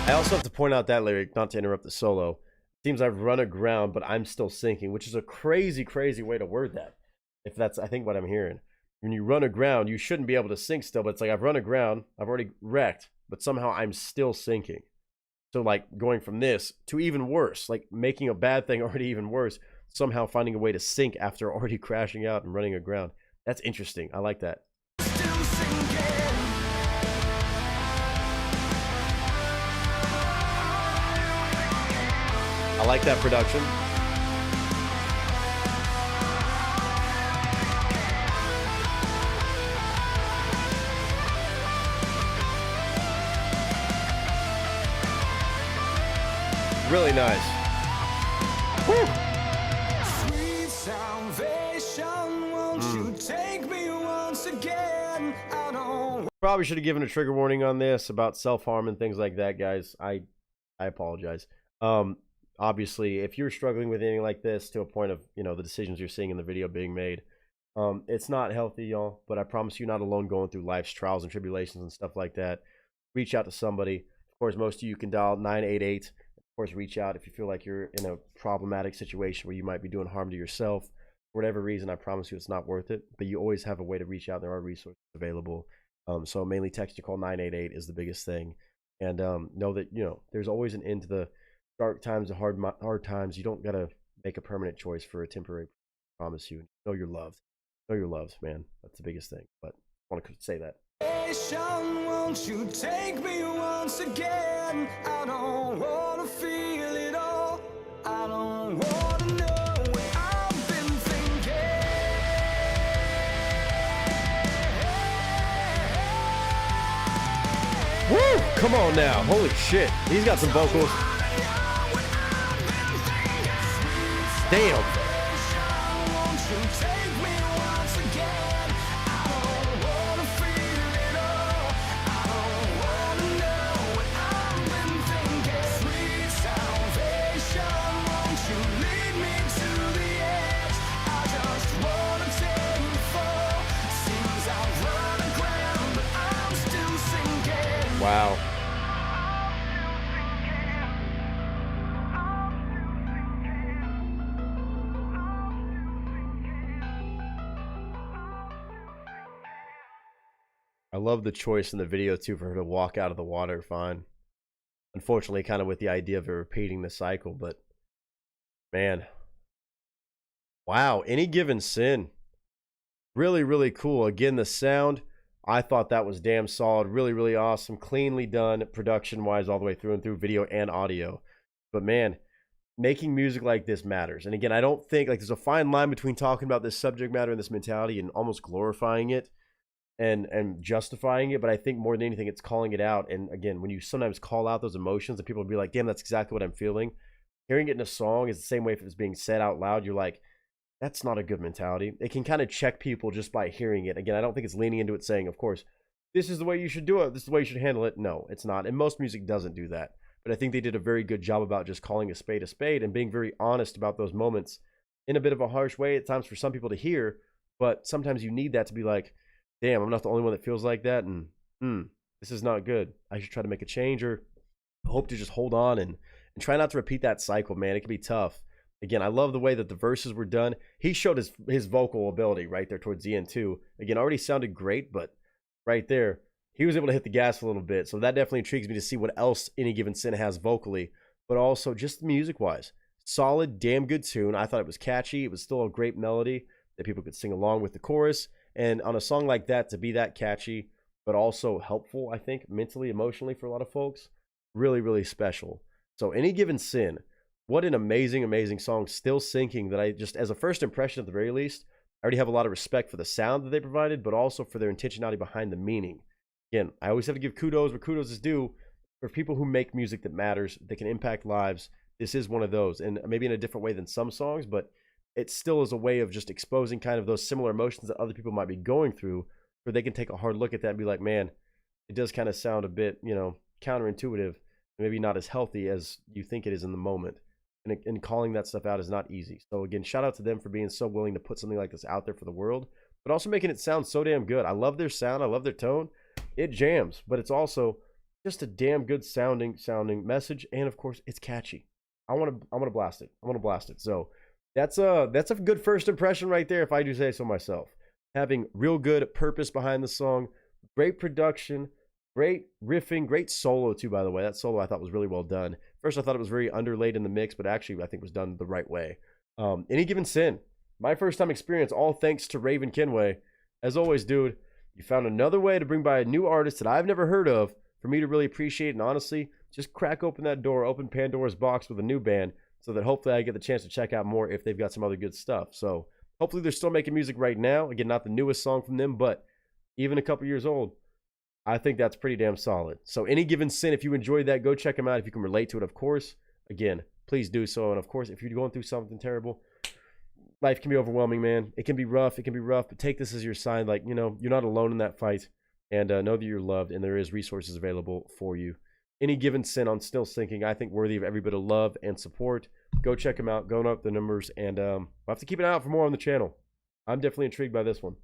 I also have to point out that lyric, not to interrupt the solo. Seems I've run aground, but I'm still sinking, which is a crazy, crazy way to word that. If that's, I think, what I'm hearing. When you run aground, you shouldn't be able to sink still, but it's like I've run aground, I've already wrecked, but somehow I'm still sinking. So like going from this to even worse, like making a bad thing already even worse, somehow finding a way to sink after already crashing out and running aground. That's interesting. I like that. I like that production. Really nice. Woo. Sweet salvation, won't you take me once again? I don't. Probably should have given a trigger warning on this about self-harm and things like that, guys. I apologize. Obviously, if you're struggling with anything like this to a point of, the decisions you're seeing in the video being made, It's not healthy, y'all, but I promise you're not alone going through life's trials and tribulations and stuff like that. Reach out to somebody. Of course, most of you can dial 988. Of course, reach out if you feel like you're in a problematic situation where you might be doing harm to yourself. For whatever reason, I promise you it's not worth it, but you always have a way to reach out. There are resources available. So mainly text or call 988 is the biggest thing. And know that, there's always an end to the dark times, the hard times. You don't got to make a permanent choice for a temporary, I promise you. Know you're loved. Know you're loved, man. That's the biggest thing. But I want to say that. Won't you take me once again? I don't wanna feel it all. I don't wanna know what I've been thinking. Woo! Come on now. Holy shit. He's got some vocals. Damn. Wow. I love the choice in the video too for her to walk out of the water fine. Unfortunately, kind of with the idea of her repeating the cycle, but man. Wow, Any Given Sin. Really, really cool. Again, the sound, I thought that was damn solid. Really, really awesome. Cleanly done production-wise all the way through and through, video and audio. But man, making music like this matters. And again, I don't think, like, there's a fine line between talking about this subject matter and this mentality and almost glorifying it and justifying it. But I think more than anything, it's calling it out. And again, when you sometimes call out those emotions and people will be like, damn, that's exactly what I'm feeling. Hearing it in a song is the same way if it's being said out loud. You're like, that's not a good mentality. It can kind of check people just by hearing it. Again, I don't think it's leaning into it saying, of course, this is the way you should do it. This is the way you should handle it. No, it's not. And most music doesn't do that. But I think they did a very good job about just calling a spade and being very honest about those moments in a bit of a harsh way at times for some people to hear. But sometimes you need that to be like, damn, I'm not the only one that feels like that. And this is not good. I should try to make a change or hope to just hold on and try not to repeat that cycle, man. It can be tough. Again, I love the way that the verses were done. He showed his vocal ability right there towards the end too. Again, already sounded great, but right there, he was able to hit the gas a little bit. So that definitely intrigues me to see what else Any Given Sin has vocally, but also just music-wise. Solid, damn good tune. I thought it was catchy. It was still a great melody that people could sing along with the chorus. And on a song like that, to be that catchy, but also helpful, I think, mentally, emotionally for a lot of folks, really, really special. So Any Given Sin, what an amazing, amazing song. Still Sinking, that I just, as a first impression at the very least, I already have a lot of respect for the sound that they provided, but also for their intentionality behind the meaning. Again, I always have to give kudos where kudos is due. For people who make music that matters, that can impact lives, this is one of those. And maybe in a different way than some songs, but it still is a way of just exposing kind of those similar emotions that other people might be going through, where they can take a hard look at that and be like, man, it does kind of sound a bit, counterintuitive, maybe not as healthy as you think it is in the moment. And calling that stuff out is not easy. So again, shout out to them for being so willing to put something like this out there for the world, but also making it sound so damn good. I love their sound. I love their tone. It jams, but it's also just a damn good sounding message. And of course, it's catchy. I want to blast it. I want to blast it. So that's a good first impression right there, if I do say so myself. Having real good purpose behind the song, great production, great riffing, great solo too, by the way. That solo I thought was really well done. First, I thought it was very underlaid in the mix, but actually I think it was done the right way. Any Given Sin, my first time experience, all thanks to Raven Kenway. As always, dude, you found another way to bring by a new artist that I've never heard of for me to really appreciate. And honestly, just crack open that door, open Pandora's box with a new band, so that hopefully I get the chance to check out more if they've got some other good stuff. So hopefully they're still making music right now. Again, not the newest song from them, but even a couple years old. I think that's pretty damn solid. So Any Given Sin, if you enjoyed that, go check them out. If you can relate to it, of course. Again, please do so. And of course, if you're going through something terrible, life can be overwhelming, man. It can be rough. But take this as your sign. Like, you're not alone in that fight. And know that you're loved, and there is resources available for you. Any Given Sin on Still Sinking, I think worthy of every bit of love and support. Go check them out. Go up the numbers. And we'll have to keep an eye out for more on the channel. I'm definitely intrigued by this one.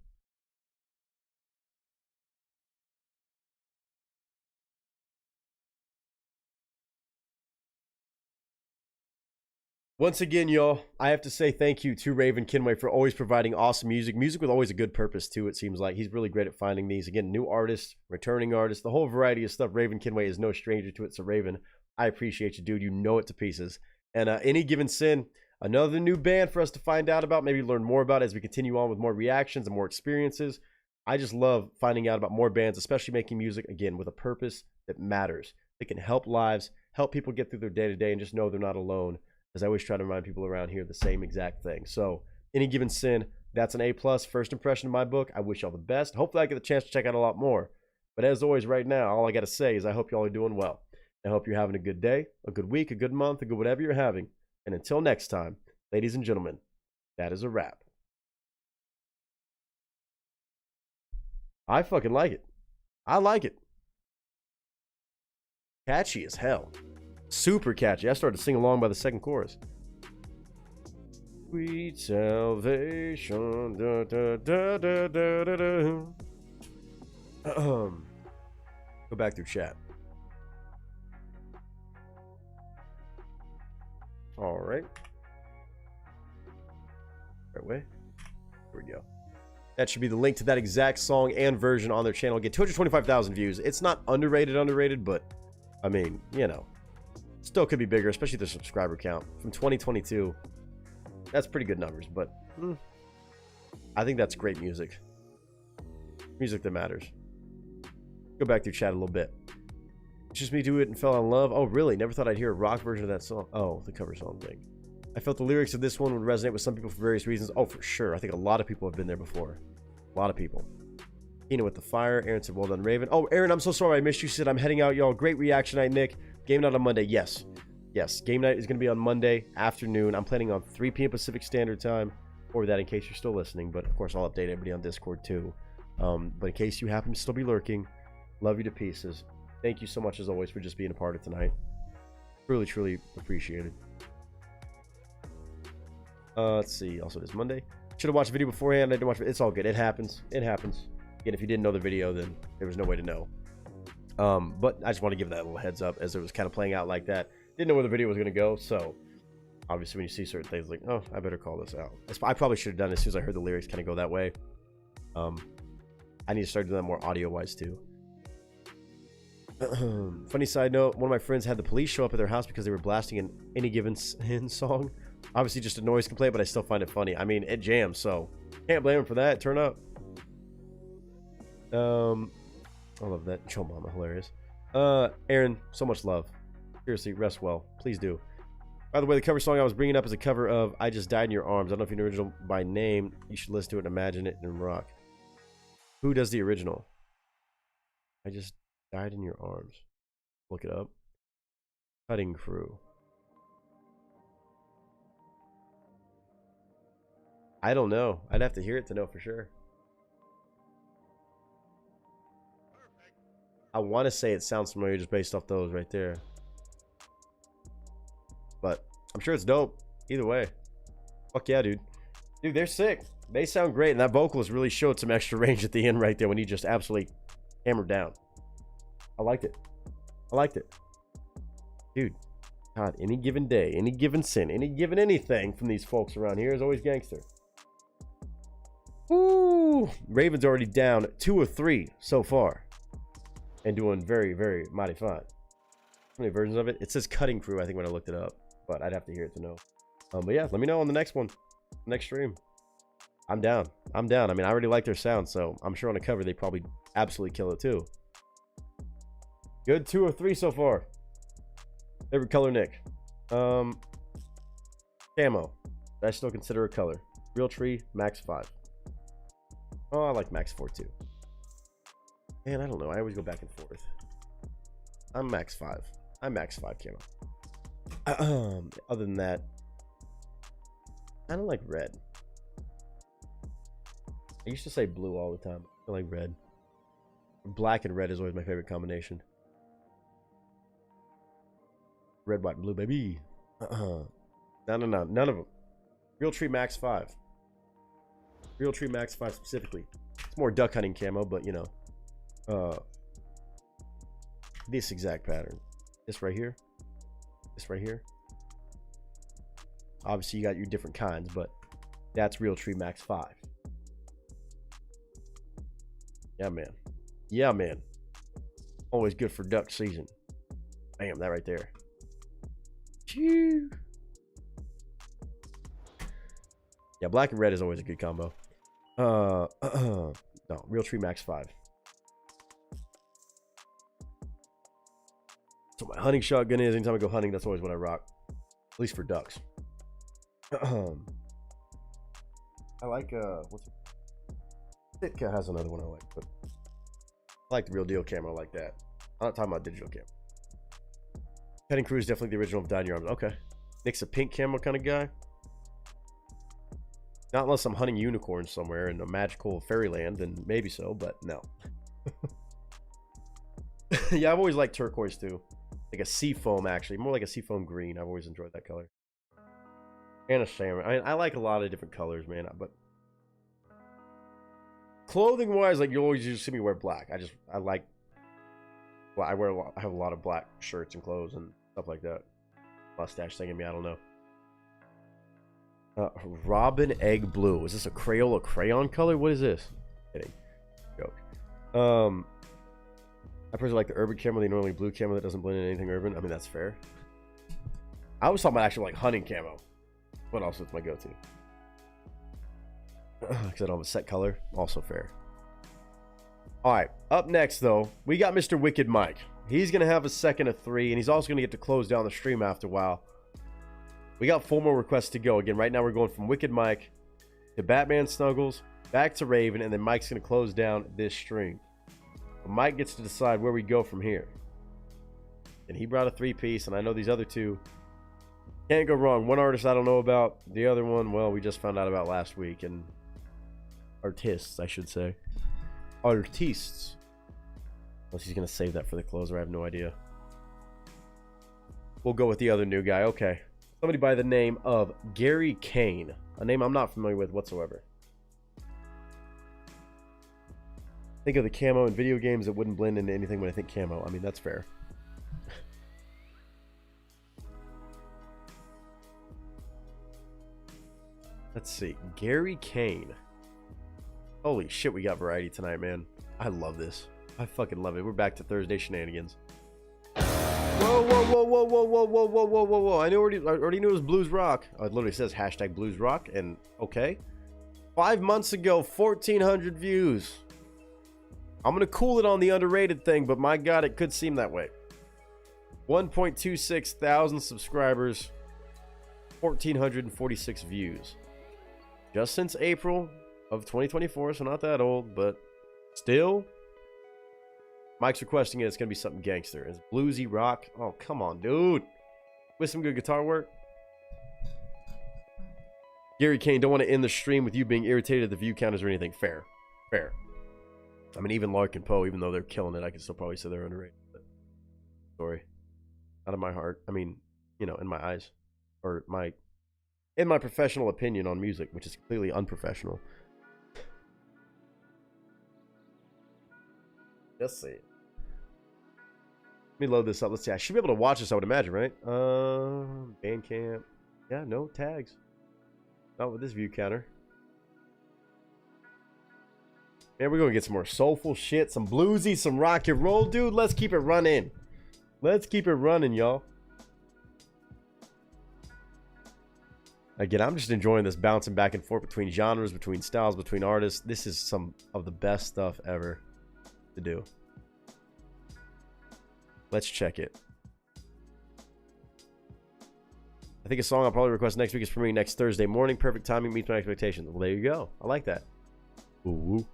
Once again, y'all, I have to say thank you to Raven Kinway for always providing awesome music. Music with always a good purpose, too, it seems like. He's really great at finding these. Again, new artists, returning artists, the whole variety of stuff. Raven Kinway is no stranger to it. So, Raven, I appreciate you, dude. You know it to pieces. And Any Given Sin, another new band for us to find out about, maybe learn more about as we continue on with more reactions and more experiences. I just love finding out about more bands, especially making music, again, with a purpose that matters. That can help lives, help people get through their day-to-day, and just know they're not alone. As I always try to remind people around here the same exact thing. So, Any Given Sin, that's an A+. First impression in my book. I wish y'all the best. Hopefully I get the chance to check out a lot more. But as always, right now, all I got to say is I hope y'all are doing well. I hope you're having a good day, a good week, a good month, a good whatever you're having. And until next time, ladies and gentlemen, that is a wrap. I fucking like it. I like it. Catchy as hell. Super catchy. I started to sing along by the second chorus. Sweet salvation. Da, da, da, da, da, da, da. Go back through chat. All right. Right way. Here we go. That should be the link to that exact song and version on their channel. Get 225,000 views. It's not underrated, but I mean, you know. Still could be bigger, especially the subscriber count. From 2022, that's pretty good numbers, but I think that's great music. Music that matters. Go back through chat a little bit. It's just me do it and fell in love. Oh, really? Never thought I'd hear a rock version of that song. Oh, the cover song thing. I felt the lyrics of this one would resonate with some people for various reasons. Oh, for sure. I think a lot of people have been there before. A lot of people. Tina with the fire. Aaron said, well done, Raven. Oh, Aaron, I'm so sorry I missed you. She said, I'm heading out, y'all. Great reaction night, Nick. Game night on Monday. Yes. Yes. Game night is going to be on Monday afternoon. I'm planning on 3 p.m. Pacific Standard Time. Or that in case you're still listening. But, of course, I'll update everybody on Discord, too. But in case you happen to still be lurking, love you to pieces. Thank you so much, as always, for just being a part of tonight. Truly, truly appreciated. Let's see. Also, it is Monday. Should have watched the video beforehand. I didn't watch it. It's all good. It happens. It happens. Again, if you didn't know the video, then there was no way to know. But I just want to give that little heads up as it was kind of playing out like that. Didn't know where the video was going to go, so obviously when you see certain things, like, oh, I better call this out. I probably should have done it as soon as I heard the lyrics kind of go that way. I need to start doing that more audio-wise, too. Funny side note, one of my friends had the police show up at their house because they were blasting an Any Given Sin song. Obviously just a noise complaint, but I still find it funny. I mean, it jams, so can't blame him for that. Turn up. I love that. Chill Mama, hilarious. Aaron, so much love. Seriously, rest well. Please do. By the way, the cover song I was bringing up is a cover of I Just Died in Your Arms. I don't know if you know the original by name. You should listen to it and imagine it and rock. Who does the original? I Just Died in Your Arms. Look it up. Cutting Crew. I don't know. I'd have to hear it to know for sure. I want to say it sounds familiar just based off those right there. But I'm sure it's dope. Either way. Fuck yeah, dude. Dude, they're sick. They sound great. And that vocalist really showed some extra range at the end right there when he just absolutely hammered down. I liked it. I liked it. Dude. God, any given day, any given sin, any given anything from these folks around here is always gangster. Woo! Raven's already down 2 or 3 so far. And doing very, very mighty fine. How many versions of it? It says Cutting Crew, I think, when I looked it up. But I'd have to hear it to know. But yeah, let me know on the next one. Next stream. I'm down. I'm down. I mean, I already like their sound, so I'm sure on the cover they probably absolutely kill it too. Good 2 or 3 so far. Favorite color, Nick? Camo. I still consider a color. Real Tree, Max 5. Oh, I like Max 4 too. Man, I don't know. I always go back and forth. I'm Max 5. I'm Max 5 camo. Other than that, I don't like red. I used to say blue all the time. I like red. Black and red is always my favorite combination. Red, white, and blue, baby. No. None of them. Real Tree Max 5. Real Tree Max 5 specifically. It's more duck hunting camo, but you know, this exact pattern. This right here. This right here. Obviously, you got your different kinds, but that's Real Tree Max 5. Yeah, man. Yeah, man. Always good for duck season. Bam, that right there. Choo. Yeah, black and red is always a good combo. No, Real Tree Max 5. So my hunting shotgun is, anytime I go hunting, that's always what I rock. At least for ducks. I like what's it? Sitka has another one I like, but I like the real deal camera like that. I'm not talking about digital camera. Petting Crew is definitely the original of Dyed in Your Arms. Okay. Nick's a pink camo kind of guy. Not unless I'm hunting unicorns somewhere in a magical fairyland, then maybe so, but no. Yeah, I've always liked turquoise too. Like a seafoam, actually. More like a seafoam green. I've always enjoyed that color. And a salmon. I mean, I like a lot of different colors, man. But clothing wise, like you always just see me wear black. I like. Well, I have a lot of black shirts and clothes and stuff like that. Mustache thing in me, I don't know. Robin Egg Blue. Is this a Crayola crayon color? What is this? Kidding. Joke. I personally like the urban camo, the normally blue camo that doesn't blend in anything urban. I mean, that's fair. I was talking about actually like hunting camo. What else is my go-to? Because I don't have a set color. Also fair. Alright, up next though, we got Mr. Wicked Mike. He's going to have a second of 3, and he's also going to get to close down the stream after a while. We got 4 more requests to go. Again, right now we're going from Wicked Mike to Batman Snuggles, back to Raven, and then Mike's going to close down this stream. But Mike gets to decide where we go from here. And he brought a 3-piece, and I know these other 2 can't go wrong. One artist I don't know about. The other one, well, we just found out about last week. And artists, I should say. Artistes. Unless he's going to save that for the closer. I have no idea. We'll go with the other new guy. Okay. Somebody by the name of Gary Kane. A name I'm not familiar with whatsoever. Think of the camo in video games that wouldn't blend into anything when I think camo. I mean, that's fair. Let's see. Gary Kane. Holy shit, we got variety tonight, man. I love this. I fucking love it. We're back to Thursday shenanigans. Whoa, whoa, whoa, whoa, whoa, whoa, whoa, whoa, whoa, whoa, whoa. I already knew it was Blues Rock. Oh, it literally says hashtag Blues Rock, and okay. 5 months ago, 1,400 views. I'm going to cool it on the underrated thing, but my God, it could seem that way. 1.26 thousand subscribers, 1,446 views. Just since April of 2024, so not that old, but still. Mike's requesting it. It's going to be something gangster. It's bluesy rock. Oh, come on, dude. With some good guitar work. Gary Kane, don't want to end the stream with you being irritated at the view counters or anything. Fair. Fair. I mean, even Lark and Poe, even though they're killing it, I can still probably say they're underrated. But sorry. Out of my heart. I mean, you know, in my eyes. Or in my professional opinion on music, which is completely unprofessional. Let's see. Let me load this up. Let's see. I should be able to watch this, I would imagine, right? Bandcamp. Yeah, no tags. Not with this view counter. Man, we're going to get some more soulful shit, some bluesy, some rock and roll. Dude, let's keep it running. Let's keep it running, y'all. Again, I'm just enjoying this bouncing back and forth between genres, between styles, between artists. This is some of the best stuff ever to do. Let's check it. I think a song I'll probably request next week is for me next Thursday morning. Perfect timing meets my expectations. Well, there you go. I like that. Ooh.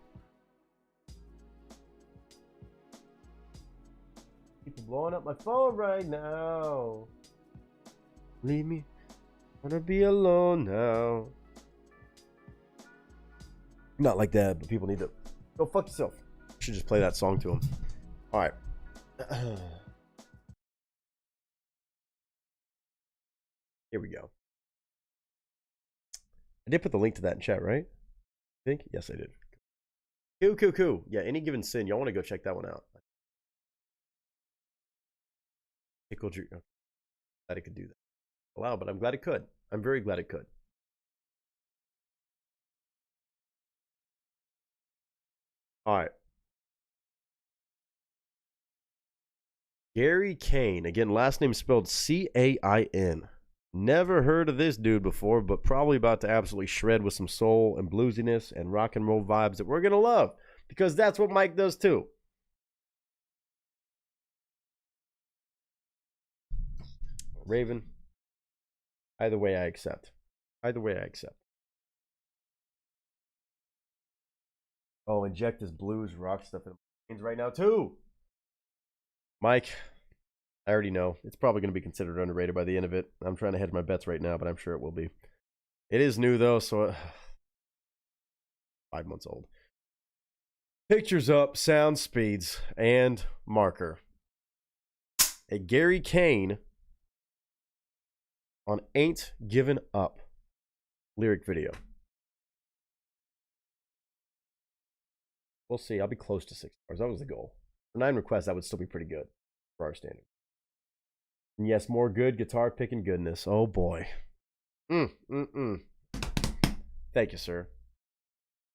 People blowing up my phone right now. Leave me. Wanna be alone now. Not like that, but people need to go fuck yourself. Should just play that song to them. All right. Here we go. I did put the link to that in chat, right? Think? Yes, I did. Cool, cool, cool. Yeah, Any Given Sin. Y'all want to go check that one out. Glad it could do that. Wow, but I'm glad it could. I'm very glad it could. All right. Gary Kane. Again, last name spelled C-A-I-N. Never heard of this dude before, but probably about to absolutely shred with some soul and bluesiness and rock and roll vibes that we're going to love, because that's what Mike does too. Raven. Either way, I accept. Either way, I accept. Oh, inject this blues rock stuff in my veins right now too. Mike, I already know. It's probably going to be considered underrated by the end of it. I'm trying to hedge my bets right now, but I'm sure it will be. It is new though, so 5 months old. Pictures up, sound speeds, and marker. A Gary Kane on Ain't Given Up lyric video. We'll see. I'll be close to 6 hours. That was the goal. For 9 requests, that would still be pretty good for our standard. And yes, more good guitar picking goodness. Oh boy. Thank you, sir.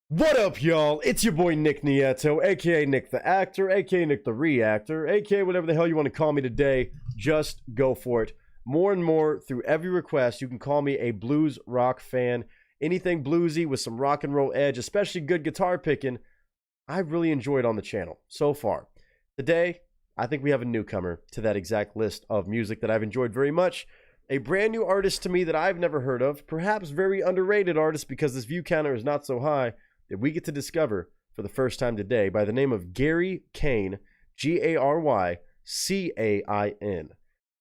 What up, y'all? It's your boy Nick Nieto, aka Nick the Actor, aka Nick the Reactor, aka whatever the hell you want to call me today. Just go for it. More and more, through every request, you can call me a blues rock fan. Anything bluesy with some rock and roll edge, especially good guitar picking, I've really enjoyed on the channel so far. Today, I think we have a newcomer to that exact list of music that I've enjoyed very much. A brand new artist to me that I've never heard of, perhaps very underrated artist because this view counter is not so high, that we get to discover for the first time today by the name of Gary Kane, G-A-R-Y-C-A-I-N.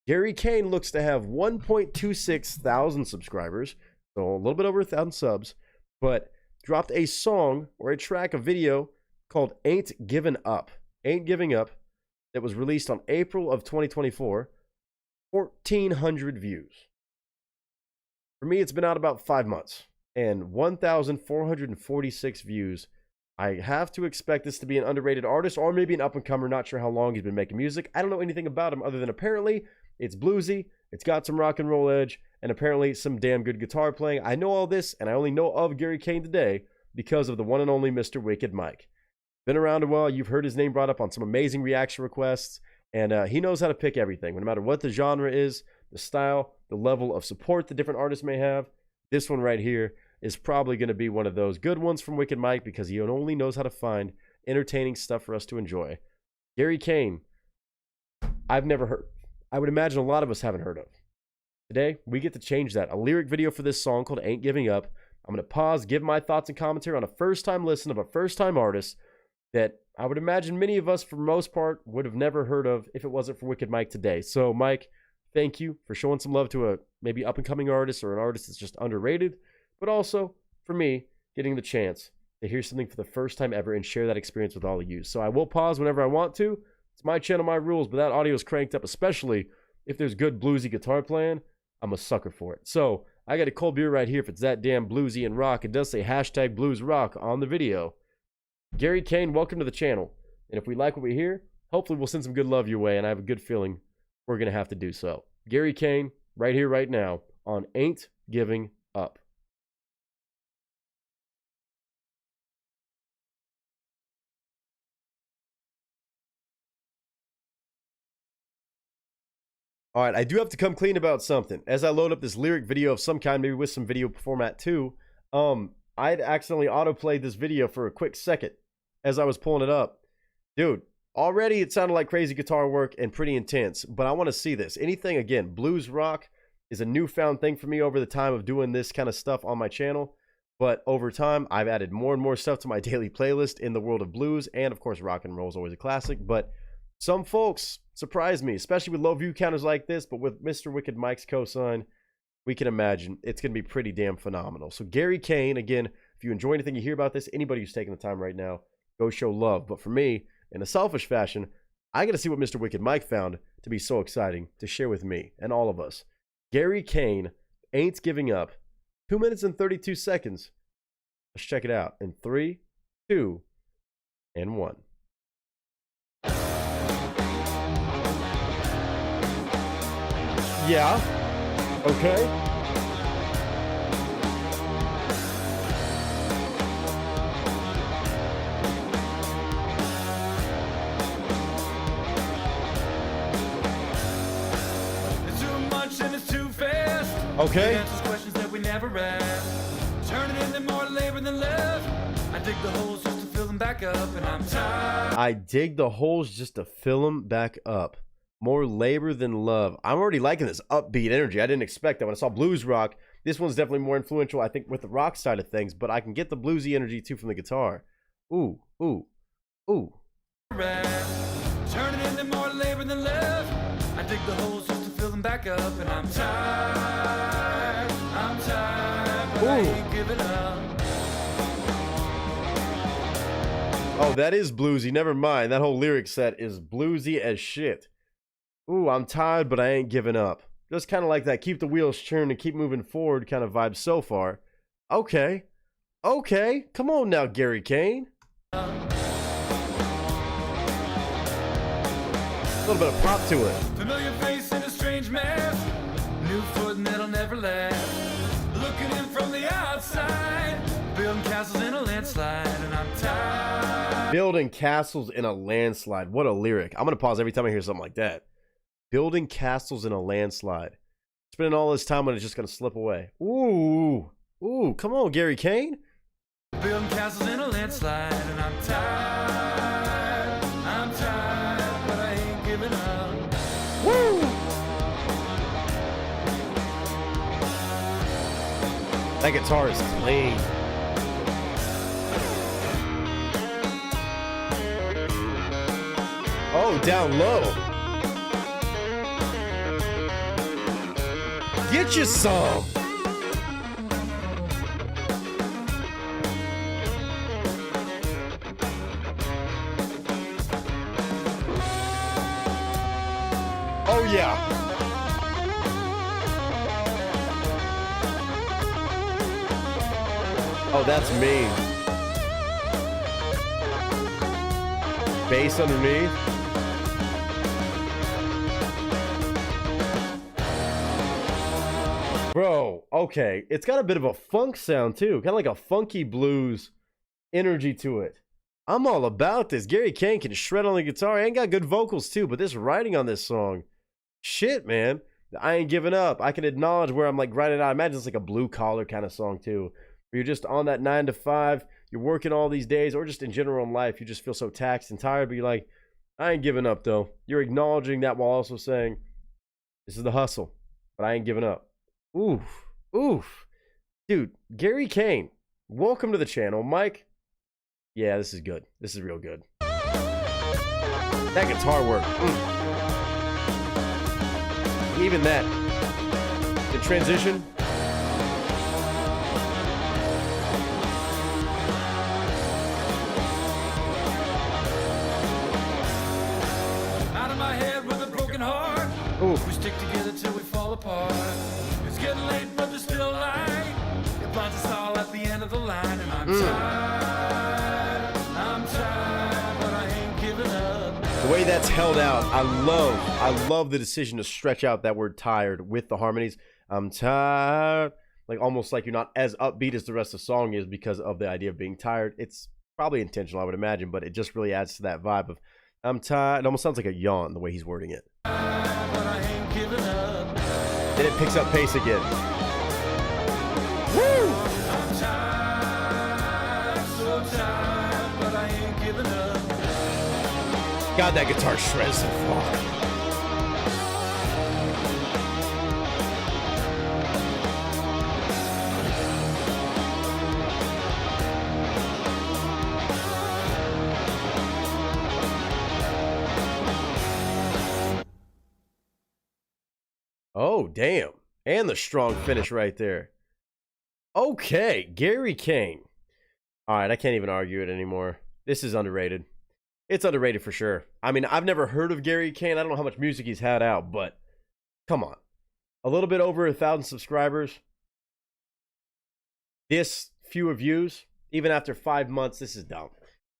Gary Kane looks to have 1.26 thousand subscribers, so a little bit over 1,000 subs, but dropped a song or a track, a video called Ain't Given Up. Ain't Giving Up, that was released on April of 2024. 1,400 views. For me, it's been out about 5 months and 1,446 views. I have to expect this to be an underrated artist or maybe an up-and-comer. Not sure how long he's been making music. I don't know anything about him other than apparently it's bluesy, it's got some rock and roll edge, and apparently some damn good guitar playing. I know all this, and I only know of Gary Kane today because of the one and only Mr. Wicked Mike. Been around a while. You've heard his name brought up on some amazing reaction requests, and he knows how to pick everything. No matter what the genre is, the style, the level of support the different artists may have, this one right here is probably going to be one of those good ones from Wicked Mike because he only knows how to find entertaining stuff for us to enjoy. Gary Kane, I've never heard. I would imagine a lot of us haven't heard of. Today, we get to change that. A lyric video for this song called Ain't Giving Up. I'm going to pause, give my thoughts and commentary on a first-time listen of a first-time artist that I would imagine many of us, for the most part, would have never heard of if it wasn't for Wicked Mike today. So, Mike, thank you for showing some love to a maybe up-and-coming artist or an artist that's just underrated, but also, for me, getting the chance to hear something for the first time ever and share that experience with all of you. So I will pause whenever I want to. It's my channel, my rules, but that audio is cranked up, especially if there's good bluesy guitar playing. I'm a sucker for it. So I got a cold beer right here. If it's that damn bluesy and rock, it does say hashtag blues rock on the video. Gary Kane, welcome to the channel. And if we like what we hear, hopefully we'll send some good love your way, and I have a good feeling we're going to have to do so. Gary Kane, right here, right now, on Ain't Giving Up. All right, I do have to come clean about something. As I load up this lyric video of some kind, maybe with some video format too, I'd accidentally autoplayed this video for a quick second as I was pulling it up. Dude, already it sounded like crazy guitar work and pretty intense, but I want to see this. Anything, again, blues rock is a newfound thing for me over the time of doing this kind of stuff on my channel. But over time, I've added more and more stuff to my daily playlist in the world of blues, and of course, rock and roll is always a classic, but some folks surprise me, especially with low view counters like this, but with Mr. Wicked Mike's cosign, we can imagine it's going to be pretty damn phenomenal. So Gary Kane, again, if you enjoy anything you hear about this, anybody who's taking the time right now, go show love. But for me, in a selfish fashion, I got to see what Mr. Wicked Mike found to be so exciting to share with me and all of us. Gary Kane, Ain't Giving Up, 2 minutes and 32 seconds. Let's check it out in 3, 2, and 1. Yeah. Okay. It's too much and it's too fast. Okay. It answers questions that we never asked. Turning into more labor than love. I dig the holes just to fill them back up, and I'm tired. I dig the holes just to fill them back up. More labor than love. I'm already liking this upbeat energy. I didn't expect that when I saw blues rock. This one's definitely more influential, I think, with the rock side of things, but I can get the bluesy energy too from the guitar. Ooh, ooh, ooh. Turning into more labor than love. I dig the holes just to fill them back up, and I'm tired. I'm tired, but I ain't giving up. Oh, that is bluesy. Never mind. That whole lyric set is bluesy as shit. Ooh, I'm tired, but I ain't giving up. Just kind of like that keep the wheels churned and keep moving forward kind of vibe so far. Okay. Okay. Come on now, Gary Kane. A little bit of pop to it. Familiar face in a strange mask. New footing that'll never last. Looking in from the outside. Building castles in a landslide, and I'm tired. Building castles in a landslide. What a lyric. I'm going to pause every time I hear something like that. Building castles in a landslide. Spending all this time when it's just going to slip away. Ooh. Ooh, come on, Gary Kane. Building castles in a landslide, and I'm tired. I'm tired, but I ain't giving up. Woo! That guitar is clean. Oh, down low. Get you some. Oh, yeah. Oh, that's me. Bass underneath. Bro, okay. It's got a bit of a funk sound too. Kind of like a funky blues energy to it. I'm all about this. Gary Kane can shred on the guitar. He ain't got good vocals too, but this writing on this song, shit, man. I ain't giving up. I can acknowledge where I'm like writing out. I imagine it's like a blue collar kind of song too. Where you're just on that 9 to 5. You're working all these days, or just in general in life, you just feel so taxed and tired, but you're like, I ain't giving up though. You're acknowledging that while also saying, this is the hustle, but I ain't giving up. Oof. Oof. Dude, Gary Kane, welcome to the channel. Mike, yeah, this is good. This is real good. That guitar work. Even that. The transition. Out of my head with a broken heart. Ooh. We stick together till we fall apart. It's getting late, but there's still light. It blinds us all at the end of the line, and I'm tired. I'm tired, but I ain't giving up. The way that's held out, I love the decision to stretch out that word tired with the harmonies. I'm tired. Like almost like you're not as upbeat as the rest of the song is because of the idea of being tired. It's probably intentional, I would imagine, but it just really adds to that vibe of I'm tired. It almost sounds like a yawn the way he's wording it. Then it picks up pace again. Woo! I'm tired, so tired, but I ain't giving up. God, that guitar shreds so far. Oh, damn. And the strong finish right there. Okay, Gary Kane. All right, I can't even argue it anymore. This is underrated. It's underrated for sure. I mean, I've never heard of Gary Kane. I don't know how much music he's had out, but come on. A little bit over 1,000 subscribers. This few views. Even after 5 months, this is dumb.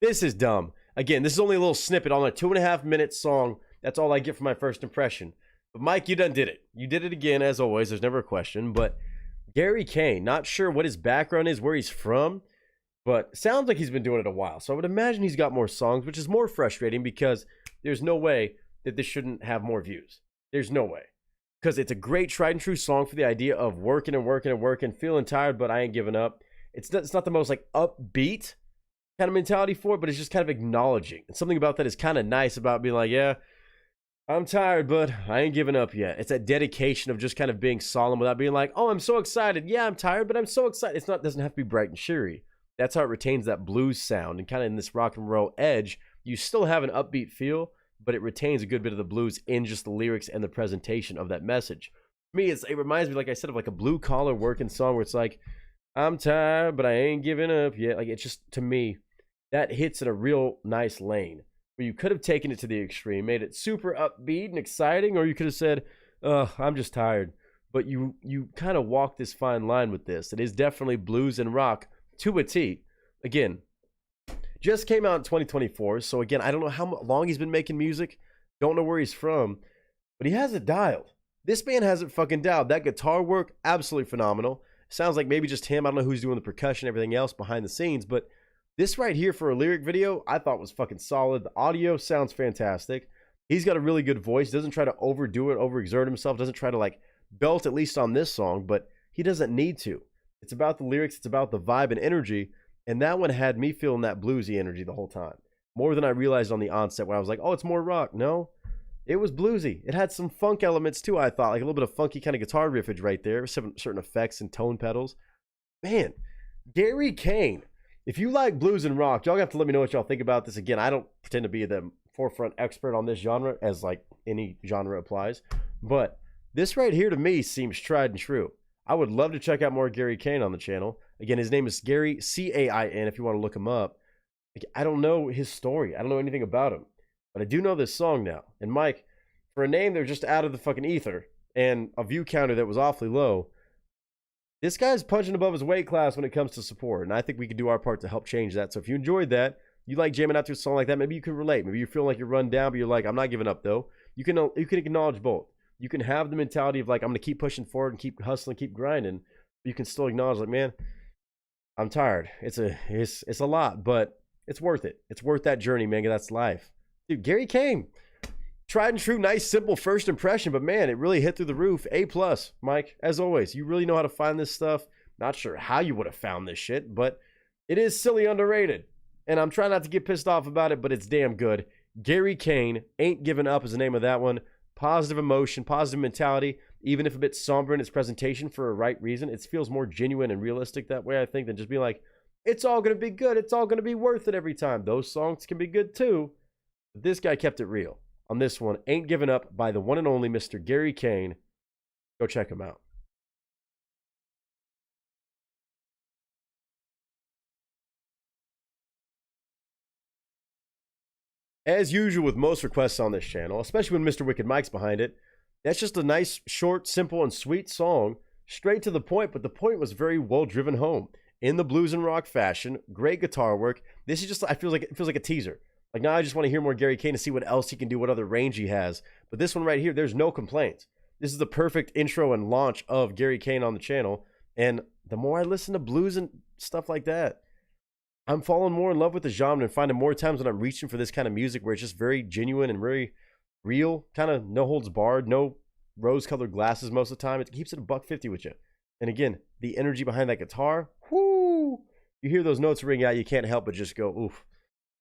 This is dumb. Again, this is only a little snippet on a 2.5-minute song. That's all I get for my first impression. But Mike, you done did it. You did it again, as always. There's never a question. But Gary Kane, not sure what his background is, where he's from, but sounds like he's been doing it a while. So I would imagine he's got more songs, which is more frustrating because there's no way that this shouldn't have more views. There's no way. Because it's a great tried and true song for the idea of working and working and working, feeling tired, but I ain't giving up. It's not the most like upbeat kind of mentality for it, but it's just kind of acknowledging. And something about that is kind of nice about being like, yeah, I'm tired, but I ain't giving up yet. It's that dedication of just kind of being solemn without being like, oh, I'm so excited. Yeah, I'm tired, but I'm so excited. It doesn't have to be bright and cheery. That's how it retains that blues sound. And kind of in this rock and roll edge, you still have an upbeat feel, but it retains a good bit of the blues in just the lyrics and the presentation of that message. For me, it reminds me, like I said, of like a blue collar working song where it's like, I'm tired, but I ain't giving up yet. Like, it's just, to me, that hits in a real nice lane where you could have taken it to the extreme, made it super upbeat and exciting, or you could have said, I'm just tired. But you kind of walk this fine line with this. It is definitely blues and rock to a T. Again, just came out in 2024, so again, I don't know how long he's been making music. Don't know where he's from, but he has it dialed. This man has it fucking dialed. That guitar work, absolutely phenomenal. Sounds like maybe just him. I don't know who's doing the percussion, everything else behind the scenes, but this right here for a lyric video, I thought was fucking solid. The audio sounds fantastic. He's got a really good voice. Doesn't try to overdo it, overexert himself. Doesn't try to like belt, at least on this song, but he doesn't need to. It's about the lyrics. It's about the vibe and energy. And that one had me feeling that bluesy energy the whole time. More than I realized on the onset where I was like, oh, it's more rock. No, it was bluesy. It had some funk elements too, I thought. Like a little bit of funky kind of guitar riffage right there. Certain effects and tone pedals. Man, Gary Kane. If you like blues and rock, y'all have to let me know what y'all think about this. Again, I don't pretend to be the forefront expert on this genre, as like any genre applies. But this right here to me seems tried and true. I would love to check out more Gary Kane on the channel. Again, his name is Gary, C-A-I-N, if you want to look him up. I don't know his story. I don't know anything about him. But I do know this song now. And Mike, for a name they're just out of the fucking ether and a view counter that was awfully low, this guy's punching above his weight class when it comes to support. And I think we can do our part to help change that. So if you enjoyed that, you like jamming out to a song like that, maybe you can relate. Maybe you feel like you're run down, but you're like, I'm not giving up though. You can acknowledge both. You can have the mentality of like, I'm going to keep pushing forward and keep hustling, keep grinding. You can still acknowledge like, man, I'm tired. It's a lot, but it's worth it. It's worth that journey, man. That's life. Dude, Gary Kane, tried and true, nice, simple first impression, but man, it really hit through the roof. A+, Mike, as always. You really know how to find this stuff. Not sure how you would have found this shit, but it is silly underrated. And I'm trying not to get pissed off about it, but it's damn good. Gary Kane, Ain't Giving Up is the name of that one. Positive emotion, positive mentality, even if a bit somber in its presentation for a right reason. It feels more genuine and realistic that way, I think, than just being like, it's all going to be good. It's all going to be worth it every time. Those songs can be good too. But this guy kept it real. On this one, Ain't Giving Up by the one and only Mr. Gary Kane. Go check him out. As usual with most requests on this channel, especially when Mr. Wicked Mike's behind it, that's just a nice, short, simple, and sweet song. Straight to the point, but the point was very well driven home. In the blues and rock fashion, great guitar work. This is just, it feels like a teaser. Like now I just want to hear more Gary Kane to see what else he can do, what other range he has. But this one right here, there's no complaints. This is the perfect intro and launch of Gary Kane on the channel. And the more I listen to blues and stuff like that, I'm falling more in love with the genre and finding more times when I'm reaching for this kind of music where it's just very genuine and very real, kind of no holds barred, no rose-colored glasses most of the time. It keeps it $150 with you. And again, the energy behind that guitar, whoo! You hear those notes ring out, you can't help but just go, oof.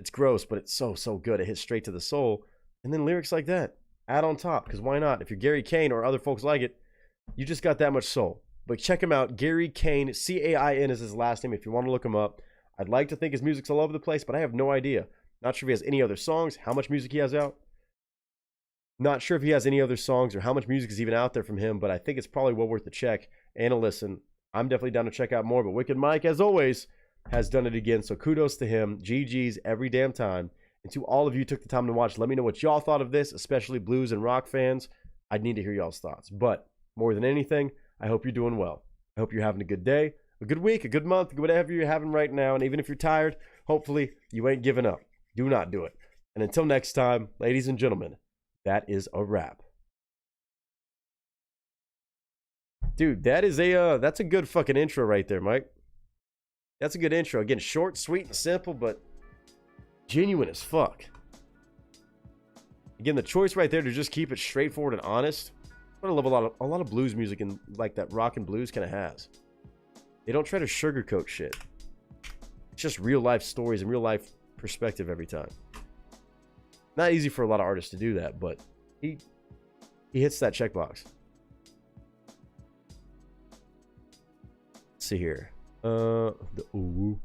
It's gross, but it's so, so good. It hits straight to the soul. And then lyrics like that, add on top, because why not? If you're Gary Kane or other folks like it, you just got that much soul. But check him out, Gary Kane, C-A-I-N is his last name if you want to look him up. I'd like to think his music's all over the place, but I have no idea. Not sure if he has any other songs, how much music he has out. Not sure if he has any other songs or how much music is even out there from him, but I think it's probably well worth a check and a listen. I'm definitely down to check out more, but Wicked Mike, as always, has done it again, so kudos to him. GG's every damn time. And to all of you who took the time to watch, let me know what y'all thought of this, especially blues and rock fans. I'd need to hear y'all's thoughts. But more than anything, I hope you're doing well. I hope you're having a good day, a good week, a good month, whatever you're having right now. And even if you're tired, hopefully you ain't giving up. Do not do it. And until next time, ladies and gentlemen, that is a wrap. Dude, that's a good fucking intro right there, Mike. That's a good intro. Again, short, sweet, and simple, but genuine as fuck. Again, the choice right there to just keep it straightforward and honest. I love a lot of blues music and like that rock and blues kind of has. They don't try to sugarcoat shit. It's just real life stories and real life perspective every time. Not easy for a lot of artists to do that, but he hits that checkbox. Let's see here. The ooh.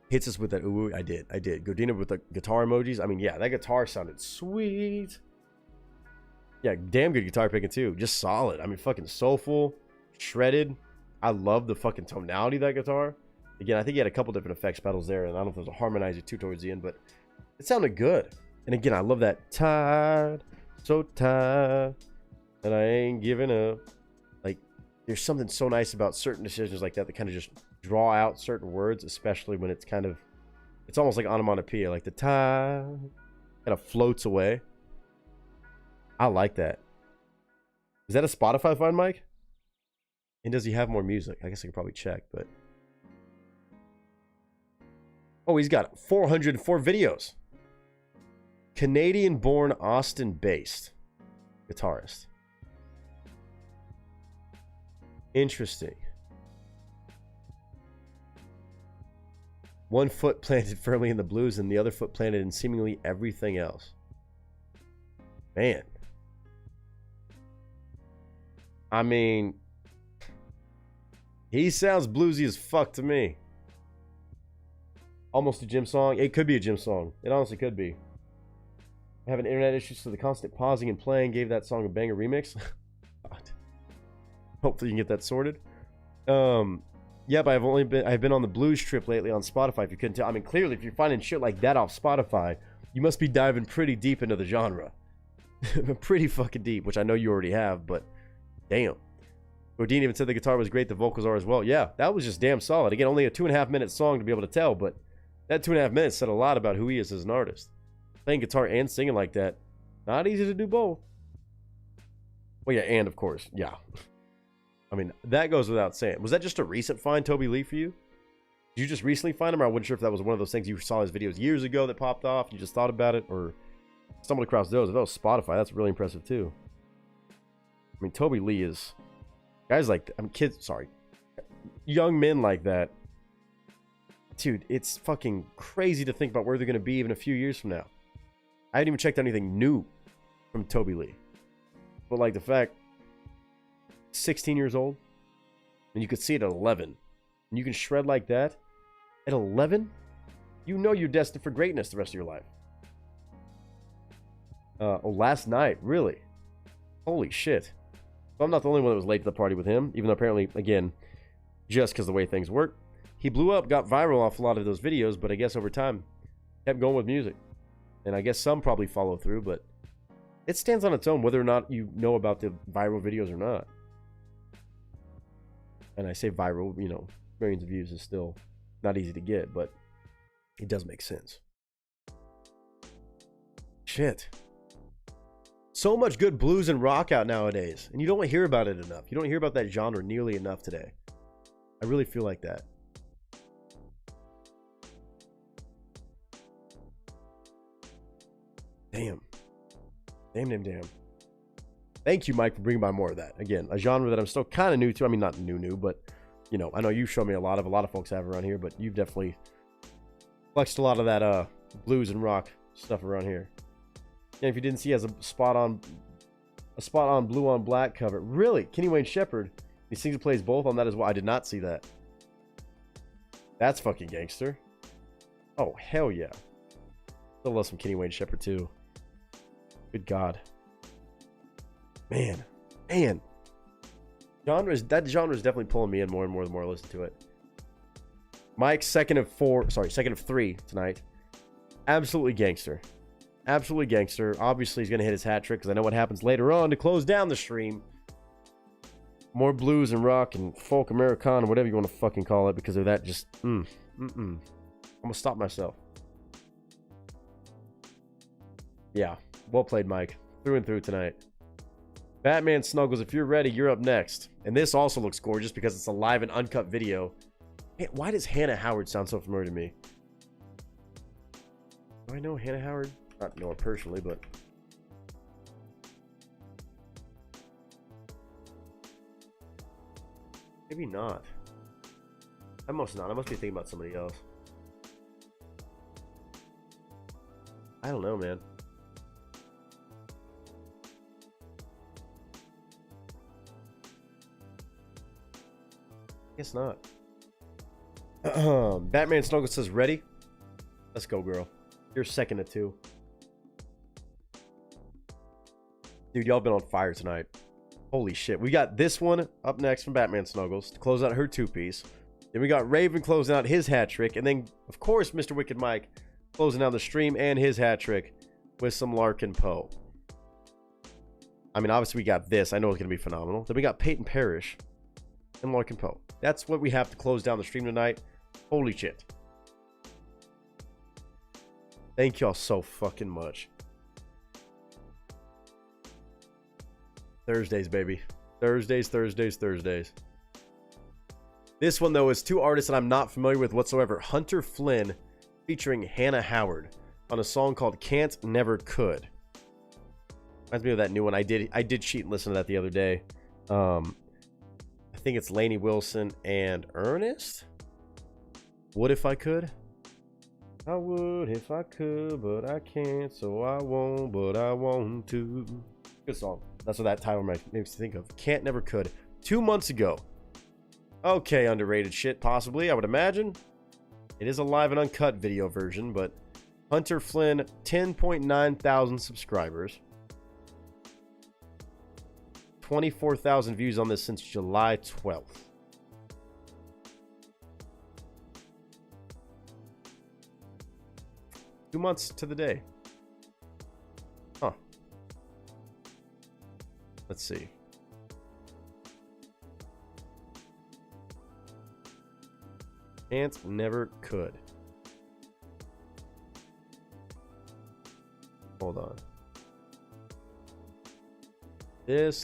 Hits us with that ooh. I did. Godina with the guitar emojis. I mean, yeah, that guitar sounded sweet. Yeah, damn good guitar picking too. Just solid. I mean, fucking soulful, shredded. I love the fucking tonality of that guitar. Again, I think he had a couple different effects pedals there, and I don't know if there was a harmonizer too towards the end, but it sounded good. And again, I love that tired, so tired, and I ain't giving up. Like, there's something so nice about certain decisions like that that kind of just draw out certain words, especially when it's kind of, it's almost like onomatopoeia, like the tired kind of floats away. I like that. Is that a Spotify find, Mike? And does he have more music? I guess I could probably check, but... Oh, he's got 404 videos. Canadian-born, Austin-based guitarist. Interesting. One foot planted firmly in the blues and the other foot planted in seemingly everything else. Man. I mean, he sounds bluesy as fuck to me. Almost a gym song. It could be a gym song. It honestly could be. Having internet issues, so the constant pausing and playing gave that song a banger remix. God. Hopefully you can get that sorted. Yeah, but I've been on the blues trip lately on Spotify, if you couldn't tell. I mean, clearly, if you're finding shit like that off Spotify, you must be diving pretty deep into the genre. Pretty fucking deep, which I know you already have, but damn. Godin even said the guitar was great, the vocals are as well. Yeah, that was just damn solid. Again, only a 2.5 minute song to be able to tell, but that 2.5 minutes said a lot about who he is as an artist. Playing guitar and singing like that, not easy to do both. Well, yeah, and of course, yeah. I mean, that goes without saying. Was that just a recent find, Toby Lee, for you? Did you just recently find him? Or I wasn't sure if that was one of those things you saw his videos years ago that popped off, you just thought about it, or stumbled across those. If that was Spotify, that's really impressive too. I mean, Toby Lee is... Guys like... I mean, kids... Sorry. Young men like that. Dude, it's fucking crazy to think about where they're going to be even a few years from now. I haven't even checked anything new from Toby Lee. But like the fact... 16 years old, and you could see it at 11, and you can shred like that at 11, you know you're destined for greatness the rest of your life. Oh, last night, really? Holy shit. So I'm not the only one that was late to the party with him, even though apparently, again, just because the way things work, he blew up, got viral off a lot of those videos, but I guess over time, kept going with music. And I guess some probably follow through, but it stands on its own whether or not you know about the viral videos or not. And I say viral, you know, millions of views is still not easy to get, but it does make sense. Shit. So much good blues and rock out nowadays, and you don't hear about it enough. You don't hear about that genre nearly enough today. I really feel like that. Damn. Damn. Thank you, Mike, for bringing by more of that. Again, a genre that I'm still kind of new to. I mean, not new, but, you know, I know you've shown me a lot of folks have around here, but you've definitely flexed a lot of that blues and rock stuff around here. And if you didn't see, he has a spot on blue on black cover. Really? Kenny Wayne Shepherd. He sings and plays both on that as well. I did not see that. That's fucking gangster. Oh, hell yeah. Still love some Kenny Wayne Shepherd, too. Good God. Man. That genre is definitely pulling me in more and more the more I listen to it. Mike's second of three tonight. Absolutely gangster. Obviously, he's going to hit his hat trick because I know what happens later on to close down the stream. More blues and rock and folk Americana, whatever you want to fucking call it, because of that just, I'm gonna stop myself. Yeah, well played, Mike. Through and through tonight. Batman Snuggles, if you're ready, you're up next. And this also looks gorgeous because it's a live and uncut video. Hey, why does Hannah Howard sound so familiar to me? Do I know Hannah Howard? Not know her personally, but... maybe not. I must not. I must be thinking about somebody else. I don't know, man. Guess not. Batman Snuggles says ready. Let's go, girl. You're second at 2. Dude, y'all been on fire tonight. Holy shit. We got this one up next from Batman Snuggles to close out her 2-piece. Then we got Raven closing out his hat trick. And then, of course, Mr. Wicked Mike closing out the stream and his hat trick with some Larkin Poe. I mean, obviously we got this. I know it's going to be phenomenal. Then we got Peyton Parrish and Larkin Poe. That's what we have to close down the stream tonight. Holy shit. Thank y'all so fucking much. Thursdays, baby. Thursdays. This one, though, is 2 artists that I'm not familiar with whatsoever. Hunter Flynn featuring Hannah Howard on a song called Can't Never Could. Reminds me of that new one. I did cheat and listen to that the other day. I think it's Lainey Wilson and Ernest. What if I could? I would if I could, but I can't, so I won't, but I want to. Good song. That's what that title makes me think of. Can't Never Could. 2 months ago. Okay, underrated shit, possibly, I would imagine. It is a live and uncut video version, but Hunter Flynn, 10.9 thousand subscribers. 24,000 views on this since July 12th. Two months to the day. Huh. Let's see. Can't Never Could. Hold on.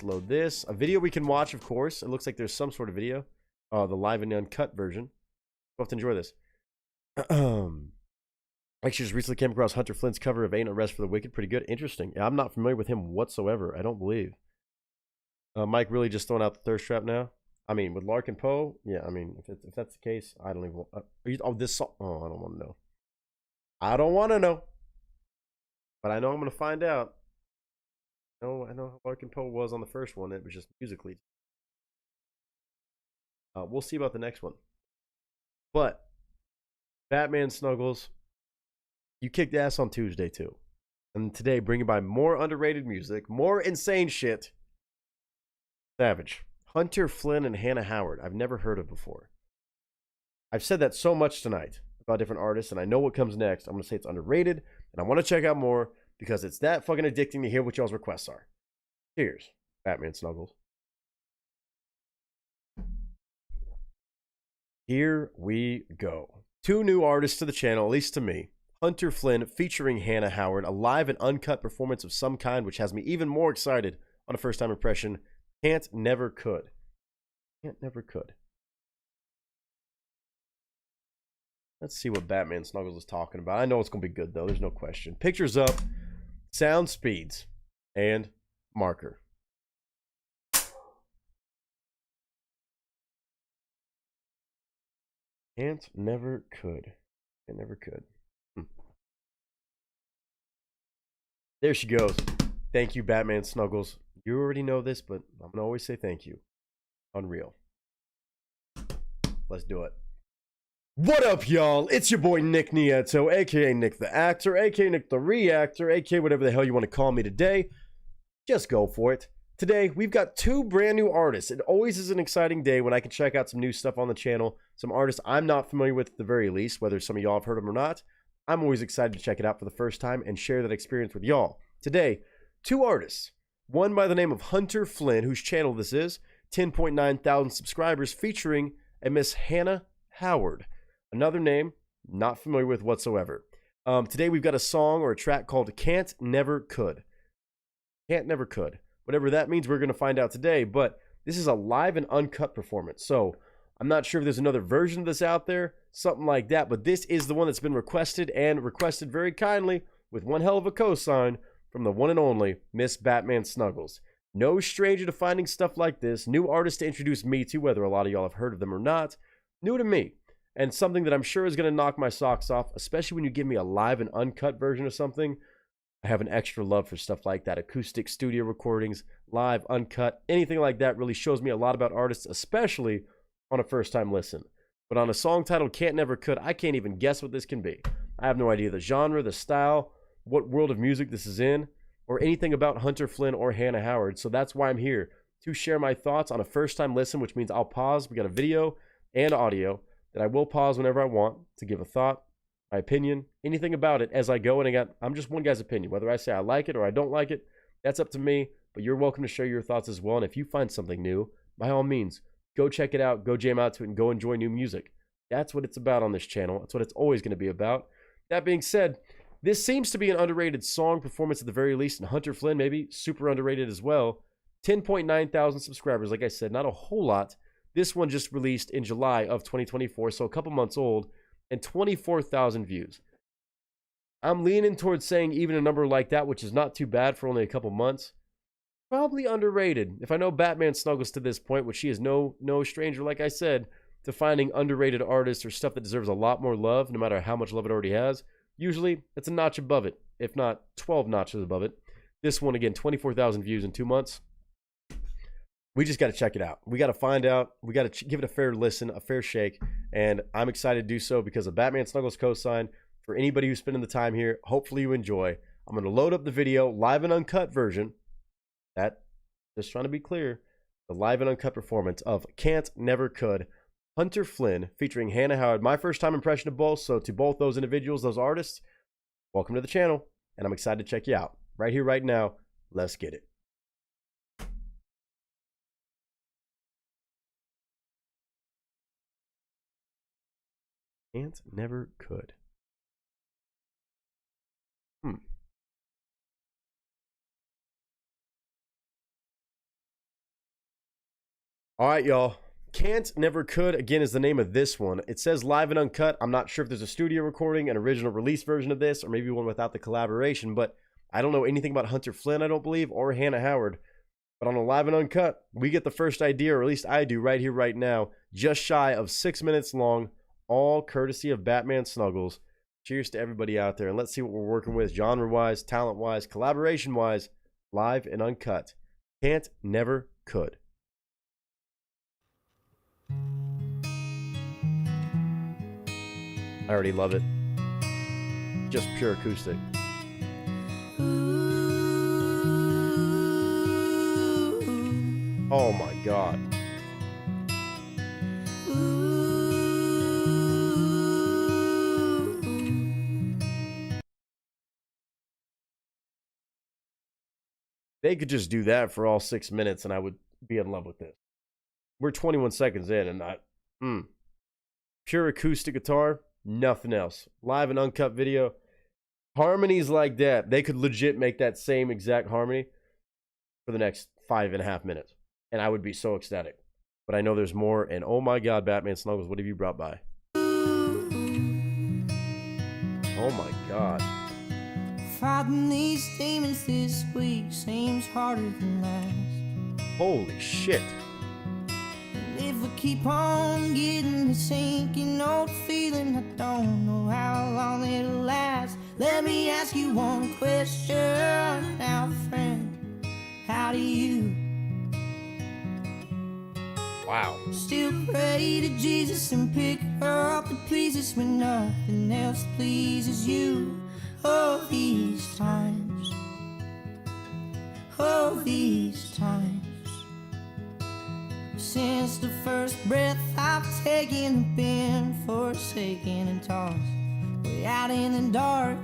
Load this. A video we can watch, of course. It looks like there's some sort of video. The live and uncut version. We'll have to enjoy this. Actually, just recently came across Hunter Flynn's cover of Ain't No Rest for the Wicked. Pretty good. Interesting. Yeah, I'm not familiar with him whatsoever. I don't believe. Mike really just throwing out the thirst trap now. I mean, with Larkin Poe, yeah. I mean, if that's the case, I don't even. This song. Oh, I don't want to know. I don't want to know. But I know I'm going to find out. I know how Larkin Poe was on the first one. It was just musically. We'll see about the next one. But Batman Snuggles, you kicked ass on Tuesday too, and today bringing by more underrated music, more insane shit. Savage. Hunter Flynn and Hannah Howard. I've never heard of before. I've said that so much tonight about different artists, and I know what comes next. I'm going to say it's underrated, and I want to check out more because it's that fucking addicting to hear what y'all's requests are. Cheers, Batman Snuggles. Here we go. 2 new artists to the channel, at least to me. Hunter Flynn featuring Hannah Howard, a live and uncut performance of some kind, which has me even more excited on a first-time impression. Can't Never Could. Can't Never Could. Let's see what Batman Snuggles is talking about. I know it's going to be good, though. There's no question. Pictures up, sound speeds, and marker. Can't Never Could. Can't Never Could. There she goes. Thank you, Batman Snuggles. You already know this, but I'm going to always say thank you. Unreal. Let's do it. What up, y'all? It's your boy, Nick Nieto, a.k.a. Nick the Actor, a.k.a. Nick the Reactor, a.k.a. whatever the hell you want to call me today. Just go for it. Today, we've got 2 brand new artists. It always is an exciting day when I can check out some new stuff on the channel. Some artists I'm not familiar with at the very least, whether some of y'all have heard of them or not. I'm always excited to check it out for the first time and share that experience with y'all. Today, 2 artists. One by the name of Hunter Flynn, whose channel this is, 10.9 thousand subscribers, featuring a Miss Hannah Howard. Another name not familiar with whatsoever. Today we've got a song or a track called Can't Never Could. Can't Never Could. Whatever that means, we're going to find out today. But this is a live and uncut performance. So I'm not sure if there's another version of this out there, something like that. But this is the one that's been requested, and requested very kindly with one hell of a cosign from the one and only Miss Batman Snuggles. No stranger to finding stuff like this. New artist to introduce me to, whether a lot of y'all have heard of them or not. New to me. And something that I'm sure is going to knock my socks off, especially when you give me a live and uncut version of something. I have an extra love for stuff like that. Acoustic studio recordings, live, uncut, anything like that really shows me a lot about artists, especially on a first-time listen. But on a song titled Can't Never Could, I can't even guess what this can be. I have no idea the genre, the style, what world of music this is in, or anything about Hunter Flynn or Hannah Howard. So that's why I'm here, to share my thoughts on a first-time listen, which means I'll pause. We got a video and audio that I will pause whenever I want to give a thought, my opinion, anything about it as I go. And I'm just one guy's opinion. Whether I say I like it or I don't like it, that's up to me. But you're welcome to share your thoughts as well. And if you find something new, by all means, go check it out, go jam out to it, and go enjoy new music. That's what it's about on this channel. That's what it's always going to be about. That being said, this seems to be an underrated song performance at the very least. And Hunter Flynn, maybe super underrated as well. 10.9 thousand subscribers. Like I said, not a whole lot. This one just released in July of 2024, so a couple months old, and 24,000 views. I'm leaning towards saying even a number like that, which is not too bad for only a couple months, probably underrated. If I know Batman Snuggles to this point, which she is no stranger, like I said, to finding underrated artists or stuff that deserves a lot more love, no matter how much love it already has, usually it's a notch above it, if not 12 notches above it. This one, again, 24,000 views in 2 months. We just got to check it out. We got to find out. We got to give it a fair listen, a fair shake. And I'm excited to do so because of Batman Snuggles cosign. For anybody who's spending the time here, hopefully you enjoy. I'm going to load up the video, live and uncut version. That, just trying to be clear, the live and uncut performance of Can't Never Could, Hunter Flynn, featuring Hannah Howard. My first time impression of both. So to both those individuals, those artists, welcome to the channel. And I'm excited to check you out. Right here, right now. Let's get it. Can't Never Could. All right, y'all. Can't Never Could, again, is the name of this one. It says live and uncut. I'm not sure if there's a studio recording, an original release version of this, or maybe one without the collaboration, but I don't know anything about Hunter Flynn, I don't believe, or Hannah Howard. But on a live and uncut, we get the first idea, or at least I do, right here, right now, just shy of 6 minutes long, all courtesy of Batman Snuggles. Cheers to everybody out there, and let's see what we're working with genre-wise, talent-wise, collaboration-wise, live and uncut. Can't Never Could. I already love it. Just pure acoustic. Oh my God. They could just do that for all 6 minutes and I would be in love with this. We're 21 seconds in and pure acoustic guitar, nothing else. Live and uncut video. Harmonies like that, they could legit make that same exact harmony for the next 5.5 minutes. And I would be so ecstatic. But I know there's more, and oh my God, Batman Snuggles, what have you brought by? Oh my God. Fighting these demons this week seems harder than last. Holy shit. And if I keep on getting the sinking old feeling, I don't know how long it'll last. Let me ask you one question now, friend. How do you? Wow. Still pray to Jesus and pick her up the pieces when nothing else pleases you. Oh, these times. Oh, these times. Since the first breath I've taken, been forsaken and tossed way out in the dark.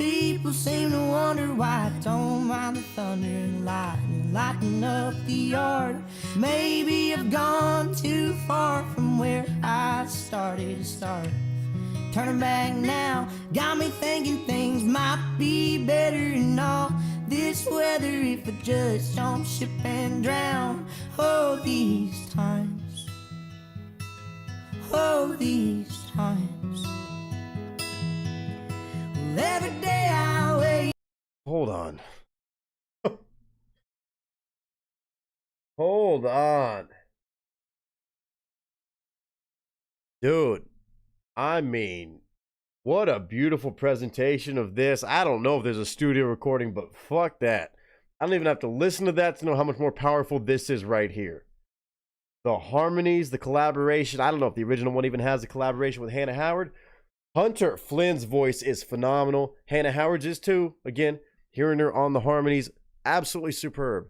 People seem to wonder why I don't mind the thunder and lightning lighting up the yard. Maybe I've gone too far from where I started to start. Turning back now got me thinking things might be better in all this weather if I just jump ship and drown. Oh, these times. Oh, these times. Well, every day I wait. Hold on. Hold on. Dude, I mean, what a beautiful presentation of this. I don't know if there's a studio recording, but fuck that. I don't even have to listen to that to know how much more powerful this is right here. The harmonies, the collaboration. I don't know if the original one even has a collaboration with Hannah Howard. Hunter Flynn's voice is phenomenal. Hannah Howard's is too. Again, hearing her on the harmonies, absolutely superb.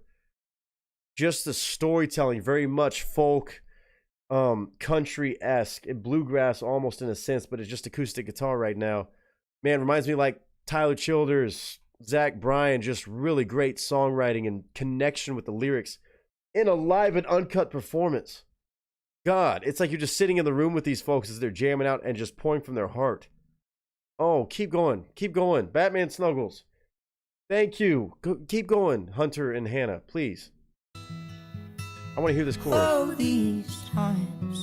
Just the storytelling, very much folk, country-esque, and bluegrass almost in a sense, but it's just acoustic guitar right now. Man, reminds me like Tyler Childers, Zach Bryan, just really great songwriting and connection with the lyrics in a live and uncut performance. God, it's like you're just sitting in the room with these folks as they're jamming out and just pouring from their heart. Oh, keep going. Keep going. Batman Snuggles. Thank you. Keep going, Hunter and Hannah, please. I want to hear this chorus. Oh, these times.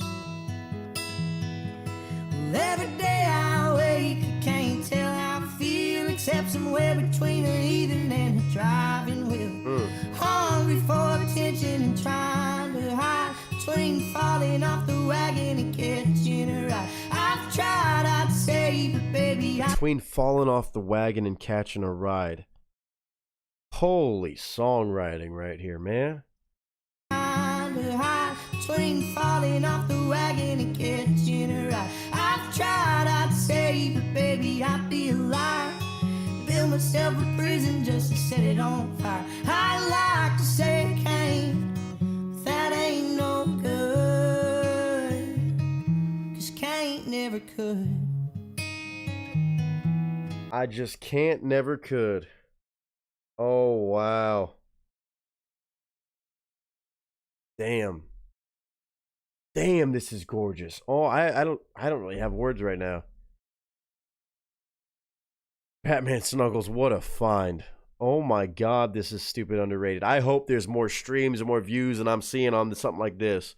Well, every day I wake, I can't tell how I feel, except somewhere between a heathen and a driving wheel. Hungry for attention and trying to hide between falling off the wagon and catching a ride. I've tried, I'd say, but baby, Between falling off the wagon and catching a ride. Holy songwriting right here, man. Between falling off the wagon and catching a ride. I've tried, I'd say, but baby, I'd be a liar. Build myself a prison just to set it on fire. I like to say it can't, but that ain't no good. 'Cause can't never could. I just can't, never could. Oh, wow. Damn. Damn, this is gorgeous. Oh, I don't really have words right now. Batman Snuggles, what a find. Oh my God, this is stupid underrated. I hope there's more streams and more views than I'm seeing on something like this.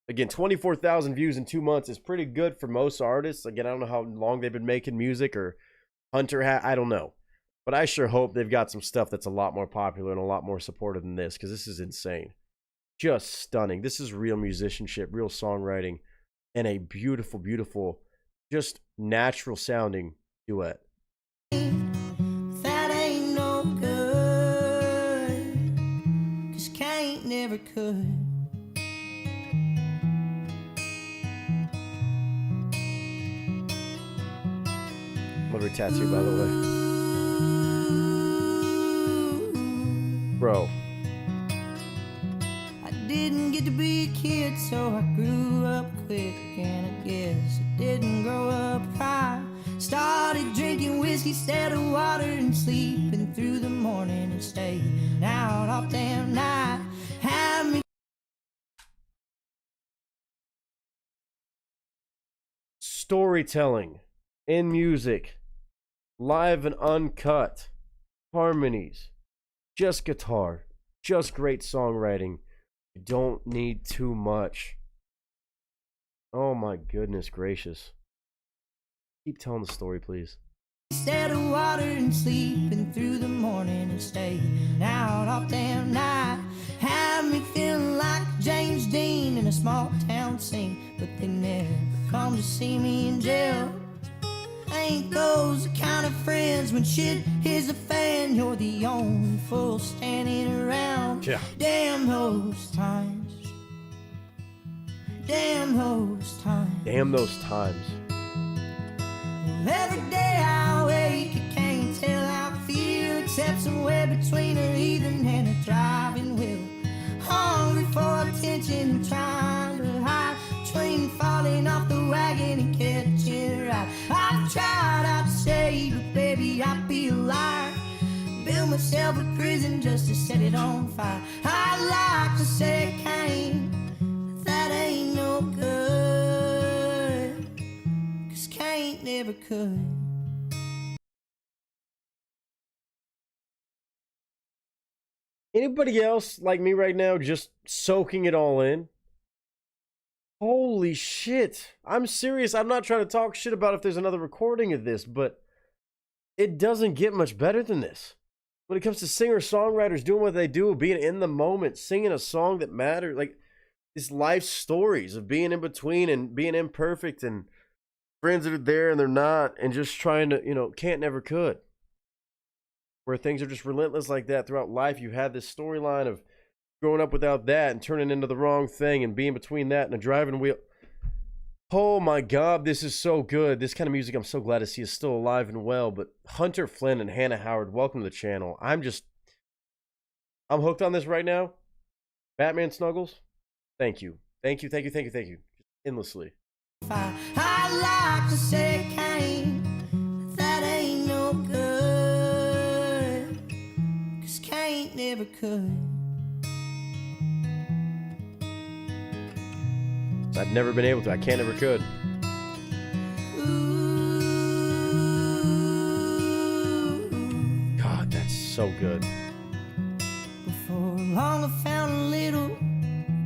Again, 24,000 views in 2 months is pretty good for most artists. Again, I don't know how long they've been making music, or Hunter I don't know. But I sure hope they've got some stuff that's a lot more popular and a lot more supported than this, because this is insane. Just stunning. This is real musicianship, real songwriting, and a beautiful, beautiful, just natural sounding duet. That ain't no good. 'Cause can't never could. Love her tattoo, by the way. Bro. I didn't get to be a kid, so I grew up quick, and I guess I didn't grow up right. Started drinking whiskey instead of water and sleeping through the morning and staying out all damn night. Had me Storytelling in music, live and uncut, harmonies, just guitar, just great songwriting. You don't need too much. Oh my goodness gracious. Keep telling the story, please. instead of water and sleeping through the morning and staying out all damn night. Had me feeling like James Dean in a small town scene, but they never come to see me in jail. Ain't those the kind of friends when shit hits the fan, you're the only fool standing around. Yeah. Damn those times. Damn those times. Damn those times. Every day I wake, I can't tell how I feel, except somewhere between a heathen and a driving wheel. Hungry for attention and trying to hide between falling off the wagon and catching a ride. I've tried, I'd say, but baby, I feel set it on fire. I like to say Cain, but that ain't no good, 'cause Cain never could. Anybody else like me right now just soaking it all in? Holy shit. I'm serious. I'm not trying to talk shit about if there's another recording of this, but it doesn't get much better than this. When it comes to singer-songwriters doing what they do, being in the moment, singing a song that matters, like these life stories of being in between and being imperfect and friends that are there and they're not, and just trying to, can't, never, could. Where things are just relentless like that throughout life. You had this storyline of growing up without that and turning into the wrong thing and being between that and a driving wheel. Oh my God, this is so good. This kind of music I'm so glad to see is still alive and well. But Hunter Flynn and Hannah Howard, welcome to the channel. I'm hooked on this right now. Batman Snuggles, thank you. Thank you, thank you, thank you, thank you. Just endlessly. I like to say Cain, but that ain't no good, 'cause Cain never could. I've never been able to. I can't, never could. God, that's so good. Before long I found a little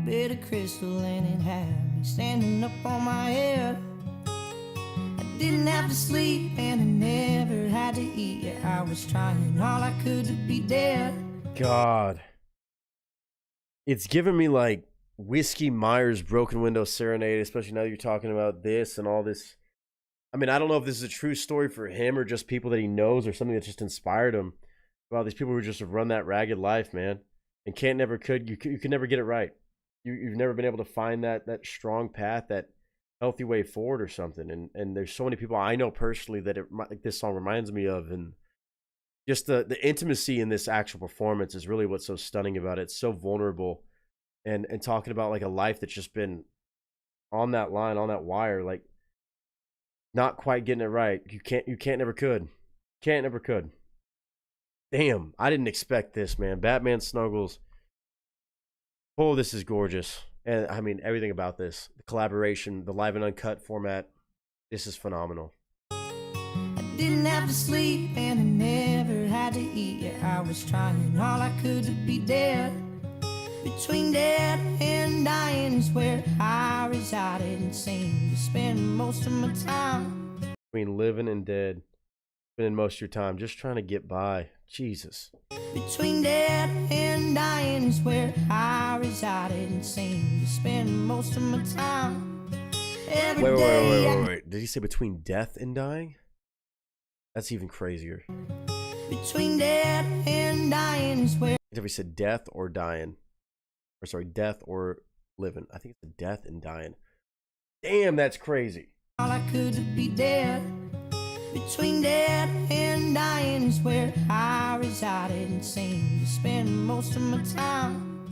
bit of crystal and it had me standing up on my head. I didn't have to sleep and I never had to eat. Yeah, I was trying all I could to be dead. God. It's giving me like Whiskey Myers' Broken Window Serenade, especially now that you're talking about this and all this. I mean, I don't know if this is a true story for him or just people that he knows or something that just inspired him. Wow, these people who just run that ragged life, man. And can't, never could. You can never get it right. You've never been able to find that strong path, that healthy way forward or something. And there's so many people I know personally that this song reminds me of. And just the intimacy in this actual performance is really what's so stunning about it. It's so vulnerable. And talking about like a life that's just been on that line, on that wire, like not quite getting it right. You can't, never could. Can't, never could. Damn, I didn't expect this, man. Batman Snuggles. Oh, this is gorgeous. And I mean, everything about this. The collaboration, the live and uncut format. This is phenomenal. I didn't have to sleep and I never had to eat. Yeah, I was trying all I could to be dead. Between dead and dying is where I resided and seemed to spend most of my time. Between living and dead, spending most of your time just trying to get by. Jesus. Between dead and dying is where I resided and seemed to spend most of my time. Wait. Did he say between death and dying? That's even crazier. Between dead and dying is where. Have he said death or dying? Or sorry, death or living. I think it's a death and dying. Damn, that's crazy. All I could to be dead. Between dead and dying is where I resided and seemed to spend most of my time.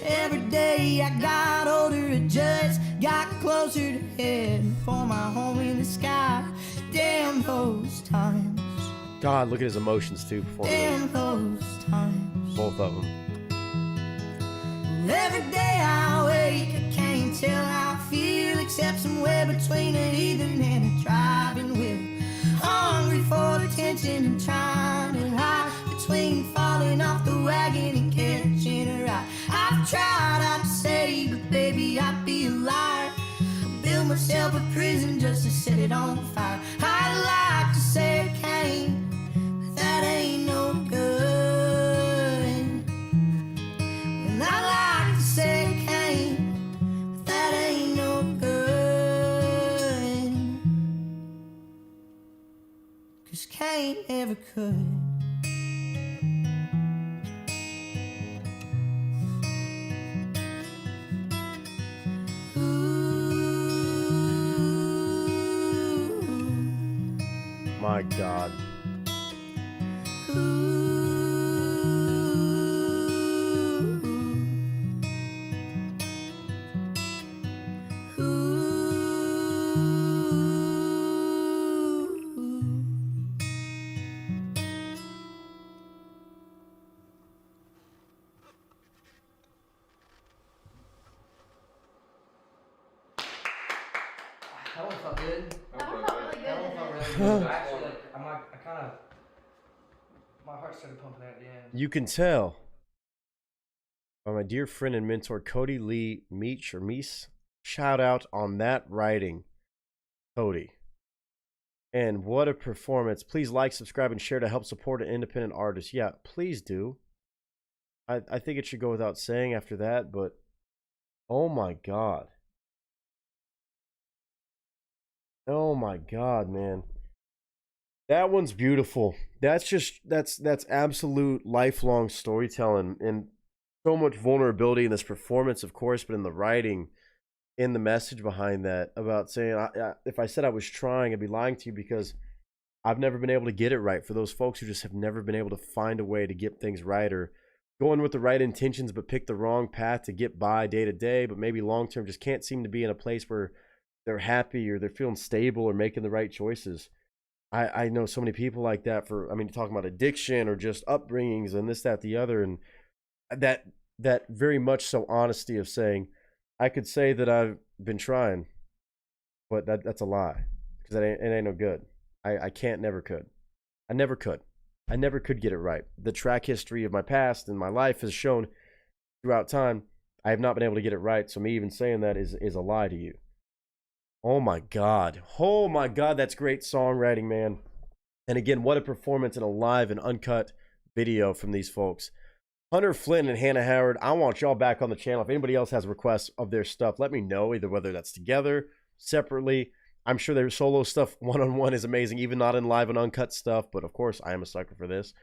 Every day I got older, it just got closer to heaven for my home in the sky. Damn those times. God, look at his emotions too. Damn those times. Both of them. Every day I wake, I can't tell how I feel, except somewhere between a heathen and a driving wheel. Hungry for attention and trying to hide between falling off the wagon and catching a ride. I've tried not to say, but baby, I'd be a liar. I built myself a prison just to set it on fire. I'd like to say Cain, but that ain't no good. And I like to say Cain, but that ain't no good. 'Cause Cain never could. My God. That one felt good. That one felt really good. That one felt really good. Actually, like, I kind of, my heart started pumping at the end. You can tell by my dear friend and mentor Cody Lee Meach or Meese. Shout out on that writing, Cody. And what a performance. Please like, subscribe, and share to help support an independent artist. Yeah, please do. I think it should go without saying after that, but oh my God. Oh my God, man. That one's beautiful. That's absolute lifelong storytelling and so much vulnerability in this performance, of course, but in the writing, in the message behind that about saying, if I said I was trying, I'd be lying to you because I've never been able to get it right. For those folks who just have never been able to find a way to get things right or going with the right intentions but pick the wrong path to get by day to day, but maybe long term just can't seem to be in a place where they're happy or they're feeling stable or making the right choices. I know so many people like that talking about addiction or just upbringings and this, that, the other. And that very much so honesty of saying, I could say that I've been trying, but that's a lie because it ain't no good. I can't, never could. I never could. I never could get it right. The track history of my past and my life has shown throughout time, I have not been able to get it right. So me even saying that is a lie to you. Oh my God. Oh my God. That's great songwriting, man. And again, what a performance in a live and uncut video from these folks. Hunter Flynn and Hannah Howard, I want y'all back on the channel. If anybody else has requests of their stuff, let me know, either whether that's together, separately. I'm sure their solo stuff one-on-one is amazing, even not in live and uncut stuff. But of course, I am a sucker for this.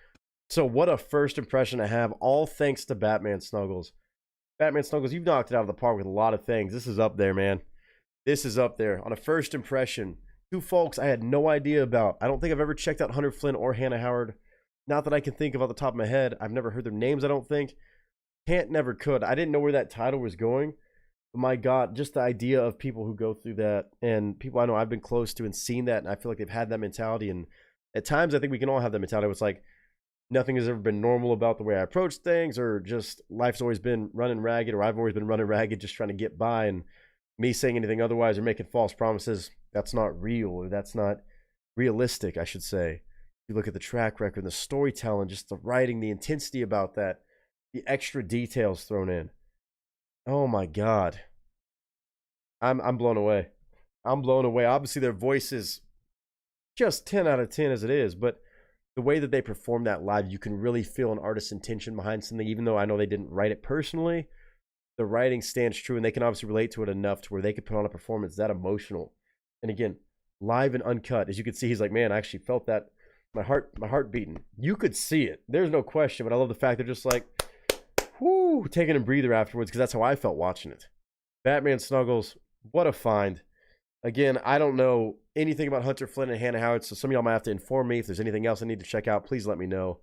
So what a first impression to have, all thanks to Batman Snuggles. Batman Snuggles, you've knocked it out of the park with a lot of things. This is up there, man. This is up there. On a first impression, two folks I had no idea about. I don't think I've ever checked out Hunter Flynn or Hannah Howard. Not that I can think of off the top of my head. I've never heard their names, I don't think. Can't, never could. I didn't know where that title was going. But my God, just the idea of people who go through that and people I know I've been close to and seen that, and I feel like they've had that mentality. And at times, I think we can all have that mentality. It's like nothing has ever been normal about the way I approach things, or just life's always been running ragged, or I've always been running ragged just trying to get by. And me saying anything otherwise or making false promises, that's not real, or that's not realistic, I should say. You look at the track record, the storytelling, just the writing, the intensity about that, the extra details thrown in. Oh my God. I'm blown away. I'm blown away. Obviously, their voice is just 10 out of 10 as it is, but the way that they perform that live, you can really feel an artist's intention behind something, even though I know they didn't write it personally. The writing stands true, and they can obviously relate to it enough to where they could put on a performance that emotional. And again, live and uncut, as you can see, he's like, man, I actually felt that. My heart beating. You could see it. There's no question, but I love the fact they're just like, whoo, taking a breather afterwards, because that's how I felt watching it. Batman Snuggles, what a find. Again, I don't know anything about Hunter Flynn and Hannah Howard, so some of y'all might have to inform me. If there's anything else I need to check out, please let me know.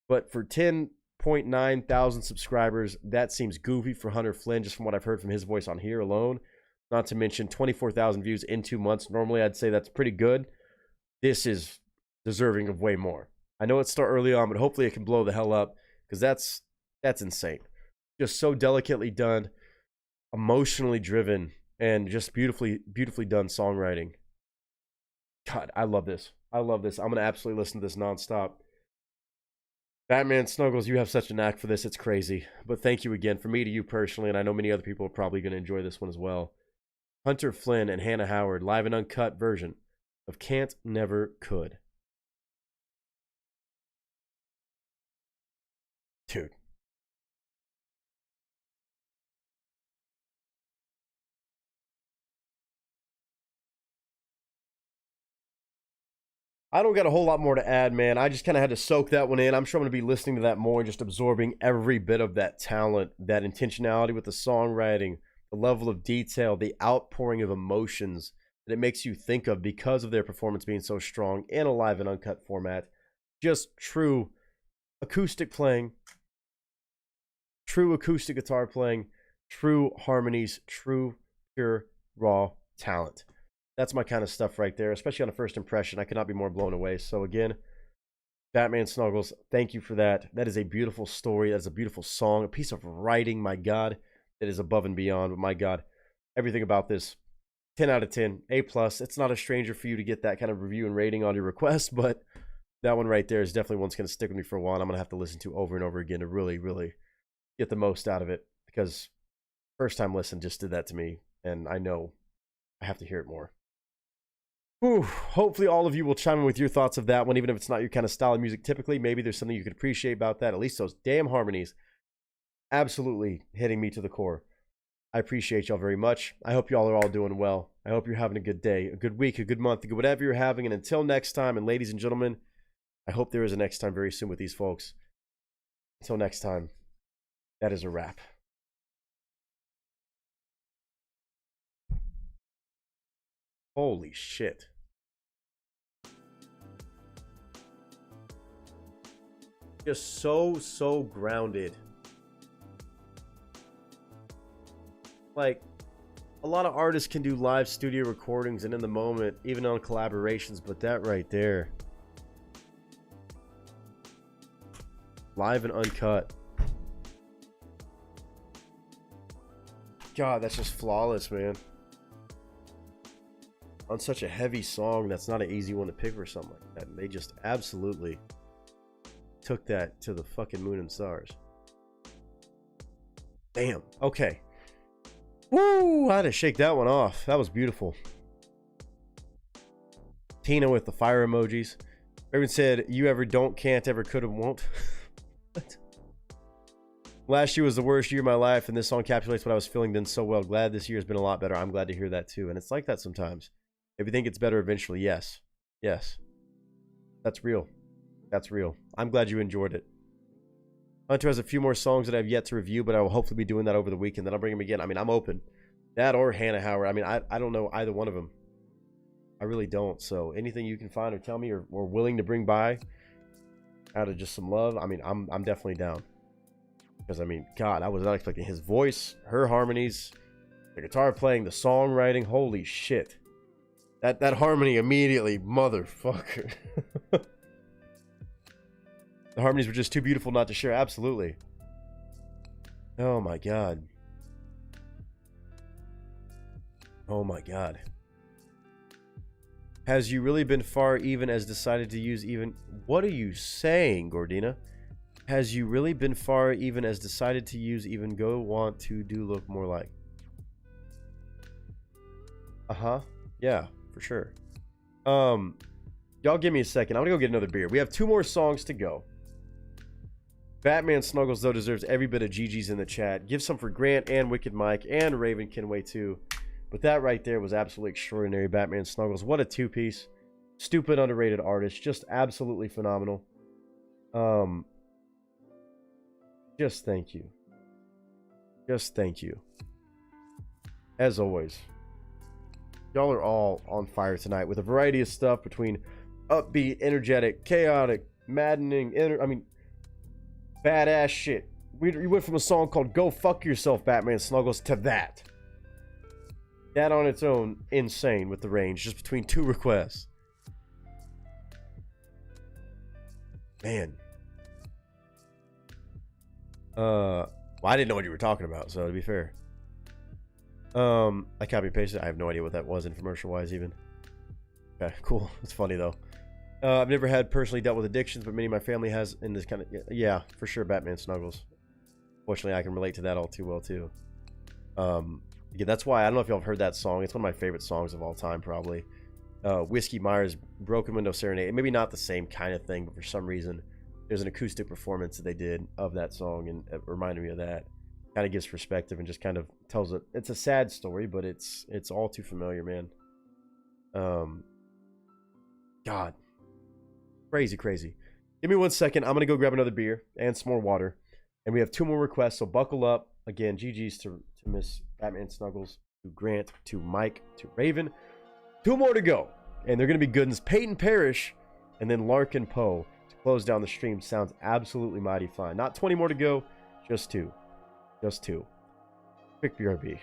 But for 10.9 thousand subscribers, that seems goofy for Hunter Flynn, just from what I've heard from his voice on here alone. Not to mention 24,000 views in 2 months. Normally, I'd say that's pretty good. This is deserving of way more. I know it's still early on, but hopefully it can blow the hell up, because that's insane. Just so delicately done, emotionally driven, and just beautifully done songwriting. God, I love this. I love this. I'm going to absolutely listen to this nonstop. Batman Snuggles, you have such a knack for this. It's crazy. But thank you again, from me to you personally, and I know many other people are probably going to enjoy this one as well. Hunter Flynn and Hannah Howard, live and uncut version of Can't, Never, Could. Dude. I don't got a whole lot more to add, man. I just kind of had to soak that one in. I'm sure I'm going to be listening to that more and just absorbing every bit of that talent, that intentionality with the songwriting, the level of detail, the outpouring of emotions that it makes you think of because of their performance being so strong in a live and uncut format. Just true acoustic playing, true acoustic guitar playing, true harmonies, true, pure, raw talent. That's my kind of stuff right there, especially on a first impression. I could not be more blown away. So again, Batman Snuggles, thank you for that. That is a beautiful story. That is a beautiful song, a piece of writing, my God, that is above and beyond. But my God, everything about this, 10 out of 10, A plus. It's not a stranger for you to get that kind of review and rating on your request, but that one right there is definitely one's going to stick with me for a while. And I'm going to have to listen to over and over again to really, really get the most out of it, because first time listen just did that to me, and I know I have to hear it more. Whew. Hopefully all of you will chime in with your thoughts of that one, even if it's not your kind of style of music typically. Maybe there's something you could appreciate about that. At least those damn harmonies absolutely hitting me to the core. I appreciate y'all very much. I hope y'all are all doing well. I hope you're having a good day, a good week, a good month, whatever you're having. And until next time, and ladies and gentlemen, I hope there is a next time very soon with these folks. Until next time, that is a wrap. Holy shit. Just so grounded. Like, a lot of artists can do live studio recordings and in the moment, even on collaborations, but that right there, live and uncut. God, that's just flawless, man. On such a heavy song, that's not an easy one to pick for something like that. And they just absolutely took that to the fucking moon and stars. Damn. Okay. Woo! I had to shake that one off. That was beautiful. Tina with the fire emojis. Everyone said, you ever don't, can't, ever could have, won't. What? Last year was the worst year of my life, and this song encapsulates what I was feeling then so well. Glad this year has been a lot better. I'm glad to hear that too. And it's like that sometimes. Everything gets better eventually. Yes. Yes. That's real. That's real. I'm glad you enjoyed it. Hunter has a few more songs that I've yet to review, but I will hopefully be doing that over the weekend. Then I'll bring them again. I mean, I'm open. That or Hannah Howard. I mean, I don't know either one of them. I really don't. So anything you can find or tell me or willing to bring by out of just some love, I mean, I'm definitely down. Because, I mean, God, I was not expecting his voice, her harmonies, the guitar playing, the songwriting. Holy shit. That harmony immediately, motherfucker. The harmonies were just too beautiful not to share. Absolutely. Oh my God. Oh my God. Has you really been far even as decided to use even... What are you saying, Gordina? Has you really been far even as decided to use even go want to do look more like? Uh-huh. Yeah, for sure. Y'all give me a second. I'm gonna go get another beer. We have 2 more songs to go. Batman Snuggles, though, deserves every bit of GG's in the chat. Give some for Grant and Wicked Mike and Raven Kenway, too. But that right there was absolutely extraordinary. Batman Snuggles. What a 2-piece. Stupid, underrated artist. Just absolutely phenomenal. Just thank you. Just thank you. As always. Y'all are all on fire tonight with a variety of stuff between upbeat, energetic, chaotic, maddening, badass shit. We went from a song called Go Fuck Yourself, Batman Snuggles, to that. That on its own, insane with the range, just between 2 requests. Man. Well, I didn't know what you were talking about, so to be fair. I copy pasted. I have no idea what that was infomercial-wise even. Okay, cool. It's funny, though. I've never had personally dealt with addictions, but many of my family has in this kind of... Yeah, for sure, Batman Snuggles. Fortunately, I can relate to that all too well, too. Yeah, that's why... I don't know if y'all have heard that song. It's one of my favorite songs of all time, probably. Whiskey Myers' Broken Window Serenade. Maybe not the same kind of thing, but for some reason, there's an acoustic performance that they did of that song, and it reminded me of that. Kind of gives perspective and just kind of tells it. It's a sad story, but it's all too familiar, man. God. Crazy. Give me 1 second. I'm going to go grab another beer and some more water. And we have 2 more requests, so buckle up. Again, GG's to Miss Batman Snuggles, to Grant, to Mike, to Raven. 2 more to go. And they're going to be good ones. Peyton Parrish and then Larkin Poe to close down the stream. Sounds absolutely mighty fine. Not 20 more to go, just 2. Just 2. Quick BRB.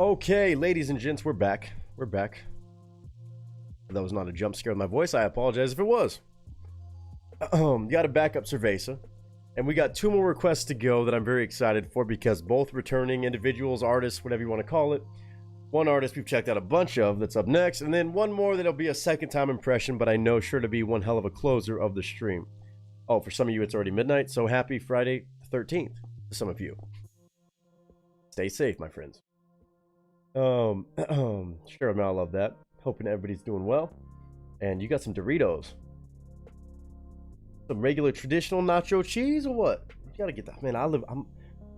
Okay, ladies and gents, we're back. We're back. That was not a jump scare with my voice. I apologize if it was. Got a backup Cerveza. And we got 2 more requests to go that I'm very excited for because both returning individuals, artists, whatever you want to call it. One artist we've checked out a bunch of that's up next. And then one more that'll be a second time impression, but I know sure to be one hell of a closer of the stream. Oh, for some of you, it's already midnight. So happy Friday the 13th to some of you. Stay safe, my friends. Sure, man, I love that. Hoping everybody's doing well. And you got some Doritos. Some regular traditional nacho cheese or what? You gotta get that. Man,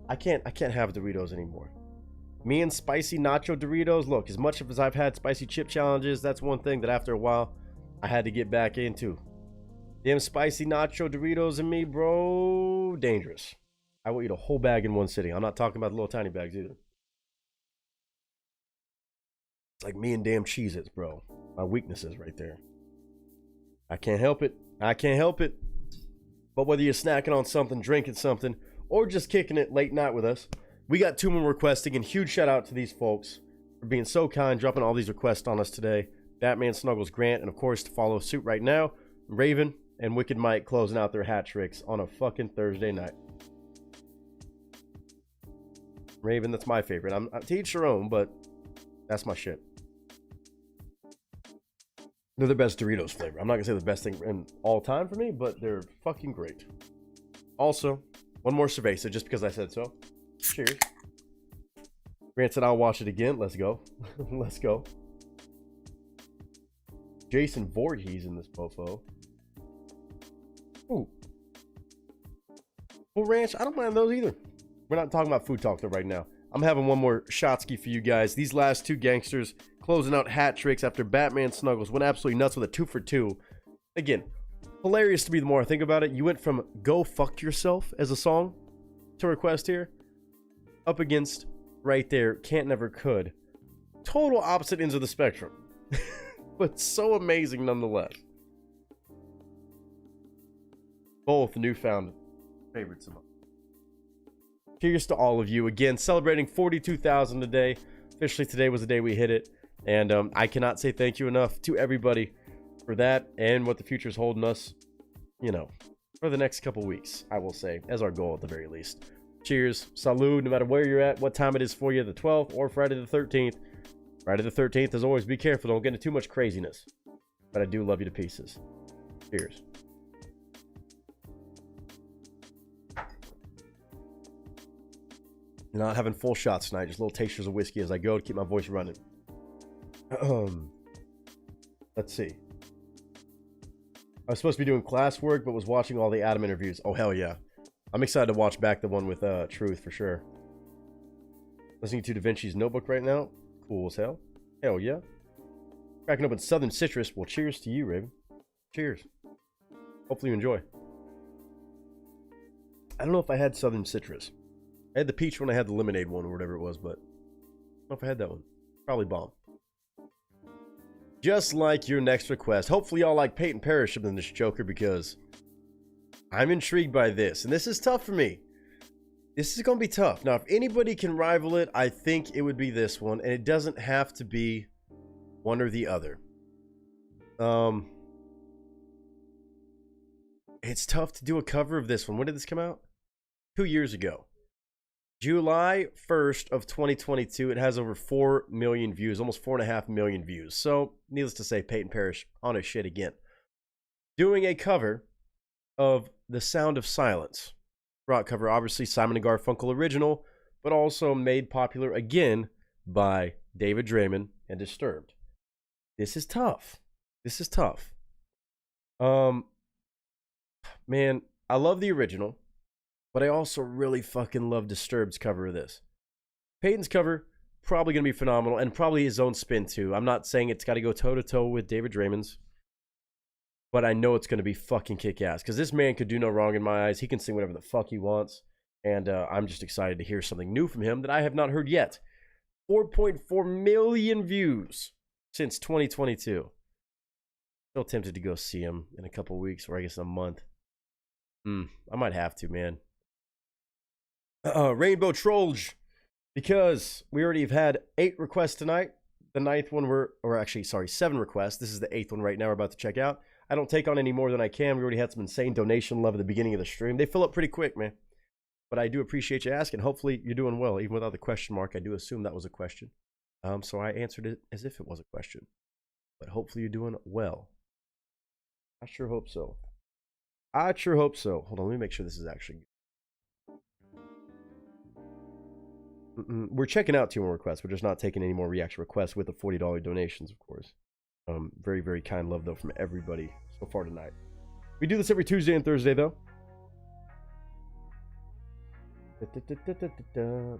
I can't have Doritos anymore. Me and spicy nacho Doritos, look, as much as I've had spicy chip challenges, that's one thing that after a while I had to get back into. Them spicy nacho Doritos and me, bro, dangerous. I will eat a whole bag in one sitting. I'm not talking about the little tiny bags either. It's like me and damn Cheez-Its, bro. My weaknesses right there. I can't help it. I can't help it. But whether you're snacking on something, drinking something, or just kicking it late night with us, we got 2 more requesting, and huge shout out to these folks for being so kind, dropping all these requests on us today. Batman Snuggles Grant, and of course, to follow suit right now, Raven and Wicked Mike closing out their hat tricks on a fucking Thursday night. Raven, that's my favorite. I'm to each your own, but that's my shit. They're the best Doritos flavor. I'm not gonna say the best thing in all time for me, but they're fucking great. Also, one more Cerveza, just because I said so. Cheers. Grant said I'll watch it again. Let's go. Let's go. Jason Voorhees in this mofo. Ooh. Full Ranch, I don't mind those either. We're not talking about food talk though right now. I'm having one more shotski for you guys. These last 2 gangsters closing out hat tricks after Batman Snuggles went absolutely nuts with a 2 for 2. Again, hilarious to me the more I think about it. You went from Go Fuck Yourself as a song to request here, up against right there, Can't Never Could. Total opposite ends of the spectrum. But so amazing nonetheless. Both newfound favorites of mine. Cheers to all of you. Again, celebrating 42,000 today. Officially today was the day we hit it. And I cannot say thank you enough to everybody for that and what the future is holding us, you know, for the next couple weeks, I will say, as our goal at the very least. Cheers. Salud, no matter where you're at, what time it is for you, the 12th or Friday the 13th. Friday the 13th, as always, be careful. Don't get into too much craziness. But I do love you to pieces. Cheers. Not having full shots tonight, just little tasters of whiskey as I go to keep my voice running. Let's see. I was supposed to be doing classwork, but was watching all the Adam interviews. Oh, hell yeah. I'm excited to watch back the one with Truth for sure. Listening to Da Vinci's Notebook right now. Cool as hell. Hell yeah. Cracking open Southern Citrus. Well, cheers to you, Raven. Cheers. Hopefully you enjoy. I don't know if I had Southern Citrus. I had the peach one, I had the lemonade one, or whatever it was, but I don't know if I had that one. Probably bomb. Just like your next request. Hopefully y'all like Peyton Parrish than this Joker, because I'm intrigued by this. And this is tough for me. This is going to be tough. Now, if anybody can rival it, I think it would be this one. And it doesn't have to be one or the other. It's tough to do a cover of this one. When did this come out? 2 years ago. July 1st of 2022. It has over 4 million views, almost 4.5 million views. So, needless to say, Peyton Parrish on his shit again. Doing a cover of The Sound of Silence. Rock cover, obviously, Simon & Garfunkel original, but also made popular again by David Draymond and Disturbed. This is tough. This is tough. Man, I love the original. But I also really fucking love Disturbed's cover of this. Peyton's cover, probably going to be phenomenal, and probably his own spin too. I'm not saying it's got to go toe-to-toe with David Draymond's, but I know it's going to be fucking kick-ass, because this man could do no wrong in my eyes. He can sing whatever the fuck he wants, and I'm just excited to hear something new from him that I have not heard yet. 4.4 million views since 2022. Still tempted to go see him in a couple weeks, or I guess a month. I might have to, man. Rainbow Trolge Because we already have had 8 requests tonight. The 9th one or actually, sorry, 7 requests. This is the 8th one right now we're about to check out. I don't take on any more than I can. We already had some insane donation love at the beginning of the stream. They fill up pretty quick, man. But I do appreciate you asking. Hopefully you're doing well. Even without the question mark, I do assume that was a question. So I answered it as if it was a question. But hopefully you're doing well. I sure hope so. I sure hope so. Hold on, let me make sure this is actually good. We're checking out 2 more requests. We're just not taking any more reaction requests with the $40 donations, of course. Very, very kind love, though, from everybody so far tonight. We do this every Tuesday and Thursday, though.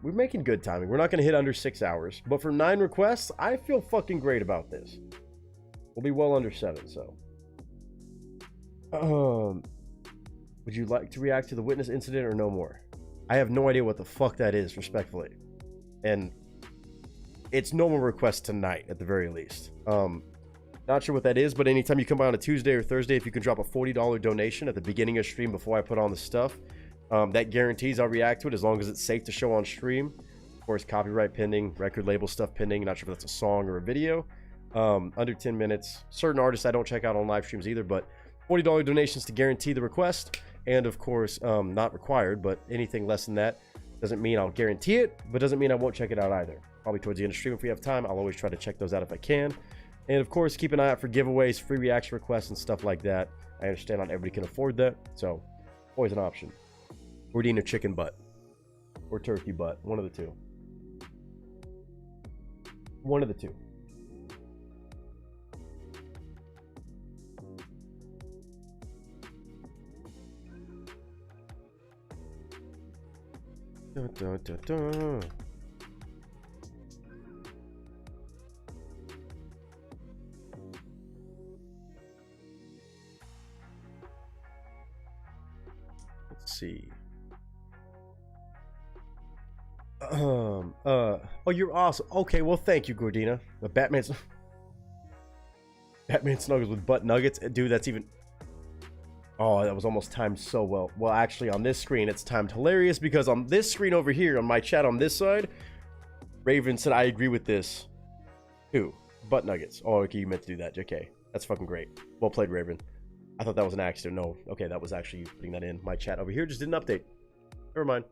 We're making good timing. We're not going to hit under 6 hours. But for 9 requests, I feel fucking great about this. We'll be well under 7, so. Would you like to react to the witness incident or no more? I have no idea what the fuck that is, respectfully. And it's normal request tonight, at the very least. Not sure what that is, but anytime you come by on a Tuesday or Thursday, if you can drop a $40 donation at the beginning of stream before I put on the stuff, that guarantees I'll react to it as long as it's safe to show on stream. Of course, copyright pending, record label stuff pending. Not sure if that's a song or a video. Under 10 minutes. Certain artists I don't check out on live streams either, but $40 donations to guarantee the request. And of course, not required, but anything less than that doesn't mean I'll guarantee it, but doesn't mean I won't check it out either. Probably towards the end of stream if we have time. I'll always try to check those out if I can. And of course, keep an eye out for giveaways, free reaction requests, and stuff like that. I understand not everybody can afford that, so always an option. We're eating a chicken butt or turkey butt, one of the two. One of the two. Dun, dun, dun, dun. Let's see. Oh, you're awesome. Okay, well, thank you, Gordina. The Batman snuggles with butt nuggets. Dude, that's even... Oh, that was almost timed so well. Well, actually, on this screen, it's timed hilarious because on this screen over here, on my chat on this side, Raven said, I agree with this. Who? Butt nuggets. Oh, okay, you meant to do that. Okay, that's fucking great. Well played, Raven. I thought that was an accident. No, okay, that was actually you putting that in. My chat over here just didn't update. Never mind.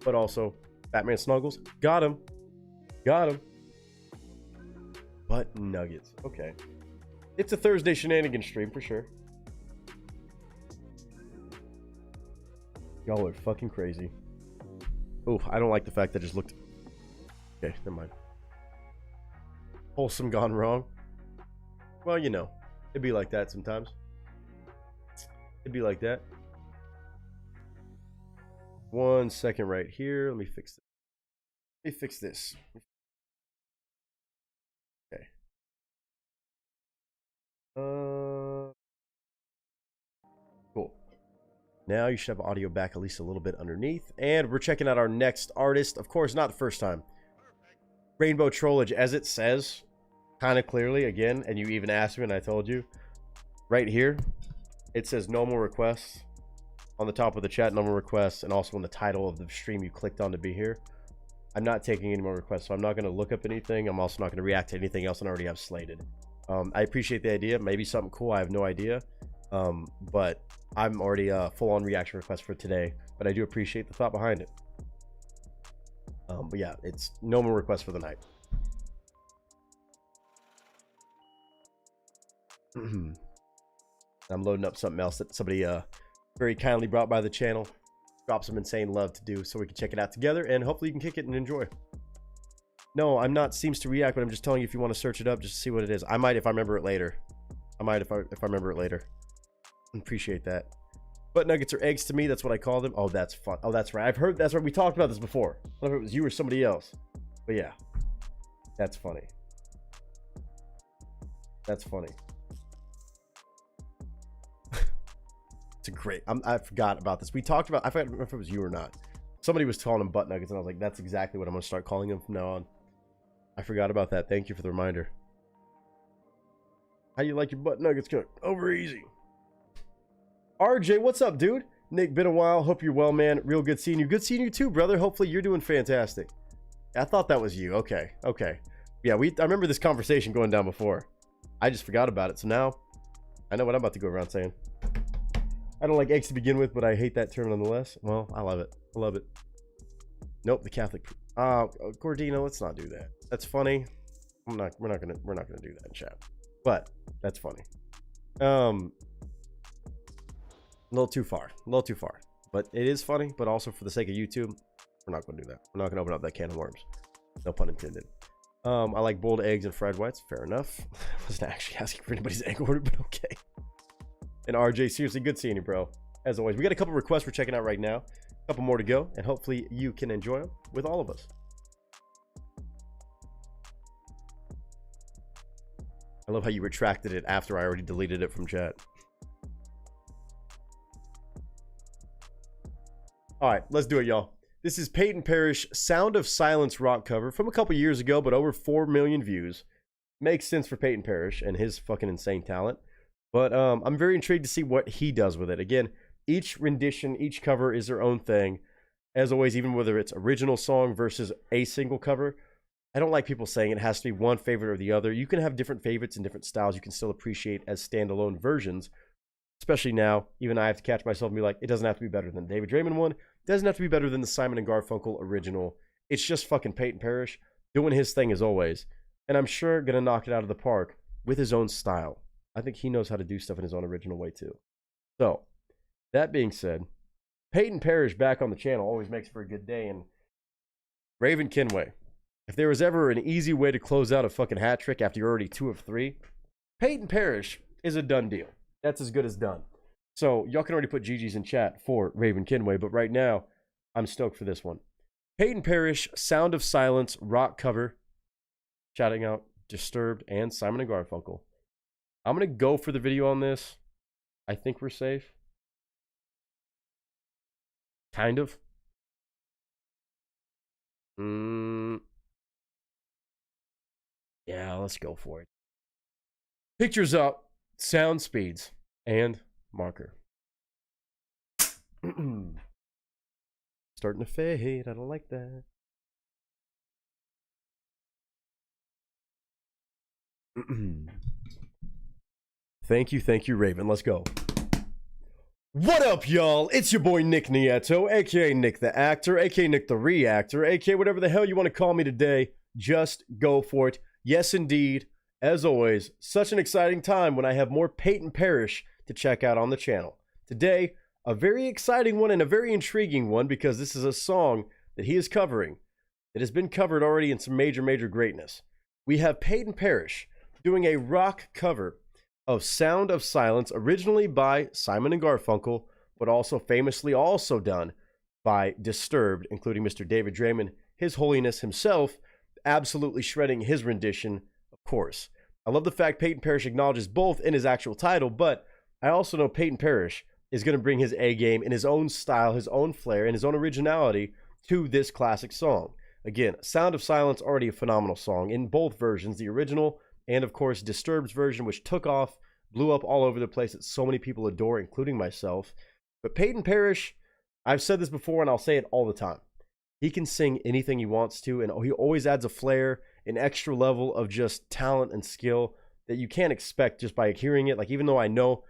But also, Batman snuggles. Got him. Got him. Butt nuggets. Okay. It's a Thursday shenanigans stream for sure. Y'all are fucking crazy. Oof, I don't like the fact that I just looked... Okay, never mind. Wholesome gone wrong. Well, you know, it'd be like that sometimes. It'd be like that. 1 second right here. Let me fix this. Let me fix this. Okay. Cool. Now you should have audio back at least a little bit underneath. And we're checking out our next artist. Of course, not the first time. Rainbow Trollage, as it says, kind of clearly, again, and you even asked me and I told you. Right here, it says no more requests. On the top of the chat, no more requests. And also in the title of the stream you clicked on to be here. I'm not taking any more requests, so I'm not going to look up anything. I'm also not going to react to anything else I already have slated. I appreciate the idea. Maybe something cool. I have no idea. But I'm already full-on reaction request for today. But I do appreciate the thought behind it. But yeah, it's no more requests for the night. I'm loading up something else that somebody very kindly brought by the channel. Drop some insane love to do so we can check it out together. And hopefully you can kick it and enjoy. No, I'm not seems to react, but I'm just telling you if you want to search it up just to see what it is. I might if I remember it later. I might if I remember it later. Appreciate that. Butt nuggets are eggs to me. That's what I call them. Oh, that's fun. Oh, that's right. I've heard. That's right. We talked about this before. I don't know if it was you or somebody else. But yeah, that's funny. That's funny. It's a great. I forgot about this. We talked about. I forgot if it was you or not. Somebody was calling them butt nuggets, and I was like, "That's exactly what I'm going to start calling them from now on." I forgot about that. Thank you for the reminder. How you like your butt nuggets cooked? Over easy. RJ, what's up, dude? Nick, been a while. Hope you're well, man. Real good seeing you. Good seeing you too, brother. Hopefully you're doing fantastic. I thought that was you. Okay. Yeah, I remember this conversation going down before. I just forgot about it. So now I know what I'm about to go around saying. I don't like eggs to begin with, but I hate that term nonetheless. Well, I love it. I love it. Nope, the Catholic. Gordino, let's not do that. That's funny. We're not gonna do that in chat. But that's funny. A little too far. But it is funny. But also for the sake of YouTube, we're not gonna do that. We're not gonna open up that can of worms. No pun intended. I like boiled eggs and fried whites. Fair enough. I wasn't actually asking for anybody's egg order, but okay. And RJ, seriously, good seeing you, bro. As always, we got a couple requests we're checking out right now. A couple more to go, and hopefully you can enjoy them with all of us. I love how you retracted it after I already deleted it from chat. All right, let's do it, y'all. This is Peyton Parrish, Sound of Silence rock cover from a couple years ago, but over 4 million views. Makes sense for Peyton Parrish and his fucking insane talent. But I'm very intrigued to see what he does with it. Again, each rendition, each cover is their own thing. As always, even whether it's original song versus a single cover, I don't like people saying it has to be one favorite or the other. You can have different favorites and different styles you can still appreciate as standalone versions. Especially now, even I have to catch myself and be like, it doesn't have to be better than the David Draymond one. It doesn't have to be better than the Simon and Garfunkel original. It's just fucking Peyton Parrish doing his thing as always. And I'm sure going to knock it out of the park with his own style. I think he knows how to do stuff in his own original way too. So, that being said, Peyton Parrish back on the channel always makes for a good day. And Raven Kinway, if there was ever an easy way to close out a fucking hat trick after you're already 2 of 3, Peyton Parrish is a done deal. That's as good as done. So, y'all can already put GG's in chat for Raven Kinway, but right now, I'm stoked for this one. Peyton Parrish, Sound of Silence, rock cover. Shouting out Disturbed and Simon and Garfunkel. I'm going to go for the video on this. I think we're safe. Kind of. Yeah, let's go for it. Pictures up, sound speeds, and marker. Starting to fade. I don't like that. Thank you, Raven. Let's go. What up, y'all? It's your boy Nick Nieto, aka Nick the Actor, aka Nick the Reactor, aka whatever the hell you want to call me today. Just go for it. Yes, indeed. As always, such an exciting time when I have more Peyton Parrish to check out on the channel. Today, a very exciting one and a very intriguing one because this is a song that he is covering that has been covered already in some major greatness. We have Peyton Parrish doing a rock cover of Sound of Silence, originally by Simon and Garfunkel, but also famously also done by Disturbed, including Mr. David Draymond, His Holiness himself, absolutely shredding his rendition, of course. I love the fact Peyton Parrish acknowledges both in his actual title, but I also know Peyton Parrish is going to bring his A game in his own style, his own flair, and his own originality to this classic song. Again, Sound of Silence, already a phenomenal song in both versions, the original and, of course, Disturbed's version, which took off, blew up all over the place that so many people adore, including myself. But Peyton Parrish, I've said this before and I'll say it all the time. He can sing anything he wants to, and he always adds a flair, an extra level of just talent and skill that you can't expect just by hearing it. Like, even though I know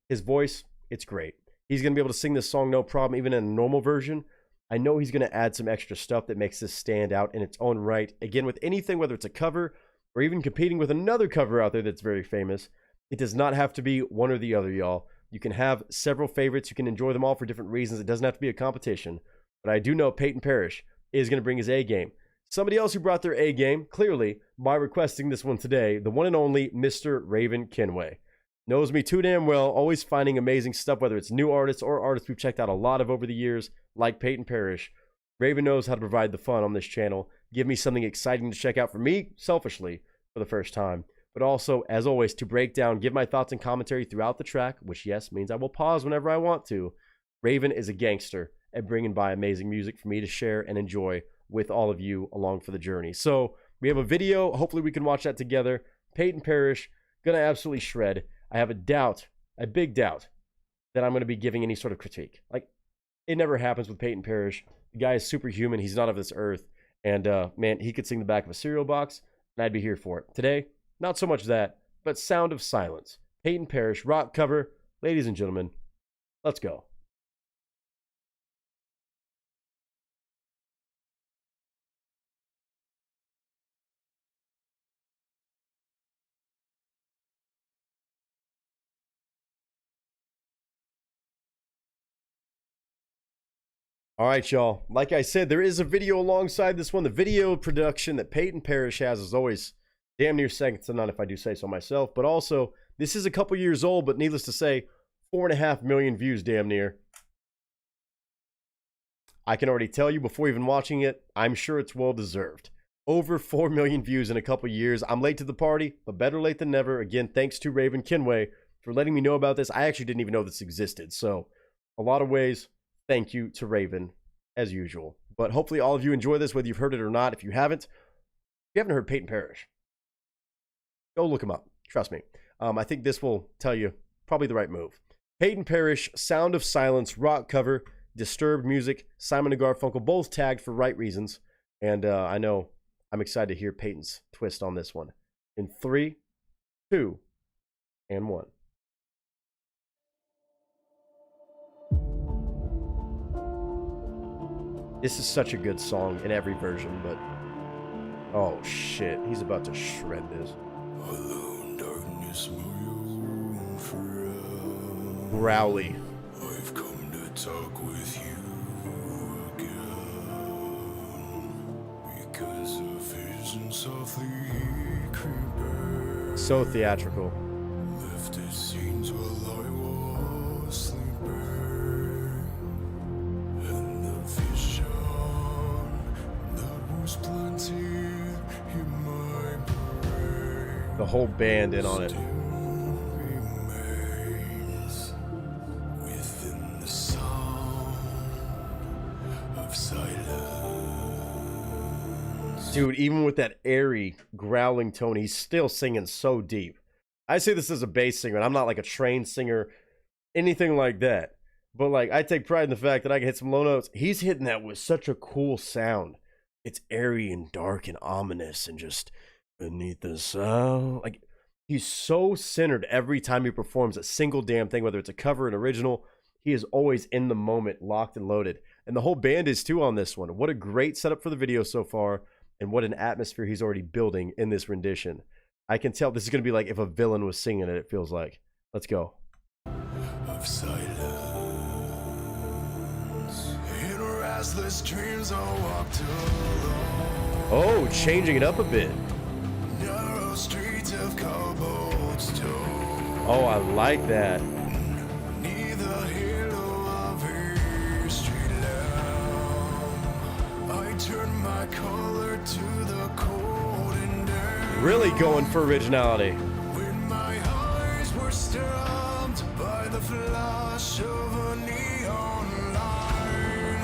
his voice, it's great. He's going to be able to sing this song no problem, even in a normal version. I know he's going to add some extra stuff that makes this stand out in its own right. Again, with anything, whether it's a cover or even competing with another cover out there that's very famous, it does not have to be one or the other, y'all. You can have several favorites. You can enjoy them all for different reasons. It doesn't have to be a competition. But I do know Peyton Parrish is going to bring his A game. Somebody else who brought their A game, clearly, by requesting this one today, the one and only Mr. Raven Kinway. Knows me too damn well, always finding amazing stuff, whether it's new artists or artists we've checked out a lot of over the years, like Peyton Parrish. Raven knows how to provide the fun on this channel, give me something exciting to check out for me, selfishly, for the first time. But also, as always, to break down, give my thoughts and commentary throughout the track, which, yes, means I will pause whenever I want to. Raven is a gangster at bringing by amazing music for me to share and enjoy with all of you along for the journey. So, we have a video. Hopefully, we can watch that together. Peyton Parrish, gonna absolutely shred. I have a doubt, a big doubt, that I'm going to be giving any sort of critique. Like, it never happens with Peyton Parrish. The guy is superhuman. He's not of this earth. And man, he could sing the back of a cereal box, and I'd be here for it. Today, not so much that, but Sound of Silence. Peyton Parrish, rock cover. Ladies and gentlemen, let's go. All right, y'all. Like I said, there is a video alongside this one. The video production that Peyton Parrish has is always damn near second to none, if I do say so myself. But also, this is a couple years old, but needless to say, 4.5 million views damn near. I can already tell you before even watching it, I'm sure it's well deserved. Over 4 million views in a couple years. I'm late to the party, but better late than never. Again, thanks to Raven Kinway for letting me know about this. I actually didn't even know this existed. So, a lot of ways, thank you to Raven, as usual. But hopefully all of you enjoy this, whether you've heard it or not. If you haven't heard Peyton Parrish, go look him up. Trust me. I think this will tell you probably the right move. Peyton Parrish, Sound of Silence, rock cover, Disturbed music, Simon and Garfunkel, both tagged for right reasons. And I know I'm excited to hear Peyton's twist on this one. In 3, 2, and 1. This is such a good song in every version, but oh shit, he's about to shred this. Growly. I've come to talk with you again because a vision softly creeping. So theatrical. Lifted scenes while I was sleeping, and the vision that was planted in my brain. The whole band in on it. Within the sound of silence. Dude, even with that airy, growling tone, he's still singing so deep. I say this as a bass singer, and I'm not like a trained singer, anything like that. But like, I take pride in the fact that I can hit some low notes. He's hitting that with such a cool sound. It's airy and dark and ominous and just beneath the sound. Like, he's so centered every time he performs a single damn thing, whether it's a cover, an original. He is always in the moment, locked and loaded. And the whole band is too on this one. What a great setup for the video so far, and what an atmosphere he's already building in this rendition. I can tell this is going to be like if a villain was singing it, it feels like. Let's go. Of silence. In restless dreams I walked alone. Oh, changing it up a bit. Narrow streets of cobblestone. Oh, I like that. Neither halo of a street lamp. I turned my collar to the cold and damp. Really going for originality. When my eyes were stabbed by the flash of a neon light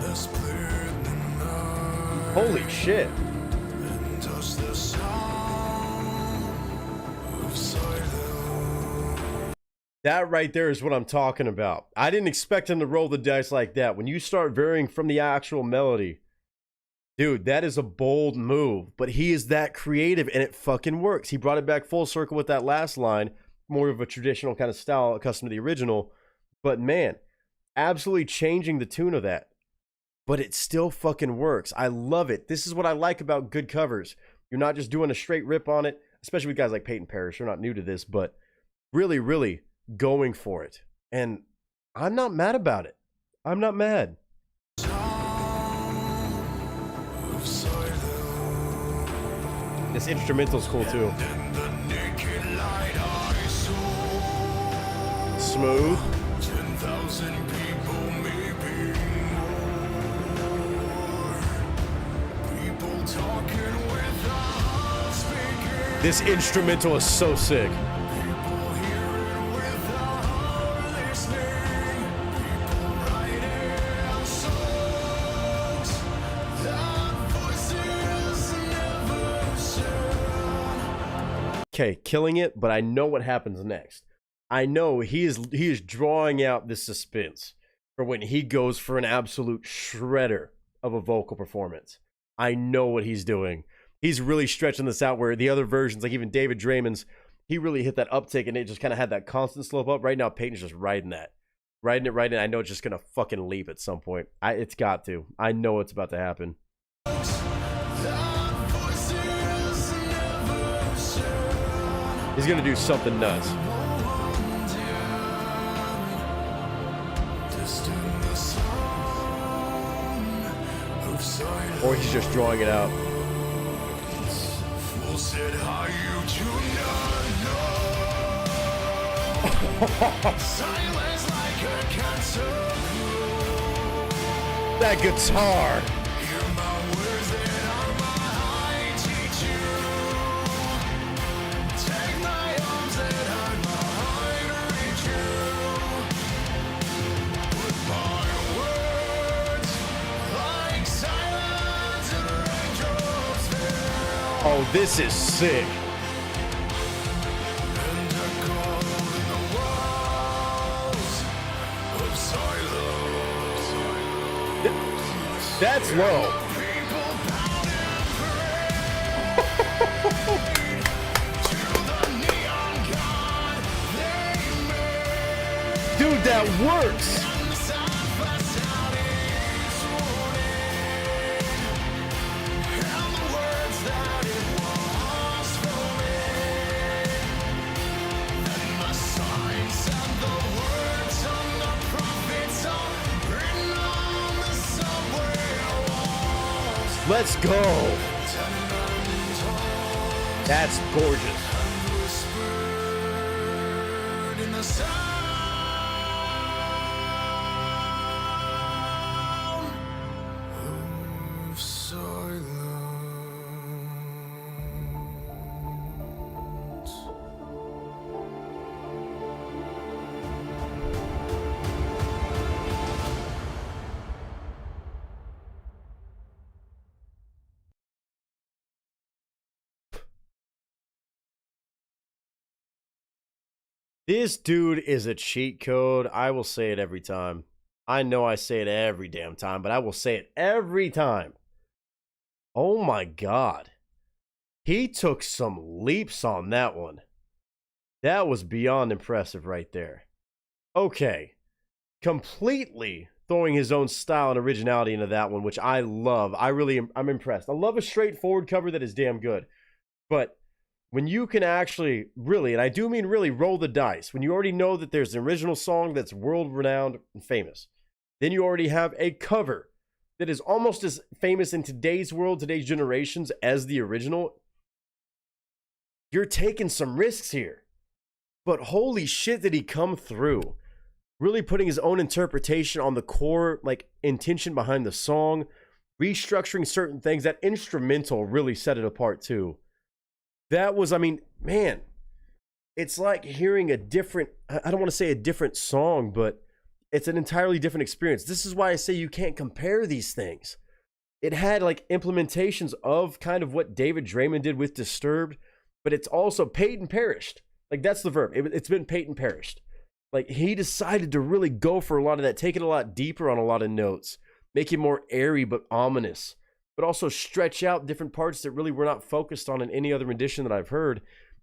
that split the night. Holy shit. And touched the sound of silence. That right there is what I'm talking about. I didn't expect him to roll the dice like that. When you start varying from the actual melody, dude, that is a bold move. But he is that creative, and it fucking works. He brought it back full circle with that last line. More of a traditional kind of style, accustomed to the original. But man, absolutely changing the tune of that. But it still fucking works. I love it. This is what I like about good covers. You're not just doing a straight rip on it, especially with guys like Peyton Parrish. They're not new to this, but really, really going for it. And I'm not mad about it. I'm not mad. This instrumental's cool too. Smooth. 10,000 people, maybe more. People talking without speaking. This instrumental is so sick. People hearing without listening. People writing songs that voices never said. Okay, killing it, but I know what happens next. I know he is drawing out this suspense for when he goes for an absolute shredder of a vocal performance. I know what he's doing. He's really stretching this out where the other versions, like even David Draymond's, he really hit that uptick and it just kind of had that constant slope up. Right now, Peyton's just riding that. Riding it. I know it's just going to fucking leap at some point. It's got to. I know it's about to happen. He's going to do something nuts. Or he's just drawing it out. That guitar. Oh, this is sick. That's low. Dude, that works. Let's go. That's gorgeous. This dude is a cheat code. I will say it every time. I know I say it every damn time, but I will say it every time. Oh my God. He took some leaps on that one. That was beyond impressive right there. Okay. Completely throwing his own style and originality into that one, which I love. I'm impressed. I love a straightforward cover that is damn good. But when you can actually really, and I do mean really, roll the dice, when you already know that there's an original song that's world-renowned and famous, then you already have a cover that is almost as famous in today's world, today's generations, as the original, you're taking some risks here. But holy shit, did he come through. Really putting his own interpretation on the core, like, intention behind the song, restructuring certain things. That instrumental really set it apart, too. That was, I mean, man, it's like hearing a different, I don't want to say a different song, but it's an entirely different experience. This is why I say you can't compare these things. It had like implementations of kind of what David Draymond did with Disturbed, but it's also Peyton perished. Like, that's the verb. It's been Peyton perished. Like, he decided to really go for a lot of that, take it a lot deeper on a lot of notes, make it more airy but ominous, but also stretch out different parts that really were not focused on in any other rendition that I've heard,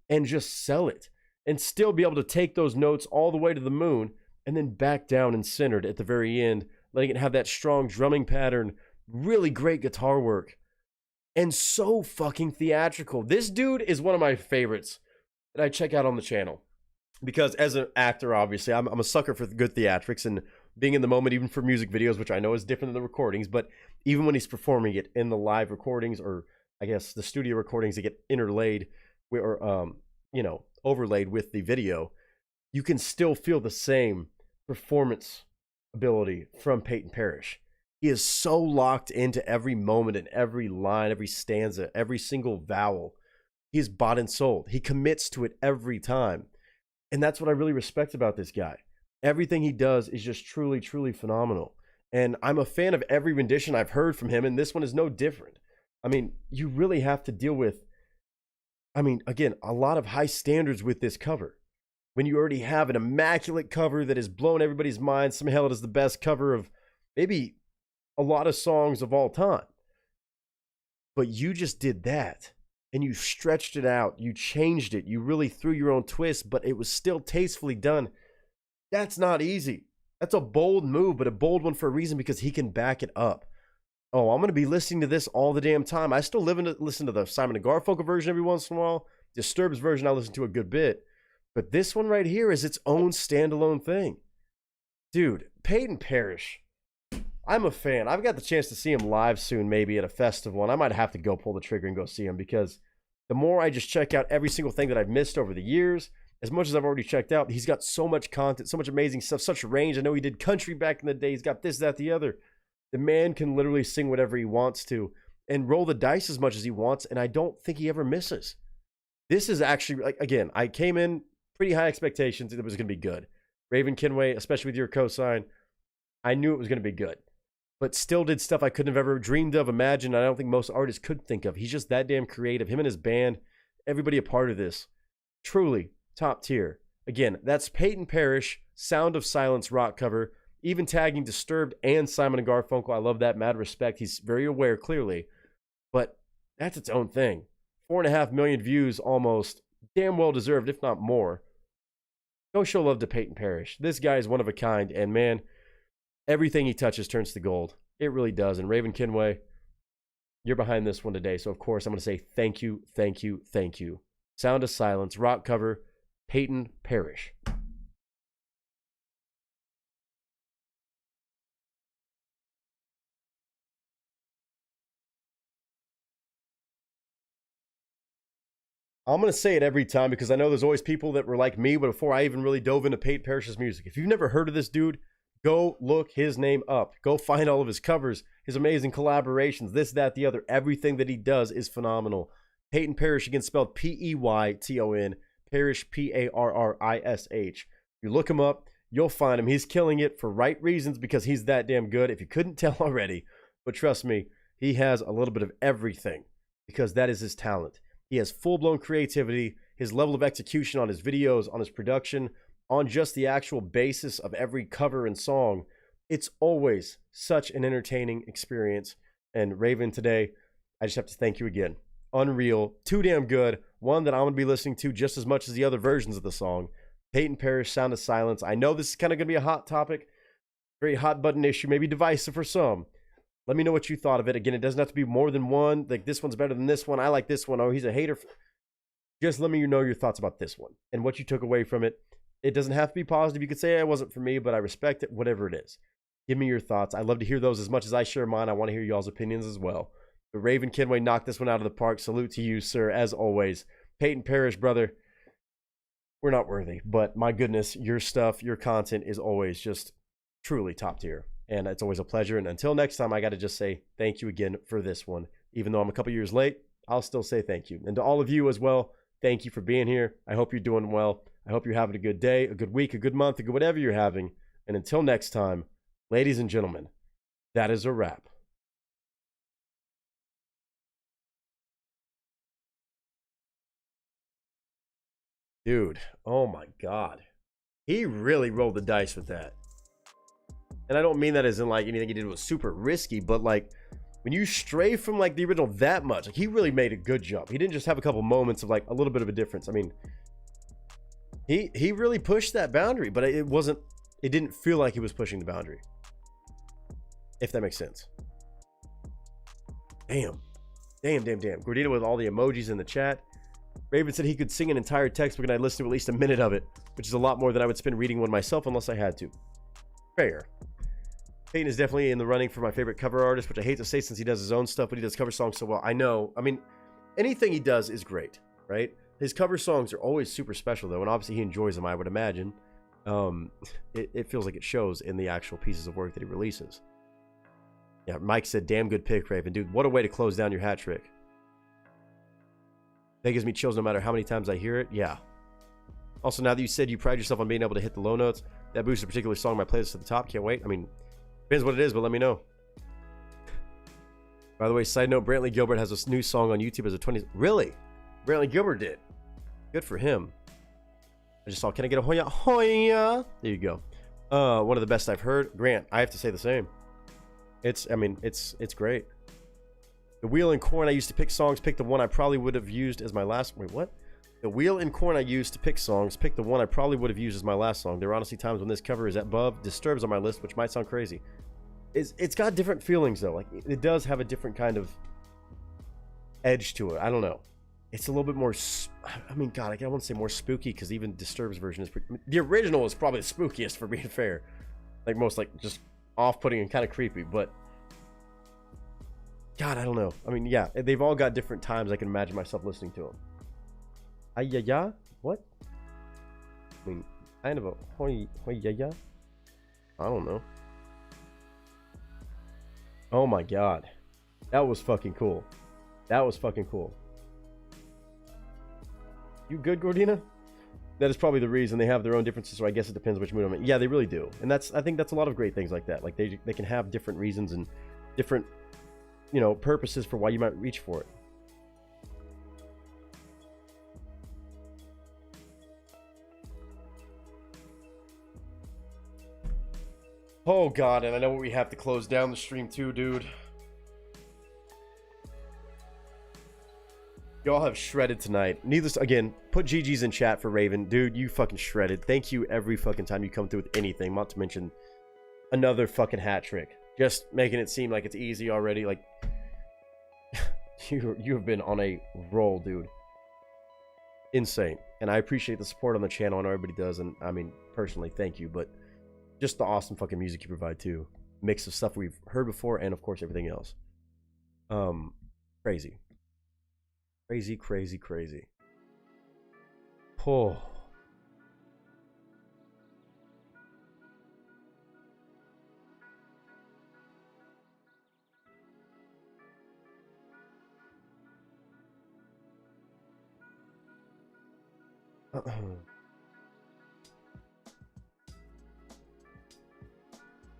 and just sell it. And still be able to take those notes all the way to the moon, and then back down and centered at the very end, letting it have that strong drumming pattern, really great guitar work, and so fucking theatrical. This dude is one of my favorites that I check out on the channel. Because as an actor, obviously, I'm a sucker for good theatrics and being in the moment, even for music videos, which I know is different than the recordings, but even when he's performing it in the live recordings, or I guess the studio recordings that get interlaid or overlaid with the video, you can still feel the same performance ability from Peyton Parrish. He is so locked into every moment and every line, every stanza, every single vowel. He is bought and sold. He commits to it every time. And that's what I really respect about this guy. Everything he does is just truly, truly phenomenal. And I'm a fan of every rendition I've heard from him, and this one is no different. I mean, you really have to deal with, again, a lot of high standards with this cover. When you already have an immaculate cover that has blown everybody's mind, somehow it is the best cover of maybe a lot of songs of all time. But you just did that. And you stretched it out. You changed it. You really threw your own twist, but it was still tastefully done. That's not easy. That's a bold move, but a bold one for a reason, because he can back it up. Oh, I'm going to be listening to this all the damn time. I still listen to the Simon & Garfunkel version every once in a while. Disturbed's version I listen to a good bit. But this one right here is its own standalone thing. Dude, Peyton Parrish. I'm a fan. I've got the chance to see him live soon, maybe at a festival, and I might have to go pull the trigger and go see him, because the more I just check out every single thing that I've missed over the years, as much as I've already checked out, he's got so much content, so much amazing stuff, such range. I know he did country back in the day. He's got this, that, the other. The man can literally sing whatever he wants to and roll the dice as much as he wants, and I don't think he ever misses. This is actually, like, again, I came in pretty high expectations that it was going to be good. Raven Kinway, especially with your cosign, I knew it was going to be good. But still did stuff I couldn't have ever dreamed of, imagined. I don't think most artists could think of. He's just that damn creative. Him and his band, everybody a part of this. Truly top tier. Again, that's Peyton Parrish, Sound of Silence rock cover, even tagging Disturbed and Simon & Garfunkel. I love that. Mad respect. He's very aware, clearly. But that's its own thing. 4.5 million views almost. Damn well deserved, if not more. Go show love to Peyton Parrish. This guy is one of a kind, and man, everything he touches turns to gold. It really does. And Raven Kinway, you're behind this one today. So, of course, I'm going to say thank you, thank you, thank you. Sound of Silence, rock cover, Peyton Parrish. I'm going to say it every time, because I know there's always people that were like me, but before I even really dove into Peyton Parrish's music, if you've never heard of this dude, go look his name up. Go find all of his covers, his amazing collaborations, this, that, the other. Everything that he does is phenomenal. Peyton Parrish, again, spelled P-E-Y-T-O-N, Parrish, P-A-R-R-I-S-H. You look him up, you'll find him. He's killing it for right reasons, because he's that damn good, if you couldn't tell already. But trust me, he has a little bit of everything, because that is his talent. He has full-blown creativity, his level of execution on his videos, on his production, on just the actual basis of every cover and song. It's always such an entertaining experience. And Raven, today, I just have to thank you again. Unreal, too damn good. One that I'm going to be listening to just as much as the other versions of the song. Peyton Parrish, Sound of Silence. I know this is kind of going to be a hot topic, very hot button issue, maybe divisive for some. Let me know what you thought of it. Again, it doesn't have to be more than one. Like, this one's better than this one. I like this one. Oh, he's a hater. Just let me know your thoughts about this one and what you took away from it. It doesn't have to be positive. You could say it wasn't for me, but I respect it, whatever it is. Give me your thoughts. I love to hear those as much as I share mine. I want to hear y'all's opinions as well. But Raven Kinway knocked this one out of the park. Salute to you, sir, as always. Peyton Parrish, brother, we're not worthy. But my goodness, your stuff, your content is always just truly top tier. And it's always a pleasure. And until next time, I got to just say thank you again for this one. Even though I'm a couple years late, I'll still say thank you. And to all of you as well, thank you for being here. I hope you're doing well. I hope you're having a good day, a good week, a good month, a good whatever you're having. And until next time, ladies and gentlemen, that is a wrap. Dude, oh my God. He really rolled the dice with that. And I don't mean that as in like anything he did was super risky, but like when you stray from like the original that much, like he really made a good jump. He didn't just have a couple moments of like a little bit of a difference. I mean, he really pushed that boundary, but it didn't feel like he was pushing the boundary. If that makes sense. Damn. Gordita with all the emojis in the chat. Raven said he could sing an entire textbook and I'd listen to at least a minute of it, which is a lot more than I would spend reading one myself unless I had to. Fair. Peyton is definitely in the running for my favorite cover artist, which I hate to say since he does his own stuff, but he does cover songs so well. I know. I mean, anything he does is great, right? His cover songs are always super special, though, and obviously he enjoys them, I would imagine. It feels like it shows in the actual pieces of work that he releases. Yeah, Mike said, damn good pick, Raven. Dude, what a way to close down your hat trick. That gives me chills no matter how many times I hear it. Yeah. Also, now that you said you pride yourself on being able to hit the low notes, that boosts a particular song on my playlist to the top. Can't wait. I mean, depends what it is, but let me know. By the way, side note, Brantley Gilbert has a new song on YouTube as a 20... Really? Brantley Gilbert did. Good for him. I just saw, can I get a Hoya? Hoya! There you go. One of the best I've heard. Grant, I have to say the same. I mean, it's great. The Wheel and Corn I used to pick songs, pick the one I probably would have used as my last. Wait, what? The Wheel and Corn I used to pick songs, pick the one I probably would have used as my last song. There are honestly times when this cover is above Disturbs on my list, which might sound crazy. It's got different feelings though. Like it does have a different kind of edge to it. I don't know. It's a little bit more. I mean, God, I don't want to say more spooky because even Disturbed's version is pretty. The original is probably the spookiest, for being fair. Like most, like just off-putting and kind of creepy. But God, I don't know. I mean, yeah, they've all got different times I can imagine myself listening to them. Ayaya? What? I mean, kind of a hoyaya? I don't know. Oh my God, that was fucking cool. That was fucking cool. You good, Gordina? That is probably the reason they have their own differences, so I guess it depends which mood I'm in. Yeah, they really do. And I think that's a lot of great things like that. Like they can have different reasons and different, you know, purposes for why you might reach for it. Oh God, and I know we have to close down the stream too, dude. Y'all have shredded tonight. Needless, again, put GG's in chat for Raven. Dude, you fucking shredded. Thank you every fucking time you come through with anything. Not to mention another fucking hat trick. Just making it seem like it's easy already. Like, you have been on a roll, dude. Insane. And I appreciate the support on the channel. I know everybody does. And I mean, personally, thank you. But just the awesome fucking music you provide too. Mix of stuff we've heard before and of course everything else. Crazy. Crazy, crazy, crazy. Oh.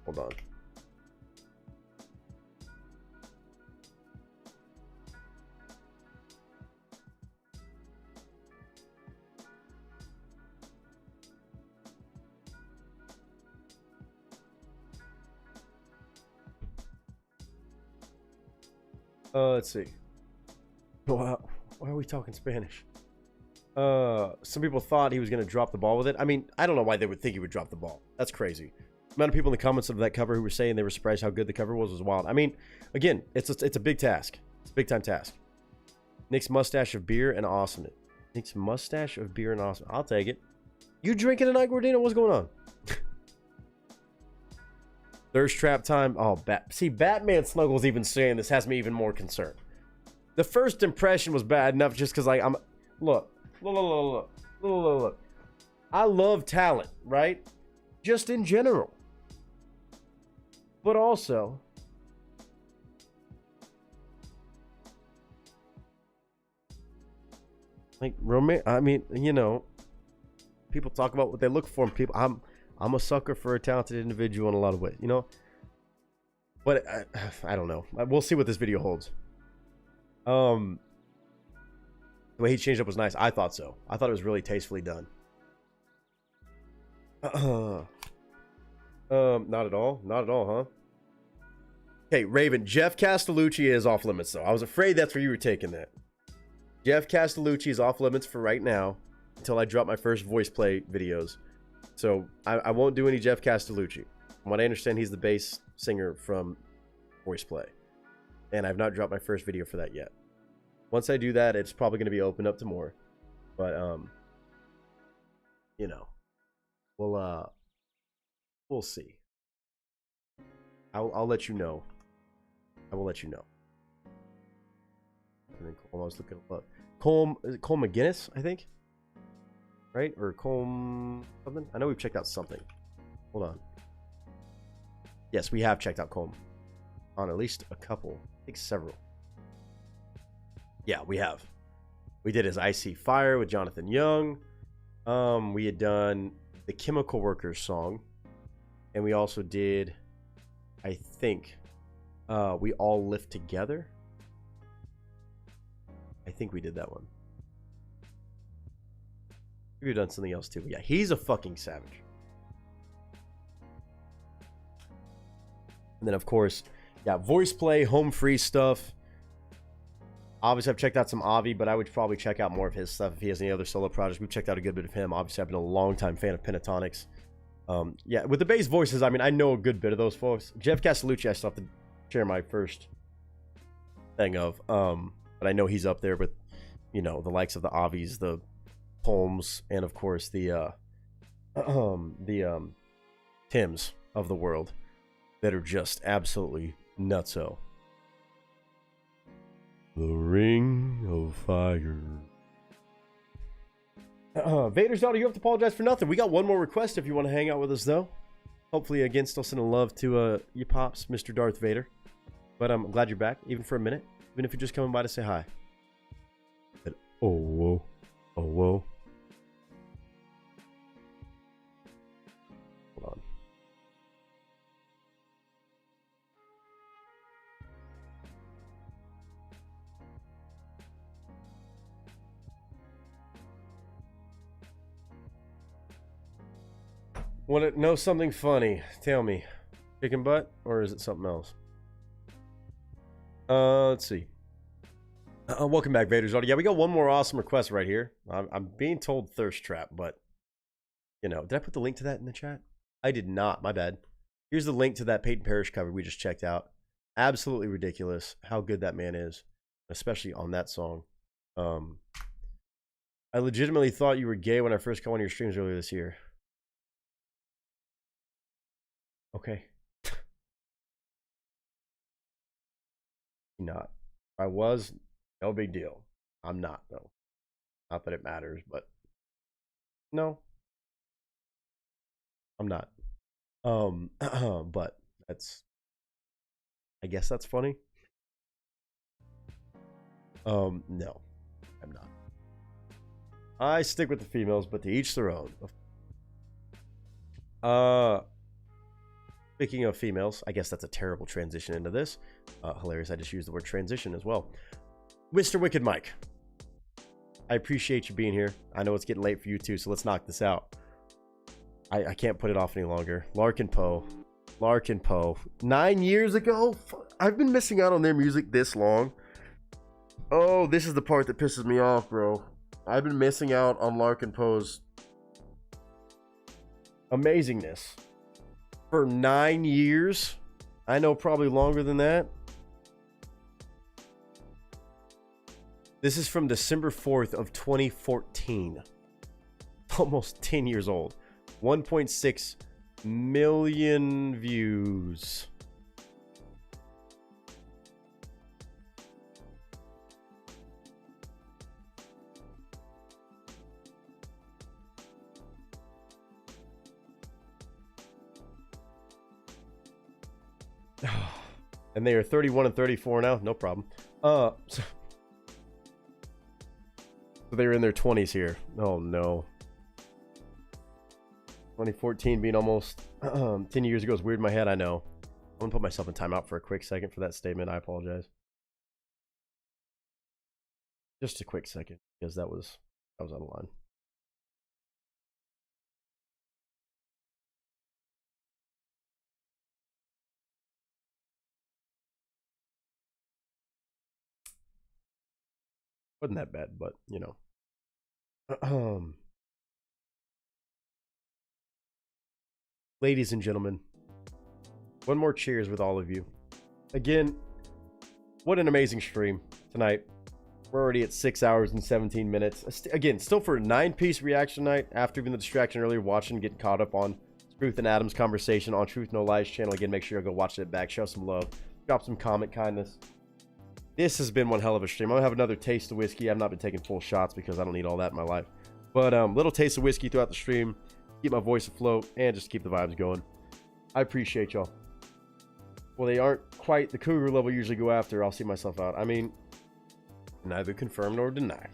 Hold on. Let's see. Why are we talking Spanish? Some people thought he was going to drop the ball with it. I mean, I don't know why they would think he would drop the ball. That's crazy. The amount of people in the comments of that cover who were saying they were surprised how good the cover was wild. I mean, again, it's a big task. It's a big time task. Nick's mustache of beer and awesome. Nick's mustache of beer and awesome. I'll take it. You drinking tonight, Gordino? What's going on? Thirst trap time. Oh, see, Batman Snuggles even saying this has me even more concerned. The first impression was bad enough just because, like, look. I love talent, right? Just in general. But also, like, I mean, you know, people talk about what they look for in people. I'm a sucker for a talented individual in a lot of ways, you know? But I don't know. We'll see what this video holds. The way he changed up was nice. I thought so. I thought it was really tastefully done. Not at all. Not at all, huh? Okay, Raven. Jeff Castellucci is off limits, though. I was afraid that's where you were taking that. Jeff Castellucci is off limits for right now until I drop my first voice play videos. So I won't do any Jeff Castellucci. From what I understand, he's the bass singer from voice play. And I've not dropped my first video for that yet. Once I do that, it's probably going to be open up to more. But, you know, we'll see. I'll let you know. I will let you know. And then I was looking up. Is it Cole McGinnis, I think? Right? Or Cole something? I know we've checked out something. Hold on. Yes, we have checked out Colm on at least a couple. I think several. Yeah, we have. We did his Icy Fire with Jonathan Young. We had done the Chemical Workers song. And we also did, I think, We All Live Together. I think we did that one. We've done something else too. But yeah, he's a fucking savage. And then, of course, Yeah, voice play, home free stuff. Obviously, I've checked out some Avi, but I would probably check out more of his stuff if he has any other solo projects. We've checked out a good bit of him. Obviously, I've been a long-time fan of Pentatonics. Yeah, with the bass voices, I mean, I know a good bit of those folks. Jeff Castellucci, I still have to share my first thing of. But I know he's up there with, you know, the likes of the Avis, the Holmes, and of course the Tims of the world that are just absolutely nutso. The Ring of Fire. Vader's daughter, you have to apologize for nothing. We got one more request if you want to hang out with us, though. Hopefully, again, still sending love to you pops, Mr. Darth Vader. But I'm glad you're back, even for a minute. Even if you're just coming by to say hi. But, oh, whoa. Oh, whoa. Hold on. Want to know something funny? Tell me. Chicken butt, or is it something else? Let's see. Welcome back, Vader's Audio. Yeah, we got one more awesome request right here. I'm being told Thirst Trap, but, you know, did I put the link to that in the chat? I did not. My bad. Here's the link to that Peyton Parrish cover we just checked out. Absolutely ridiculous how good that man is, especially on that song. I legitimately thought you were gay when I first caught one of your streams earlier this year. Okay. Not. I was, no big deal. I'm not, though. Not that it matters, but no. I'm not. But that's, I guess that's funny. No, I'm not. I stick with the females, but to each their own. Speaking of females, I guess that's a terrible transition into this. Hilarious, I just used the word transition as well. Mr. Wicked Mike, I appreciate you being here. I know it's getting late for you too, so let's knock this out. I can't put it off any longer. Larkin Poe. 9 years ago? I've been missing out on their music this long. Oh, this is the part that pisses me off, bro. I've been missing out on Larkin Poe's amazingness for 9 years. I know probably longer than that. This is from December 4th of 2014. Almost 10 years old. 1.6 million views. And they are 31 and 34 now. No problem. So they were in their 20s here. Oh no. 2014 being almost 10 years ago is weird in my head. I know. I'm gonna put myself in timeout for a quick second for that statement. I apologize. Just a quick second, because that was out of line. Wasn't that bad, but you know. Ladies and gentlemen, one more cheers with all of you. Again, what an amazing stream tonight. We're already at 6 hours and 17 minutes. Again, still for a 9-piece reaction night after even the distraction earlier, watching, getting caught up on Truth and Adam's conversation on Truth No Lies channel. Again, make sure you go watch it back, show some love, drop some comment kindness. This has been one hell of a stream. I'm gonna have another taste of whiskey. I've not been taking full shots because I don't need all that in my life. But little taste of whiskey throughout the stream, keep my voice afloat, and just keep the vibes going. I appreciate y'all. Well, they aren't quite the cougar level usually go after. I'll see myself out. I mean, neither confirm nor deny.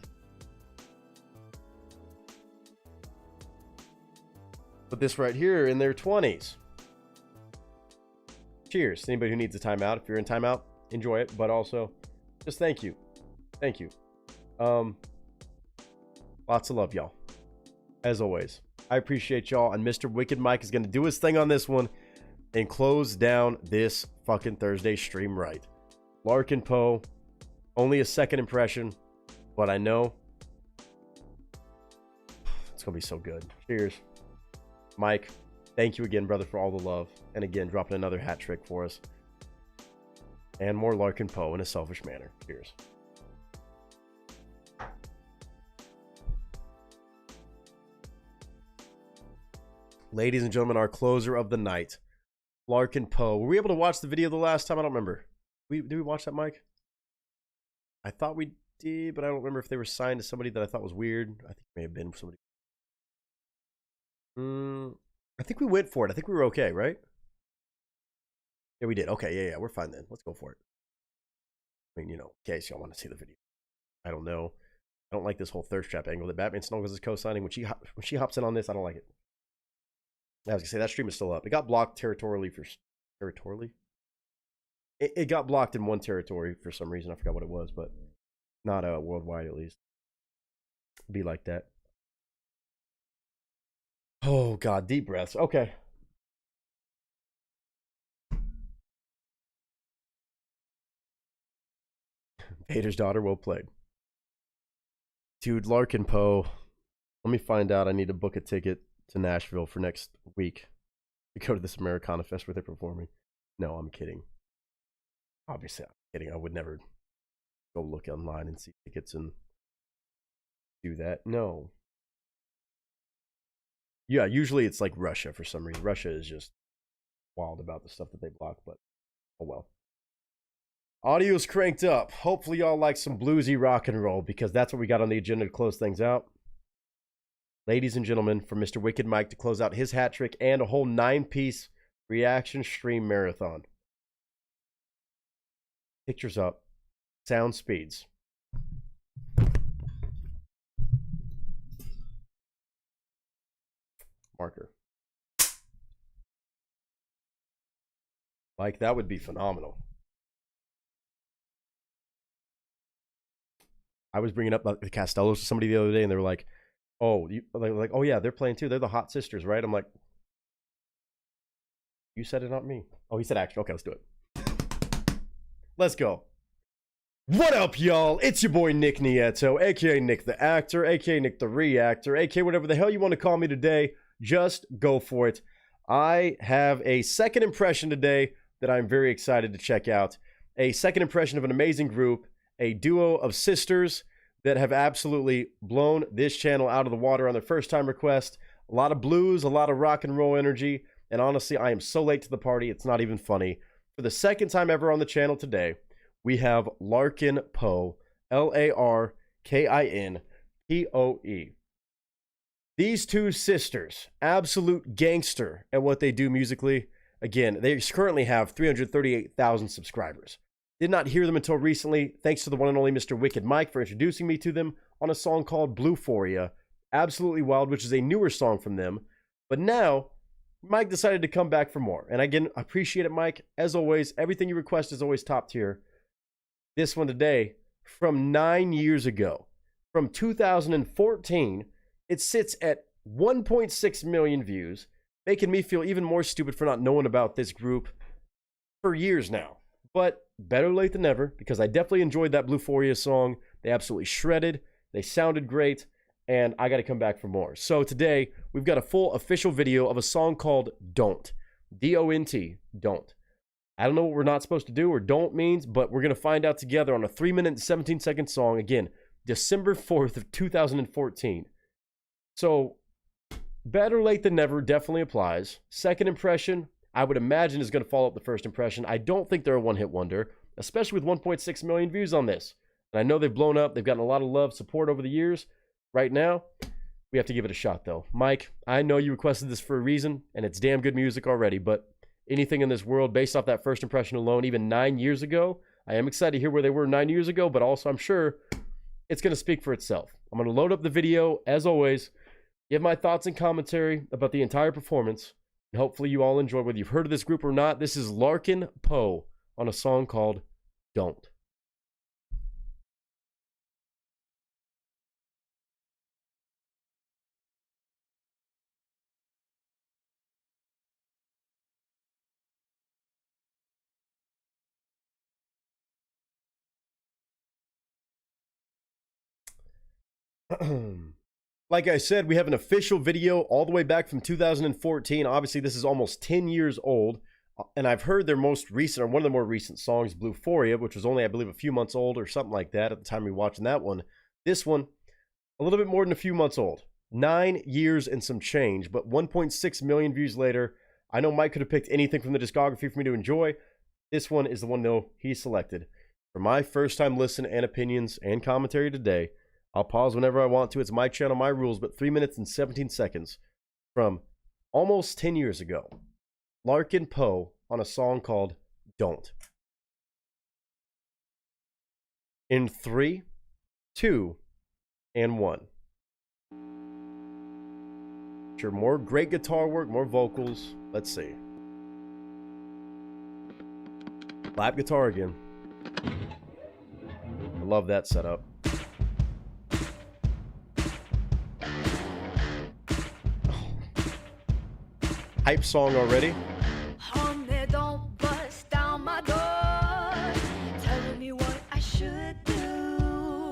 But this right here in their 20s. Cheers to anybody who needs a timeout. If you're in timeout, enjoy it. But also, just thank you. Thank you. Lots of love, y'all. As always. I appreciate y'all. And Mr. Wicked Mike is going to do his thing on this one. and close down this fucking Thursday stream right. Larkin Poe, only a second impression, but I know it's going to be so good. Cheers. Mike, thank you again, brother, for all the love. And again, dropping another hat trick for us. And more Larkin Poe in a selfish manner. Cheers. Ladies and gentlemen, our closer of the night, Larkin Poe. Were we able to watch the video the last time? I don't remember. Did we watch that, Mike? I thought we did, but I don't remember if they were signed to somebody that I thought was weird. I think it may have been somebody. I think we went for it. I think we were okay, right? Yeah, we did. Okay, yeah, we're fine then. Let's go for it. I mean, you know, in case y'all want to see the video. I don't know. I don't like this whole thirst trap angle that Batman Snuggles is co-signing. When she hops in on this, I don't like it. I was gonna say that stream is still up. It got blocked territorially. It got blocked in one territory for some reason. I forgot what it was, but not worldwide at least. Be like that. Oh God, deep breaths. Okay. Vader's daughter, well played. Dude, Larkin Poe. Let me find out. I need to book a ticket to Nashville for next week to go to this Americana Fest where they're performing. No, I'm kidding. Obviously, I'm kidding. I would never go look online and see tickets and do that. No. Yeah, usually it's like Russia for some reason. Russia is just wild about the stuff that they block, but oh well. Audio's cranked up. Hopefully y'all like some bluesy rock and roll because that's what we got on the agenda to close things out. Ladies and gentlemen, for Mr. Wicked Mike to close out his hat trick and a whole 9-piece reaction stream marathon. Pictures up. Sound speeds. Marker. Like, that would be phenomenal. I was bringing up the Castellos to somebody the other day, and they were like, "Oh, oh yeah, they're playing too. They're the Hot Sisters, right?" I'm like, "You said it, not me." Oh, he said action. Okay, let's do it. Let's go. What up, y'all? It's your boy Nick Nieto, aka Nick the Actor, aka Nick the Reactor, aka whatever the hell you want to call me today. Just go for it. I have a second impression today that I'm very excited to check out. A second impression of an amazing group. A duo of sisters that have absolutely blown this channel out of the water on their first time request. A lot of blues, a lot of rock and roll energy. And honestly, I am so late to the party, it's not even funny. For the second time ever on the channel today, we have Larkin Poe. Larkinpoe. These two sisters, absolute gangster at what they do musically. Again, they currently have 338,000 subscribers. Did not hear them until recently, thanks to the one and only Mr. Wicked Mike for introducing me to them on a song called Bluephoria. Absolutely Wild, which is a newer song from them. But now, Mike decided to come back for more. And again, I appreciate it, Mike. As always, everything you request is always top tier. This one today, from 9 years ago, from 2014, it sits at 1.6 million views, making me feel even more stupid for not knowing about this group for years now. But better late than never, because I definitely enjoyed that Bluephoria song. They absolutely shredded. They sounded great. And I got to come back for more. So today, we've got a full official video of a song called Don't. D-O-N-T. Don't. I don't know what we're not supposed to do or don't means, but we're going to find out together on a 3-minute and 17-second song. Again, December 4th of 2014. So, better late than never definitely applies. Second impression, I would imagine, is going to follow up the first impression. I don't think they're a one-hit wonder, especially with 1.6 million views on this. And I know they've blown up. They've gotten a lot of love, support over the years. Right now, we have to give it a shot, though. Mike, I know you requested this for a reason, and it's damn good music already, but anything in this world based off that first impression alone, even 9 years ago, I am excited to hear where they were 9 years ago, but also I'm sure it's going to speak for itself. I'm going to load up the video, as always, give my thoughts and commentary about the entire performance. And hopefully you all enjoy, whether you've heard of this group or not. This is Larkin Poe on a song called Don't. Like I said, we have an official video all the way back from 2014. Obviously, this is almost 10 years old. And I've heard their most recent, or one of the more recent songs, Bluephoria, which was only, I believe, a few months old or something like that at the time we were watching that one. This one, a little bit more than a few months old. 9 years and some change, but 1.6 million views later. I know Mike could have picked anything from the discography for me to enjoy. This one is the one, though, he selected. For my first time listen and opinions and commentary today, I'll pause whenever I want to. It's my channel, my rules, but 3 minutes and 17 seconds from almost 10 years ago. Larkin Poe on a song called Don't. In 3, 2, and 1. Sure, more great guitar work, more vocals. Let's see. Lap guitar again. I love that setup. Hype song already. Honey, don't bust down my door, telling me what I should do.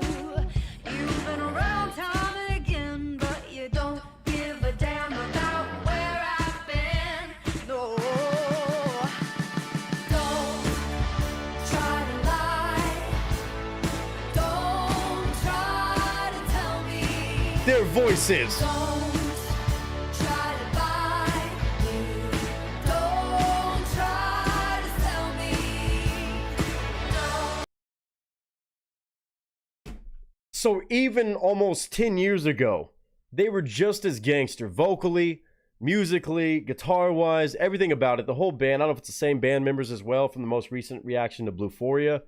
You've been around time and again, but you don't give a damn about where I've been. No, don't try to lie. Don't try to tell me Their voices. So even almost 10 years ago, they were just as gangster vocally, musically, guitar-wise, everything about it. The whole band, I don't know if it's the same band members as well from the most recent reaction to Bluephoria.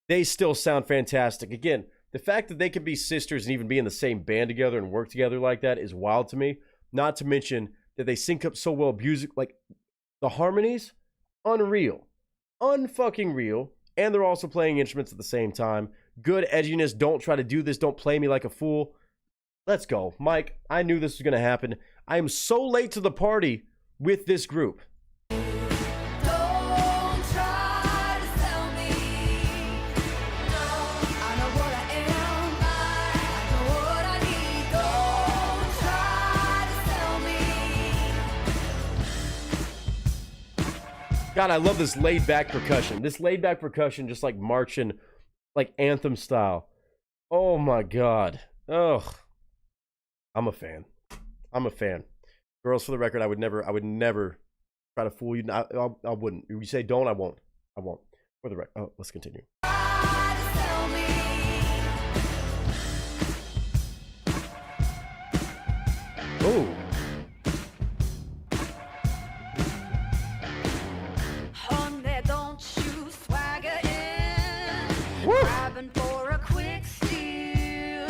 They still sound fantastic. Again, the fact that they can be sisters and even be in the same band together and work together like that is wild to me. Not to mention that they sync up so well music, like the harmonies, unreal. Unfucking real. And they're also playing instruments at the same time. Good edginess. Don't try to do this. Don't play me like a fool. Let's go. Mike, I knew this was going to happen. I am so late to the party with this group. God, I love this laid-back percussion. This laid-back percussion just like marching, like anthem style. Oh my God. Ugh. I'm a fan. I'm a fan. Girls, for the record, I would never try to fool you. I wouldn't. If you say don't, I won't. I won't. For the record. Oh, let's continue. Oh. For a quick steal,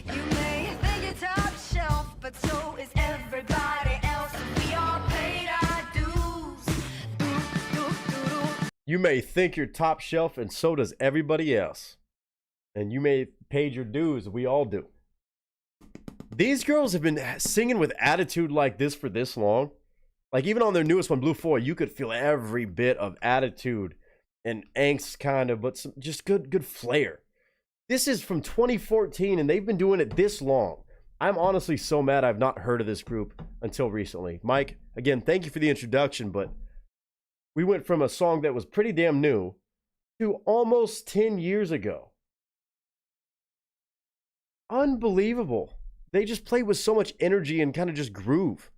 you may think you're top shelf, but so is everybody else. We all paid our dues. You may think you're top shelf, and so does everybody else. And you may paid your dues. We all do. These girls have been singing with attitude like this for this long. Like even on their newest one, Bluephoria, you could feel every bit of attitude and angst kind of, but some just good flair. This is from 2014 and they've been doing it this long. I'm honestly so mad I've not heard of this group until recently. Mike, again, thank you for the introduction, but we went from a song that was pretty damn new to almost 10 years ago. Unbelievable. They just play with so much energy and kind of just groove.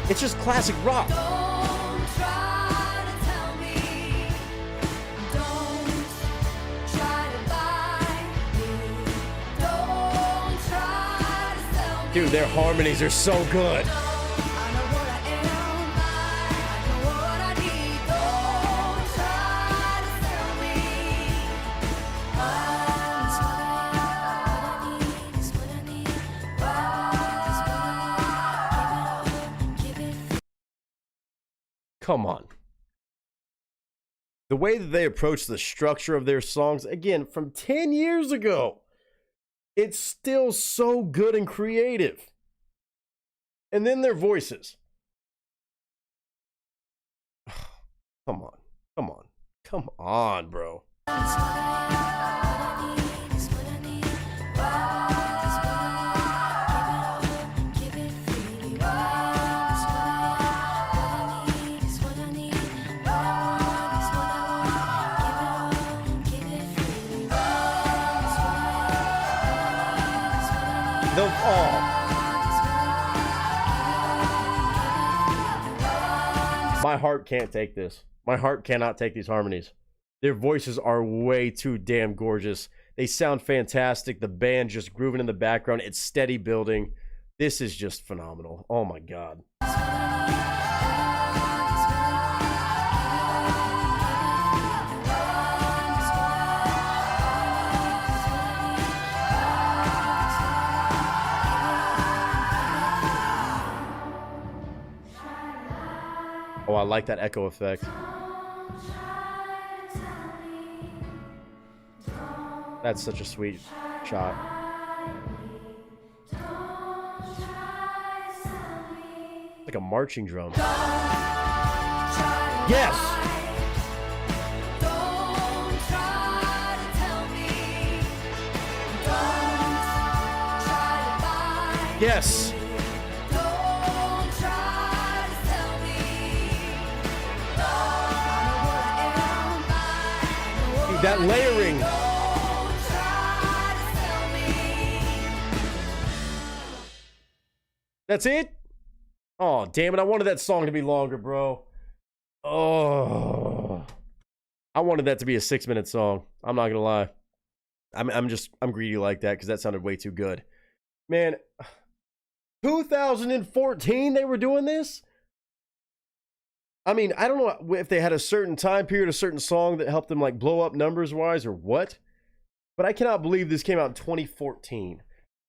It's just classic rock. Dude, their harmonies are so good. Come on. The way that they approach the structure of their songs, again, from 10 years ago, it's still so good and creative. And then their voices. Come on. Come on. Come on, bro. My heart can't take this. My heart cannot take these harmonies. Their voices are way too damn gorgeous. They sound fantastic. The band just grooving in the background. It's steady building. This is just phenomenal. Oh my God. Oh, I like that echo effect. That's such a sweet shot. Like a marching drum. Yes! Yes! That layering. That's it? Oh, damn it. I wanted that song to be longer, bro. Oh. I wanted that to be a 6-minute song. I'm not going to lie. I'm greedy like that because that sounded way too good. Man, 2014 they were doing this? I mean, I don't know if they had a certain time period, a certain song that helped them like blow up numbers wise or what, but I cannot believe this came out in 2014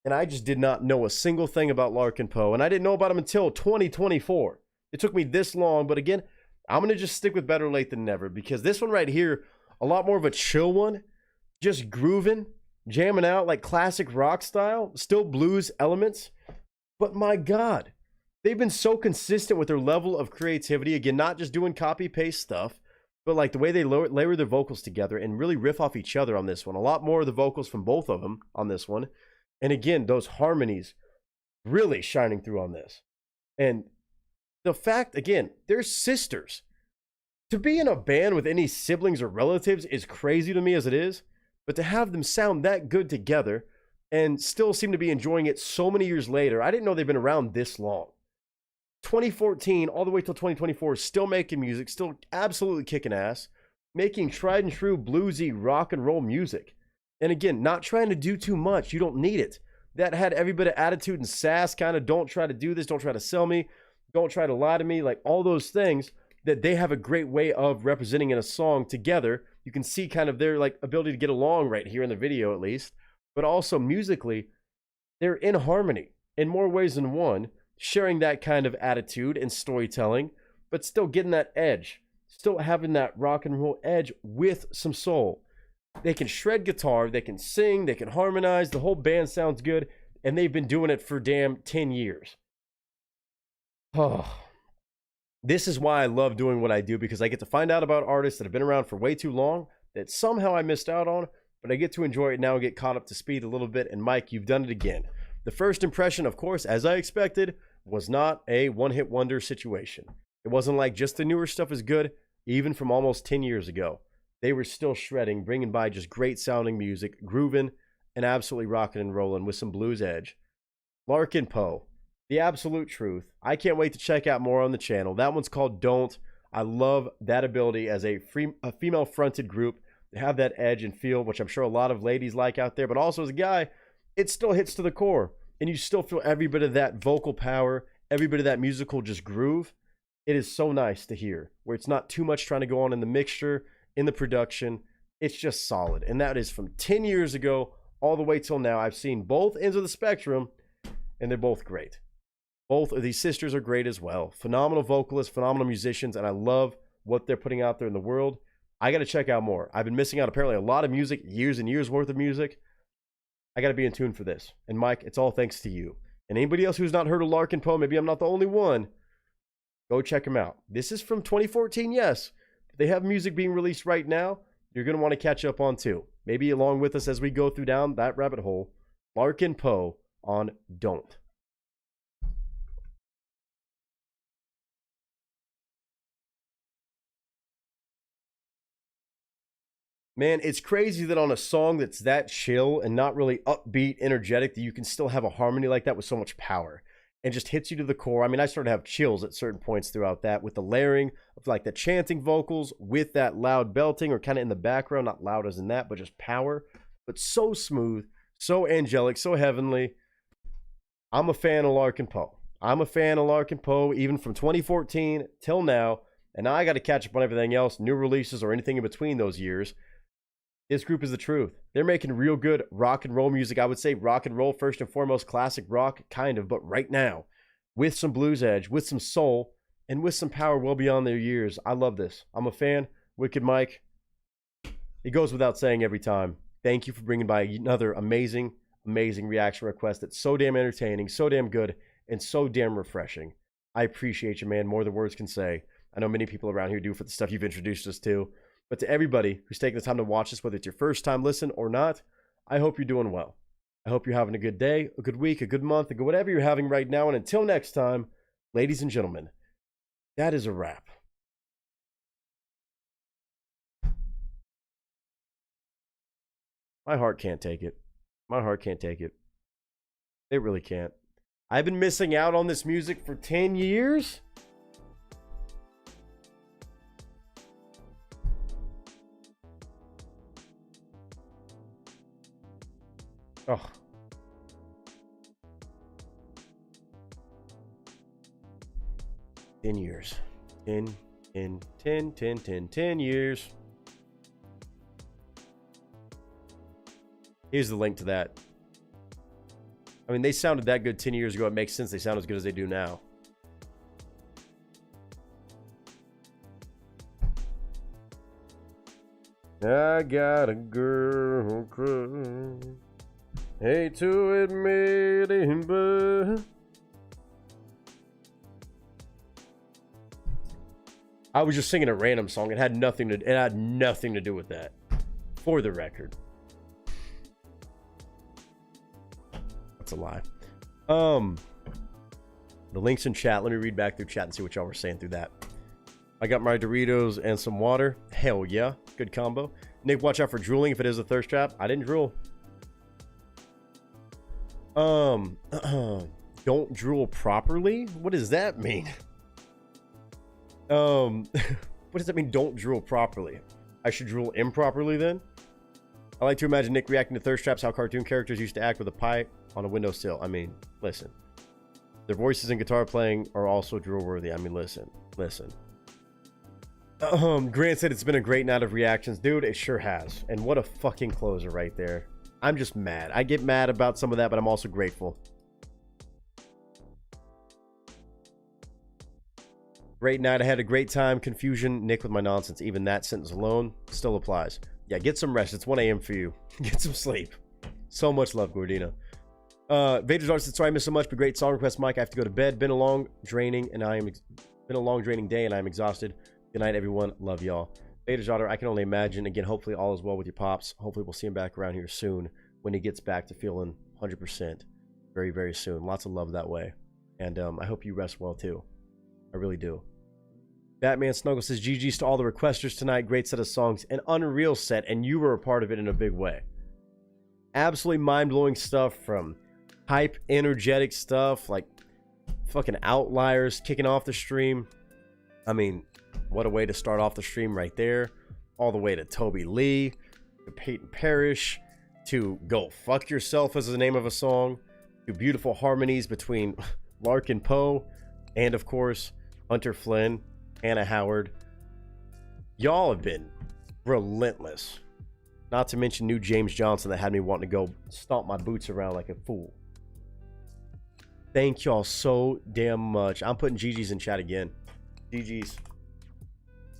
and I just did not know a single thing about Larkin Poe, and I didn't know about him until 2024. It took me this long, but again, I'm going to just stick with better late than never because this one right here, a lot more of a chill one, just grooving, jamming out like classic rock style, still blues elements, but my God. They've been so consistent with their level of creativity. Again, not just doing copy-paste stuff, but like the way they layer their vocals together and really riff off each other on this one. A lot more of the vocals from both of them on this one. And again, those harmonies really shining through on this. And the fact, again, they're sisters. To be in a band with any siblings or relatives is crazy to me as it is. But to have them sound that good together and still seem to be enjoying it so many years later, I didn't know they've been around this long. 2014 all the way till 2024, still making music, still absolutely kicking ass, making tried and true bluesy rock and roll music. And again, not trying to do too much. You don't need it. That had every bit of attitude and sass, kind of don't try to do this, don't try to sell me, don't try to lie to me, like all those things that they have a great way of representing in a song together. You can see kind of their like ability to get along right here in the video at least, but also musically, they're in harmony in more ways than one, sharing that kind of attitude and storytelling, but still getting that edge, still having that rock and roll edge with some soul. They can shred guitar, they can sing, they can harmonize, the whole band sounds good, and they've been doing it for damn 10 years. Oh, this is why I love doing what I do, because I get to find out about artists that have been around for way too long that somehow I missed out on, but I get to enjoy it now and get caught up to speed a little bit. And Mike, you've done it again. The first impression, of course, as I expected, was not a one-hit wonder situation. It wasn't like just the newer stuff is good, even from almost 10 years ago. They were still shredding, bringing by just great sounding music, grooving, and absolutely rocking and rolling with some blues edge. Larkin Poe, the absolute truth. I can't wait to check out more on the channel. That one's called Don't. I love that ability as a female-fronted group to have that edge and feel, which I'm sure a lot of ladies like out there, but also as a guy, it still hits to the core. And you still feel every bit of that vocal power, every bit of that musical just groove. It is so nice to hear, where it's not too much trying to go on in the mixture, in the production. It's just solid. And that is from 10 years ago all the way till now. I've seen both ends of the spectrum, and they're both great. Both of these sisters are great as well. Phenomenal vocalists, phenomenal musicians, and I love what they're putting out there in the world. I got to check out more. I've been missing out apparently a lot of music, years and years worth of music. I got to be in tune for this. And Mike, it's all thanks to you. And anybody else who's not heard of Larkin Poe, maybe I'm not the only one, go check him out. This is from 2014, yes. they have music being released right now, you're going to want to catch up on too. Maybe along with us as we go through down that rabbit hole. Larkin Poe on Don't. Man, it's crazy that on a song that's that chill and not really upbeat, energetic, that you can still have a harmony like that with so much power and just hits you to the core. I mean, I started to have chills at certain points throughout that with the layering of like the chanting vocals with that loud belting or kind of in the background, not loud as in that, but just power, but so smooth, so angelic, so heavenly. I'm a fan of Larkin Poe. I'm a fan of Larkin Poe even from 2014 till now, and now I got to catch up on everything else, new releases or anything in between those years. This group is the truth. They're making real good rock and roll music. I would say rock and roll first and foremost, classic rock, kind of, but right now, with some blues edge, with some soul, and with some power well beyond their years. I love this. I'm a fan. Wicked Mike. It goes without saying every time. Thank you for bringing by another amazing, amazing reaction request that's so damn entertaining, so damn good, and so damn refreshing. I appreciate you, man, more than words can say. I know many people around here do for the stuff you've introduced us to. But to everybody who's taking the time to watch this, whether it's your first time listen or not, I hope you're doing well. I hope you're having a good day, a good week, a good month, whatever you're having right now. And until next time, ladies and gentlemen, that is a wrap. My heart can't take it. My heart can't take it. It really can't. I've been missing out on this music for 10 years. Oh. Ten years. 10 years. Here's the link to that. I mean, they sounded that good 10 years ago. It makes sense they sound as good as they do now. I got a girl crush. Hate to admit it, but I was just singing a random song. It had nothing to do with that. For the record. That's a lie. The link's in chat. Let me read back through chat and see what y'all were saying through that. I got my Doritos and some water. Hell yeah. Good combo. Nick, watch out for drooling if it is a thirst trap. I didn't drool. Don't drool properly? What does that mean? What does that mean, don't drool properly? I should drool improperly then? I like to imagine Nick reacting to thirst traps how cartoon characters used to act with a pipe on a windowsill. I mean, listen. Their voices and guitar playing are also drool worthy. I mean, listen. Grant said it's been a great night of reactions. Dude, it sure has. And what a fucking closer right there. I'm just mad. I get mad about some of that, but I'm also grateful. Great night. I had a great time. Confusion. Nick with my nonsense. Even that sentence alone still applies. Yeah, get some rest. It's 1 a.m. for you. Get some sleep. So much love, Gordina. Vader's Art said, sorry I missed so much, but great song request, Mike. I have to go to bed. Been a long, draining day, and I am exhausted. Good night, everyone. Love y'all. Vader's Daughter, I can only imagine. Again, hopefully all is well with your pops. Hopefully we'll see him back around here soon when he gets back to feeling 100%. Very, very soon. Lots of love that way. And I hope you rest well, too. I really do. Batman Snuggle says, GG's to all the requesters tonight. Great set of songs. An unreal set, and you were a part of it in a big way. Absolutely mind-blowing stuff from hype, energetic stuff, like fucking Outliers kicking off the stream. I mean, what a way to start off the stream right there. All the way to Toby Lee, to Peyton Parrish, to Go Fuck Yourself as the name of a song, to beautiful harmonies between Larkin Poe and, of course, Hunter Flynn, Hannah Howard. Y'all have been relentless. Not to mention new James Johnson that had me wanting to go stomp my boots around like a fool. Thank y'all so damn much. I'm putting GG's in chat again. GG's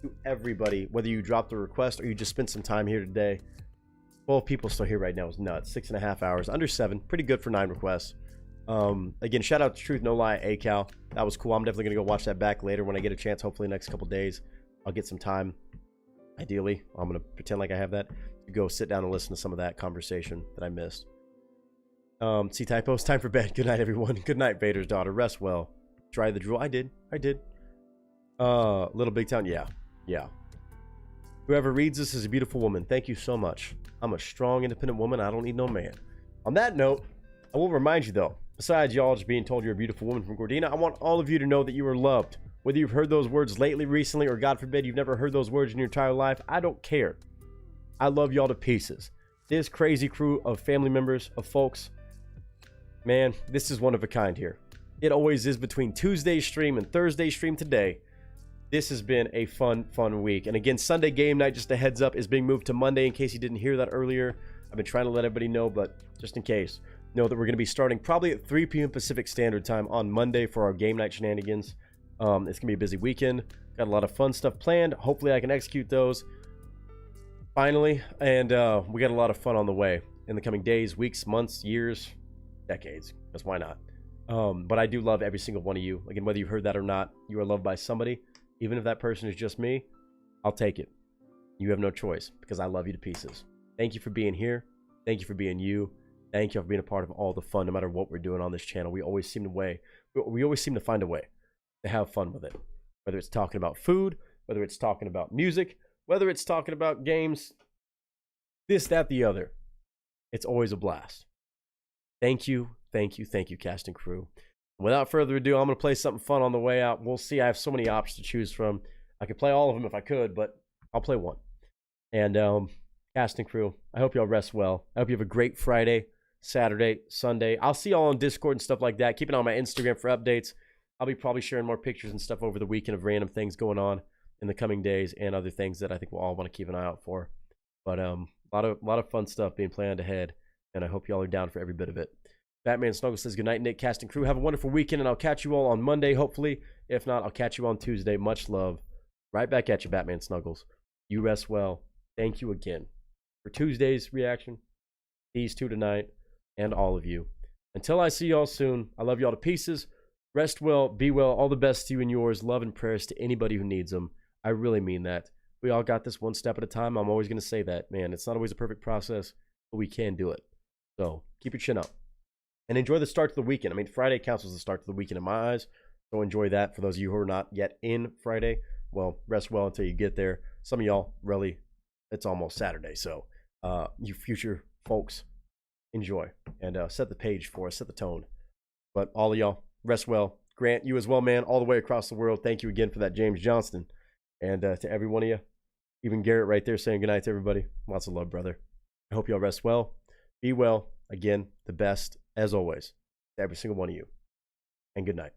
to everybody, whether you dropped a request or you just spent some time here today. 12 people still here right now is nuts. 6.5 hours, under 7. Pretty good for 9 requests. Again, shout out to Truth No Lie, ACal. That was cool. I'm definitely gonna go watch that back later when I get a chance. Hopefully next couple days I'll get some time Ideally, I'm going to pretend like I have that to go sit down and listen to some of that conversation that I missed. See typos. Time for bed. Good night, everyone. Good night, Vader's daughter. Rest well. Try the drool. I did. Little Big Town. Yeah. Whoever reads this is a beautiful woman. Thank you so much. I'm a strong, independent woman. I don't need no man. On that note, I will remind you though, besides y'all just being told you're a beautiful woman from Gordina, I want all of you to know that you are loved. Whether you've heard those words lately, recently, or God forbid you've never heard those words in your entire life, I don't care. I love y'all to pieces. This crazy crew of family members, of folks, man, this is one of a kind here. It always is between Tuesday's stream and Thursday's stream today. This has been a fun week. And again, Sunday game night, just a heads up, is being moved to Monday in case you didn't hear that earlier. I've been trying to let everybody know, but just in case, know that we're going to be starting probably at 3 p.m. Pacific Standard Time on Monday for our game night shenanigans. It's going to be a busy weekend. Got a lot of fun stuff planned. Hopefully I can execute those finally. And we got a lot of fun on the way in the coming days, weeks, months, years, decades. Because why not? But I do love every single one of you. Again, whether you've heard that or not, you are loved by somebody. Even if that person is just me, I'll take it. You have no choice because I love you to pieces. Thank you for being here. Thank you for being you. Thank you for being a part of all the fun, no matter what we're doing on this channel. We always seem to find a way to have fun with it. Whether it's talking about food, whether it's talking about music, whether it's talking about games, this, that, the other. It's always a blast. Thank you, cast and crew. Without further ado, I'm going to play something fun on the way out. We'll see. I have so many options to choose from. I could play all of them if I could, but I'll play one. And cast and crew, I hope y'all rest well. I hope you have a great Friday, Saturday, Sunday. I'll see y'all on Discord and stuff like that. Keep an eye on my Instagram for updates. I'll be probably sharing more pictures and stuff over the weekend of random things going on in the coming days and other things that I think we'll all want to keep an eye out for. But a lot of fun stuff being planned ahead, and I hope y'all are down for every bit of it. Batman Snuggle says, good night, Nick, cast and crew. Have a wonderful weekend, and I'll catch you all on Monday, hopefully. If not, I'll catch you on Tuesday. Much love. Right back at you, Batman Snuggles. You rest well. Thank you again for Tuesday's reaction, these two tonight, and all of you. Until I see y'all soon, I love y'all to pieces. Rest well, be well, all the best to you and yours. Love and prayers to anybody who needs them. I really mean that. We all got this one step at a time. I'm always going to say that, man. It's not always a perfect process, but we can do it. So keep your chin up. And enjoy the start to the weekend. I mean, Friday counts as the start to the weekend in my eyes. So enjoy that. For those of you who are not yet in Friday, well, rest well until you get there. Some of y'all, really, it's almost Saturday. So you future folks, enjoy. And set the page for us, set the tone. But all of y'all, rest well. Grant, you as well, man, all the way across the world. Thank you again for that, James Johnston. And to every one of you, even Garrett right there saying goodnight to everybody. Lots of love, brother. I hope y'all rest well. Be well. Again, the best, as always, to every single one of you. And good night.